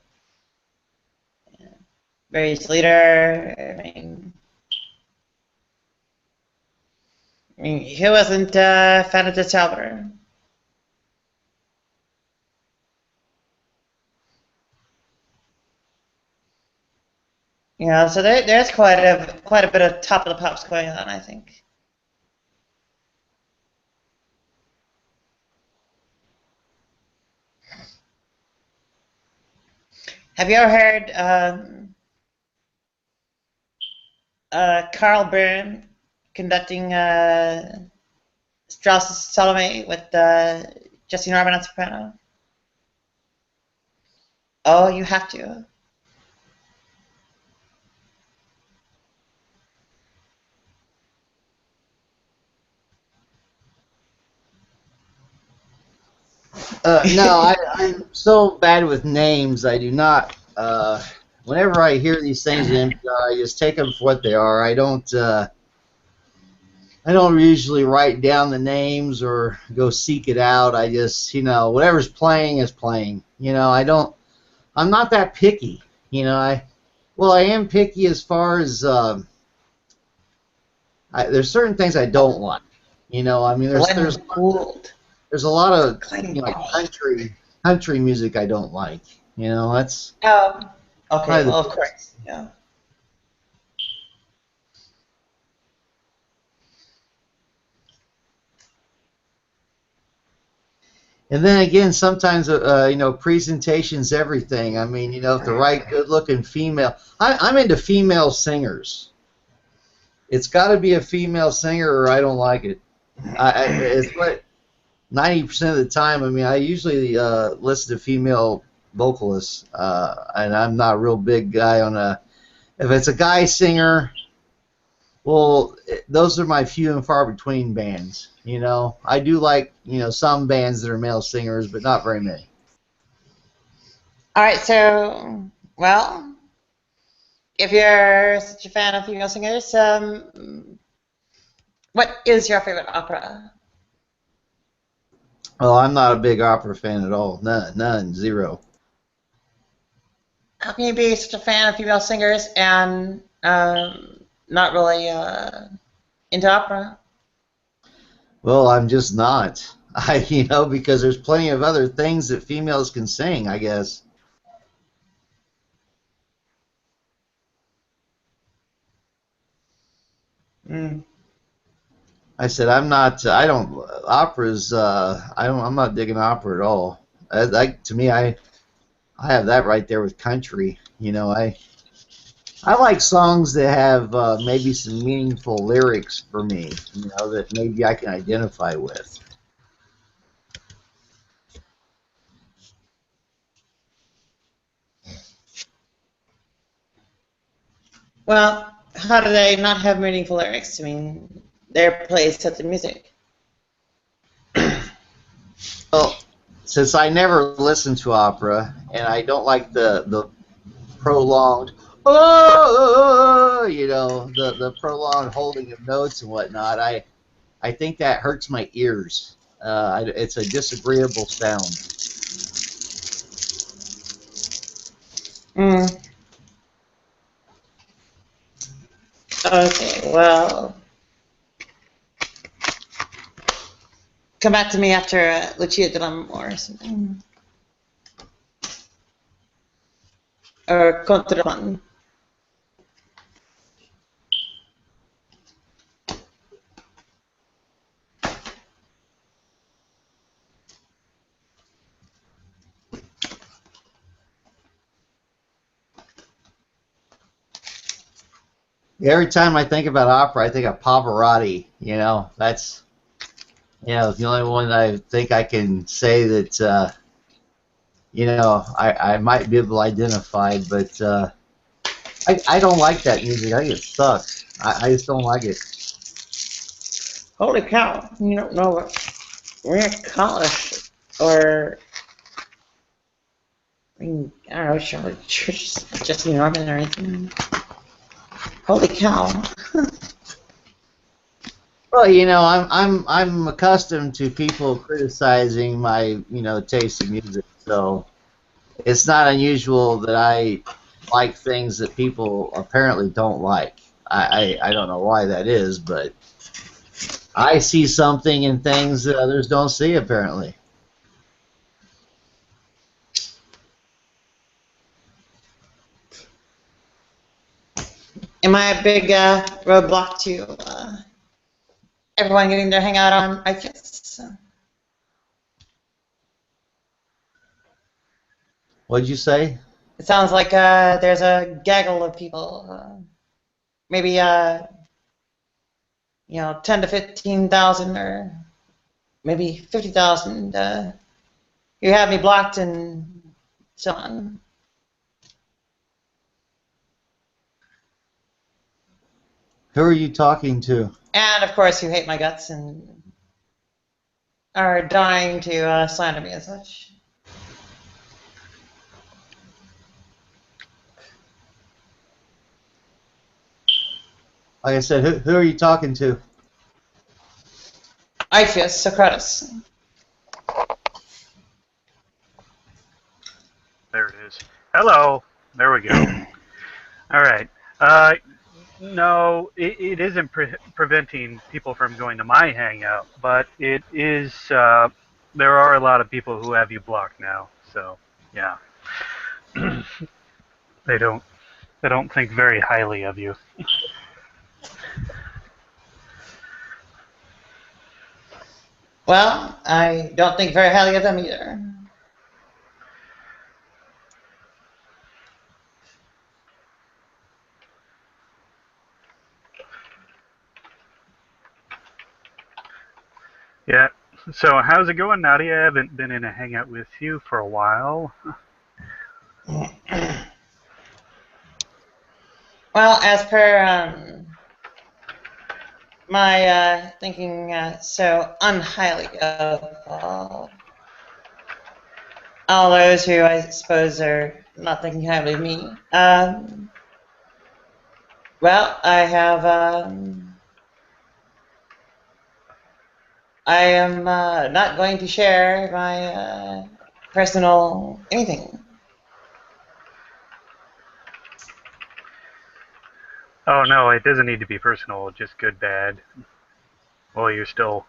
various leader. I mean, who wasn't a fan of the Salvador? So there's quite a bit of top of the pops going on, I think. Have you ever heard Carl Byrne conducting Strauss's Salome with Jesse Norman on soprano? Oh, you have to. No, I'm so bad with names. I do not. Whenever I hear these things in NPR, I just take them for what they are. I don't. I don't usually write down the names or go seek it out. I just, whatever's playing is playing. I don't. I'm not that picky. I am picky as far as there's certain things I don't like. I mean, there's a lot of like country music I don't like. That's Okay, probably well, of course. Yeah. And then again, sometimes presentation's everything. I mean, if the right good-looking female, I'm into female singers. It's got to be a female singer, or I don't like it. It's what 90% of the time. I mean, I usually listen to female vocalists, and I'm not a real big guy on a. If it's a guy singer, well, those are my few and far between bands. I do like some bands that are male singers, but not very many. All right, so if you're such a fan of female singers, what is your favorite opera? Well, I'm not a big opera fan at all. None, zero. How can you be such a fan of female singers and not really into opera? Well, I'm just not. Because there's plenty of other things that females can sing, I guess. I said I'm not. I don't. Operas. I'm not digging opera at all. To me, I I have that right there with country. I like songs that have maybe some meaningful lyrics for me. That maybe I can identify with. Well, how do they not have meaningful lyrics? I mean, they're plays set the music. Well, since I never listen to opera, and I don't like the prolonged, the prolonged holding of notes and whatnot, I think that hurts my ears. It's a disagreeable sound. Okay, well, come back to me after Lucia Drum or something. Or Contraband. Every time I think about opera, I think of Pavarotti. That's the only one I think I can say that I might be able to identify, but I don't like that music. I think it sucks. I just don't like it. Holy cow! You don't know what college or I don't know, Charlotte Church, Jesse Norman or anything. Holy cow! Well, I'm accustomed to people criticizing my taste in music, so it's not unusual that I like things that people apparently don't like. I don't know why that is, but I see something in things that others don't see apparently. Am I a big roadblock to everyone getting their hangout on iTunes? What'd you say? It sounds like there's a gaggle of people, maybe 10 to 15,000 or maybe 50,000. You have me blocked and so on. Who are you talking to? And of course, you hate my guts and are dying to slander me as such. Like I said, who are you talking to? Iphius Socrates. There it is. Hello. There we go. All right. No, it isn't preventing people from going to my Hangout, but it is. There are a lot of people who have you blocked now. So yeah, they don't think very highly of you. Well, I don't think very highly of them either. Yeah. So how's it going, Nadia? I haven't been in a Hangout with you for a while. Well, as per my thinking so unhighly of all those who I suppose are not thinking highly of me, well, I have I am not going to share my personal anything. Oh no, it doesn't need to be personal. Just good, bad. Well, you're still.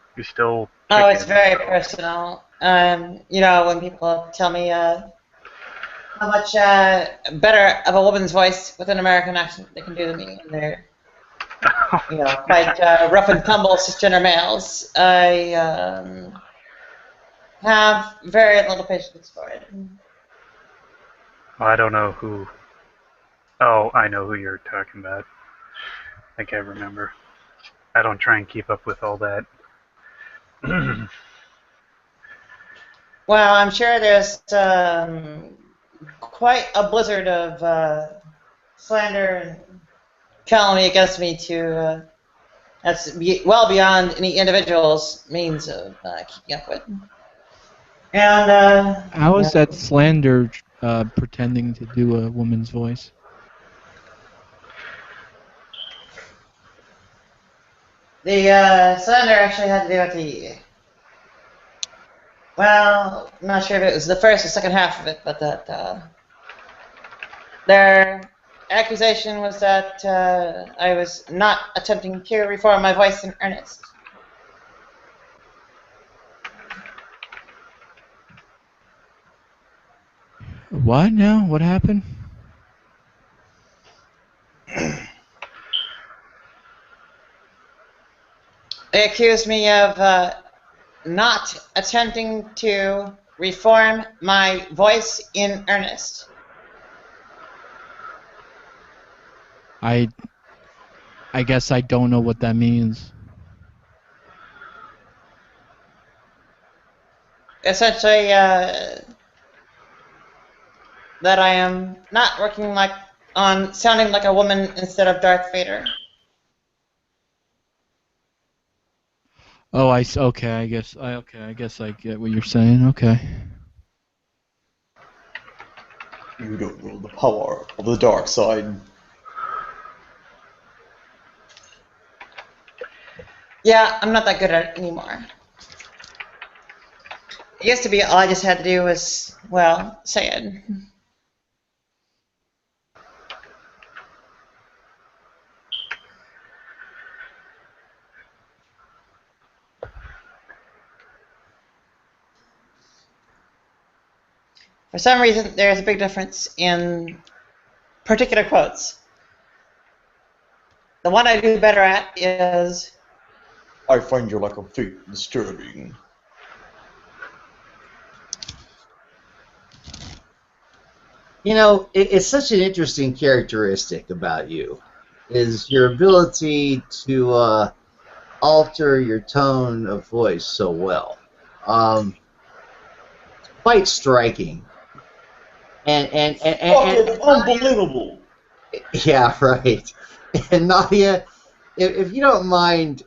Oh, it's very personal. When people tell me how much better of a woman's voice with an American accent they can do than me, and they're quite rough and tumble cisgender males, I have very little patience for it. I don't know who. Oh, I know who you're talking about. I can't remember. I don't try and keep up with all that. Well, I'm sure there's quite a blizzard of slander and calumny against me to that's well beyond any individual's means of keeping up with. And How is that slander pretending to do a woman's voice? the slander actually had to do with the. Well, I'm not sure if it was the first or second half of it, but that their accusation was that I was not attempting to reform my voice in earnest. What now? What happened? They accused me of not attempting to reform my voice in earnest. I guess I don't know what that means. Essentially, that I am not working on sounding like a woman instead of Darth Vader. Oh, okay. I guess I get what you're saying. Okay. You don't know the power of the dark side. Yeah, I'm not that good at it anymore. It used to be all I just had to do was, well, say it. For some reason, there's a big difference in particular quotes. The one I do better at is, I find your lack of faith disturbing. You know, it's such an interesting characteristic about you, is your ability to alter your tone of voice so well. Quite striking. And unbelievable. Yeah, right. And Nadia, if you don't mind,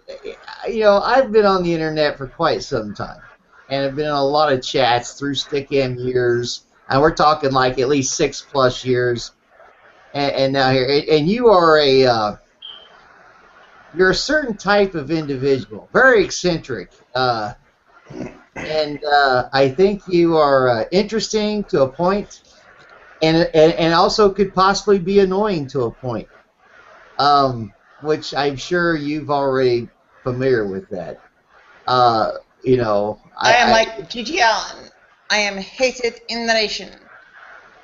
you know, I've been on the internet for quite some time, and I've been in a lot of chats through Stickam years, and we're talking like at least 6+ years, and now here, and you are you're a certain type of individual, very eccentric, and I think you are interesting to a point, and also could possibly be annoying to a point. Which I'm sure you've already familiar with that. You know, I am like G.G. Allen. I am hated in the nation.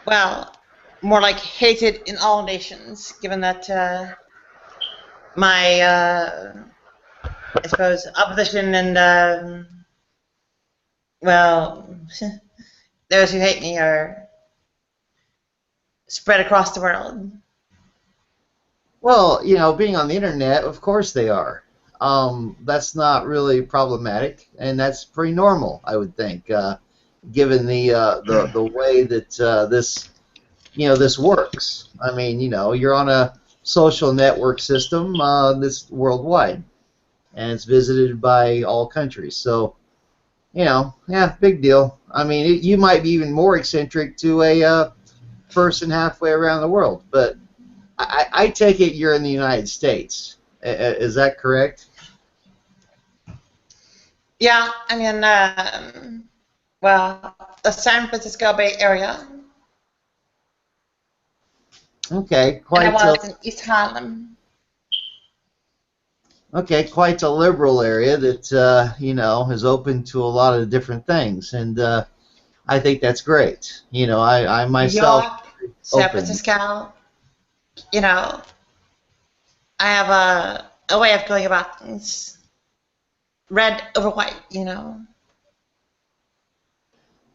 Well, more like hated in all nations, given that my, I suppose, opposition and, well, those who hate me are spread across the world. well, you know, being on the internet, of course they are. That's not really problematic, and that's pretty normal, I would think, given the way that this works. I mean, you know, you're on a social network system that's worldwide, and it's visited by all countries. So, you know, yeah, big deal. I mean, you might be even more eccentric to a person halfway around the world, but I take it you're in the United States. Is that correct? Yeah, I mean, well, the San Francisco Bay Area. Okay, And I was in East Harlem. Okay, quite a liberal area that you know, is open to a lot of different things, and I think that's great. You know, I myself New York, San open. Francisco, you know, I have a way of going about things. Red over white, you know.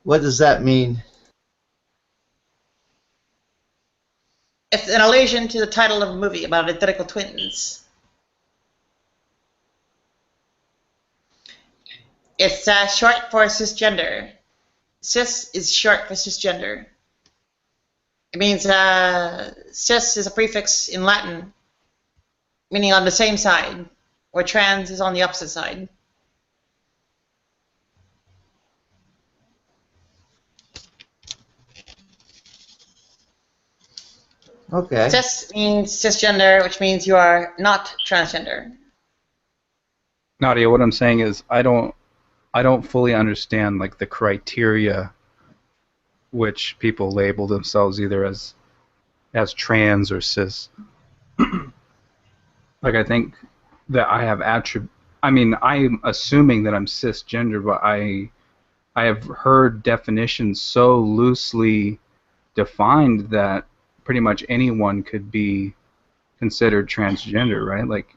What does that mean? It's an allusion to the title of a movie about identical twins. It's short for cisgender. Cis is short for cisgender. It means cis is a prefix in Latin, meaning on the same side, where trans is on the opposite side. Okay. Cis means cisgender, which means you are not transgender. Nadia, what I'm saying is I don't fully understand like the criteria which people label themselves either as trans or cis. Like I think that I have I mean, I'm assuming that I'm cisgender, but I have heard definitions so loosely defined that pretty much anyone could be considered transgender, right? Like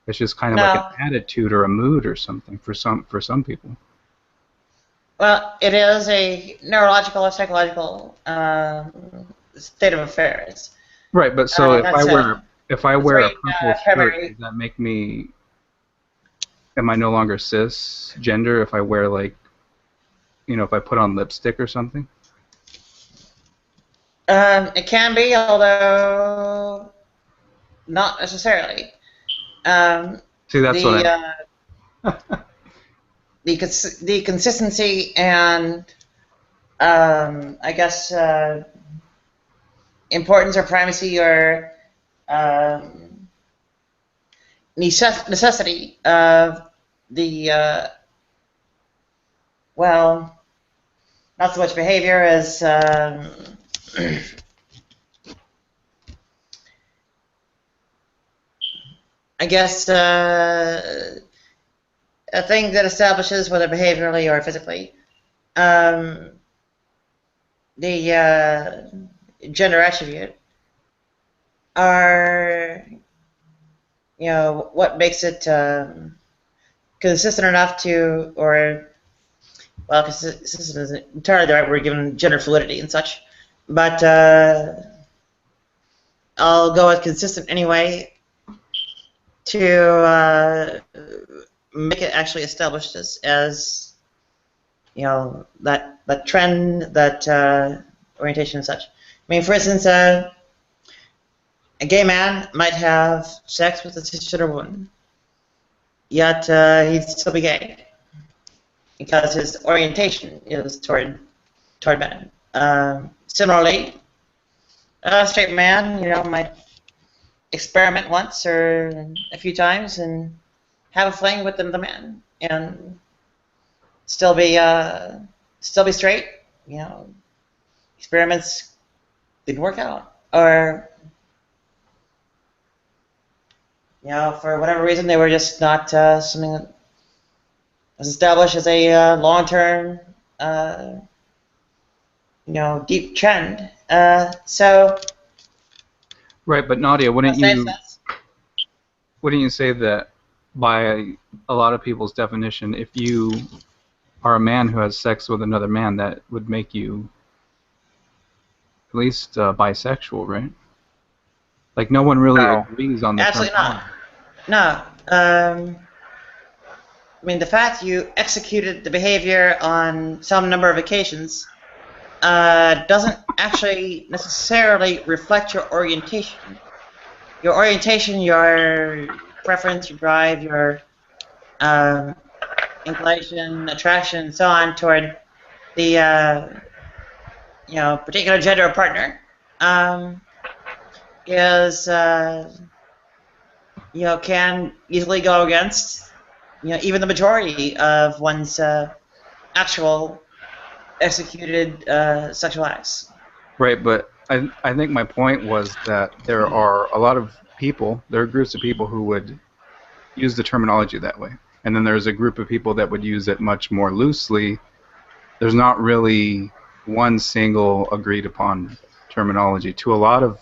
it's just kind of like No. an attitude or a mood or something for some people. Well, it is a neurological or psychological state of affairs. Right, but so if I wear a very, purple shirt, primary. does that make me? Am I no longer cisgender if I wear like, if I put on lipstick or something? It can be, although not necessarily. See, that's what the consistency and I guess importance or primacy or necessity of the well, not so much behavior as I guess a thing that establishes whether behaviorally or physically the gender attribute are, what makes it consistent enough to, or, well, consistent isn't entirely the right word given gender fluidity and such, but I'll go with consistent anyway to make it actually established as that trend, that orientation and such. I mean, for instance, a gay man might have sex with a cisgender woman, yet he'd still be gay because his orientation is toward men. Similarly, a straight man, might experiment once or a few times and have a fling with the man and still be straight. Experiments didn't work out, or for whatever reason they were just not something that was established as a long-term deep trend. So Right, but Nadia, wouldn't you say that by a lot of people's definition, if you are a man who has sex with another man, that would make you at least bisexual, right? Like no one really agrees on the absolutely not. No. I mean, the fact you executed the behavior on some number of occasions doesn't actually necessarily reflect your orientation. Your orientation, your preference, your drive, your inclination, attraction, and so on toward the particular gender or partner is can easily go against even the majority of one's actual executed sexual acts. Right, but I think my point was that there are a lot of people, there are groups of people who would use the terminology that way. And then there's a group of people that would use it much more loosely. There's not really one single agreed upon terminology. To a lot of,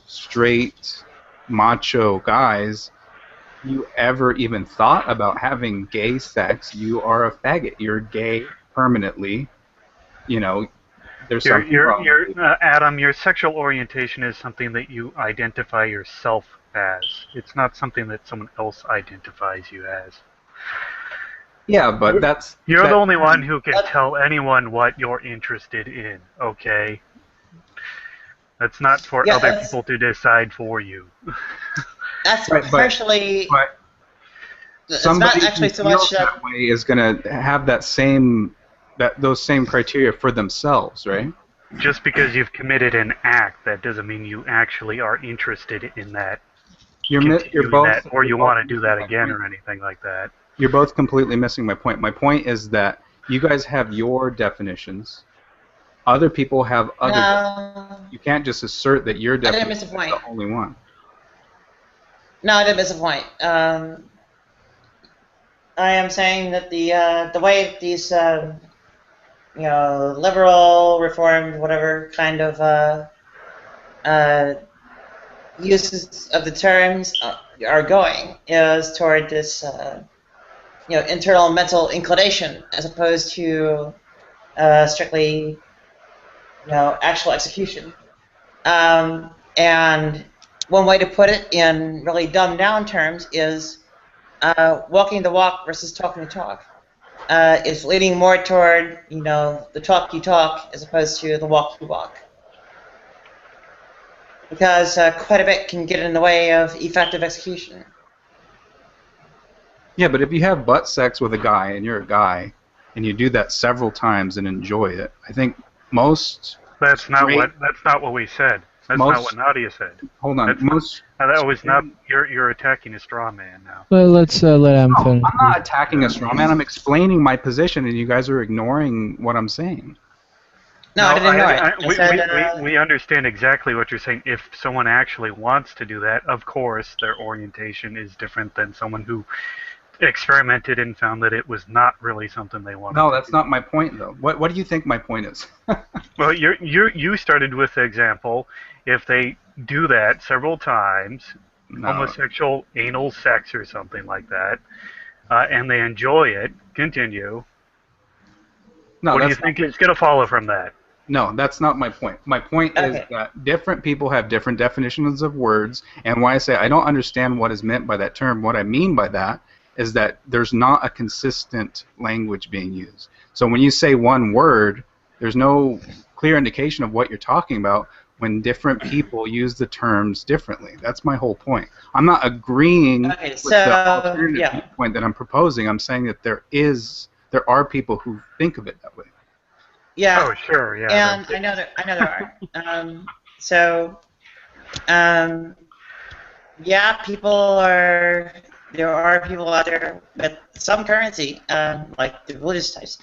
straight macho guys, you ever even thought about having gay sex, you are a faggot. You're gay permanently. there's something wrong. Adam, your sexual orientation is something that you identify yourself as. It's not something that someone else identifies you as. Yeah, but You're the only one who can tell anyone what you're interested in, okay? That's not for other people to decide for you. That's Right, partially. It's Somebody not actually who so feels much that way is going to have those same criteria for themselves, right? Just because you've committed an act, that doesn't mean you actually are interested in that, You're continuing both, that, or you you're want both to do that missing my again point. or anything like that. You're both completely missing my point. My point is that you guys have your definitions. Other people have other definitions. You can't just assert that your I didn't definition miss is the point. the only one. No, I didn't miss the point. I am saying that the way these liberal, reformed, whatever kind of uses of the terms are going is toward this internal mental inclination as opposed to strictly actual execution. And one way to put it in really dumbed down terms is walking the walk versus talking the talk. Is leaning more toward the talk you talk as opposed to the walk you walk, because quite a bit can get in the way of effective execution. Yeah, but if you have butt sex with a guy and you're a guy and you do that several times and enjoy it, I think most That's not what we said. That's not what Nadia said. Hold on. That was not. You're attacking a straw man now. Well, let's let Adam finish. I'm not attacking a straw man. I'm explaining my position, and you guys are ignoring what I'm saying. No, I didn't ignore it. We understand exactly what you're saying. If someone actually wants to do that, of course, their orientation is different than someone who experimented and found that it was not really something they wanted. No, that's not my point, though. What do you think my point is? Well, you started with the example. If they do that several times, homosexual anal sex or something like that, and they enjoy it, continue. No, what do you think is going to follow from that? No, that's not my point. My point is that different people have different definitions of words, and why I say I don't understand what is meant by that term. What I mean by that is that there's not a consistent language being used. So when you say one word, there's no clear indication of what you're talking about when different people use the terms differently. That's my whole point. I'm not agreeing with the alternative viewpoint that I'm proposing. I'm saying that there are people who think of it that way. Yeah. Oh, sure. Yeah. And I know there are. There are people out there with some currency, like the religious types,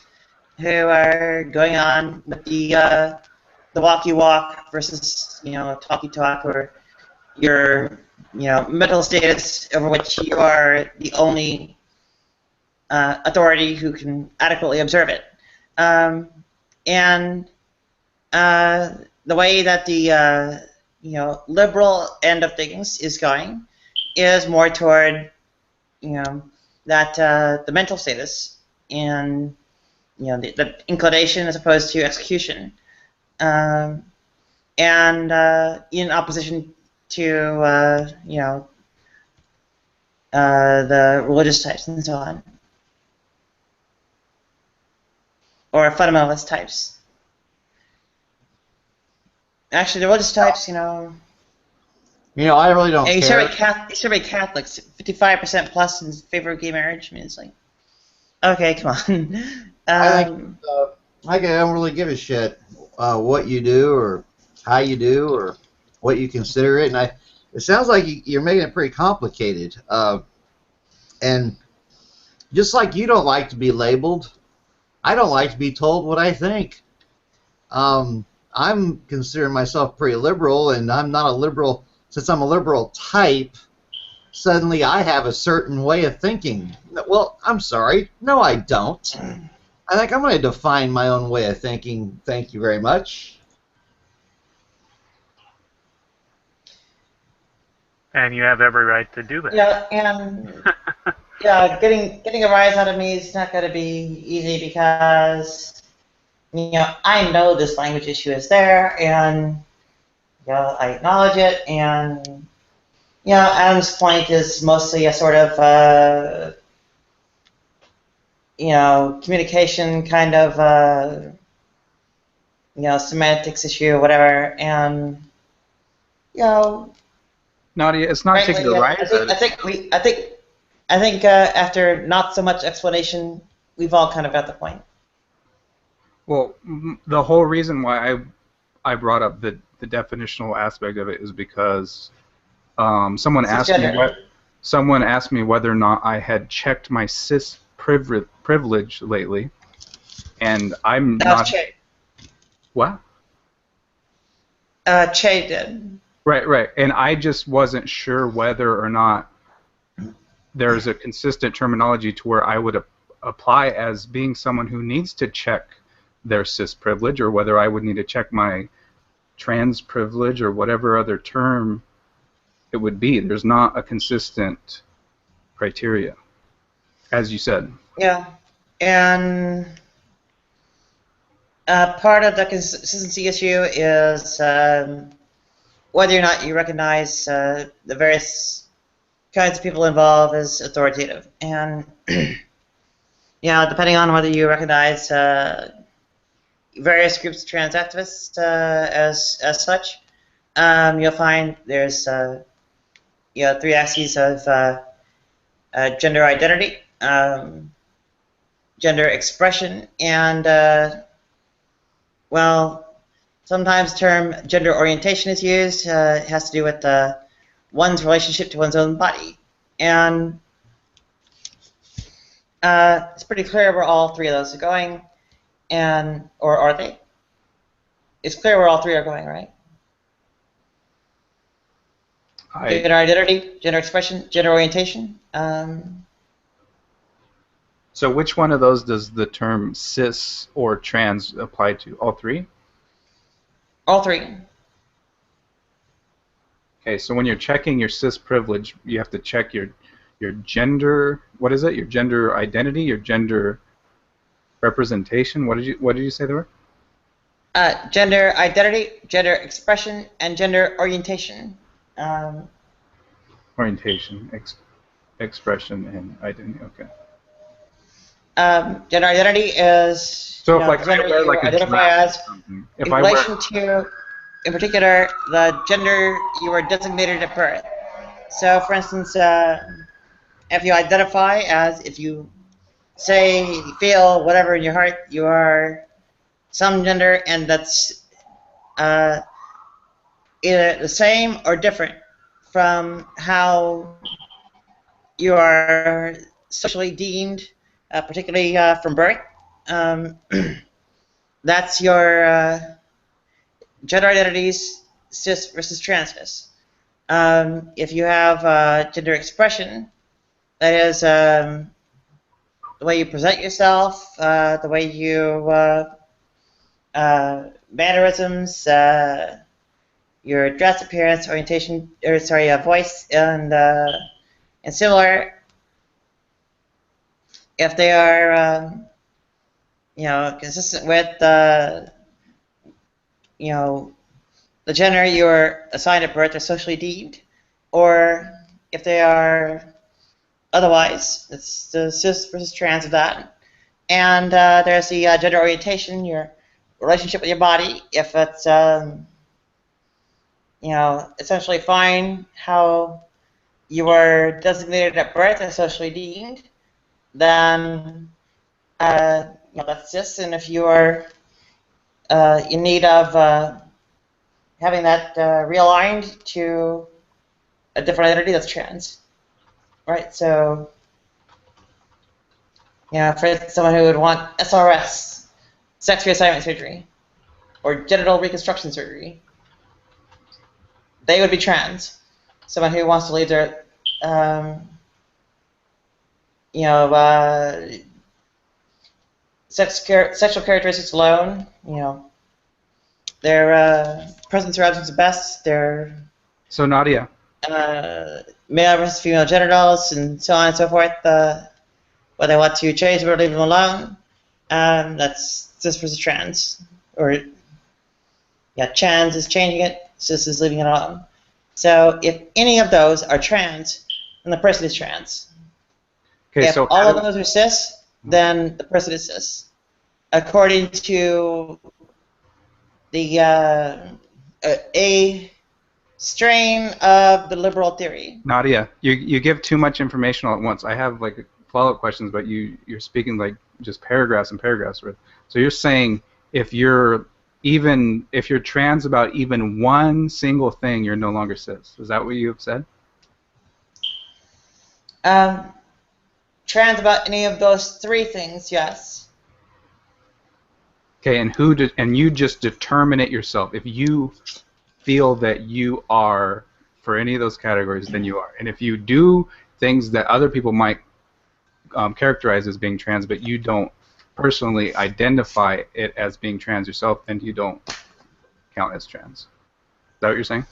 who are going on with the walk you walk versus talk you talk, or your mental status over which you are the only authority who can adequately observe it. And the way that the liberal end of things is going is more toward that the mental status and the inclination as opposed to execution, and in opposition to the religious types and so on, or fundamentalist types. Actually, the religious types, I really don't you care. survey Catholics, 55% plus in favor of gay marriage. I mean, it's like, okay, come on. I don't really give a shit what you do or how you do or what you consider it. And it sounds like you're making it pretty complicated. And just like you don't like to be labeled, I don't like to be told what I think. I'm considering myself pretty liberal, and I'm not a liberal. Since I'm a liberal type, suddenly I have a certain way of thinking. Well, I'm sorry. No, I don't. I think I'm going to define my own way of thinking. Thank you very much. And you have every right to do that. Yeah, and getting a rise out of me is not going to be easy because I know this language issue is there, and I acknowledge it, and Adam's point is mostly a sort of communication kind of semantics issue or whatever, and Nadia, it's not taking frankly, a rise at I think after not so much explanation, we've all kind of got the point. Well, the whole reason why I brought up the definitional aspect of it is because someone asked me whether or not I had checked my cis privilege lately, and I'm not. Che. What? Che did. Right, and I just wasn't sure whether or not there's a consistent terminology to where I would apply as being someone who needs to check their cis privilege, or whether I would need to check my trans privilege or whatever other term it would be. There's not a consistent criteria, as you said. Yeah, and part of the consistency issue is whether or not you recognize the various kinds of people involved as authoritative, and depending on whether you recognize various groups of trans activists as such, you'll find there's 3 axes of gender identity, gender expression, and sometimes the term gender orientation is used. It has to do with one's relationship to one's own body, and it's pretty clear where all 3 of those are going, or are they? It's clear where all 3 are going, right? Gender identity, gender expression, gender orientation. So which one of those does the term cis or trans apply to? All 3? All 3. Okay, so when you're checking your cis privilege, you have to check your gender. What is it? Your gender identity, your gender representation. What did you say there were? Gender identity, gender expression, and gender orientation. Orientation, expression, and identity. Okay. Gender identity is so if, like, gender I wear, you like, identify as in relation to, in particular, the gender you were designated at birth. So, for instance, if you identify as, if you say, you feel whatever in your heart, you are some gender, and that's either the same or different from how you are socially deemed, particularly from birth. That's your gender identities, cis versus transness. If you have gender expression, that is the way you present yourself, the way you mannerisms, your dress, appearance, orientation, or voice, and similar. If they are, consistent with the gender you're assigned at birth or socially deemed, or if they are otherwise, it's the cis versus trans of that. And there's the gender orientation, your relationship with your body. If it's essentially fine how you were designated at birth or socially deemed, then that's cis. And if you are in need of having that realigned to a different identity, that's trans. Right? So, for someone who would want SRS, sex reassignment surgery, or genital reconstruction surgery, they would be trans. Someone who wants to leave their, sexual characteristics alone, their presence or absence of best, their So Nadia, male versus female genitals, and so on and so forth, whether they want to change or leave them alone, That's cis versus trans, or yeah, trans is changing it, cis is leaving it alone. So if any of those are trans, then the person is trans. Okay, If so all of those are cis, then the person is cis, according to the a strain of the liberal theory. Nadia, you give too much information all at once. I have like follow-up questions, but you're speaking like just paragraphs and paragraphs worth. So you're saying if you're trans about even one single thing, you're no longer cis. Is that what you have said? Trans about any of those three things, yes. Okay, and you just determine it yourself. If you feel that you are for any of those categories, then you are. And if you do things that other people might characterize as being trans, but you don't personally identify it as being trans yourself, then you don't count as trans. Is that what you're saying?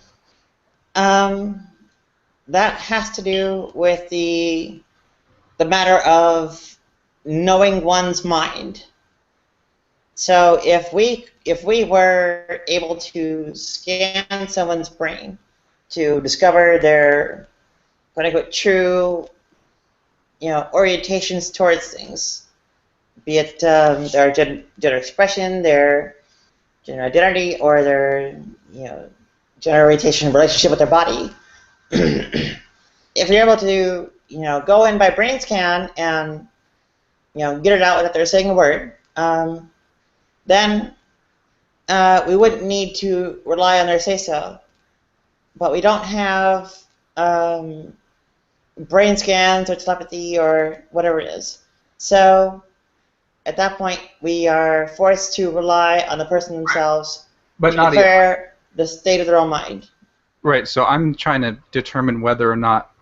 That has to do with the matter of knowing one's mind. So if we were able to scan someone's brain to discover their quote unquote true, orientations towards things, be it their gender expression, their gender identity, or their gender orientation relationship with their body. If you're able to go in by brain scan and get it out without they're saying a word, then we wouldn't need to rely on their say-so. But we don't have brain scans or telepathy or whatever it is. So at that point, we are forced to rely on the person themselves But to Nadia, declare the state of their own mind. right, so I'm trying to determine whether or not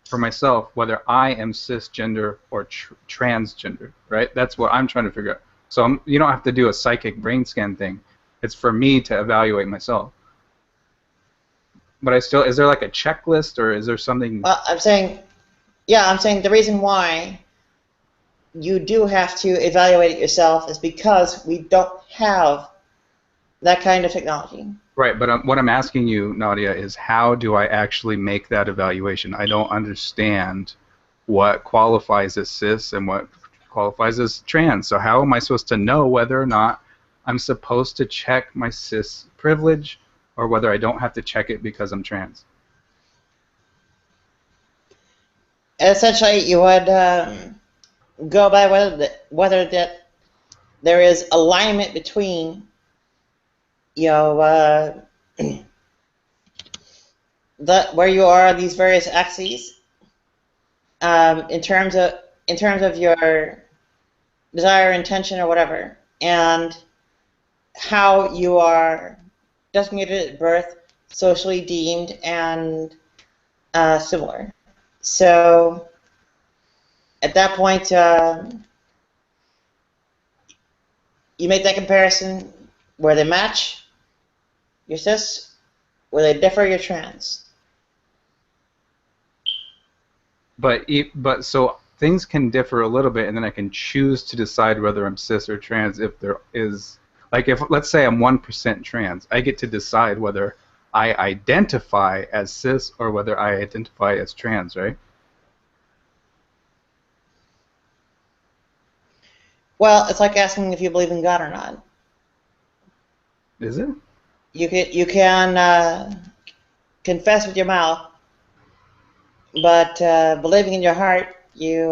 for myself, whether I am cisgender or transgender, right? That's what I'm trying to figure out. So you don't have to do a psychic brain scan thing. It's for me to evaluate myself. But is there like a checklist, or is there something? Well, I'm saying the reason why you do have to evaluate it yourself is because we don't have that kind of technology. Right, but what I'm asking you, Nadia, is how do I actually make that evaluation? I don't understand what qualifies as cis and what qualifies as trans. So how am I supposed to know whether or not I'm supposed to check my cis privilege or whether I don't have to check it because I'm trans? Essentially, you would go by whether that there is alignment between where you are on these various axes, in terms of your desire, intention, or whatever, and how you are designated at birth, socially deemed, and similar. So at that point, you make that comparison where they match, you're cis, where they differ, you're trans. But so things can differ a little bit, and then I can choose to decide whether I'm cis or trans if there is, like, if let's say I'm 1% trans, I get to decide whether I identify as cis or whether I identify as trans, right? Well, it's like asking if you believe in God or not. Is it? You can confess with your mouth, but believing in your heart, you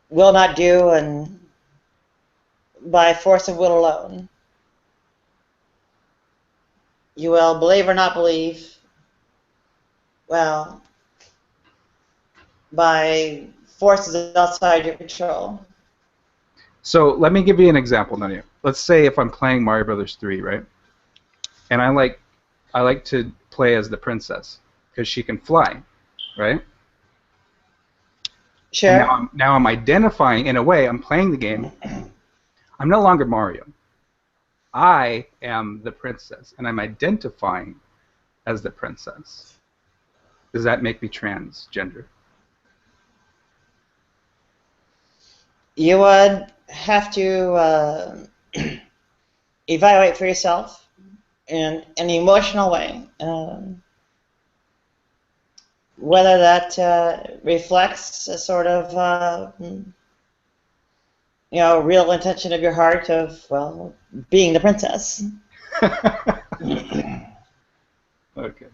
will not do, and by force of will alone. You will believe or not believe, well, by forces outside your control. So let me give you an example, Nadia. Let's say if I'm playing Mario Brothers 3, right? And I like to play as the princess because she can fly, right? Sure. And now I'm identifying, in a way, I'm playing the game. I'm no longer Mario. I am the princess, and I'm identifying as the princess. Does that make me transgender? you would have to evaluate for yourself in an emotional way whether that reflects a sort of real intention of your heart of, well, being the princess. Okay.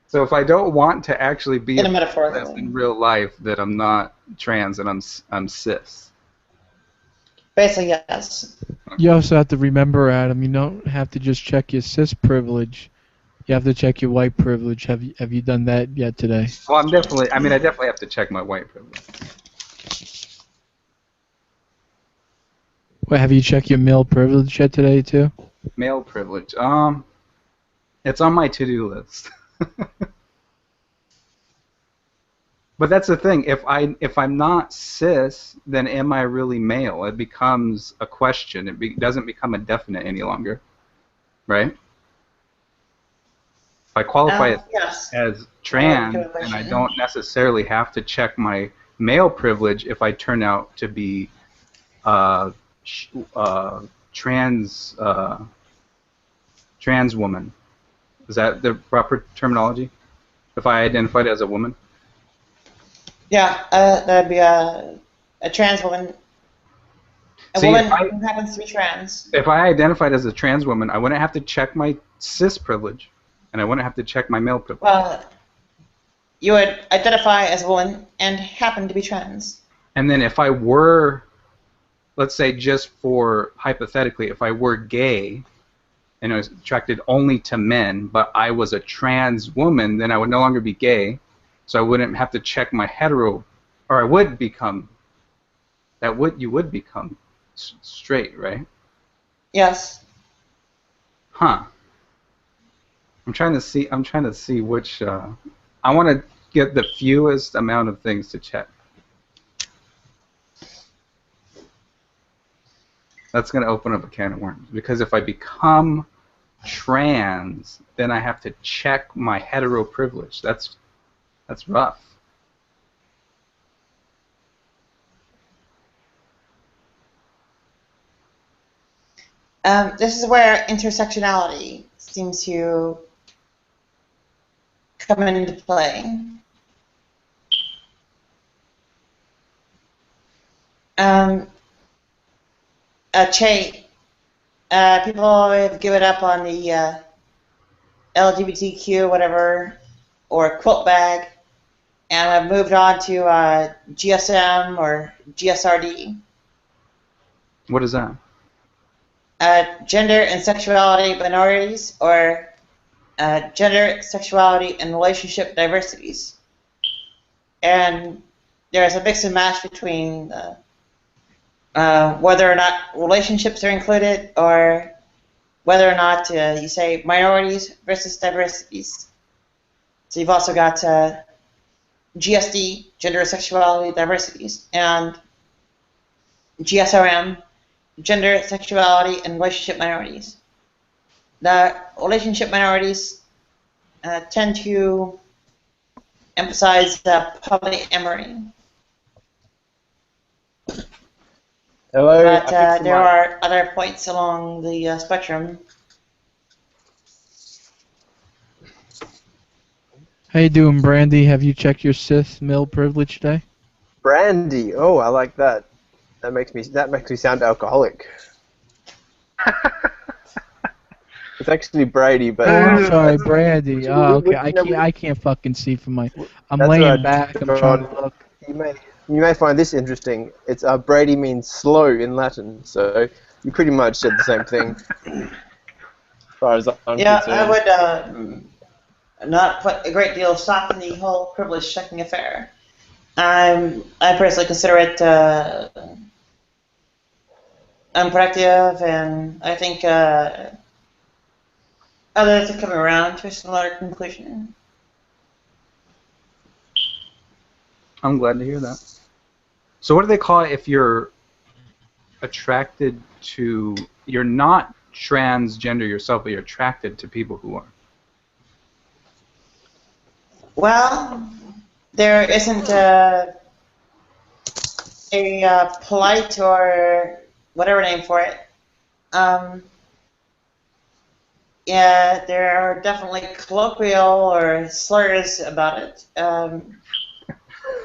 So if I don't want to actually be In a princess metaphorical way. in real life, that I'm not trans and I'm cis. Basically, yes. You also have to remember, Adam, you don't have to just check your cis privilege. You have to check your white privilege. Have you done that yet today? Well, I definitely have to check my white privilege. Well, have you checked your male privilege yet today too? Male privilege. It's on my to-do list. But that's the thing. If I'm not cis, then am I really male? It becomes a question. It doesn't become a definite any longer, right? If I qualify Yes. as trans, then I don't necessarily have to check my male privilege if I turn out to be trans woman. Is that the proper terminology? If I identified as a woman? Yeah, that'd be a trans woman. A See, woman who happens to be trans. If I identified as a trans woman, I wouldn't have to check my cis privilege, and I wouldn't have to check my male privilege. Well, you would identify as a woman and happen to be trans. And then if I were, let's say just for hypothetically, if I were gay and I was attracted only to men, but I was a trans woman, then I would no longer be gay, so I wouldn't have to check my hetero, or I would become, you would become straight, right? Yes. Huh. I'm trying to see which. I want to get the fewest amount of things to check. That's going to open up a can of worms, because if I become trans, then I have to check my hetero privilege. That's rough. This is where intersectionality seems to come into play. People have given up on the LGBTQ whatever or quilt bag and have moved on to GSM or GSRD. What is that? Gender and sexuality minorities or gender, sexuality, and relationship diversities. And there's a mix and match between whether or not relationships are included or whether or not you say minorities versus diversities. So you've also got GSD, gender, sexuality, diversities, and GSRM, gender, sexuality, and relationship minorities. The relationship minorities tend to emphasize polyamory. Hello. But there are other points along the spectrum. How you doing, Brandy? Have you checked your cis male privilege today? Brandy. Oh, I like that. That makes me sound alcoholic. It's actually Brady, but I'm sorry, Brandy. Oh, okay. I can't fucking see from my. I'm That's laying right, back. I'm trying to look. You may find this interesting. It's Brady means slow in Latin, so you pretty much said the same thing. As far as I'm Yeah, concerned. I would not put a great deal of stock in the whole privilege checking affair. I personally consider it unproductive, and I think others are coming around to a similar conclusion. I'm glad to hear that. So what do they call it if you're attracted to, you're not transgender yourself, but you're attracted to people who are? Well, there isn't a polite or whatever name for it. Yeah, there are definitely colloquial or slurs about it.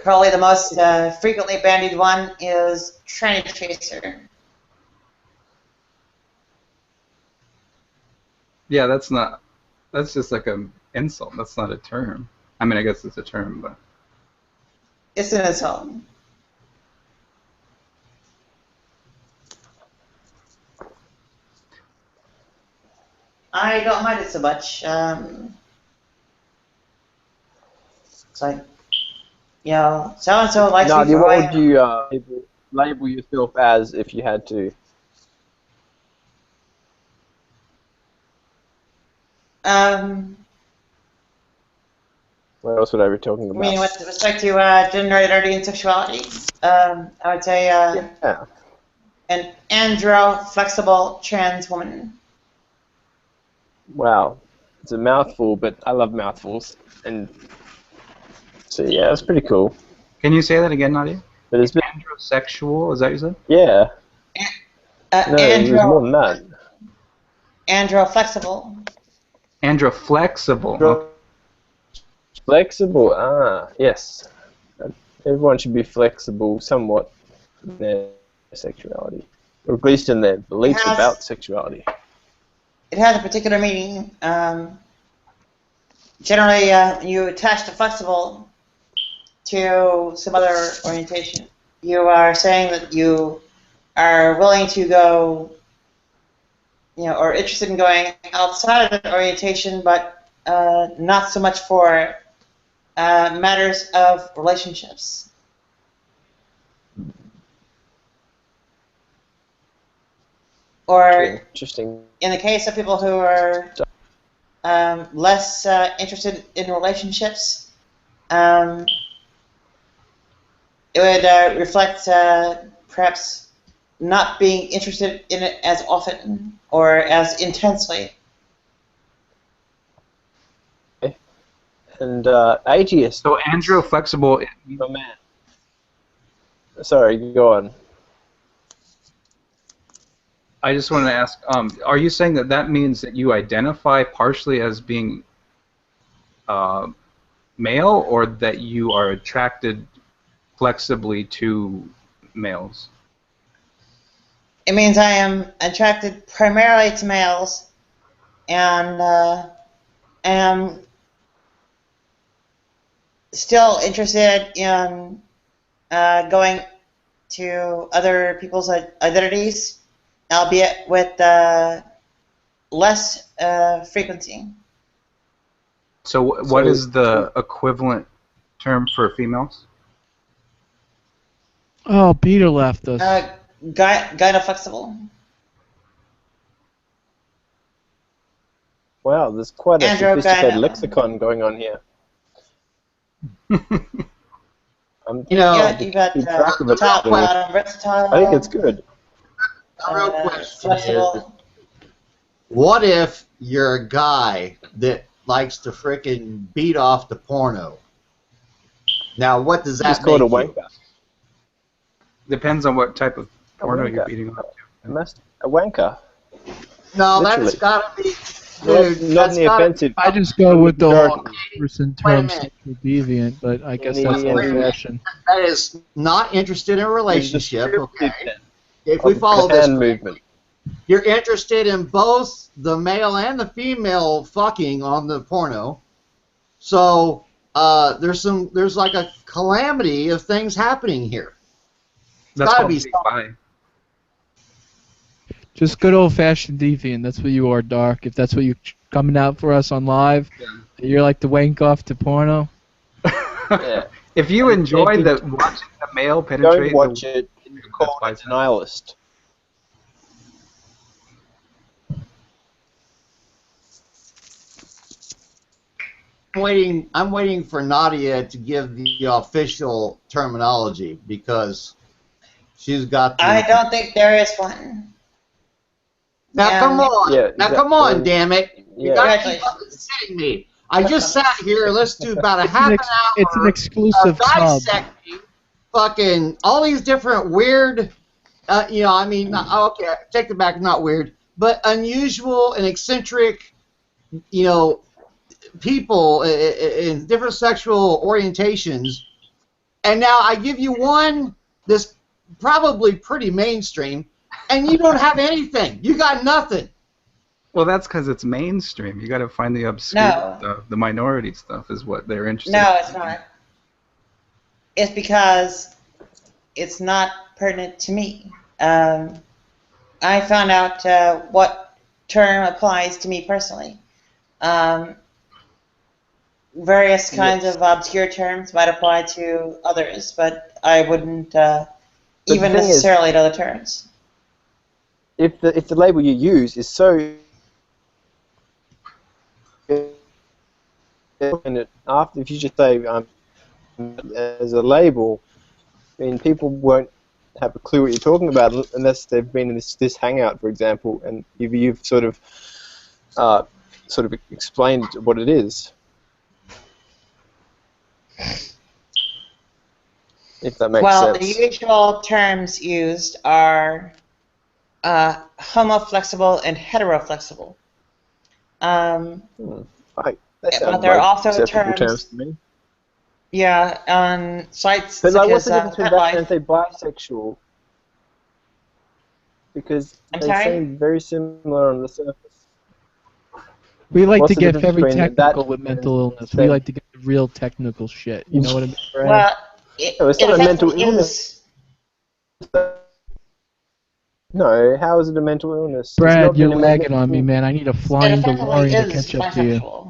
Probably the most frequently bandied one is tranny chaser. Yeah, that's just like an insult. That's not a term. I mean, I guess it's a term, but It's an insult. I don't mind it so much. It's like, you know, so and so likes me Nadia, for who what I would am. you label yourself as if you had to? What else would I be talking I about? mean, with respect to gender identity and sexuality, I would say Yeah. an andro-flexible trans woman. Wow. It's a mouthful, but I love mouthfuls. And so yeah, it's pretty cool. can you say that again, Nadia? But it's been, Androsexual, is that what you said? yeah. No, there's more than that. Andro-flexible. Androflexible. Okay. Flexible, yes. Everyone should be flexible somewhat in their sexuality. Or at least in their beliefs about sexuality. It has a particular meaning. Generally, you attach the flexible to some other orientation. You are saying that you are willing to go, you know, or interested in going outside of that orientation, but not so much for matters of relationships. Or Interesting. in the case of people who are less interested in relationships, it would reflect perhaps not being interested in it as often or as intensely. And atheist. So androflexible. Oh man. Sorry, go on. I just wanted to ask, are you saying that that means that you identify partially as being male, or that you are attracted flexibly to males? It means I am attracted primarily to males and am still interested in going to other people's identities, albeit with less frequency. So what is the equivalent term for females? Oh, Peter left us. Gynoflexible. Wow, there's quite a sophisticated lexicon going on here. You know, Yeah, you got top, bottom, versatile. I think it's good. The real question flexible. is, what if you're a guy that likes to frickin' beat off the porno? Now, what does that It's called a make you? wanker. Depends on what type of porno wanker. you're beating off to. A wanker. No, Literally. that's gotta be. Not Dude, in that's the gotta offensive. I just go with the Dark. long person Wait a term minute. sexual deviant, but I guess the- that's Wait a old minute. fashioned. That is not interested in a relationship. Okay. If we Of follow the this, hand movement. you're interested in both the male and the female fucking on the porno. So there's like a calamity of things happening here. That's gotta called be being bi. Just good old fashioned deviant. That's what you are, Dark. If that's what you're coming out for us on live, you're like the wank off to porno. Yeah. If you enjoy you the watching the male penetrate, Don't watch it. You're called a denialist. I'm waiting for Nadia to give the official terminology because she's got the. I don't think there is one. Now come on. Yeah, now come on, damn it. You yeah. gotta keep upsetting me. I just sat here and listened to about a half an hour It's an exclusive of sub. dissecting fucking all these different weird, I mean, okay, I take it back, not weird, but unusual and eccentric, people in different sexual orientations, and now I give you one that's probably pretty mainstream, and you don't have anything. You got nothing. Well, that's because it's mainstream. You got to find the obscure stuff. The minority stuff is what they're interested in. No, it's not. It's because it's not pertinent to me. I found out what term applies to me personally. Various kinds of obscure terms might apply to others, but I wouldn't even necessarily know the terms. If the label you use is so after, if you just say as a label, I mean, people won't have a clue what you're talking about unless they've been in this hangout, for example, and you've sort of explained what it is. If that makes sense. Well, the usual terms used are homoflexible and heteroflexible. But there are also terms to me. Yeah, on sites But such what's as the difference between that FetLife. and say bisexual? Because I'm they sorry? seem very similar on the surface. We like What's to the get difference very between technical that with and mental illness. We saying- like to get the real technical shit. You know what I mean, Brad? Well, No, it's it not a mental effectively illness. No, how is it a mental illness? It's Brad, not you're been lagging on me, man. I need a flying effectively DeLorean to is catch up to you. bisexual.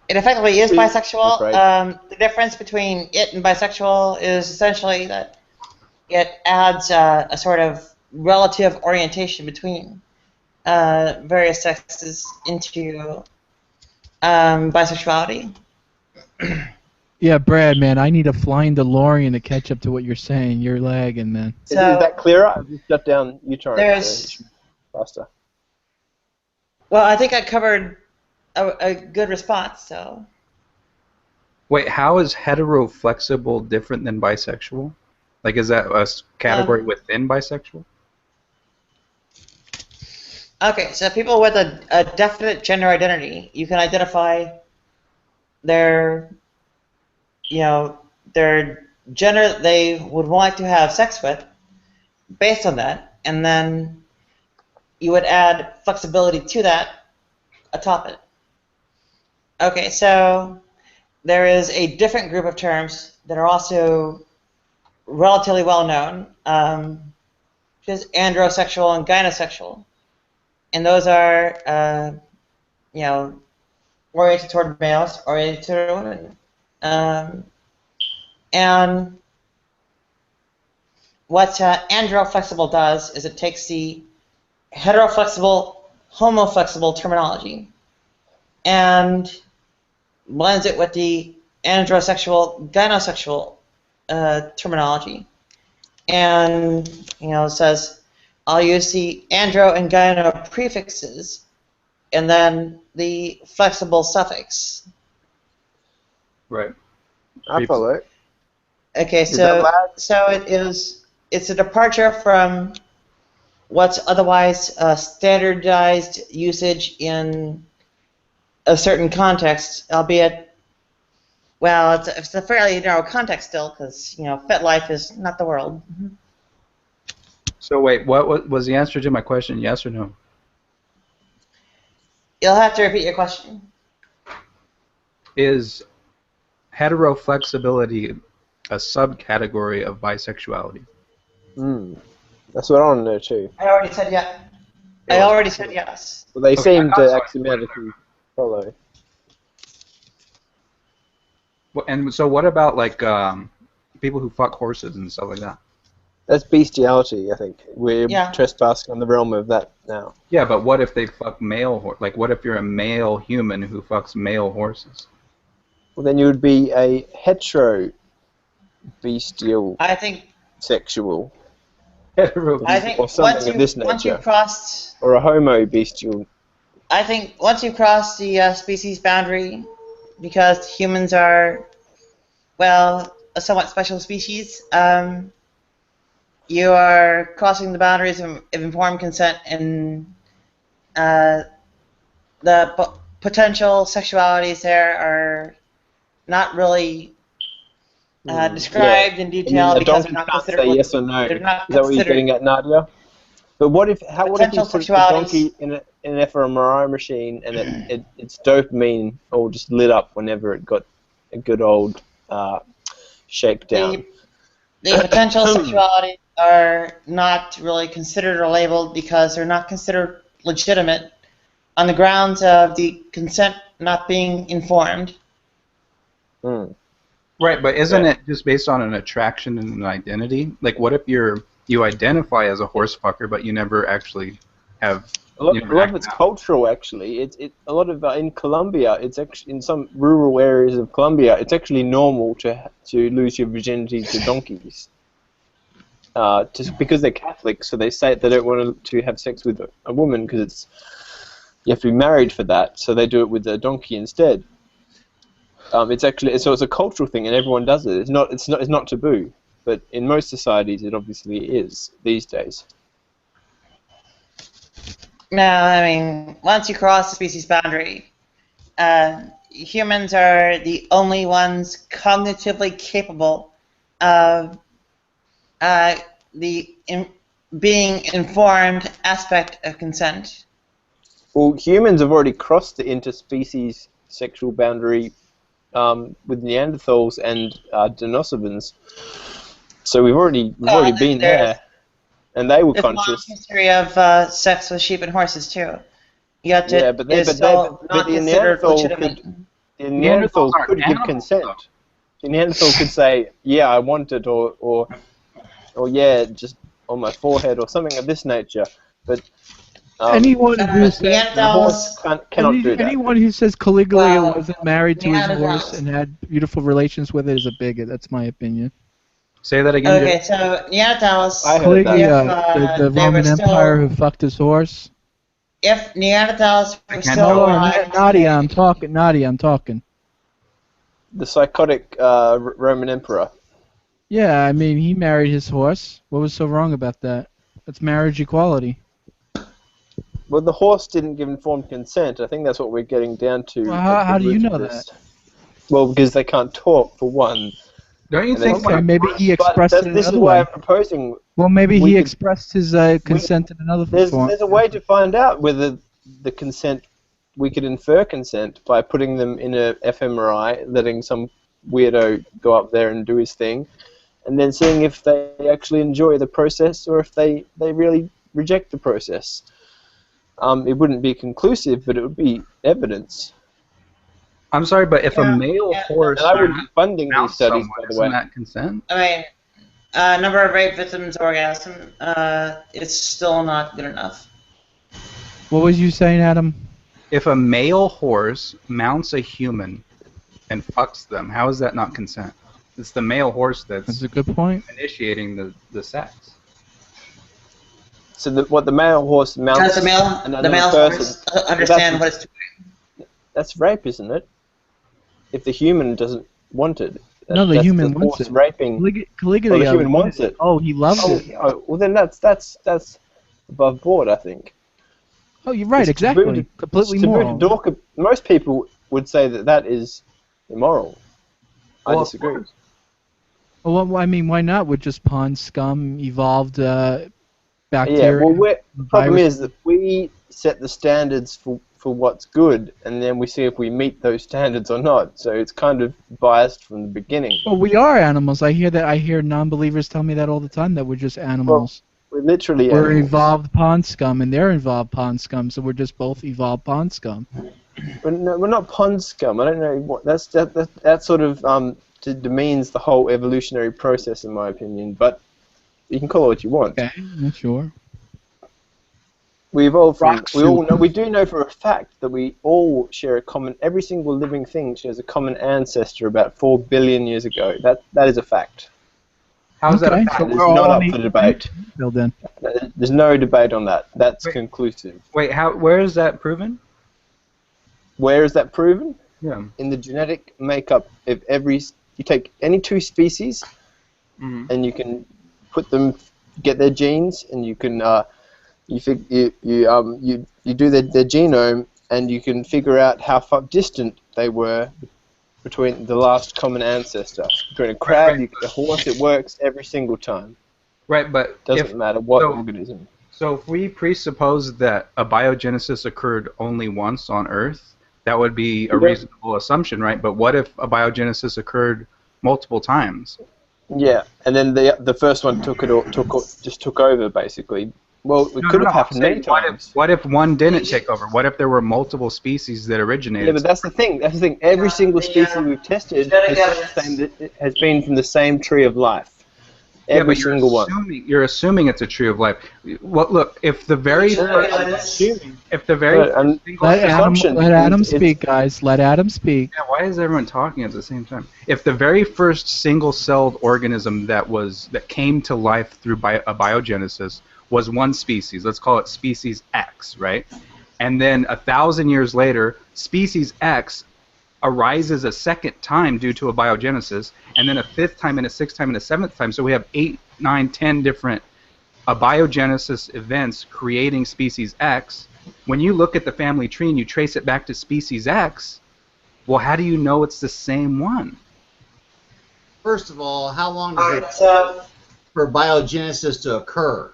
It effectively is bisexual. The difference between it and bisexual is essentially that it adds a sort of relative orientation between various sexes into bisexuality. Yeah, Brad, man, I need a flying DeLorean to catch up to what you're saying. You're lagging, man. Is that clearer? I've just shut down U-turn. There's- Faster. Well, I think I covered a good response, so. Wait, how is heteroflexible different than bisexual? Like, is that a category within bisexual? Okay, so people with a definite gender identity, you can identify their gender that they would want to have sex with based on that, and then you would add flexibility to that atop it. Okay, so there is a different group of terms that are also relatively well known, which is androsexual and gynosexual. And those are, oriented toward males, oriented toward women. And what androflexible does is it takes the heteroflexible, homoflexible terminology and blends it with the androsexual, gynosexual terminology. And, says, I'll use the andro and gyno prefixes and then the flexible suffix. Right. I follow. Okay, Is that so it's a departure from what's otherwise standardized usage in a certain context, albeit, well, it's a fairly narrow context still, because, FetLife is not the world. So wait, what was the answer to my question? Yes or no? You'll have to repeat your question. Is heteroflexibility a subcategory of bisexuality? That's what I want to know too. I already said yes. I already said yes. Well, they Okay, seem I to thought axiomatically follow. Well, and so what about like people who fuck horses and stuff like that? That's bestiality, I think. We're Yeah. trespassing on the realm of that now. Yeah, but what if they fuck male like what if you're a male human who fucks male horses? Well, then you would be a hetero bestial I think sexual. I think or something of this once nature. you've crossed, Or a homo bestial. I think once you cross the species boundary, because humans are, well, a somewhat special species. You are crossing the boundaries of informed consent, and the potential sexualities there are not really described in I mean, detail a because they're donkey not can't considered. say yes or no. They're Is not that what you're considered getting at, Nadia? But what if we potential put the sexualities. donkey in an fMRI machine and its dopamine all just lit up whenever it got a good old shakedown? The potential sexualities are not really considered or labeled because they're not considered legitimate on the grounds of the consent not being informed. Right, but isn't it just based on an attraction and an identity? Like, what if you identify as a horse fucker, but you never actually have? A lot of it's cultural, actually. A lot of in Colombia, it's actually in some rural areas of Colombia, it's actually normal to lose your virginity to donkeys. Just because they're Catholic, so they say they don't want to have sex with a woman because you have to be married for that. So they do it with a donkey instead. It's a cultural thing, and everyone does it. It's not taboo, but in most societies, it obviously is these days. No, I mean, once you cross the species boundary, humans are the only ones cognitively capable of being informed aspect of consent. Well, humans have already crossed the interspecies sexual boundary with Neanderthals and Denisovans, so we've already been there, and they were There's conscious. a long history of sex with sheep and horses too. Yet but the Neanderthal could give consent. The Neanderthal could say, "Yeah, I want it," or "Yeah, just on my forehead," or something of this nature. But anyone who says cannot do that. Anyone who says Caligula wasn't married to his horse and had beautiful relations with it is a bigot. That's my opinion. Say that again. Okay, so Neanderthals. Caligula, the Roman Empire who fucked his horse. If Neanderthals were still alive, Nadia, I'm talking. The psychotic Roman emperor. Yeah, I mean, he married his horse. What was so wrong about that? That's marriage equality. Well, the horse didn't give informed consent. I think that's what we're getting down to. Well, how do you know that? Well, because they can't talk, for one. Don't you think? Okay, maybe he expressed it this another is why way. I'm proposing. Well, maybe he expressed his consent in another form. There's a way to find out whether the consent, we could infer consent by putting them in a fMRI, letting some weirdo go up there and do his thing, and then seeing if they actually enjoy the process or if they really reject the process. It wouldn't be conclusive, but it would be evidence. I'm sorry, but if a male horse and I would be funding these studies, by the way. Isn't that consent? I mean, number of rape victims orgasm, it's still not good enough. What was you saying, Adam? If a male horse mounts a human and fucks them, how is that not consent? It's the male horse that's a good point. Initiating the sex. So what the male horse mounts the male horse understand what it's doing. That's rape, isn't it? If the human doesn't want it. No, the human wants it. Raping. Caligula, the human wants it. Oh, he loves it. Oh, well then that's above board, I think. Oh, you're right, exactly. Completely moral. Most people would say that is immoral. I disagree. Well, I mean, why not? With just pond scum evolved bacteria. Yeah, well, the problem is that we set the standards for what's good, and then we see if we meet those standards or not. So it's kind of biased from the beginning. Well, we are animals. I hear non-believers tell me that all the time, that we're just animals. Well, we're literally We're animals. evolved pond scum, and they're evolved pond scum, so we're just both evolved pond scum. We're not pond scum. I don't know what that sort of demeans the whole evolutionary process, in my opinion. But you can call it what you want. Okay, not sure. We evolved from. We do know for a fact that we all share a common. Every single living thing shares a common ancestor about 4 billion years ago. That is a fact. How's that a fact? So it's not up for debate. Then. There's no debate on that. That's conclusive. Wait, where is that proven? Where is that proven? Yeah. In the genetic makeup of every you take any two species, and you can put them, get their genes, and you can you do their genome, and you can figure out how far distant they were between the last common ancestor. Between a crab, a horse, it works every single time. Right, but Doesn't matter what organism. So if we presuppose that a biogenesis occurred only once on Earth, that would be a reasonable assumption, right? But what if a biogenesis occurred multiple times? Yeah, and then the first one took over basically. Well, it could have happened many times. What if one didn't take over? What if there were multiple species that originated? Yeah, but that's the thing. Every single species we've tested has been from the same tree of life. Every single one. You're assuming it's a tree of life. Well, look, if the very let Adam speak, guys. Let Adam speak. Yeah, why is everyone talking at the same time? If the very first single-celled organism that came to life through a biogenesis was one species, let's call it species X, right? And then 1,000 years later, species X arises a second time due to a biogenesis, and then a fifth time, and a sixth time, and a seventh time. So we have 8, 9, 10 different abiogenesis events creating species X. When you look at the family tree and you trace it back to species X, well, how do you know it's the same one? First of all, how long does it take for biogenesis to occur?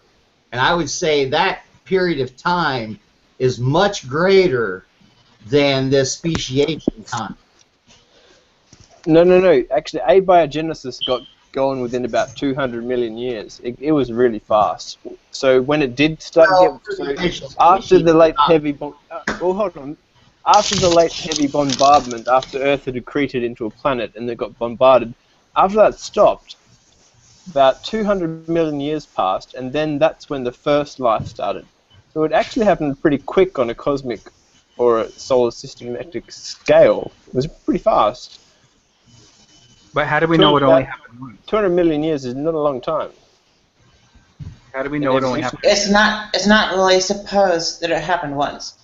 And I would say that period of time is much greater than this speciation time. No. Actually, abiogenesis got going within about 200 million years. It was really fast. So when it did start after the late heavy after the late heavy bombardment, after Earth had accreted into a planet and it got bombarded, after that stopped, about 200 million years passed, and then that's when the first life started. So it actually happened pretty quick on a cosmic or a solar systematic scale. It was pretty fast. But how do we know it only happened once? 200 million years is not a long time. How do we know it only happened? It's not really supposed that it happened once.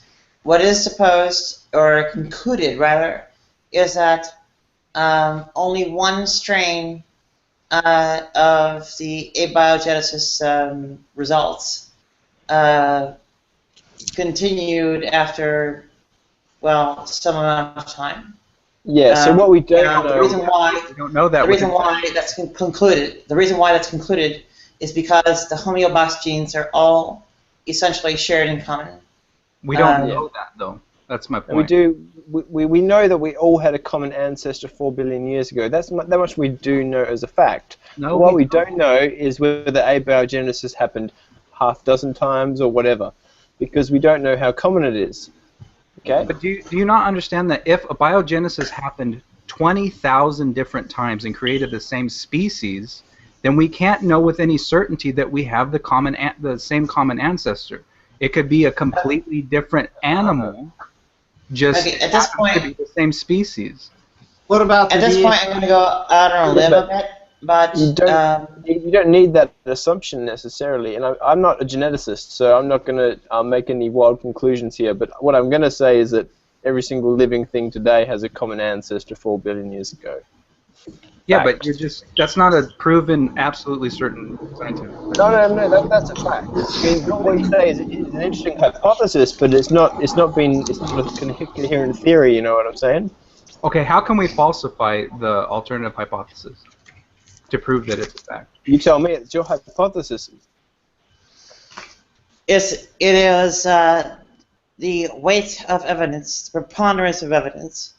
What is supposed, or concluded rather, is that only one strain of the abiogenesis results continued after, well, some amount of time. Yeah. So what we don't know. The reason why we don't know that. The reason why that's concluded. The reason why that's concluded is because the homeobox genes are all essentially shared in common. We don't know that though. That's my point. We do. We know that we all had a common ancestor 4 billion years ago. That much we do know as a fact. No, what we don't know is whether abiogenesis happened half dozen times or whatever, because we don't know how common it is. Okay. But do you not understand that if a biogenesis happened 20,000 different times and created the same species, then we can't know with any certainty that we have the same common ancestor. It could be a completely different animal, just at this point, to be the same species. What about at this point? I'm going to go out on a limb a bit, but you don't need that assumption necessarily. And I'm not a geneticist, so I'm not going to make any wild conclusions here. But what I'm going to say is that every single living thing today has a common ancestor 4 billion years ago. Yeah, but that's not a proven, absolutely certain scientific. No, that's a fact. I mean, what you say is an interesting hypothesis, but it's not a coherent theory. You know what I'm saying? Okay, how can we falsify the alternative hypothesis to prove that it's a fact? You tell me. It's your hypothesis. It is the weight of evidence, the preponderance of evidence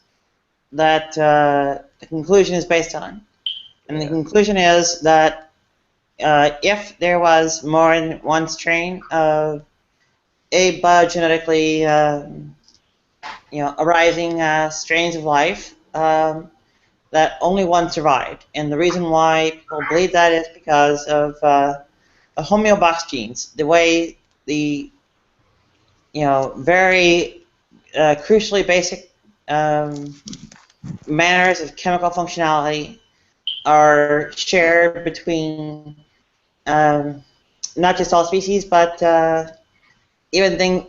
that the conclusion is based on. And the conclusion is that if there was more than one strain of abiogenetically arising strains of life, that only one survived. And the reason why people believe that is because of the homeobox genes, the way the very crucially basic manners of chemical functionality are shared between not just all species, but even things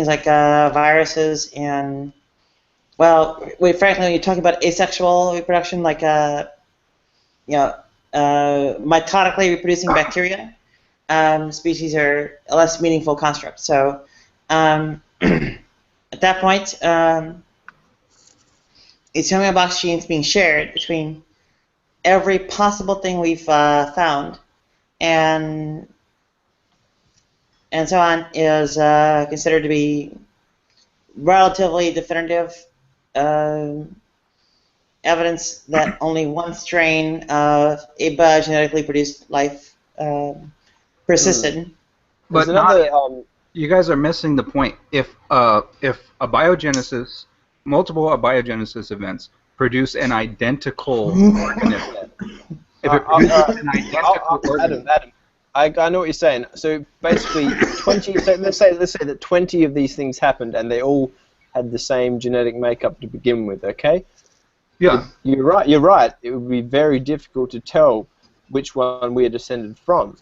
like viruses and well, wait, frankly, when you're talking about asexual reproduction, like mitotically reproducing bacteria, species are a less meaningful construct. So at that point, it's homeobox genes being shared between every possible thing we've found, and so on, is considered to be relatively definitive evidence that only one strain of abiogenetically produced life persisted. But you guys are missing the point. If multiple abiogenesis events produce an identical organism, if it produces an identical organism, Adam, I know what you're saying. So basically, 20. So let's say that 20 of these things happened, and they all had the same genetic makeup to begin with. Okay. Yeah. You're right. You're right. It would be very difficult to tell which one we are descended from.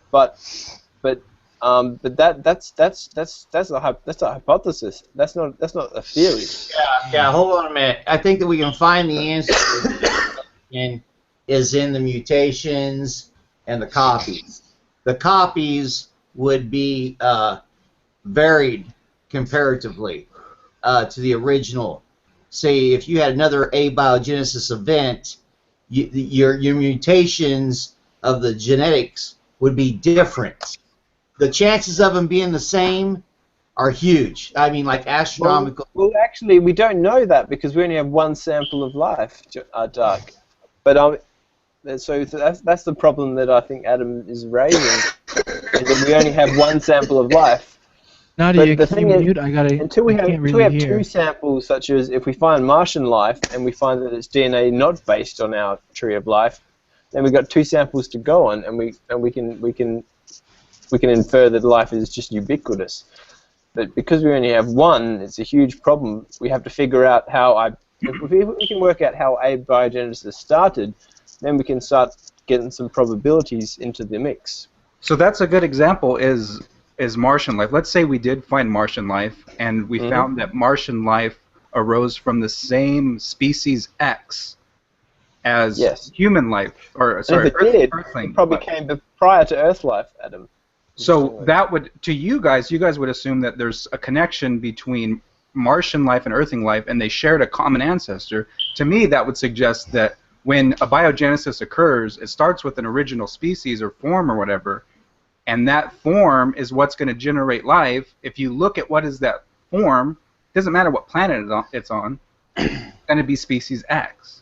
But that's a hypothesis. That's not a theory. Yeah, hold on a minute. I think that we can find the answer is in the mutations and the copies. The copies would be varied comparatively to the original. Say, if you had another abiogenesis event, your mutations of the genetics would be different. The chances of them being the same are huge. I mean, like astronomical. Well, actually, we don't know that because we only have one sample of life, Dark. But so that's the problem that I think Adam is raising, is that we only have one sample of life. Nadia, But the can thing you is, mute? until we have two samples, such as if we find Martian life and we find that it's DNA not based on our tree of life, then we've got two samples to go on, and we can infer that life is just ubiquitous. But because we only have one, it's a huge problem. We have to figure out how if we can work out how abiogenesis started, then we can start getting some probabilities into the mix. So that's a good example is Martian life. Let's say we did find Martian life, and we found that Martian life arose from the same species X as human life, or sorry, if it did, it probably came prior to Earth life, Adam. So that would, to you guys would assume that there's a connection between Martian life and Earthling life, and they shared a common ancestor. To me, that would suggest that when abiogenesis occurs, it starts with an original species or form or whatever, and that form is what's going to generate life. If you look at what is that form, it doesn't matter what planet it's on, it's going to be species X.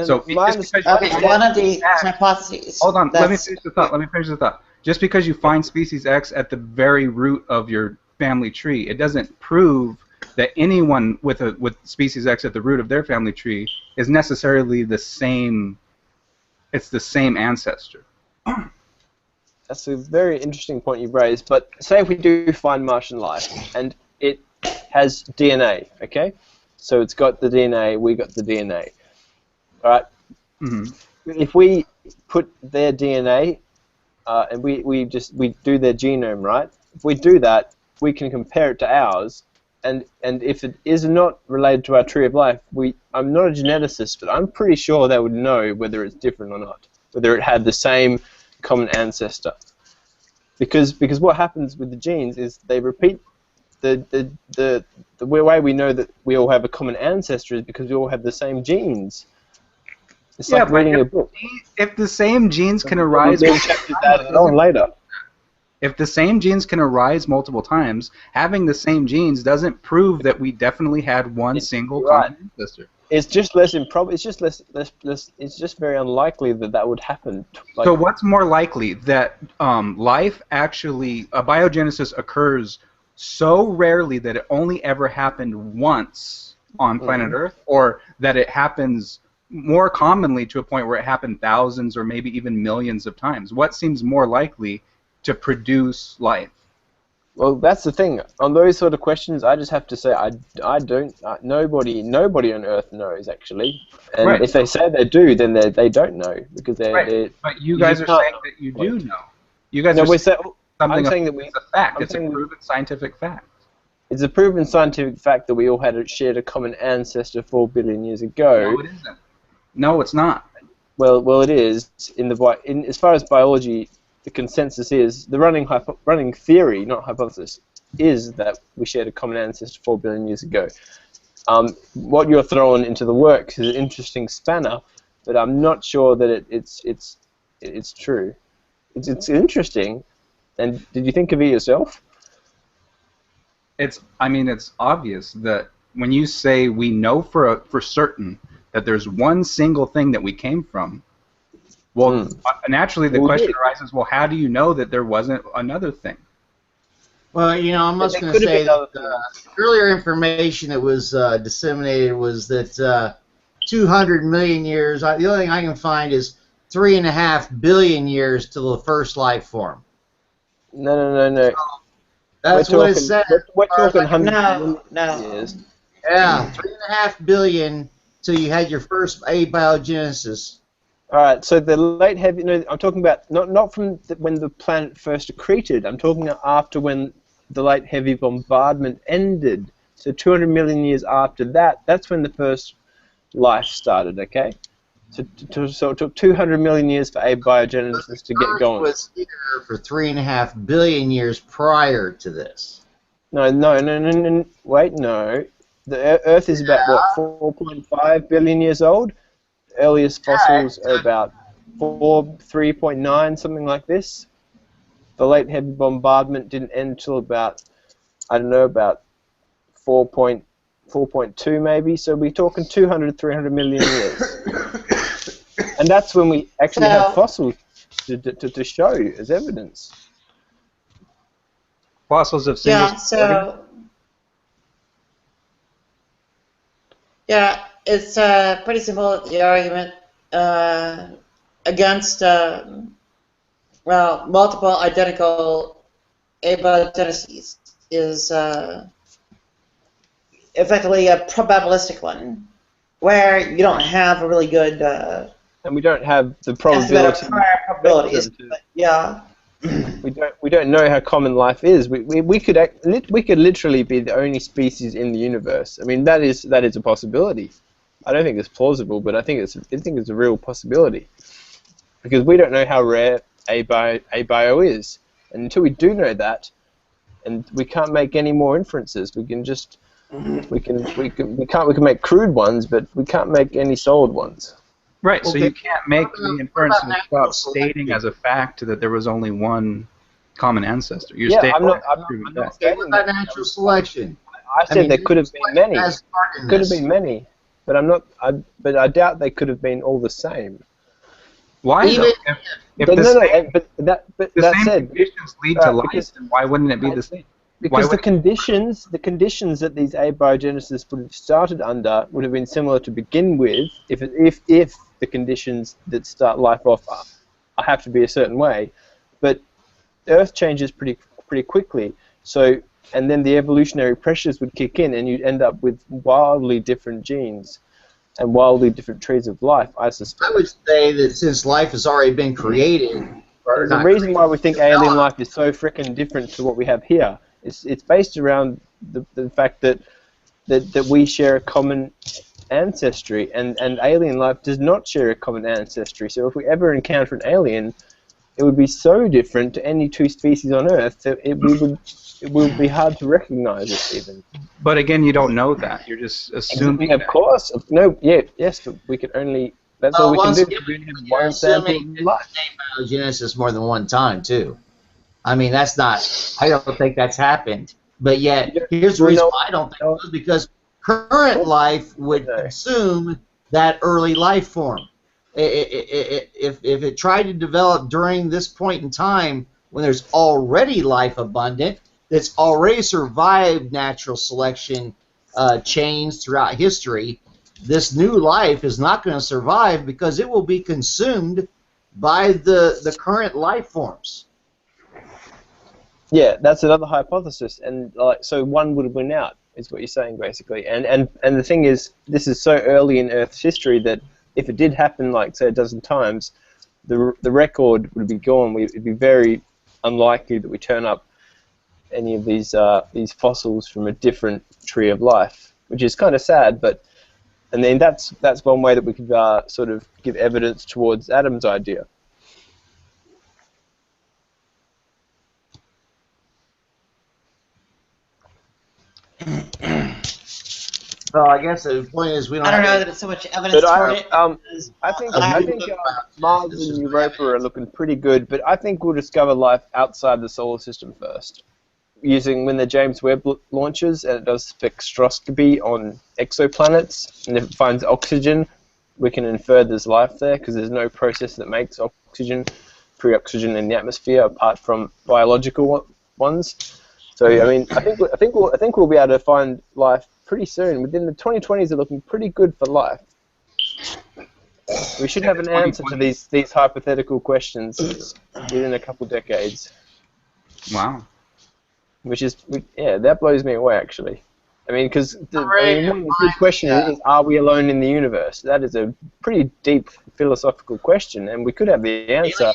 So one of the hypotheses. Hold on, let me finish the thought. Just because you find species X at the very root of your family tree, it doesn't prove that anyone with species X at the root of their family tree is necessarily the same. It's the same ancestor. That's a very interesting point you've raised. But say if we do find Martian life and it has DNA, okay? So it's got the DNA, we got the DNA. All right? Mm-hmm. If we put their DNA and we do their genome, right? If we do that, we can compare it to ours. And if it is not related to our tree of life, I'm not a geneticist, but I'm pretty sure they would know whether it's different or not, whether it had the same common ancestor. Because what happens with the genes is they repeat. The way we know that we all have a common ancestor is because we all have the same genes. It's like reading a book. If the same genes can arise, later. If the same genes can arise multiple times, having the same genes doesn't prove that we definitely had one single common ancestor. It's just less improbable. It's just less. It's just very unlikely that would happen. So what's more likely, that life actually, abiogenesis occurs so rarely that it only ever happened once on planet Earth, or that it happens more commonly to a point where it happened thousands or maybe even millions of times? What seems more likely to produce life? Well, that's the thing. On those sort of questions, I just have to say I don't. Nobody on Earth knows actually. And if they say they do, then they don't know because they're. But you guys are saying that you do know. You guys are saying something. I'm saying that it's a fact. It's a proven scientific fact. It's a proven scientific fact that we all shared a common ancestor 4 billion years ago. No, it isn't. No, it's not. Well, it is. As far as biology, the consensus is the running theory, not hypothesis, is that we shared a common ancestor 4 billion years ago. What you're throwing into the works is an interesting spanner, but I'm not sure that it's true. It's interesting. And did you think of it yourself? It's obvious that when you say we know for certain that there's one single thing that we came from, well, naturally the question arises, well, how do you know that there wasn't another thing? Well, I'm just going to say that earlier information that was disseminated was that 200 million years, the only thing I can find is 3.5 billion years till the first life form. No. That's what it said. We're talking hundreds No. of years. Yeah, 3.5 billion till you had your first abiogenesis. All right, so the late heavy. No, I'm talking about not from when the planet first accreted. I'm talking after when the late heavy bombardment ended. So 200 million years after that, that's when the first life started. Okay, so it took 200 million years for abiogenesis to get going. Earth was here for 3.5 billion years prior to this. No. Wait, no. The Earth is about what 4.5 billion years old. The earliest fossils are about 3.9, something like this. The late heavy bombardment didn't end till about, I don't know, about 4.2 maybe. So we're talking 200, 300 million years. And that's when we actually have fossils to show as evidence. Fossils of single it's pretty simple, the argument against multiple identical abiogeneses is effectively a probabilistic one, where you don't have a really good and we don't have the probabilities. Yeah. We don't know how common life is. We could literally be the only species in the universe. I mean, that is a possibility. I don't think it's plausible, but I think it's a real possibility, because we don't know how rare abio is, and until we do know that, and we can't make any more inferences. We can make crude ones, but we can't make any solid ones. Right, so you can't make the inference and stop stating as a fact that there was only one common ancestor. I'm not stating about natural selection. I said there could have been many. Could have been many, but I doubt they could have been all the same. Why? If the same conditions lead to life, then why wouldn't it be the same? Because the conditions that these abiogenesis would have started under would have been similar to begin with, if the conditions that start life off have to be a certain way. But Earth changes pretty quickly, and then the evolutionary pressures would kick in, and you'd end up with wildly different genes and wildly different trees of life, I suspect. I would say that since life has already been created, there's a reason why we think alien life is so frickin' different to what we have here. It's based around the fact that we share a common ancestry, and alien life does not share a common ancestry. So if we ever encounter an alien, it would be so different to any two species on Earth that it would be hard to recognize it even. But again, you don't know that. You're just assuming. Of course. Yes, but we can only. That's all we can do. We only have one sample of life. Abiogenesis more than one time too. I mean, that's not. I don't think that's happened. But yet, here's the reason why I don't think it was, because current life would consume that early life form. If it tried to develop during this point in time when there's already life abundant, that's already survived natural selection chains throughout history, this new life is not going to survive because it will be consumed by the current life forms. Yeah, that's another hypothesis, and so one would win out, is what you're saying basically. And the thing is, this is so early in Earth's history that if it did happen, like say a dozen times, the record would be gone. It'd be very unlikely that we turn up any of these fossils from a different tree of life, which is kind of sad. But and then that's one way that we could sort of give evidence towards Adam's idea. Well, I guess the point is we don't I don't have know any. that it's so much evidence But toward it. I think Mars and Europa are looking pretty good, but I think we'll discover life outside the solar system first, using when the James Webb launches and it does spectroscopy on exoplanets, and if it finds oxygen, we can infer there's life there because there's no process that makes oxygen, free oxygen in the atmosphere apart from biological ones. So I mean, I think we'll be able to find life pretty soon. Within the 2020s, are looking pretty good for life. We should have an answer to these hypothetical questions within a couple decades. Wow. Which is, yeah, that blows me away actually. I mean, because one big question is, are we alone in the universe? That is a pretty deep philosophical question, and we could have the answer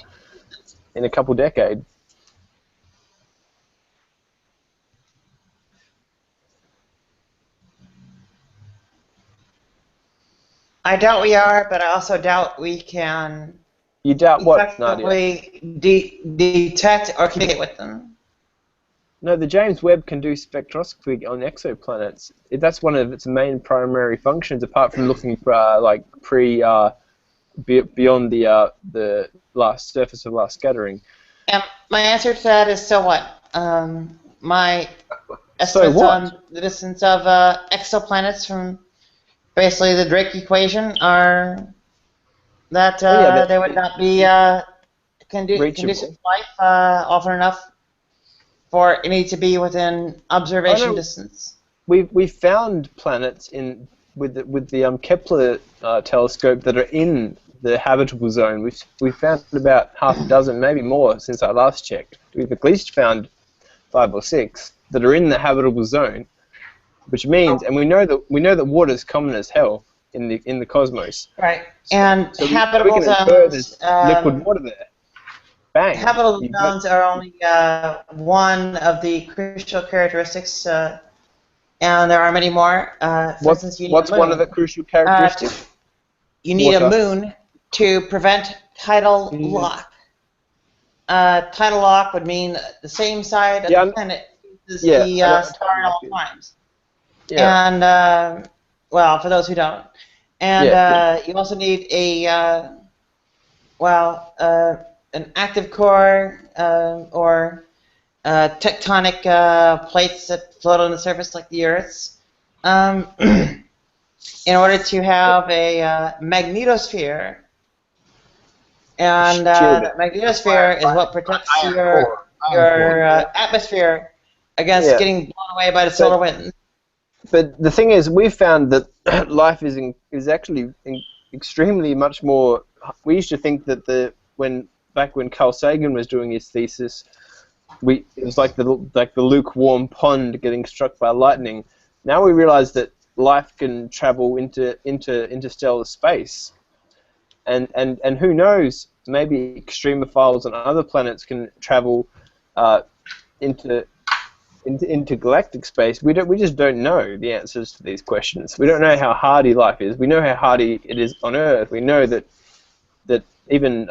in a couple decades. I doubt we are, but I also doubt we can You doubt what, Nadia? effectively detect or communicate with them. No, the James Webb can do spectroscopy on exoplanets. That's one of its main primary functions, apart from looking for beyond the last surface of last scattering. And my answer to that is so what? My estimates on the distance of exoplanets from basically the Drake equation are that they would not be conducive to life often enough for any to be within observation distance. We've found planets with the Kepler telescope that are in the habitable zone. We've found about half a dozen, maybe more, since I last checked. We've at least found 5 or 6 that are in the habitable zone, which means, and we know that water is common as hell in the cosmos. Right, and so habitable we can infer zones. there's liquid water there. Bang. Habitable zones are only one of the crucial characteristics, and there are many more. For instance, you need what's a moon. one of the crucial characteristics? You need Water. a moon to prevent tidal lock. Tidal lock would mean the same side of the planet as the star at all times. Yeah. And, well, for those who don't. And you also need an active core or tectonic plates that float on the surface like the Earth's. In order to have a magnetosphere, and the magnetosphere is what protects your atmosphere against getting blown away by the solar winds. But the thing is, we've found that life is actually extremely much more. We used to think that back when Carl Sagan was doing his thesis, it was like the lukewarm pond getting struck by lightning. Now we realize that life can travel into interstellar space, and who knows? Maybe extremophiles on other planets can travel into galactic space. We just don't know the answers to these questions. We don't know how hardy life is. We know how hardy it is on Earth. We know that even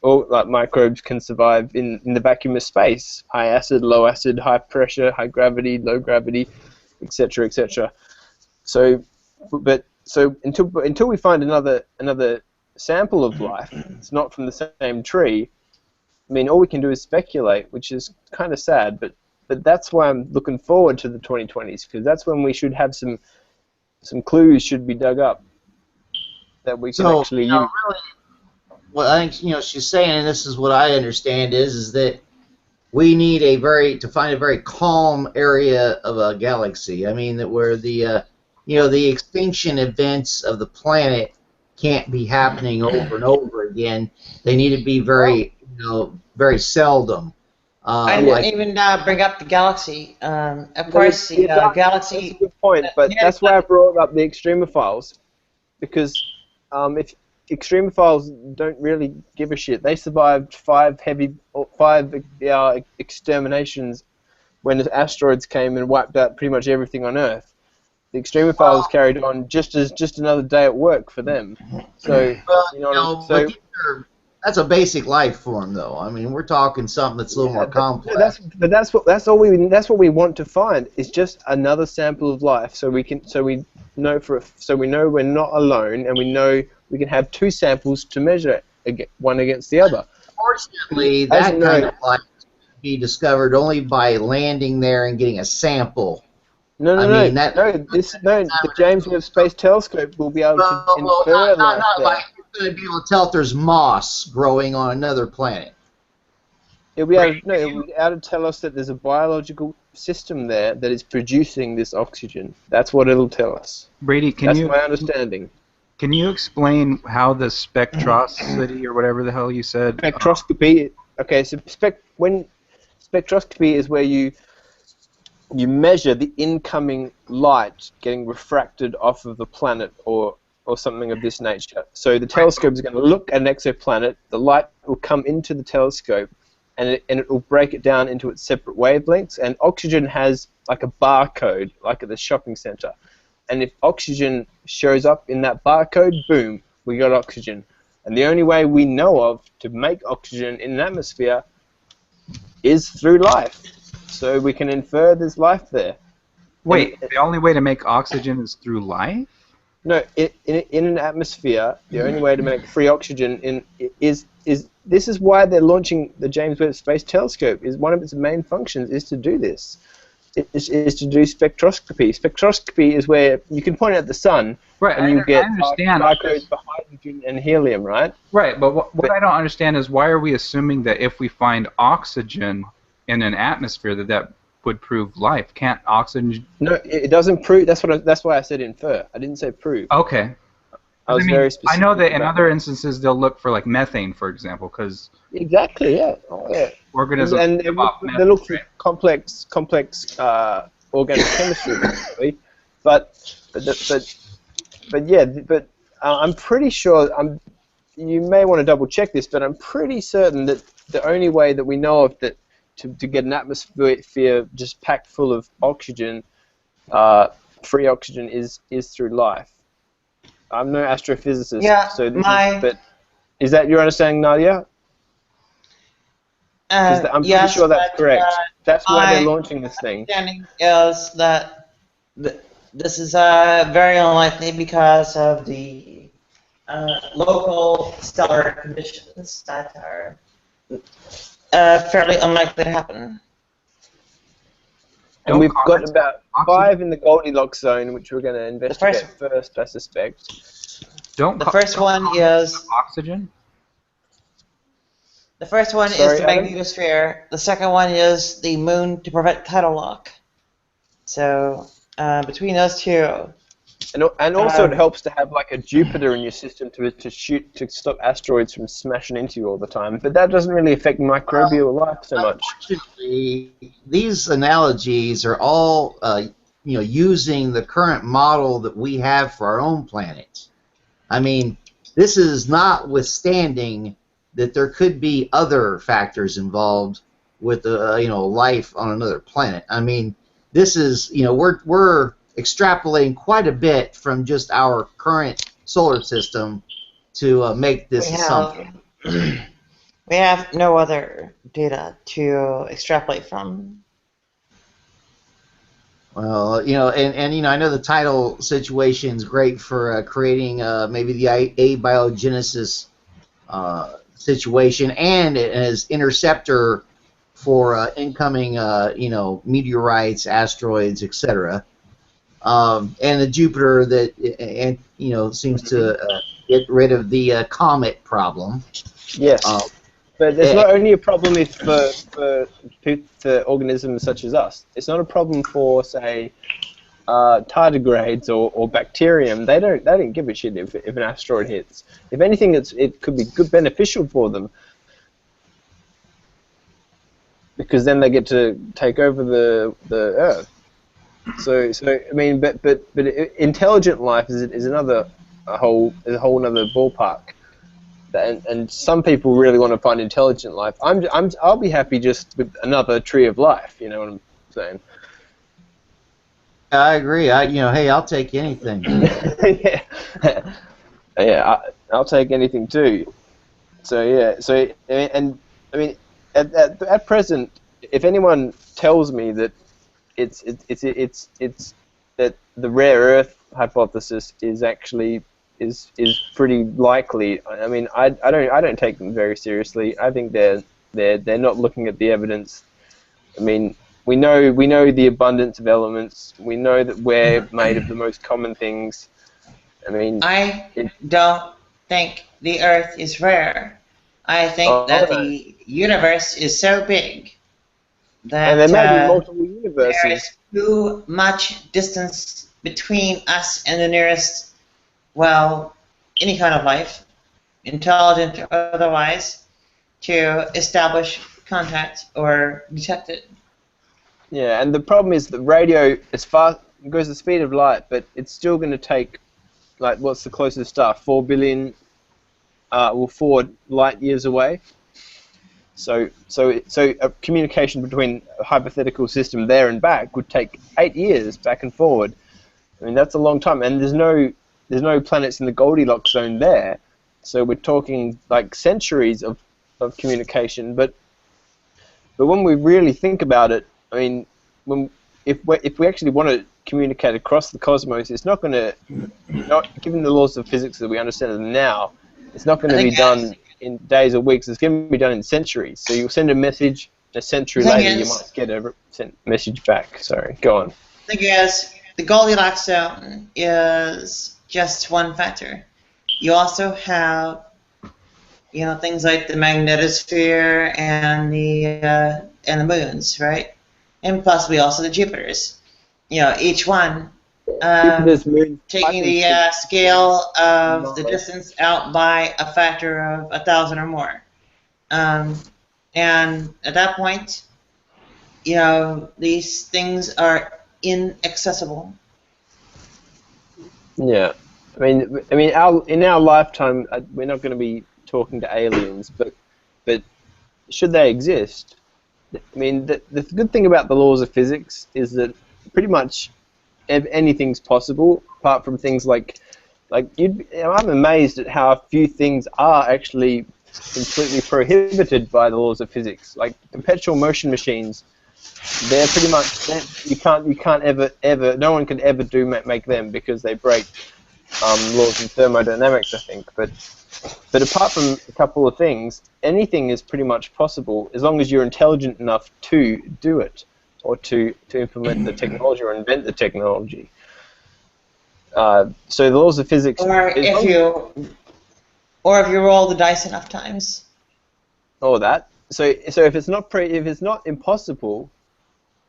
microbes can survive in the vacuum of space. High acid, low acid, high pressure, high gravity, low gravity, etc., etc. So until we find another sample of life, it's not from the same tree. I mean, all we can do is speculate, which is kind of sad. But that's why I'm looking forward to the 2020s, because that's when we should have some clues should be dug up that we can actually use. Really, what I think she's saying, and this is what I understand, is that we need to find a very calm area of a galaxy. I mean, that where the the extinction events of the planet can't be happening over and over again. They need to be very very seldom. I didn't even bring up the galaxy. Of course, the galaxy. That's a good point, but that's why I brought up the extremophiles, because if extremophiles don't really give a shit, they survived 5 exterminations when the asteroids came and wiped out pretty much everything on Earth. The extremophiles carried on just another day at work for them. So but that's a basic life form, though. I mean, we're talking something that's a little more complex. That's what we want to find is just another sample of life, so we know we're not alone, and we know we can have two samples to measure one against the other. Fortunately, that kind of life can be discovered only by landing there and getting a sample. The James Webb Space Telescope will be able to infer life there. You're going to be able to tell if there's moss growing on another planet. It'll be able to tell us that there's a biological system there that is producing this oxygen. That's what it'll tell us. Brady, that's my understanding. Can you explain how the spectroscopy, or whatever the hell you said? Spectroscopy. Okay, so spectroscopy is where you measure the incoming light getting refracted off of the planet or something of this nature. So the telescope is going to look at an exoplanet, the light will come into the telescope, and it will break it down into its separate wavelengths, and oxygen has like a barcode, like at the shopping center. And if oxygen shows up in that barcode, boom, we got oxygen. And the only way we know of to make oxygen in an atmosphere is through life. So we can infer there's life there. Wait, the only way to make oxygen is through life? No, in an atmosphere, the only way to make free oxygen is this is why they're launching the James Webb Space Telescope. Is one of its main functions is to do this. Is to do spectroscopy. Spectroscopy is where you can point at the sun, right, and you get barcodes for hydrogen and helium, right? Right, but what I don't understand is why are we assuming that if we find oxygen in an atmosphere that would prove life? Can't oxygen? No, it doesn't prove. That's why I said infer. I didn't say prove. Okay. I was very specific. I know that in other instances they'll look for like methane, for example, because exactly, yeah. Oh, yeah. Organisms and they look for complex organic chemistry, basically. But I'm pretty sure. You may want to double check this, but I'm pretty certain that the only way that we know of that to get an atmosphere just packed full of oxygen, free oxygen, is through life. I'm no astrophysicist, but is that your understanding, Nadia? I'm pretty sure that's correct. That's why they're launching this thing. My understanding is that this is very unlikely because of the local stellar conditions that are fairly unlikely to happen. And we've got about 5 in the Goldilocks zone, which we're going to investigate first, I suspect. The first one is oxygen. The first one is the magnetosphere. The second one is the moon to prevent tidal lock. So between those two. And also it helps to have like a Jupiter in your system to stop asteroids from smashing into you all the time. But that doesn't really affect microbial life so much. Unfortunately, these analogies are all using the current model that we have for our own planet. I mean, this is notwithstanding that there could be other factors involved with life on another planet. I mean, this is we're extrapolating quite a bit from just our current solar system to make this assumption. We have no other data to extrapolate from. Well, I know the tidal situation is great for creating maybe the abiogenesis situation, and as interceptor for incoming, meteorites, asteroids, etc. And the Jupiter that seems to get rid of the comet problem. Yes, but it's not only a problem for organisms such as us. It's not a problem for, say, tardigrades or bacterium. They don't give a shit if an asteroid hits. If anything, it could be beneficial for them, because then they get to take over the Earth. So I mean, but intelligent life is a whole other ballpark. And some people really want to find intelligent life. I'll be happy just with another tree of life. You know what I'm saying. I agree. Hey, I'll take anything. Yeah, I'll take anything too. So yeah, I mean, at present, if anyone tells me that it's that the rare earth hypothesis is actually is pretty likely, I mean, I don't take them very seriously. I think they're not looking at the evidence. I mean, we know the abundance of elements. We know that we're made of the most common things. I mean, I don't think the Earth is rare. I think that no. the universe is so big And there that may be multiple there is universes. too much distance between us and the nearest, well, any kind of life, intelligent or otherwise, to establish contact or detect it. Yeah, and the problem is that radio is fast, goes the speed of light, but it's still going to take, like, what's the closest star? 4 billion, 4 light years away. So a communication between a hypothetical system there and back would take 8 years back and forward. I mean, that's a long time, and there's no planets in the Goldilocks zone there. So we're talking like centuries of communication. But when we really think about it, I mean, if we actually want to communicate across the cosmos, it's not going to, given the laws of physics that we understand them now, it's not going to be done in days or weeks. It's going to be done in centuries. So you'll send a message, a century The thing later, you is- might get a message back. Sorry, go on. Thing is, the Goldilocks zone is just one factor. You also have, things like the magnetosphere and the moons, right? And possibly also the Jupiters. Each one Jupiter's moon, taking the scale of the distance out by a factor of 1,000 or more. And at that point, these things are inaccessible. Yeah, I mean, in our lifetime, we're not going to be talking to aliens, but should they exist? I mean, the good thing about the laws of physics is that pretty much anything's possible, apart from things like I'm amazed at how few things are actually completely prohibited by the laws of physics. Like perpetual motion machines, they're pretty much you can't ever no one can ever make them because they break laws of thermodynamics, I think. But apart from a couple of things, anything is pretty much possible as long as you're intelligent enough to do it or to implement the technology or invent the technology. So the laws of physics. Or if you roll the dice enough times. Or that. So if it's not impossible,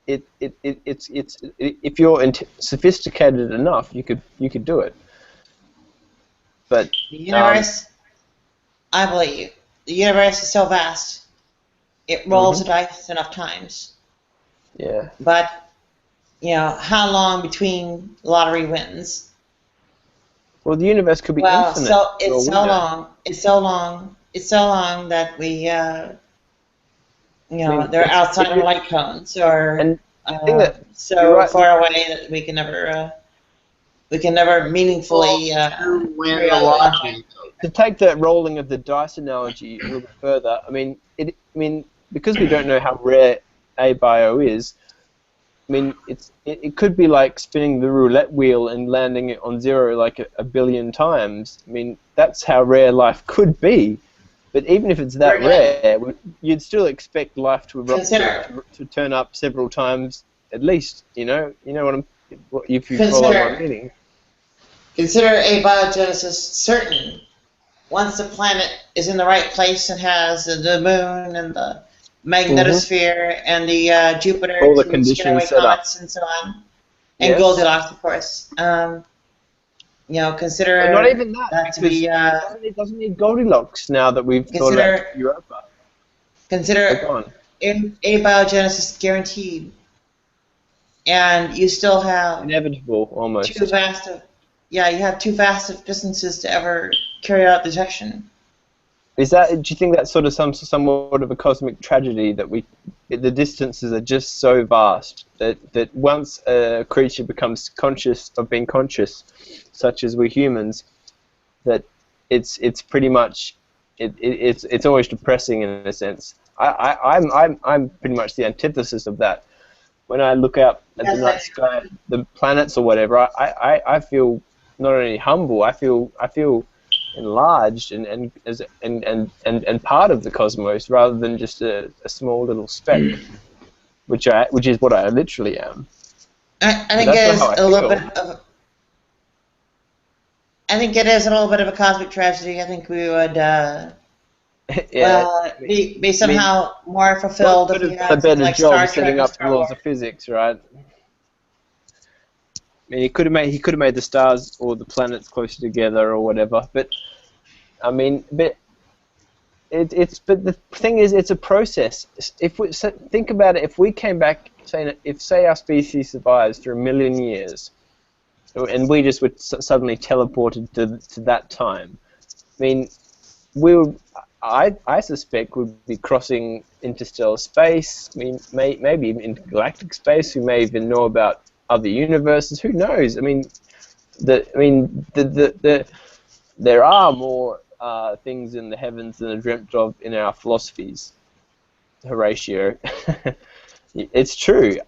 it's if you're sophisticated enough, you could do it. But the universe, I believe, the universe is so vast. It rolls the dice enough times. Yeah. But how long between lottery wins? Well, the universe could be infinite. So it's so long. It's so long. It's so long that we, they're outside of light cones, or so right, far away that we can never meaningfully. To take that rolling of the dice analogy a little bit further, I mean, because we don't know how rare abio is. I mean, it could be like spinning the roulette wheel and landing it on zero like a billion times. I mean, that's how rare life could be. But even if it's that rare, you'd still expect life to turn up several times at least. You know if you follow my meaning. Consider abiogenesis certain. Once the planet is in the right place and has the moon and the magnetosphere and the Jupiter all the to conditions scare away set up, comets and so on, and Goldilocks, of course. Consider but not even that to be. It doesn't need Goldilocks now that we've thought about Europa. Consider abiogenesis guaranteed, and you still have inevitable almost. You have too vast of distances to ever carry out detection. Is that? Do you think that's sort of somewhat of a cosmic tragedy that the distances are just so vast that once a creature becomes conscious of being conscious, such as we humans, that it's pretty much it's always depressing in a sense. I'm pretty much the antithesis of that. When I look out at the night sky, the planets or whatever, I feel not only humble, I feel enlarged and part of the cosmos rather than just a small little speck, which is what I literally am. I think it is a little bit of. I think it is a little bit of a cosmic tragedy. I think we would be somehow more fulfilled if we had a better like job Star Trek setting or up Star laws Wars. of physics, right? I mean, he could have made the stars or the planets closer together or whatever. But I mean, but the thing is, it's a process. If we think about it, if we came back, say our species survives for 1 million years, and we just were suddenly teleported to that time, I mean, I suspect we'd be crossing interstellar space. I mean, maybe even intergalactic space. We may even know about other universes. Who knows? I mean, there are more things in the heavens than are dreamt of in our philosophies, Horatio. It's true.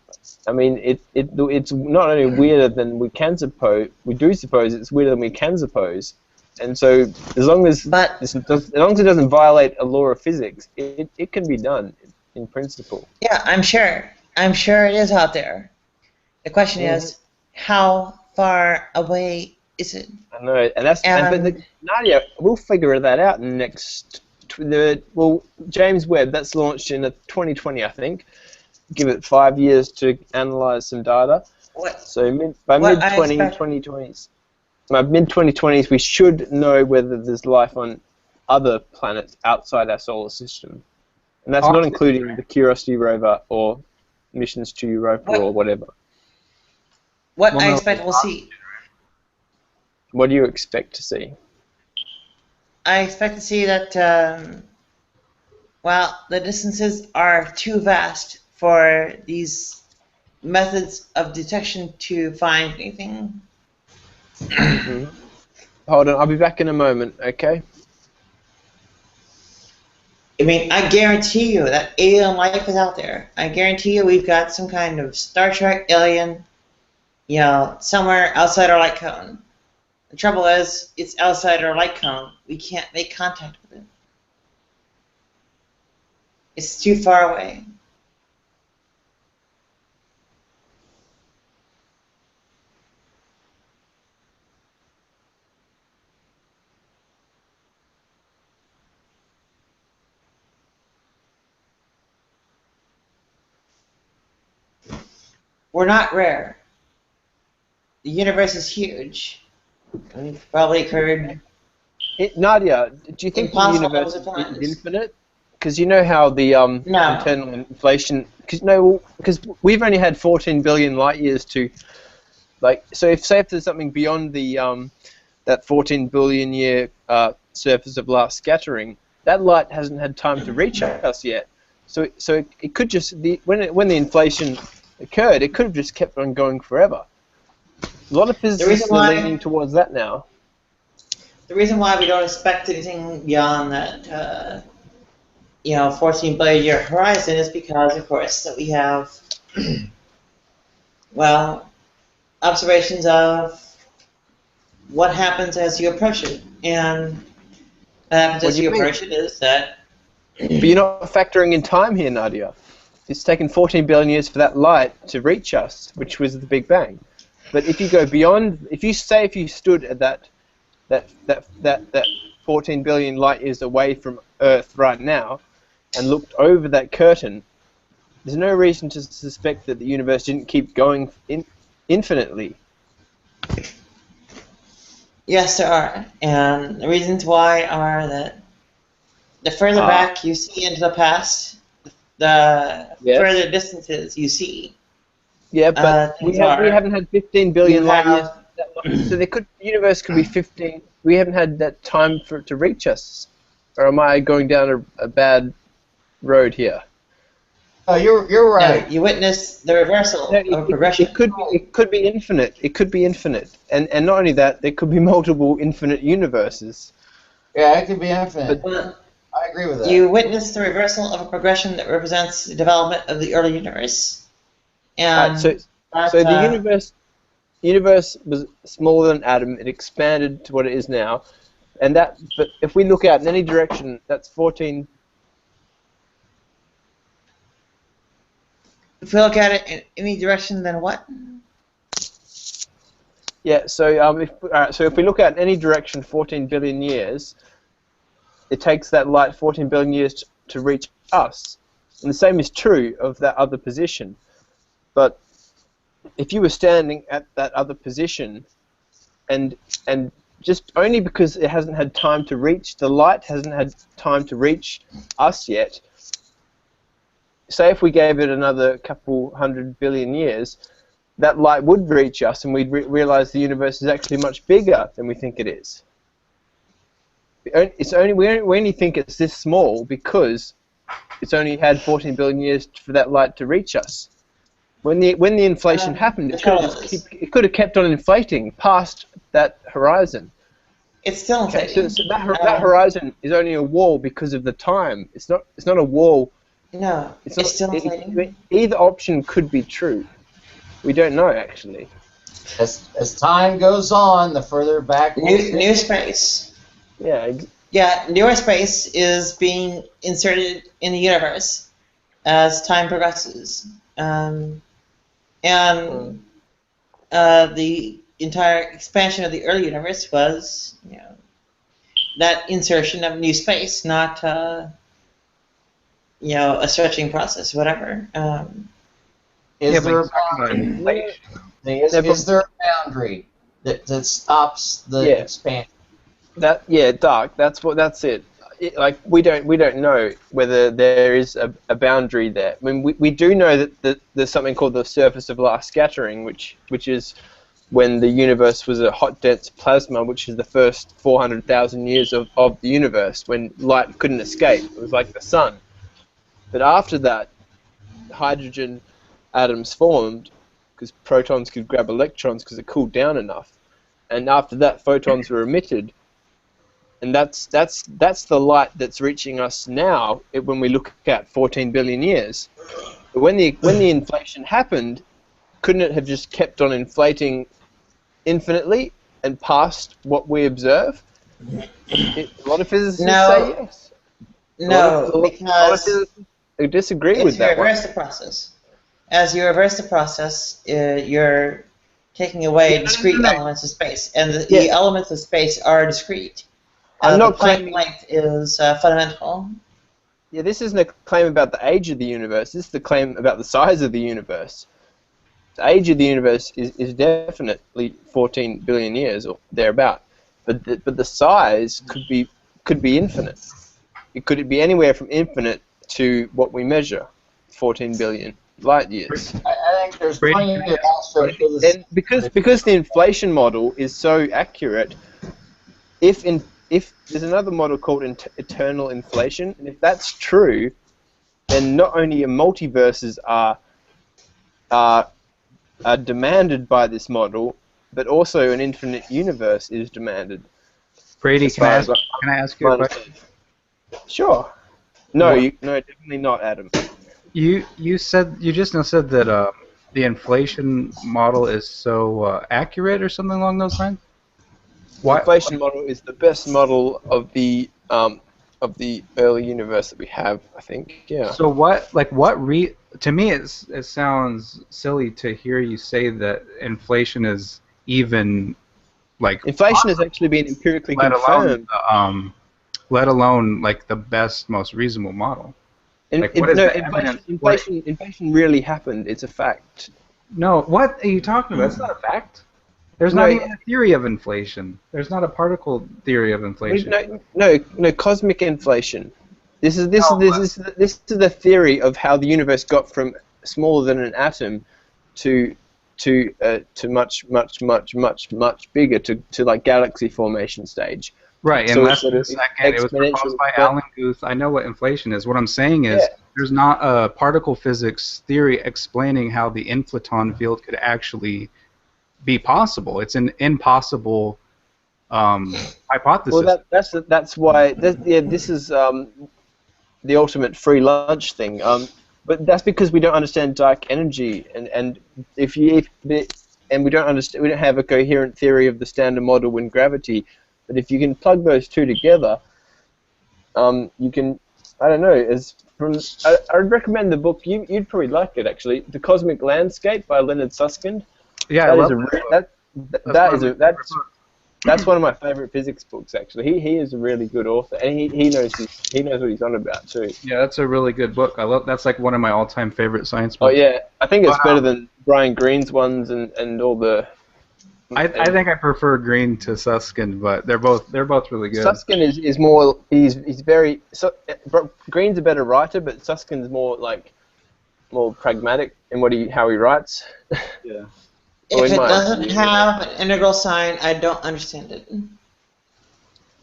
I mean, it's not only weirder than we can suppose. We do suppose it's weirder than we can suppose. And so, as long as it doesn't violate a law of physics, it can be done in principle. Yeah, I'm sure. I'm sure it is out there. The question is, how far away is it? I know, and Nadia, we'll figure that out in the next. James Webb, that's launched in 2020, I think. Give it 5 years to analyze some data. So by mid-2020s, we should know whether there's life on other planets outside our solar system, and that's not including the Curiosity rover or missions to Europa or whatever. What I expect we'll see. What do you expect to see? I expect to see that, the distances are too vast for these methods of detection to find anything. Hold on, I'll be back in a moment, okay? I mean, I guarantee you that alien life is out there. I guarantee you we've got some kind of Star Trek alien, somewhere outside our light cone. The trouble is, it's outside our light cone. We can't make contact with it. It's too far away. We're not rare. The universe is huge. We've probably heard. Nadia, do you think the universe is infinite? Because you know how the internal inflation. Because we've only had 14 billion light years to, So if there's something beyond the that 14 billion year surface of last scattering, that light hasn't had time to reach us yet. So it could just when the inflation occurred, it could have just kept on going forever. A lot of physicists are leaning towards that now. The reason why we don't expect anything beyond that, 14 billion year horizon is because, of course, that we have, observations of what happens as you approach it. And what happens as you approach it is that... But you're not factoring in time here, Nadia. It's taken 14 billion years for that light to reach us, which was the Big Bang. But if you go beyond, if you stood at that 14 billion light years away from Earth right now, and looked over that curtain, there's no reason to suspect that the universe didn't keep going infinitely. Yes, there are, and the reasons why are that the further back you see into the past, the further distances you see. Yeah, but we haven't had 15 billion light years. So the universe could be 15. We haven't had that time for it to reach us. Or am I going down a bad road here? Oh, you're right. No, you witnessed the reversal of progression. It could be infinite. It could be infinite, and not only that, there could be multiple infinite universes. Yeah, it could be infinite. Well, I agree with that. you witnessed the reversal of a progression that represents the development of the early universe. And So the universe was smaller than an atom. It expanded to what it is now, and that. But if we look out in any direction, that's 14. if we look at it in any direction, then what? Yeah. So if we look out in any direction, 14 billion years, it takes that light 14 billion years to reach us, and the same is true of that other position. But if you were standing at that other position, and just only because it hasn't had time to reach, the light hasn't had time to reach us yet, say if we gave it another couple 100 billion years, that light would reach us and we'd realize the universe is actually much bigger than we think it is. We only think it's this small because it's only had 14 billion years for that light to reach us. When the inflation happened, it could have kept on inflating past that horizon. It's still inflating. So that horizon is only a wall because of the time. It's not a wall. No, it's still inflating. Either option could be true. We don't know actually. As time goes on, the further back. New space. Yeah. Yeah, newer space is being inserted in the universe as time progresses. The entire expansion of the early universe was, that insertion of new space, not, a stretching process, whatever. Is there a boundary that stops the expansion? Dark. That's it. We don't know whether there is a boundary there. I mean, we do know that there's something called the surface of last scattering, which is when the universe was a hot dense plasma, which is the first 400,000 years of the universe, when light couldn't escape. It was like the sun. But after that, hydrogen atoms formed because protons could grab electrons because it cooled down enough, and after that, photons were emitted. And that's the light that's reaching us now when we look at 14 billion years. But when the inflation happened, couldn't it have just kept on inflating infinitely and past what we observe? A lot of physicists say yes. No, because a lot of physicists disagree with that. As you reverse the process, you're taking away discrete elements of space, and the elements of space are discrete. The Planck length is fundamental. Yeah, this isn't a claim about the age of the universe. This is the claim about the size of the universe. The age of the universe is definitely 14 billion years or thereabout, but the size could be infinite. It could be anywhere from infinite to what we measure, 14 billion light years. I think there's plenty of and because the inflation model is so accurate, if there's another model called eternal inflation, and if that's true, then not only multiverses are demanded by this model, but also an infinite universe is demanded. Brady, can I ask you a question? Sure. No, definitely not, Adam. You just now said that the inflation model is so accurate or something along those lines. The inflation model is the best model of the early universe that we have, I think. Yeah. So to me it sounds silly to hear you say that inflation is even inflation has actually been empirically confirmed. Let alone like the best, most reasonable model. Inflation really happened. It's a fact. No, what are you talking about? It's not a fact. There's not even a theory of inflation. There's not a particle theory of inflation. No, cosmic inflation. This is the theory of how the universe got from smaller than an atom to much bigger to like galaxy formation stage. Right, in So less it's sort than a of second. It was proposed by Alan Guth. I know what inflation is. What I'm saying is there's not a particle physics theory explaining how the inflaton field could actually be possible. It's an impossible hypothesis. Well, that's why this is the ultimate free lunch thing. But that's because we don't understand dark energy, and and we don't understand, we don't have a coherent theory of the standard model in gravity. But if you can plug those two together, you can, I don't know, I'd recommend the book. You'd probably like it actually, The Cosmic Landscape by Leonard Susskind. Yeah, I love that. That's one of my favorite physics books actually. He is a really good author, and he knows what he's on about too. Yeah, that's a really good book. That's like one of my all-time favorite science Oh books. yeah, I think it's better than Brian Greene's ones and all the. I think I prefer Green to Susskind, but they're both really good. Susskind is more he's very Green's a better writer, but Suskind's more pragmatic in how he writes. Yeah. If it doesn't have an integral sign, I don't understand it.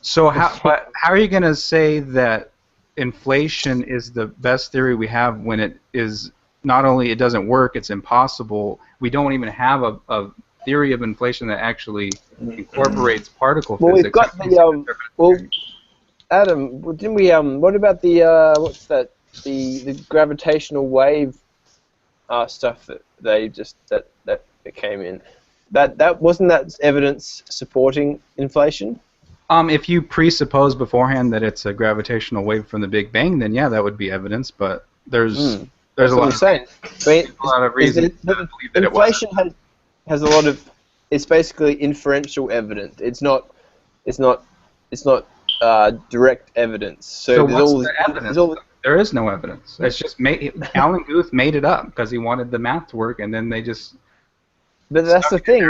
So how are you going to say that inflation is the best theory we have when it is not only it doesn't work, it's impossible. We don't even have a theory of inflation that actually incorporates particle physics. We've got the Adam, didn't we what about the what's that, the gravitational wave stuff that they just that came in? That wasn't that evidence supporting inflation? If you presuppose beforehand that it's a gravitational wave from the Big Bang, then yeah, that would be evidence. But there's a lot of reasons to believe that inflation has a lot of. It's basically inferential evidence. It's not direct evidence. So what's the evidence? There is no evidence. It's just Alan Guth made it up because he wanted the math to work, and then they just. But that's the thing.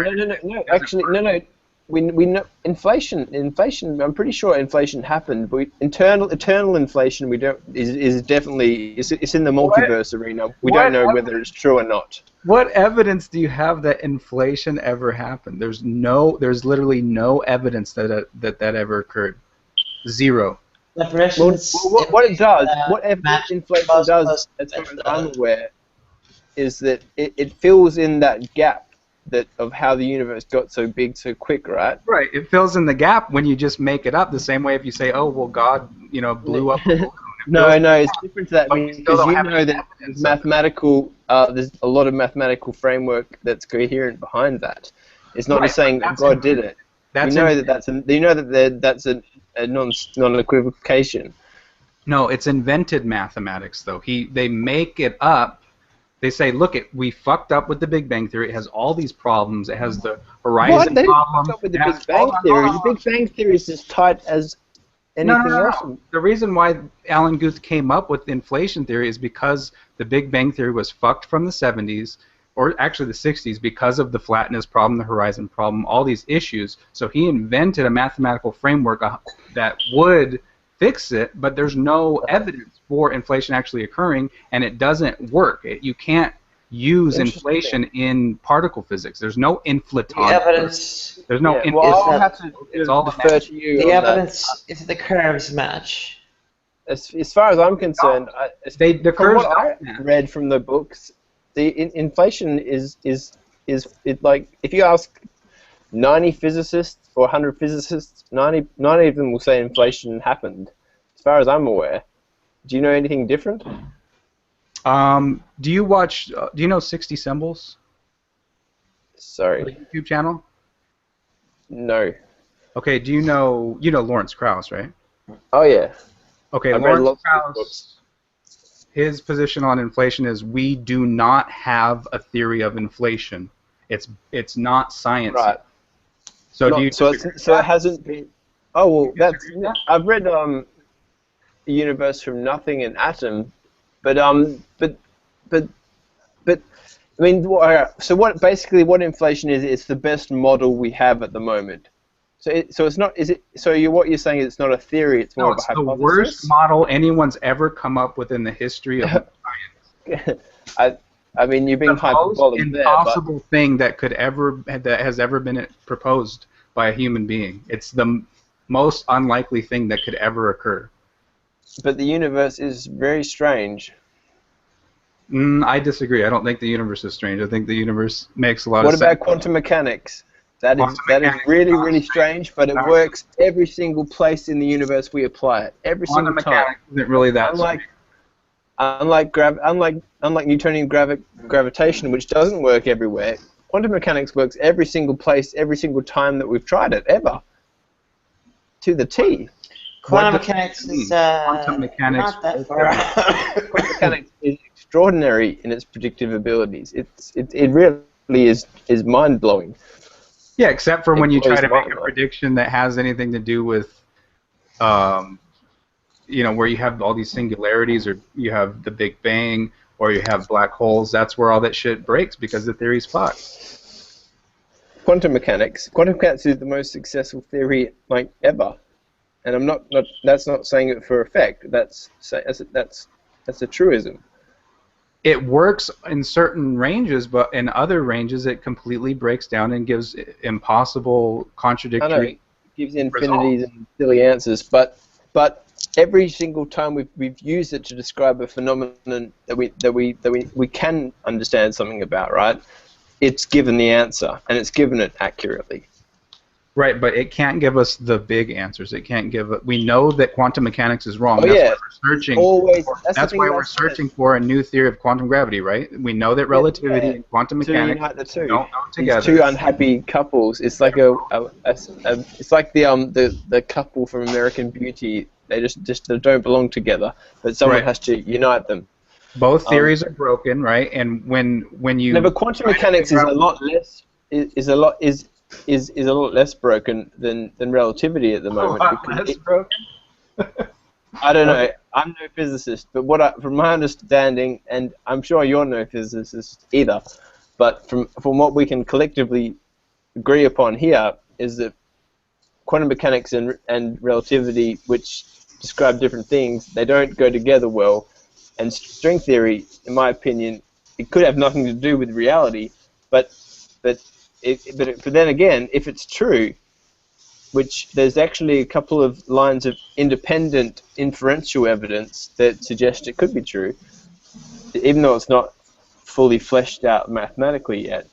No. Actually, no. We know inflation. I'm pretty sure inflation happened. But eternal inflation, we don't is definitely it's in the multiverse arena. We don't know whether it's true or not. What evidence do you have that inflation ever happened? There's literally no evidence that ever occurred. Zero. What it does, what inflation does, as far as I'm aware, is that it fills in that gap of how the universe got so big so quick, right? Right. It fills in the gap when you just make it up. The same way if you say, "Oh, well, God, blew up." No, it's different to that because you know that there's mathematical. There's a lot of mathematical framework that's coherent behind that. It's not just saying God did it. You know that's a non-equivocation. No, it's invented mathematics though. They make it up. They say, look, we fucked up with the Big Bang Theory. It has all these problems. It has the horizon problem. Fucked up with the Big Bang Theory. The Big Bang Theory is as tight as anything else. The reason why Alan Guth came up with the inflation theory is because the Big Bang Theory was fucked from the 70s, or actually the 60s, because of the flatness problem, the horizon problem, all these issues. So he invented a mathematical framework that would fix it, but there's no evidence for inflation actually occurring, and it doesn't work. You can't use inflation in particle physics. There's no inflaton. The evidence. There's no. I'll have to defer to you. The evidence is the curves match. As far as I'm concerned, the curves what I read from the books, the inflation is like if you ask 90 physicists or 100 physicists, 90 of them will say inflation happened. As far as I'm aware, do you know anything different? Do you know 60 Symbols? Sorry. The YouTube channel? No. Okay, do you know Lawrence Krauss, right? Oh yeah. Okay, Lawrence Krauss, his position on inflation is we do not have a theory of inflation. It's not science. Right. So it hasn't been. Oh well, I've read The Universe from Nothing and Atom, but I mean, so what inflation is? It's the best model we have at the moment. So it's not. Is it? So what you're saying is it's not a theory. It's more of a hypothesis. No, it's the worst model anyone's ever come up with in the history of science. I mean, you're being hyperbolic there. The most impossible thing that has ever been proposed by a human being. It's the most unlikely thing that could ever occur. But the universe is very strange. I disagree. I don't think the universe is strange. I think the universe makes a lot What of sense. about quantum mechanics? That is Quantum that is mechanics really, is not really strange, but it works every single place in the universe we apply it. Every Quantum single time. mechanics isn't really that Unlike Newtonian gravitation, which doesn't work everywhere, quantum mechanics works every single place, every single time that we've tried it, ever. To the T. Quantum mechanics is Quantum mechanics not that far out. Quantum mechanics is extraordinary in its predictive abilities. It really is mind blowing. Yeah, except for when you try to make a mind-blowing. prediction that has anything to do with, where you have all these singularities, or you have the Big Bang, or you have black holes. That's where all that shit breaks because the theory's fucked. Quantum mechanics is the most successful theory ever, and I'm not that's not saying it for effect. That's a truism. It works in certain ranges, but in other ranges it completely breaks down and gives impossible, contradictory I know, it gives infinities and silly answers, but every single time we've used it to describe a phenomenon that we can understand something about, right? It's given the answer, and it's given it accurately. Right, but it can't give us the big answers. It can't give. We know that quantum mechanics is wrong. Oh, That's yeah. why we're searching. Always. That's why we're searching for a new theory of quantum gravity, right? We know that relativity and quantum To mechanics unite the two. don't go together. These two unhappy couples. It's like it's like the couple from American Beauty. They just they don't belong together, but someone Right. has to unite them. Both theories are broken, right? And when you No, but quantum mechanics is a lot less is a lot less broken than relativity at the moment. because I don't know. I'm no physicist, but from my understanding, and I'm sure you're no physicist either, but from what we can collectively agree upon here is that quantum mechanics and relativity, which describe different things, they don't go together well. And string theory, in my opinion, it could have nothing to do with reality, but then again, if it's true, which there's actually a couple of lines of independent inferential evidence that suggest it could be true, even though it's not fully fleshed out mathematically yet.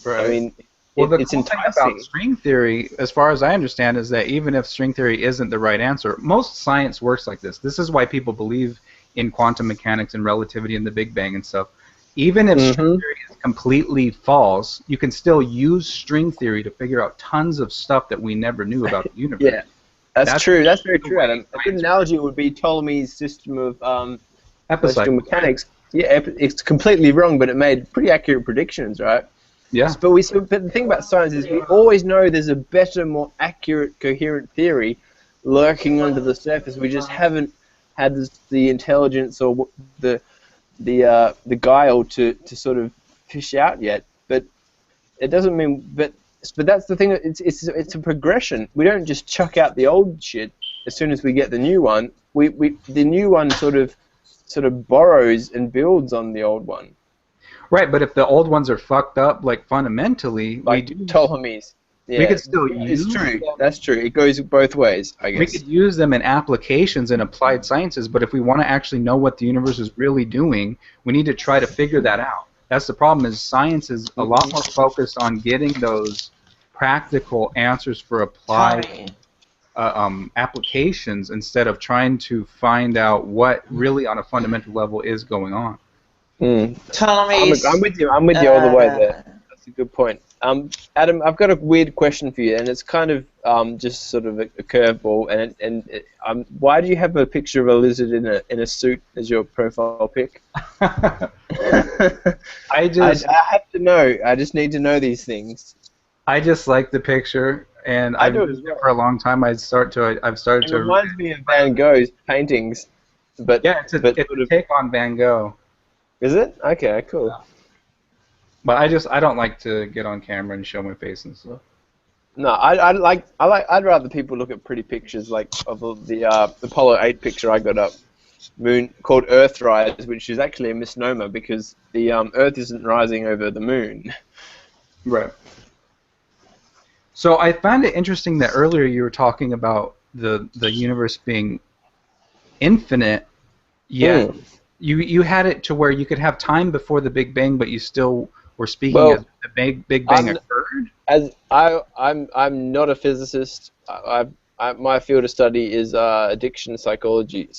Right. I mean, Well, the it's cool thing enticing. about string theory, as far as I understand, is that even if string theory isn't the right answer, most science works like this. This is why people believe in quantum mechanics and relativity and the Big Bang and stuff. Even if string theory is completely false, you can still use string theory to figure out tons of stuff that we never knew about the universe. Yeah, that's true. That's very true, Adam. A good analogy would be Ptolemy's system of celestial mechanics. Yeah, it's completely wrong, but it made pretty accurate predictions, right? Yeah. But the thing about science is we always know there's a better, more accurate, coherent theory lurking under the surface. We just haven't had the intelligence or the guile to sort of fish out yet. But it doesn't mean. But that's the thing. It's a progression. We don't just chuck out the old shit as soon as we get the new one. The new one sort of borrows and builds on the old one. Right, but if the old ones are fucked up, like fundamentally, like we do. Ptolemy's. Yeah, we could still use. It's true. That's true. It goes both ways, I guess. We could use them in applications in applied sciences, but if we want to actually know what the universe is really doing, we need to try to figure that out. That's the problem. Is science is a lot more focused on getting those practical answers for applied applications instead of trying to find out what really on a fundamental level is going on. Ptolemy's. I'm with you all the way there. That's a good point. Adam, I've got a weird question for you, and it's kind of just sort of a curveball. And why do you have a picture of a lizard in a suit as your profile pic? I have to know. I just need to know these things. I just like the picture, and I've used it for a long time. I've started to. It reminds me of Van Gogh's paintings, but yeah, it's a take on Van Gogh. Is it? Okay, cool. Yeah. But I don't like to get on camera and show my face and stuff. No, I'd rather people look at pretty pictures like of the Apollo 8 picture I got up, called Earthrise, which is actually a misnomer because the Earth isn't rising over the moon. Right. So I found it interesting that earlier you were talking about the universe being infinite, yet you had it to where you could have time before the Big Bang, but you still were speaking as Well, the Big Bang I'm, occurred. as I'm not a physicist. My field of study is addiction psychology.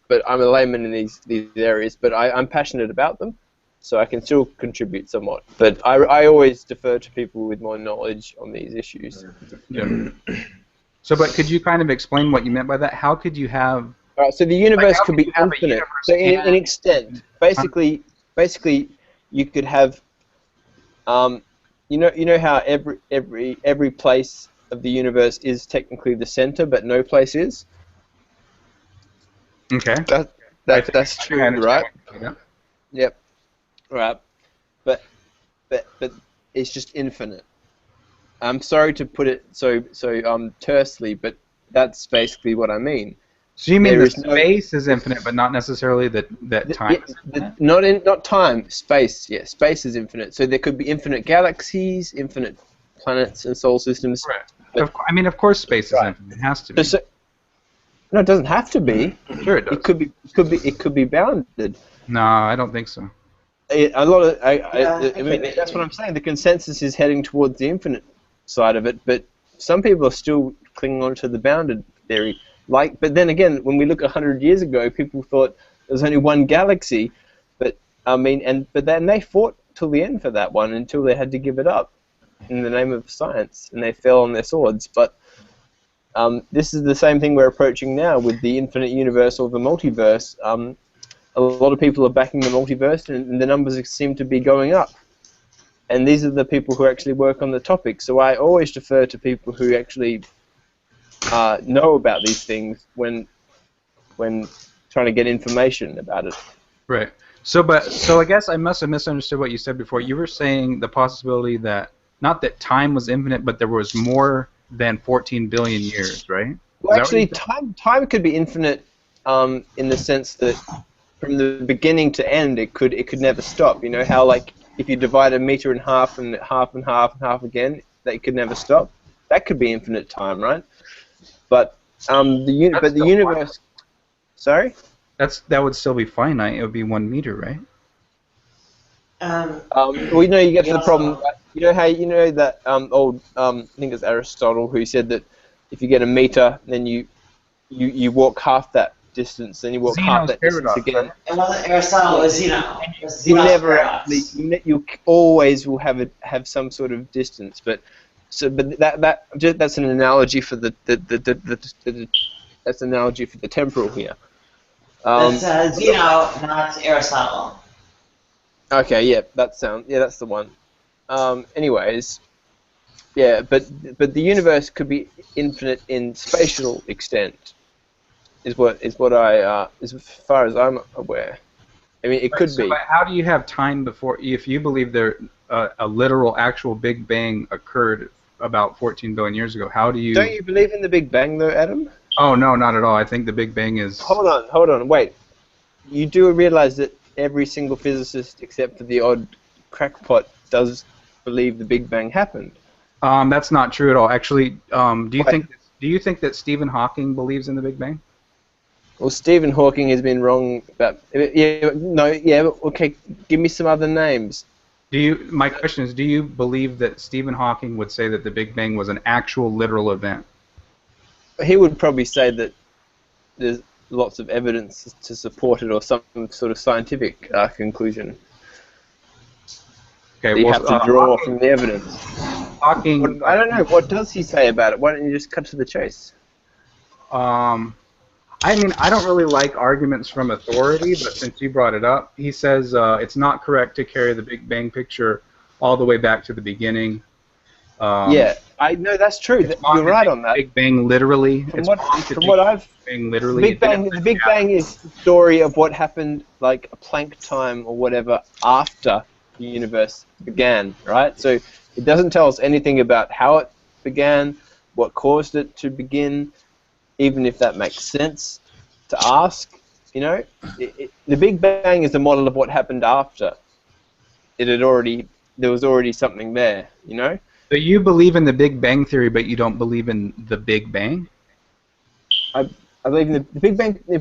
But I'm a layman in these areas. But I'm passionate about them, so I can still contribute somewhat. But I always defer to people with more knowledge on these issues. Yeah. So, but could you kind of explain what you meant by that? How could you have? All right, so the universe could be have a infinite. universe So in and extent, basically, you could have, you know how every place of the universe is technically the center, but no place is. Okay. That's true, right? Yep. Right. But it's just infinite. I'm sorry to put it so tersely, but that's basically what I mean. So you mean There the is space is infinite, but not necessarily that time is infinite? not time, space. Yeah, space is infinite. So there could be infinite galaxies, infinite planets and solar systems. Right. I mean, of course, space is infinite. It has to be. No, it doesn't have to be. Sure, it does. It could be bounded. No, I don't think so. A lot of I mean that's what I'm saying. The consensus is heading towards the infinite side of it, but some people are still clinging on to the bounded theory. But then again, when we look 100 years ago, people thought there was only one galaxy, but then they fought till the end for that one until they had to give it up in the name of science, and they fell on their swords. But this is the same thing we're approaching now with the infinite universe or the multiverse. A lot of people are backing the multiverse, and the numbers seem to be going up. And these are the people who actually work on the topic. So I always defer to people who actually know about these things when trying to get information about it. Right. So I guess I must have misunderstood what you said before. You were saying the possibility that not that time was infinite, but there was more than 14 billion years, right? Well, actually, time could be infinite in the sense that from the beginning to end, it could never stop. You know how like if you divide a meter in half and half and half and half again, that could never stop. That could be infinite time, right? But the universe. Sorry. That would still be finite. It would be 1 meter, right? Well, you know, you get to the problem. You know how that old I think it's Aristotle who said that if you get a meter, then you walk half that distance, then you walk half that distance again. It wasn't Aristotle, it was Zeno. You never actually. You always will have some sort of distance, but that's an analogy for that's an analogy for the temporal here. That's Zeno, not Aristotle. Okay, yeah, that's the one. Anyways, yeah, but the universe could be infinite in spatial extent, is what I as far as I'm aware. I mean, it could be. But how do you have time before, if you believe there a literal actual Big Bang occurred about 14 billion years ago? How do you? Don't you believe in the Big Bang though, Adam? Oh no, not at all. I think the Big Bang is. Hold on, wait. You do realize that every single physicist, except for the odd crackpot, does believe the Big Bang happened. That's not true at all. Actually, do you think that Stephen Hawking believes in the Big Bang? Well, Stephen Hawking has been wrong about. Okay. Give me some other names. My question is, do you believe that Stephen Hawking would say that the Big Bang was an actual literal event? He would probably say that there's lots of evidence to support it, or some sort of scientific conclusion. Okay, you have to draw from the evidence. Hawking. I don't know. What does he say about it? Why don't you just cut to the chase? I mean, I don't really like arguments from authority, but since you brought it up, he says it's not correct to carry the Big Bang picture all the way back to the beginning. Yeah, I know that's true. You're right on that. Big Bang literally. From what I've Bang literally. The Big Bang is the story of what happened, like a Planck time or whatever, after the universe began, right? So it doesn't tell us anything about how it began, what caused it to begin, even if that makes sense to ask. You know, the Big Bang is a model of what happened after. There was already something there. You know. So you believe in the Big Bang Theory, but you don't believe in the Big Bang? I believe in the Big Bang. No,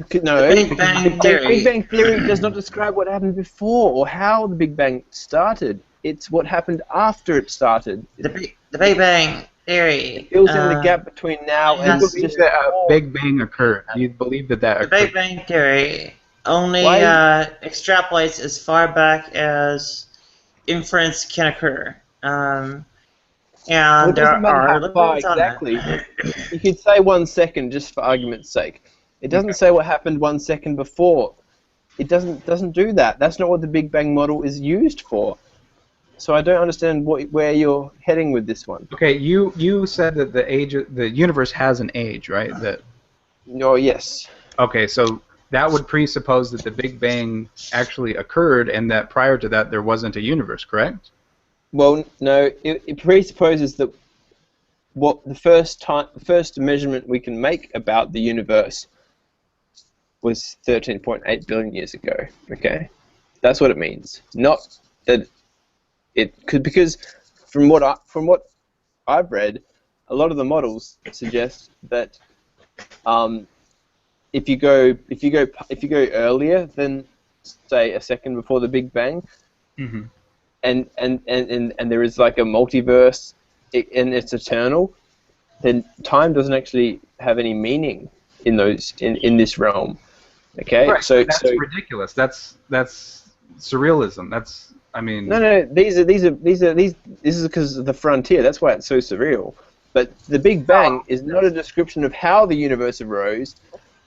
The Big Bang Theory. Big Bang Theory does not describe what happened before or how the Big Bang started. It's what happened after it started. The Big Bang Theory. It fills in the gap between now You and believe just that a Big Bang occurred. You believe that The occurred. Big Bang Theory only extrapolates as far back as inference can occur. And Well, it there doesn't matter are how far limits on exactly. that. You could say 1 second just for argument's sake. It doesn't say what happened 1 second before. It doesn't do that. That's not what the Big Bang model is used for. So I don't understand where you're heading with this one. Okay, you said that the universe has an age, right? That. Oh yes. Okay, so that would presuppose that the Big Bang actually occurred, and that prior to that there wasn't a universe, correct? Well, no. It presupposes that what the first measurement we can make about the universe was 13.8 billion years ago. Okay, that's what it means. Not that it could, because from what I've read, a lot of the models suggest that if you go earlier than say a second before the Big Bang, Mm-hmm. and there is like a multiverse and it's eternal, then time doesn't actually have any meaning in this realm. Okay, Right, so that's ridiculous. That's surrealism. That's, I mean. No. This is because of the frontier. That's why it's so surreal. But the Big Bang is not a description of how the universe arose.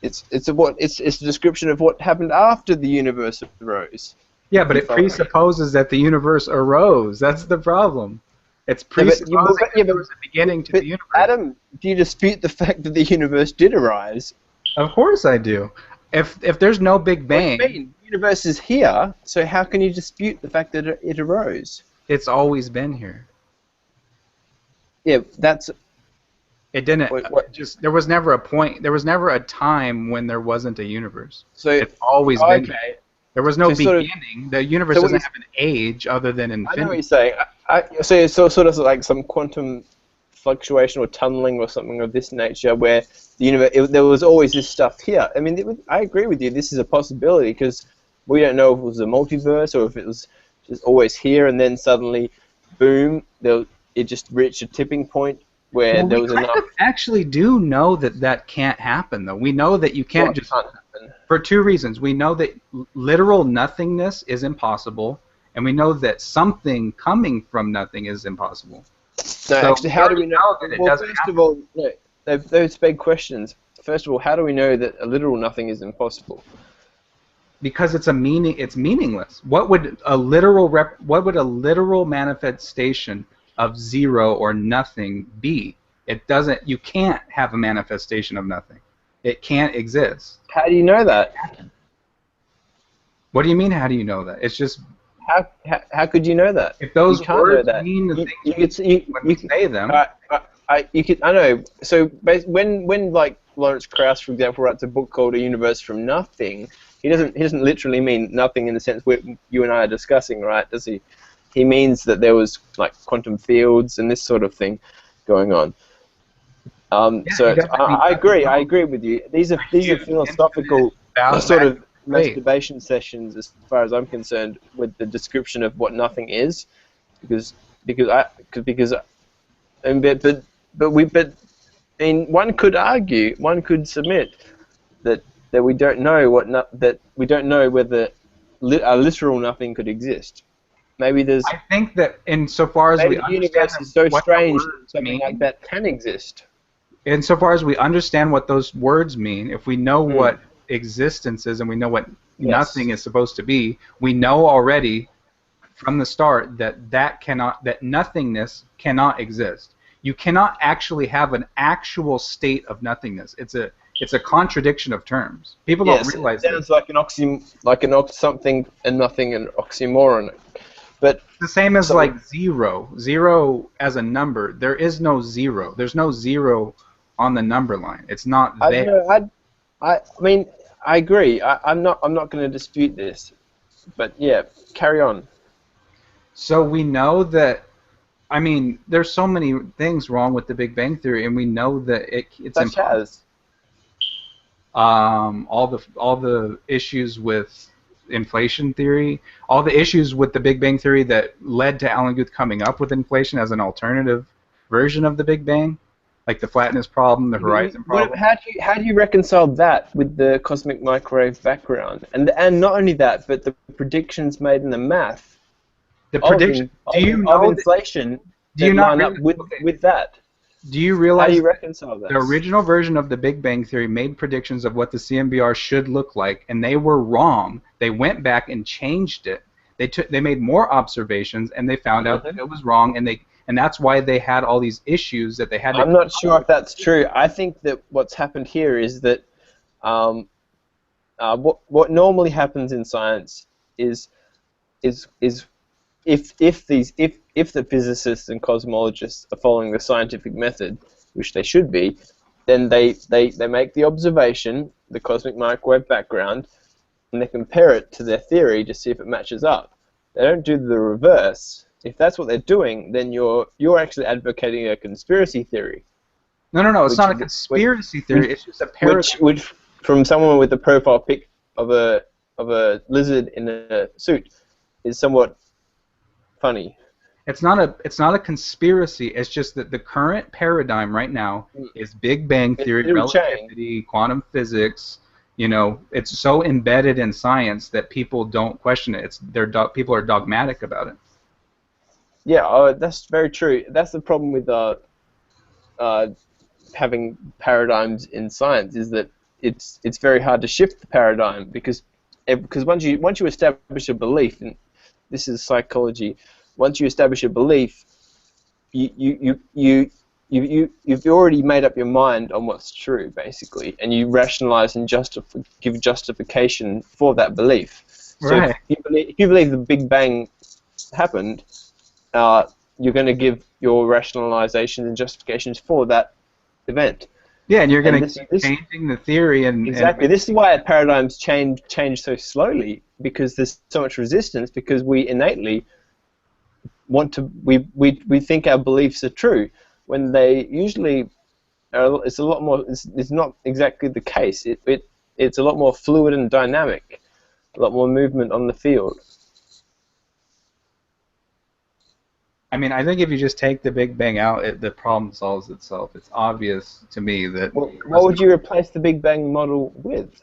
It's a description of what happened after the universe arose. Yeah, but it presupposes that the universe arose. That's the problem. It's presupposing that there was a beginning to the universe. Adam, do you dispute the fact that the universe did arise? Of course I do. If there's no Big Bang, What do you mean? The universe is here, so how can you dispute the fact that it arose? it's always been here. Yeah, that's. It didn't. Just there was never a point. There was never a time when there wasn't a universe. So it's always been. Okay. Here. There was no So sort of- beginning. The universe so what doesn't you- have an age other than I infinity. know what you're saying. So it's sort of like some quantum fluctuation or tunneling or something of this nature, where the universe there was always this stuff here. I mean, I agree with you. This is a possibility because we don't know if it was a multiverse or if it was just always here, and then suddenly, boom, it just reached a tipping point where there was enough. Actually do know that that can't happen, though. We know that you can't just. For two reasons. We know that literal nothingness is impossible, and we know that something coming from nothing is impossible. No, So actually, how do we know? that it Well, doesn't first of all, no, those big questions. First of all, how do we know that a literal nothing is impossible? Because it's meaningless. What would a literal manifestation of zero or nothing be? It doesn't. You can't have a manifestation of nothing. It can't exist. How do you know that? What do you mean? How do you know that? It's just. How could you know that? If those you can't know words that. mean the things you can say them. I know. So when like Lawrence Krauss, for example, writes a book called A Universe from Nothing, he doesn't literally mean nothing in the sense you and I are discussing, right? Does he? He means that there was like quantum fields and this sort of thing going on. I agree with you. These are philosophical sort of masturbation sessions, as far as I'm concerned, with the description of what nothing is, but one could argue, one could submit that we don't know whether a literal nothing could exist. Maybe there's. I think that insofar as maybe we the universe is so what strange, the words something mean, like that can exist. insofar as we understand what those words mean, if we know what existence is and we know what nothing is supposed to be, we know already from the start that nothingness cannot exist. You cannot actually have an actual state of nothingness. It's a contradiction of terms. People don't realize it sounds like something and nothing, an oxymoron. But the same as like zero. Zero as a number. There is no zero. There's no zero on the number line. It's not there. I mean, I agree. I'm not going to dispute this. But yeah, carry on. So we know that I mean, there's so many things wrong with the Big Bang Theory, and we know that it's Such impossible. as All the issues with inflation theory, all the issues with the Big Bang Theory that led to Alan Guth coming up with inflation as an alternative version of the Big Bang, like the flatness problem, the horizon problem. How do you reconcile that with the cosmic microwave background, and not only that, but the predictions made in the math The prediction. of inflation Do you that not line up with that? Do you realize How do you reconcile that? the original version of the Big Bang Theory made predictions of what the CMBR should look like, and they were wrong. They went back and changed it. They made more observations, and they found out that it was wrong, and that's why they had all these issues that they had to. I'm not sure if that's true. I think that what's happened here is that what normally happens in science is if the physicists and cosmologists are following the scientific method, which they should be, then they make the observation, the cosmic microwave background, and they compare it to their theory to see if it matches up. They don't do the reverse. If that's what they're doing, then you're actually advocating a conspiracy theory. No. It's not a conspiracy theory. It's just a paradigm. Which from someone with a profile pic of a lizard in a suit is somewhat funny. It's not a conspiracy. It's just that the current paradigm right now is Big Bang Theory, relativity, quantum physics. You know, it's so embedded in science that people don't question it. People are dogmatic about it. Yeah, that's very true. That's the problem with having paradigms in science, is that it's very hard to shift the paradigm because once you establish a belief, and this is psychology, once you establish a belief, you've already made up your mind on what's true, basically, and you rationalize and give justification for that belief. Right. So if you believe the Big Bang happened, you're going to give your rationalizations and justifications for that event. Yeah, and you're going to keep changing the theory. Exactly. This is why paradigms change so slowly, because there's so much resistance, because we innately want to, we think our beliefs are true, when they usually are, it's a lot more, it's not exactly the case. It's a lot more fluid and dynamic, a lot more movement on the field. I mean, I think if you just take the Big Bang out, the problem solves itself. It's obvious to me that... What would you replace the Big Bang model with?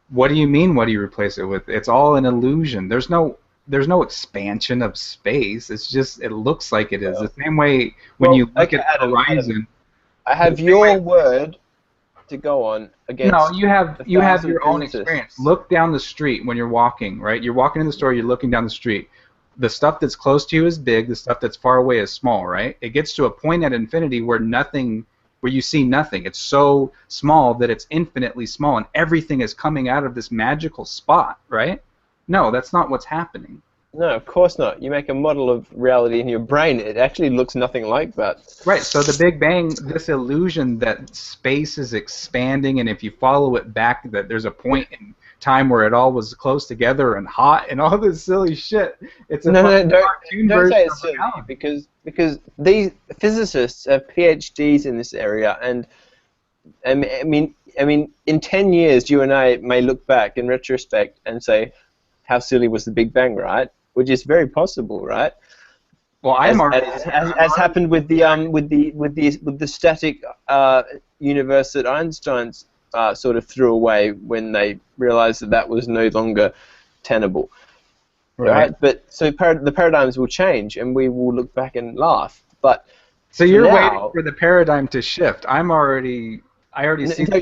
What do you mean, what do you replace it with? It's all an illusion. There's no expansion of space. It's just, it looks like it is. The same way when you look at the horizon... I have your word to go on against... No, you have your own experience. Look down the street when you're walking, right? You're walking in the store, you're looking down the street. The stuff that's close to you is big, the stuff that's far away is small, right? It gets to a point at infinity where you see nothing. It's so small that it's infinitely small, and everything is coming out of this magical spot, right? No, that's not what's happening. No, of course not. You make a model of reality in your brain, it actually looks nothing like that. Right, so the Big Bang, this illusion that space is expanding, and if you follow it back, that there's a point in time where it all was close together and hot and all this silly shit. It's a don't say it's silly, because these physicists have PhDs in this area, and I mean, in 10 years, you and I may look back in retrospect and say, how silly was the Big Bang, right? Which is very possible, right? Well, as happened with the static universe that Einstein's sort of threw away when they realized that was no longer tenable, right? But so the paradigms will change, and we will look back and laugh. But so you're waiting for the paradigm to shift. I already see. No,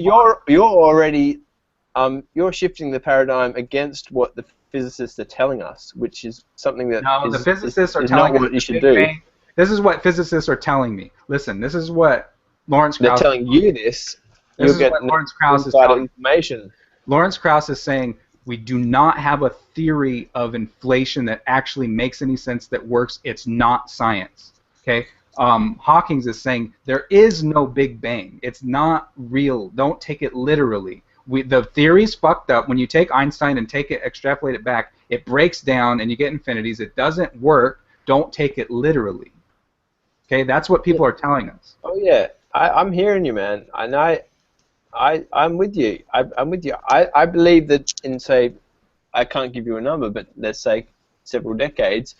you're shifting the paradigm against what the physicists are telling us, which is something that the physicists are telling not what you should do. This is what physicists are telling me. Listen, this is what Lawrence Krauss. They're telling you this. This is what Lawrence Krauss is telling information. Lawrence Krauss is saying we do not have a theory of inflation that actually makes any sense, that works. It's not science. Okay. Hawkins is saying there is no Big Bang. It's not real. Don't take it literally. The theory's fucked up. When you take Einstein and extrapolate it back, it breaks down and you get infinities. It doesn't work. don't take it literally. Okay, that's what people are telling us. Oh yeah, I'm hearing you, man, and I'm with you. I'm with you. I believe that in, say, I can't give you a number, but let's say several decades,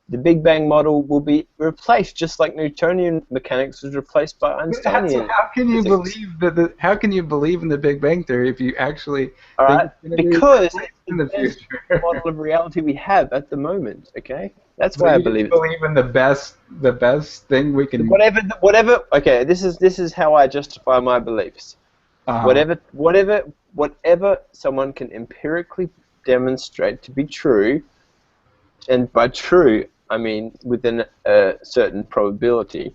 the Big Bang model will be replaced, just like Newtonian mechanics was replaced by Einsteinian. How can you physics. believe that? How can you believe in the Big Bang theory if you actually All think right, it's going to be because replaced it's in the the best future? model of reality we have at the moment. Okay, that's So why I you believe it. believe in the best thing we can. Whatever. Okay, this is how I justify my beliefs. Whatever someone can empirically demonstrate to be true, and by true I mean within a certain probability.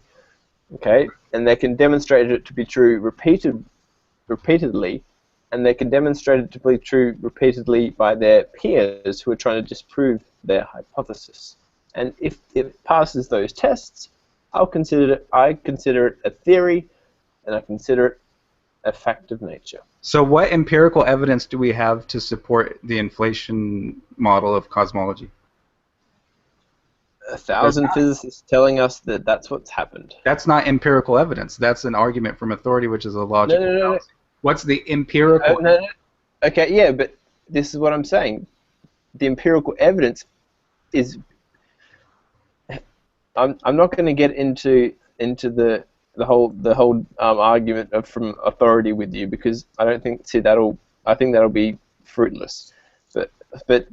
Okay, and they can demonstrate it to be true repeatedly, and they can demonstrate it to be true repeatedly by their peers who are trying to disprove their hypothesis. And if it passes those tests, I consider it a theory, and I consider it a fact of nature. So what empirical evidence do we have to support the inflation model of cosmology? 1,000 physicists telling us that that's what's happened. That's not empirical evidence. That's an argument from authority, which is a logical No. fallacy. What's the empirical? No. Okay, yeah, but this is what I'm saying. The empirical evidence is. I'm not going to get into the whole argument of from authority with you, because I don't think I think that'll be fruitless. But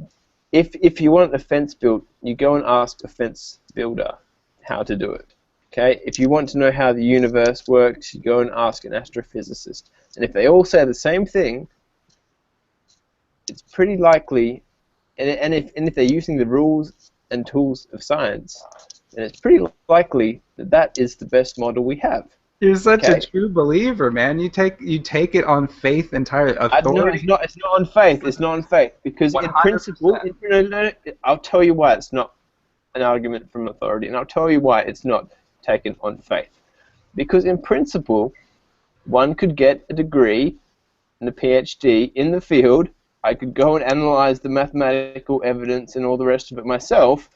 if you want a fence built, you go and ask a fence builder how to do it. Okay? If you want to know how the universe works, you go and ask an astrophysicist. And if they all say the same thing, it's pretty likely, and if they're using the rules and tools of science, then it's pretty likely that that is the best model we have. You're such a true believer, man. You take it on faith entirely. Authority. No, it's not on faith. It's not on faith, because in principle, I'll tell you why it's not an argument from authority, and I'll tell you why it's not taken on faith. Because in principle, one could get a degree and a PhD in the field. I could go and analyze the mathematical evidence and all the rest of it myself,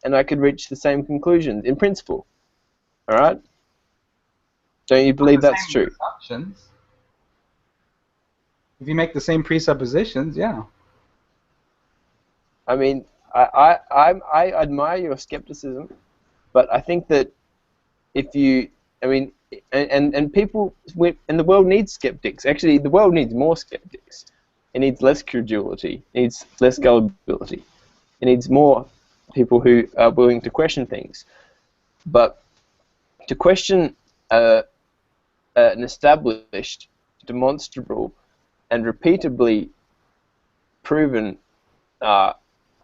and I could reach the same conclusions in principle. All right? Don't you believe that's true? If you make the same presuppositions, yeah. I mean, I admire your skepticism, but I think that if you, I mean, and people, and the world needs skeptics. Actually, the world needs more skeptics. It needs less credulity. It needs less gullibility. It needs more people who are willing to question things. But to question an established, demonstrable, and repeatably proven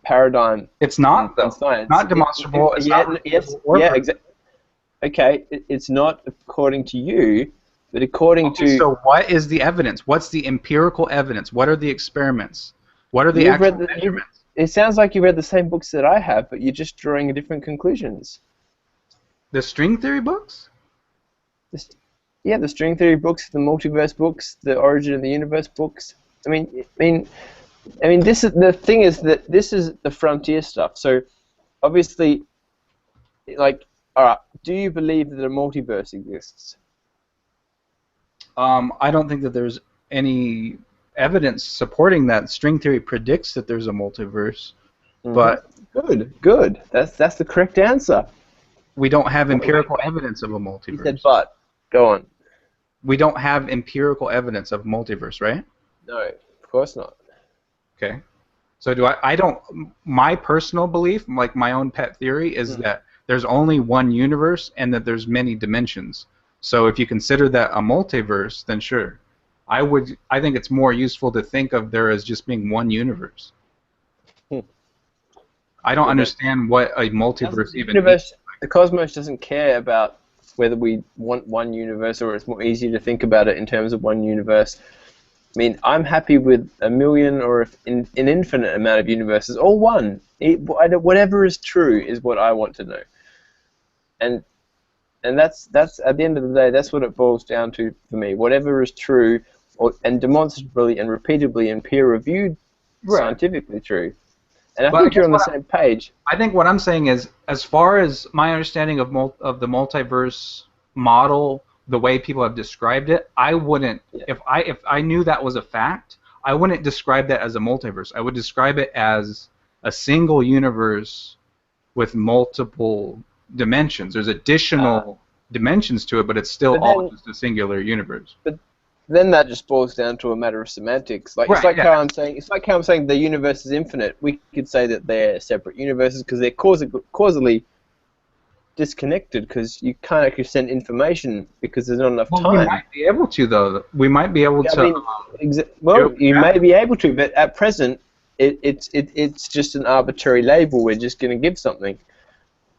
paradigm. It's not, though. Science. Not demonstrable. Okay, it's not according to you, but according to. So what is the evidence? What's the empirical evidence? What are the experiments? What are the actual measurements? It sounds like you read the same books that I have, but you're just drawing different conclusions. The string theory books? Yeah, the string theory books, the multiverse books, the origin of the universe books. I mean, this is the thing, is that this is the frontier stuff. So, obviously, like, all right, do you believe that a multiverse exists? I don't think that there's any evidence supporting that. String theory predicts that there's a multiverse, but good. That's the correct answer. We don't have empirical evidence of a multiverse. You said but. Go on. We don't have empirical evidence of multiverse, right? No, of course not. Okay. So I don't, my personal belief, like my own pet theory, is that there's only one universe and that there's many dimensions. So if you consider that a multiverse, then sure. I think it's more useful to think of there as just being one universe. I don't understand what a multiverse even means. The cosmos doesn't care about whether we want one universe, or it's more easy to think about it in terms of one universe. I mean, I'm happy with a million or an infinite amount of universes, or one. Whatever is true is what I want to know. And that's at the end of the day, that's what it boils down to for me. Whatever is true, and demonstrably and repeatably and peer-reviewed, scientifically true, And I But I think you're guess on the same page. I think what I'm saying is, as far as my understanding of the multiverse model, the way people have described it, I wouldn't. If I knew that was a fact, I wouldn't describe that as a multiverse. I would describe it as a single universe with multiple dimensions. There's additional dimensions to it, but it's still all just a singular universe. But then that just boils down to a matter of semantics. Like Right, it's like yeah. how I'm saying the universe is infinite. We could say that they're separate universes because they're causally disconnected because you can't actually send information because there's not enough Well, time. we might be able to, though. We might be able to. I mean, you may be able to, but at present, it's just an arbitrary label. We're just going to give something.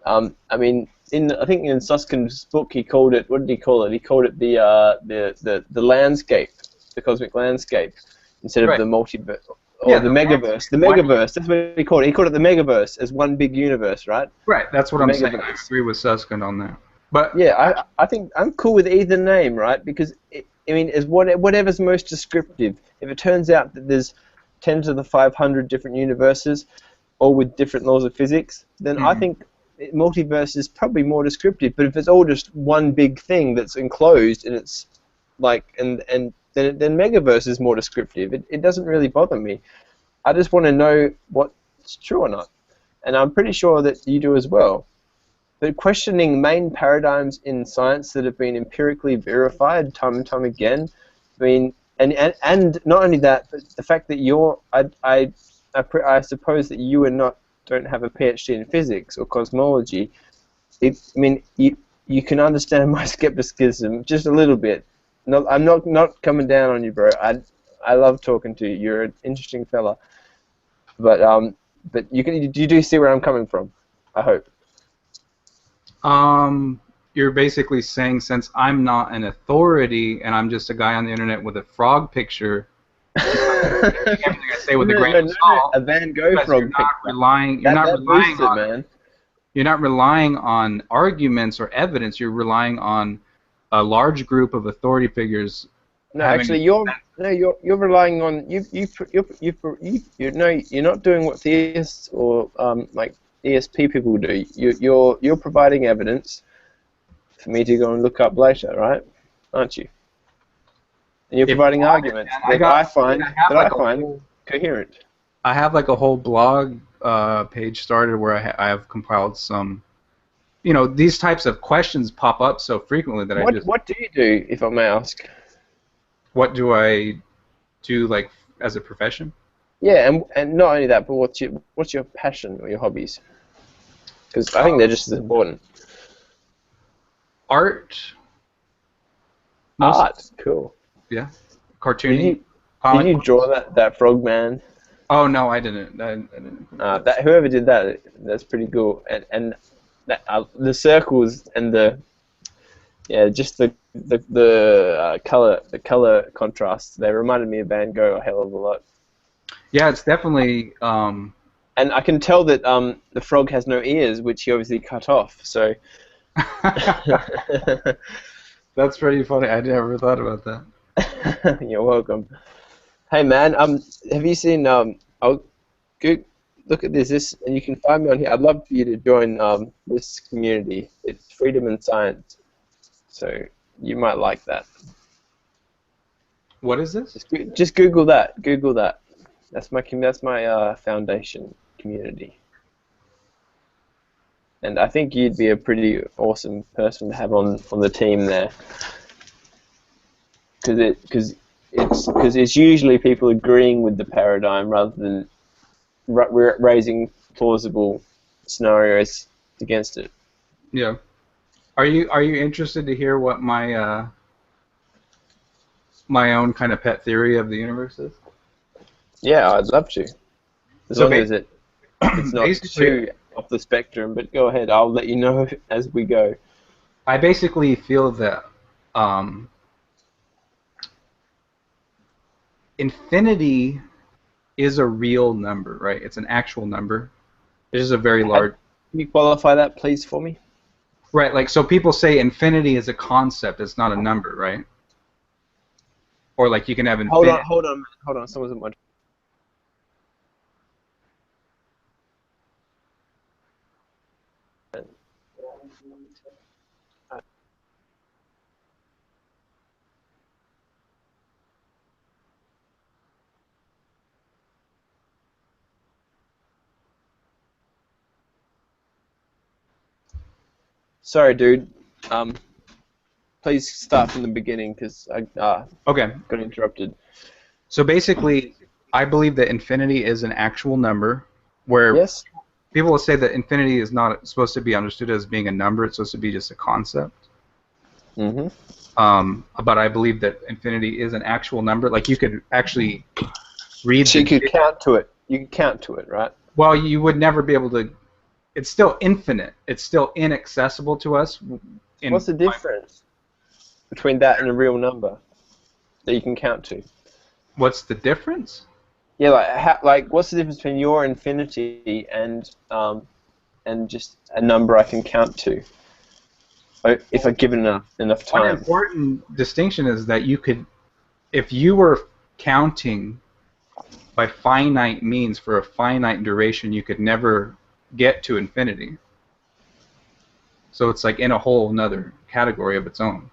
I mean, I think in Susskind's book, he called it. What did he call it? He called it the landscape, the cosmic landscape, instead of the multiverse or the megaverse. The megaverse. That's what he called it. He called it the megaverse as one big universe, right? Right. That's what The I'm saying. I megaverse. agree with Susskind on that. But yeah, I think I'm cool with either name, right? Because I mean, is whatever's most descriptive. If it turns out that there's 10 to the 500 different universes, all with different laws of physics, then I think multiverse is probably more descriptive. But if it's all just one big thing that's enclosed and it's like, and then megaverse is more descriptive. It doesn't really bother me. I just want to know what's true or not, and I'm pretty sure that you do as well. But questioning main paradigms in science that have been empirically verified time and time again, I mean, and not only that, but the fact that I suppose that you don't have a PhD in physics or cosmology. I mean, you can understand my skepticism just a little bit. No, I'm not coming down on you, bro. I love talking to you. You're an interesting fella. But you do see where I'm coming from, I hope. You're basically saying, since I'm not an authority and I'm just a guy on the internet with a frog picture, everything I say with a grain of salt. A Van Gogh frog picture. You're not relying on arguments or evidence. You're relying on a large group of authority figures. No, actually, you're relying on you're not doing what theists or like ESP people do. You're providing evidence for me to go and look up later, right? Aren't you? And you're providing arguments that I find coherent. I have like a whole blog page started where I have compiled some. These types of questions pop up so frequently that What do you do, if I may ask? What do I do, like, as a profession? Yeah, and not only that, but what's your passion or your hobbies? Because I think they're just as important. Art. Art, cool. Yeah, cartooning. Did you draw that frog man? Oh no, I didn't. I didn't. Whoever did that's pretty cool. And the circles and just the color contrast. They reminded me of Van Gogh a hell of a lot. Yeah, it's definitely. And I can tell that the frog has no ears, which he obviously cut off. So. That's pretty funny. I never thought about that. You're welcome. Hey man, have you seen? I'll look at this, and you can find me on here. I'd love for you to join this community. It's Freedom and Science. So you might like that. What is this? Just Google that. Google that. That's my foundation community. And I think you'd be a pretty awesome person to have on the team there. Because it's usually people agreeing with the paradigm rather than raising plausible scenarios against it. Yeah. Are you interested to hear what my my own kind of pet theory of the universe is? Yeah, I'd love to. As long as it's not too off the spectrum, but go ahead. I'll let you know as we go. I basically feel that infinity is a real number, right? It's an actual number. It is a very large. Can you qualify that, please, for me? Right, like, so people say infinity is a concept, it's not a number, right? Or like you can have infinity. Hold on. Someone's at my. Sorry, dude. Please start from the beginning because I Okay. got interrupted. So basically, I believe that infinity is an actual number where Yes. people will say that infinity is not supposed to be understood as being a number. It's supposed to be just a concept. Mm-hmm. But I believe that infinity is an actual number. Like you could actually read. So you could count to it. You could count to it, right? Well, you would never be able to. It's still infinite. It's still inaccessible to us. What's the difference between that and a real number that you can count to? What's the difference? Yeah, like what's the difference between your infinity and just a number I can count to? If I give it enough time. One important distinction is that you could, if you were counting by finite means for a finite duration, you could never get to infinity. So it's like in a whole another category of its own.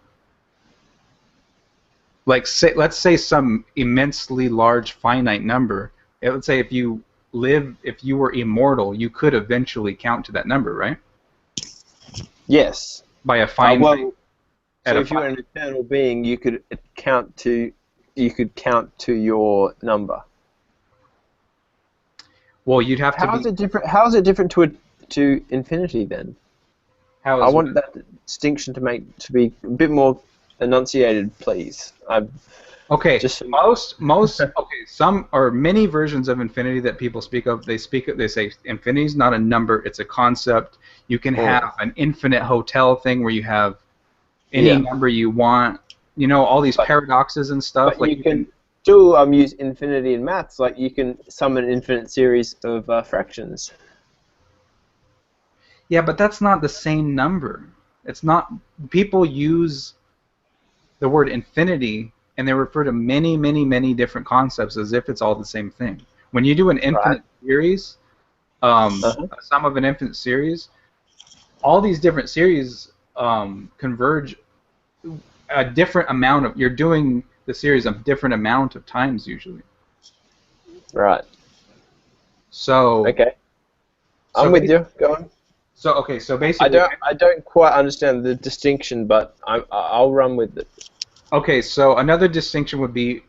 Like let's say some immensely large finite number. Let's say if you were immortal, you could eventually count to that number, right? Yes. By a finite. So if you were an eternal being, you could count to your number. Well, you'd have to. How is it different to infinity then? I want that distinction to be a bit more enunciated, please. Okay. Some or many versions of infinity that people speak of, they say infinity is not a number, it's a concept. You can have an infinite hotel thing where you have any number you want. You know, all these paradoxes and stuff. But you can still use infinity in maths. Like you can sum an infinite series of fractions. Yeah, but that's not the same number. It's not. People use the word infinity and they refer to many, many, many different concepts as if it's all the same thing. When you do an infinite series, a sum of an infinite series, all these different series converge a different amount of. You're doing the series a different amount of times usually. Right. So. Okay. I'm with you. Go on. So basically. I don't quite understand the distinction, but I'll run with it. Okay, so another distinction would be,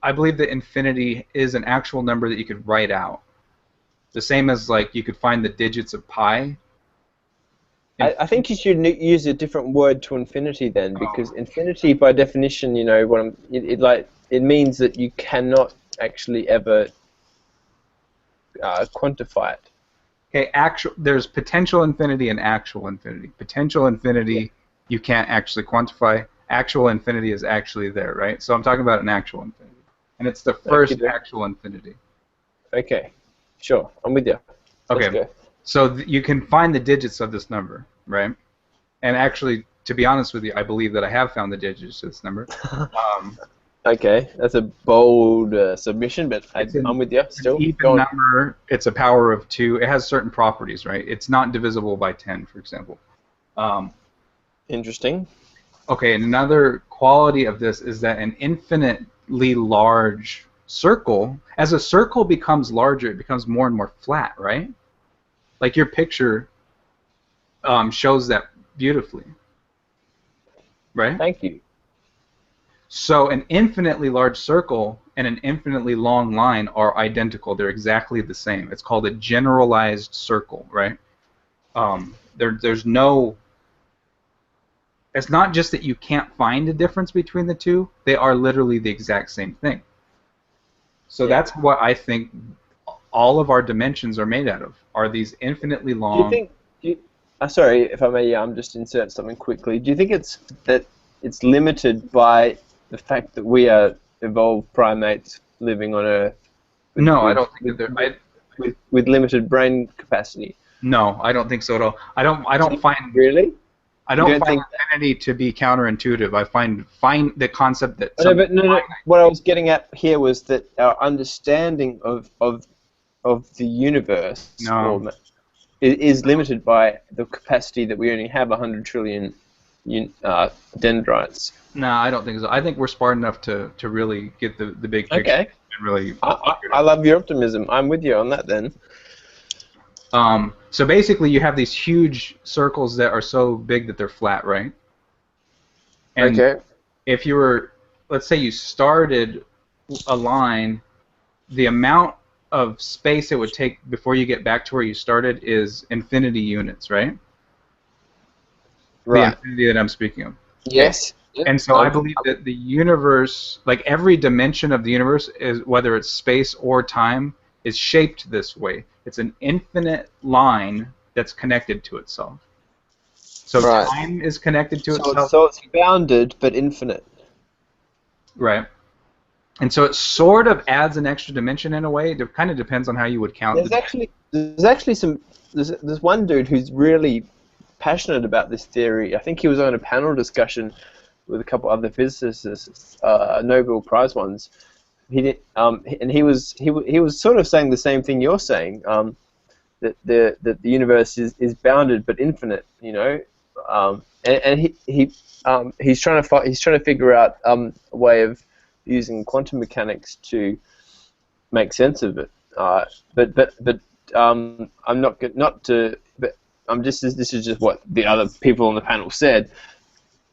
I believe that infinity is an actual number that you could write out. The same as like you could find the digits of pi. I think you should use a different word to infinity then, because infinity, by definition, you know, it means that you cannot actually ever quantify it. Okay, there's potential infinity and actual infinity. Potential infinity you can't actually quantify. Actual infinity is actually there, right? So I'm talking about an actual infinity, and it's the first actual infinity. Okay, sure, I'm with you. Okay, Let's go. so you can find the digits of this number, right? And actually, to be honest with you, I believe that I have found the digits of this number. Okay, that's a bold submission, but I'm with you. Still, an even number. It's a power of 2. It has certain properties, right? It's not divisible by 10, for example. Interesting. Okay, and another quality of this is that an infinitely large circle, as a circle becomes larger, it becomes more and more flat, right? Like your picture shows that beautifully, right? Thank you. So an infinitely large circle and an infinitely long line are identical. They're exactly the same. It's called a generalized circle, right? There's no... It's not just that you can't find a difference between the two. They are literally the exact same thing. So that's what I think all of our dimensions are made out of, are these infinitely long... Do you think... sorry, if I may, I'm just insert something quickly. Do you think it's limited by the fact that we are evolved primates living on Earth? No, I don't think that with limited brain capacity. No, I don't think so at all. I don't find... Really? I don't find infinity to be counterintuitive. I find the concept that... No. What I was getting at here was that our understanding of the universe is limited by the capacity that we only have 100 trillion dendrites. No, I don't think so. I think we're smart enough to really get the big picture. Okay. And really... I love your optimism. I'm with you on that then. So basically, you have these huge circles that are so big that they're flat, right? And Okay. if you were, let's say you started a line, the amount of space it would take before you get back to where you started is infinity units, right? The Right. infinity that I'm speaking of. Yes. And so I believe that the universe, like every dimension of the universe, is whether it's space or time, is shaped this way. It's an infinite line that's connected to itself. So Right. time is connected to So itself. it's bounded but infinite. Right. And so it sort of adds an extra dimension in a way. It kind of depends on how you would count. There's actually some there's one dude who's really passionate about this theory. I think he was on a panel discussion with a couple other physicists, Nobel Prize ones. He did, and he was sort of saying the same thing you're saying. That the universe is bounded but infinite. You know, and he's trying to figure out a way of using quantum mechanics to make sense of it. But I'm but this is just what the other people on the panel said.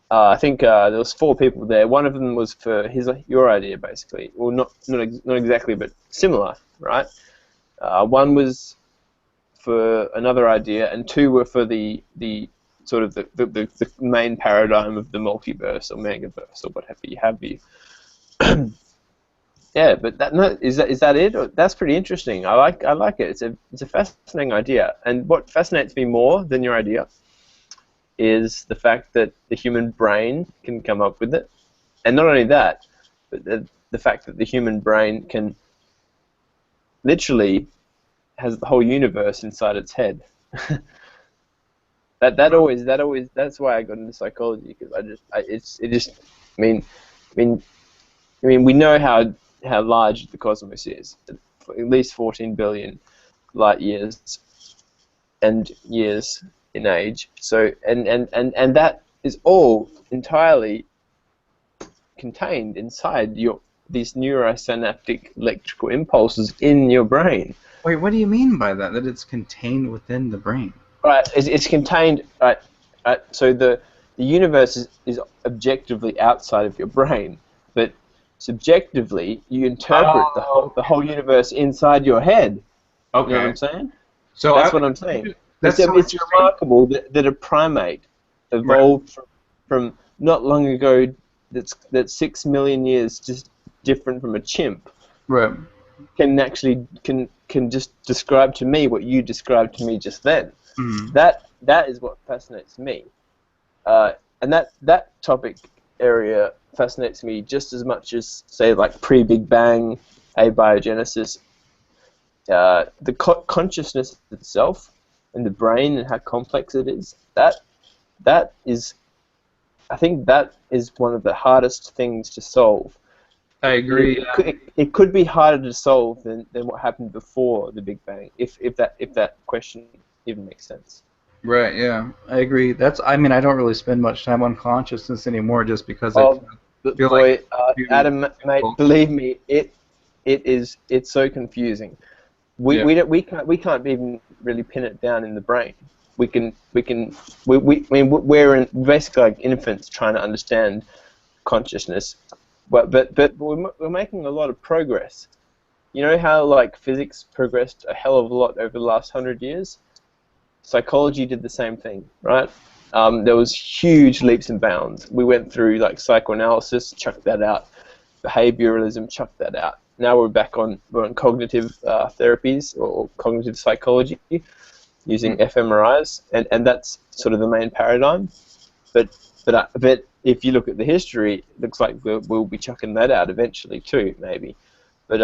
I think there was 4 people there. One of them was for your idea, basically. Well, not exactly, but similar, right? One was for another idea, and 2 were for the sort of the main paradigm of the multiverse or megaverse or whatever you have you. Yeah, but is that it? That's pretty interesting. I like it. It's a fascinating idea. And what fascinates me more than your idea is the fact that the human brain can come up with it, and not only that, but the fact that the human brain can literally has the whole universe inside its head. That's why I got into psychology, because I mean we know how large the cosmos is, at least 14 billion light years and years in age. So and that is all entirely contained inside these neurosynaptic electrical impulses in your brain. Wait, what do you mean by that? That it's contained within the brain? Right, it's contained. Right. So the universe is objectively outside of your brain, but subjectively you interpret the whole universe inside your head. Okay. You know what I'm saying? So that's what I'm saying. That's It's remarkable that a primate evolved from not long ago. That's 6 million years just different from a chimp. Right. Can just describe to me what you described to me just then. Mm. That is what fascinates me, and that topic area fascinates me just as much as, say, like pre-Big Bang, abiogenesis, the consciousness itself, and the brain and how complex it is. That is, I think that is one of the hardest things to solve. I agree. It could be harder to solve than what happened before the Big Bang, if that question even makes sense. Right. Yeah, I agree. I mean, I don't really spend much time on consciousness anymore, just because I feel like Adam, mate, believe me, it's so confusing. We can't even really pin it down in the brain. We're basically like infants trying to understand consciousness, but we're making a lot of progress. You know how like physics progressed a hell of a lot over the last 100 years? Psychology did the same thing, right? There was huge leaps and bounds. We went through like psychoanalysis, chucked that out. Behavioralism, chucked that out. Now we're on cognitive therapies or cognitive psychology using fMRIs, and that's sort of the main paradigm. But if you look at the history, it looks like we'll be chucking that out eventually too, maybe. But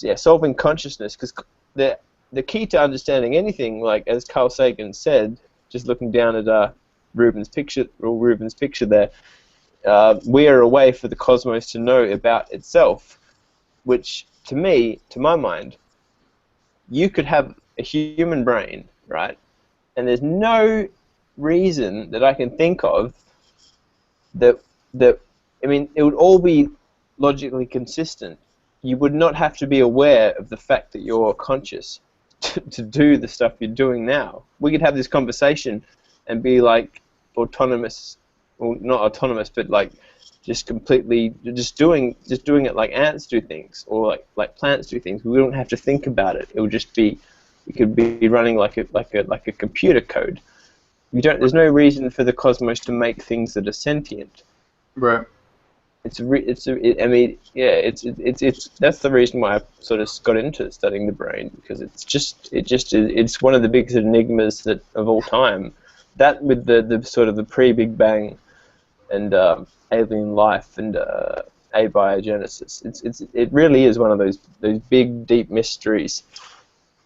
yeah, solving consciousness, because the key to understanding anything, like as Carl Sagan said, just looking down at Reuven's picture there, we are a way for the cosmos to know about itself, which to my mind, you could have a human brain, right? And there's no reason that I can think of that I mean, it would all be logically consistent. You would not have to be aware of the fact that you're conscious. to do the stuff you're doing now. We could have this conversation and be like autonomous, well, not autonomous, but like just completely just doing it like ants do things, or like plants do things. We don't have to think about it. It would just be, it could be running like a computer code. There's no reason for the cosmos to make things that are sentient. Right. It's that's the reason why I sort of got into studying the brain, because it's one of the biggest enigmas of all time. That with the sort of the pre-Big Bang and alien life and abiogenesis, it really is one of those big deep mysteries.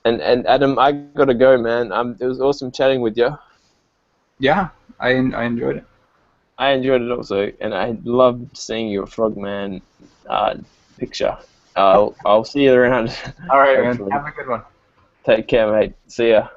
And Adam, I gotta go, man. It was awesome chatting with you. Yeah, I enjoyed it. I enjoyed it also, and I loved seeing your Frogman picture. I'll see you around. All right, man. Hopefully. Have a good one. Take care, mate. See ya.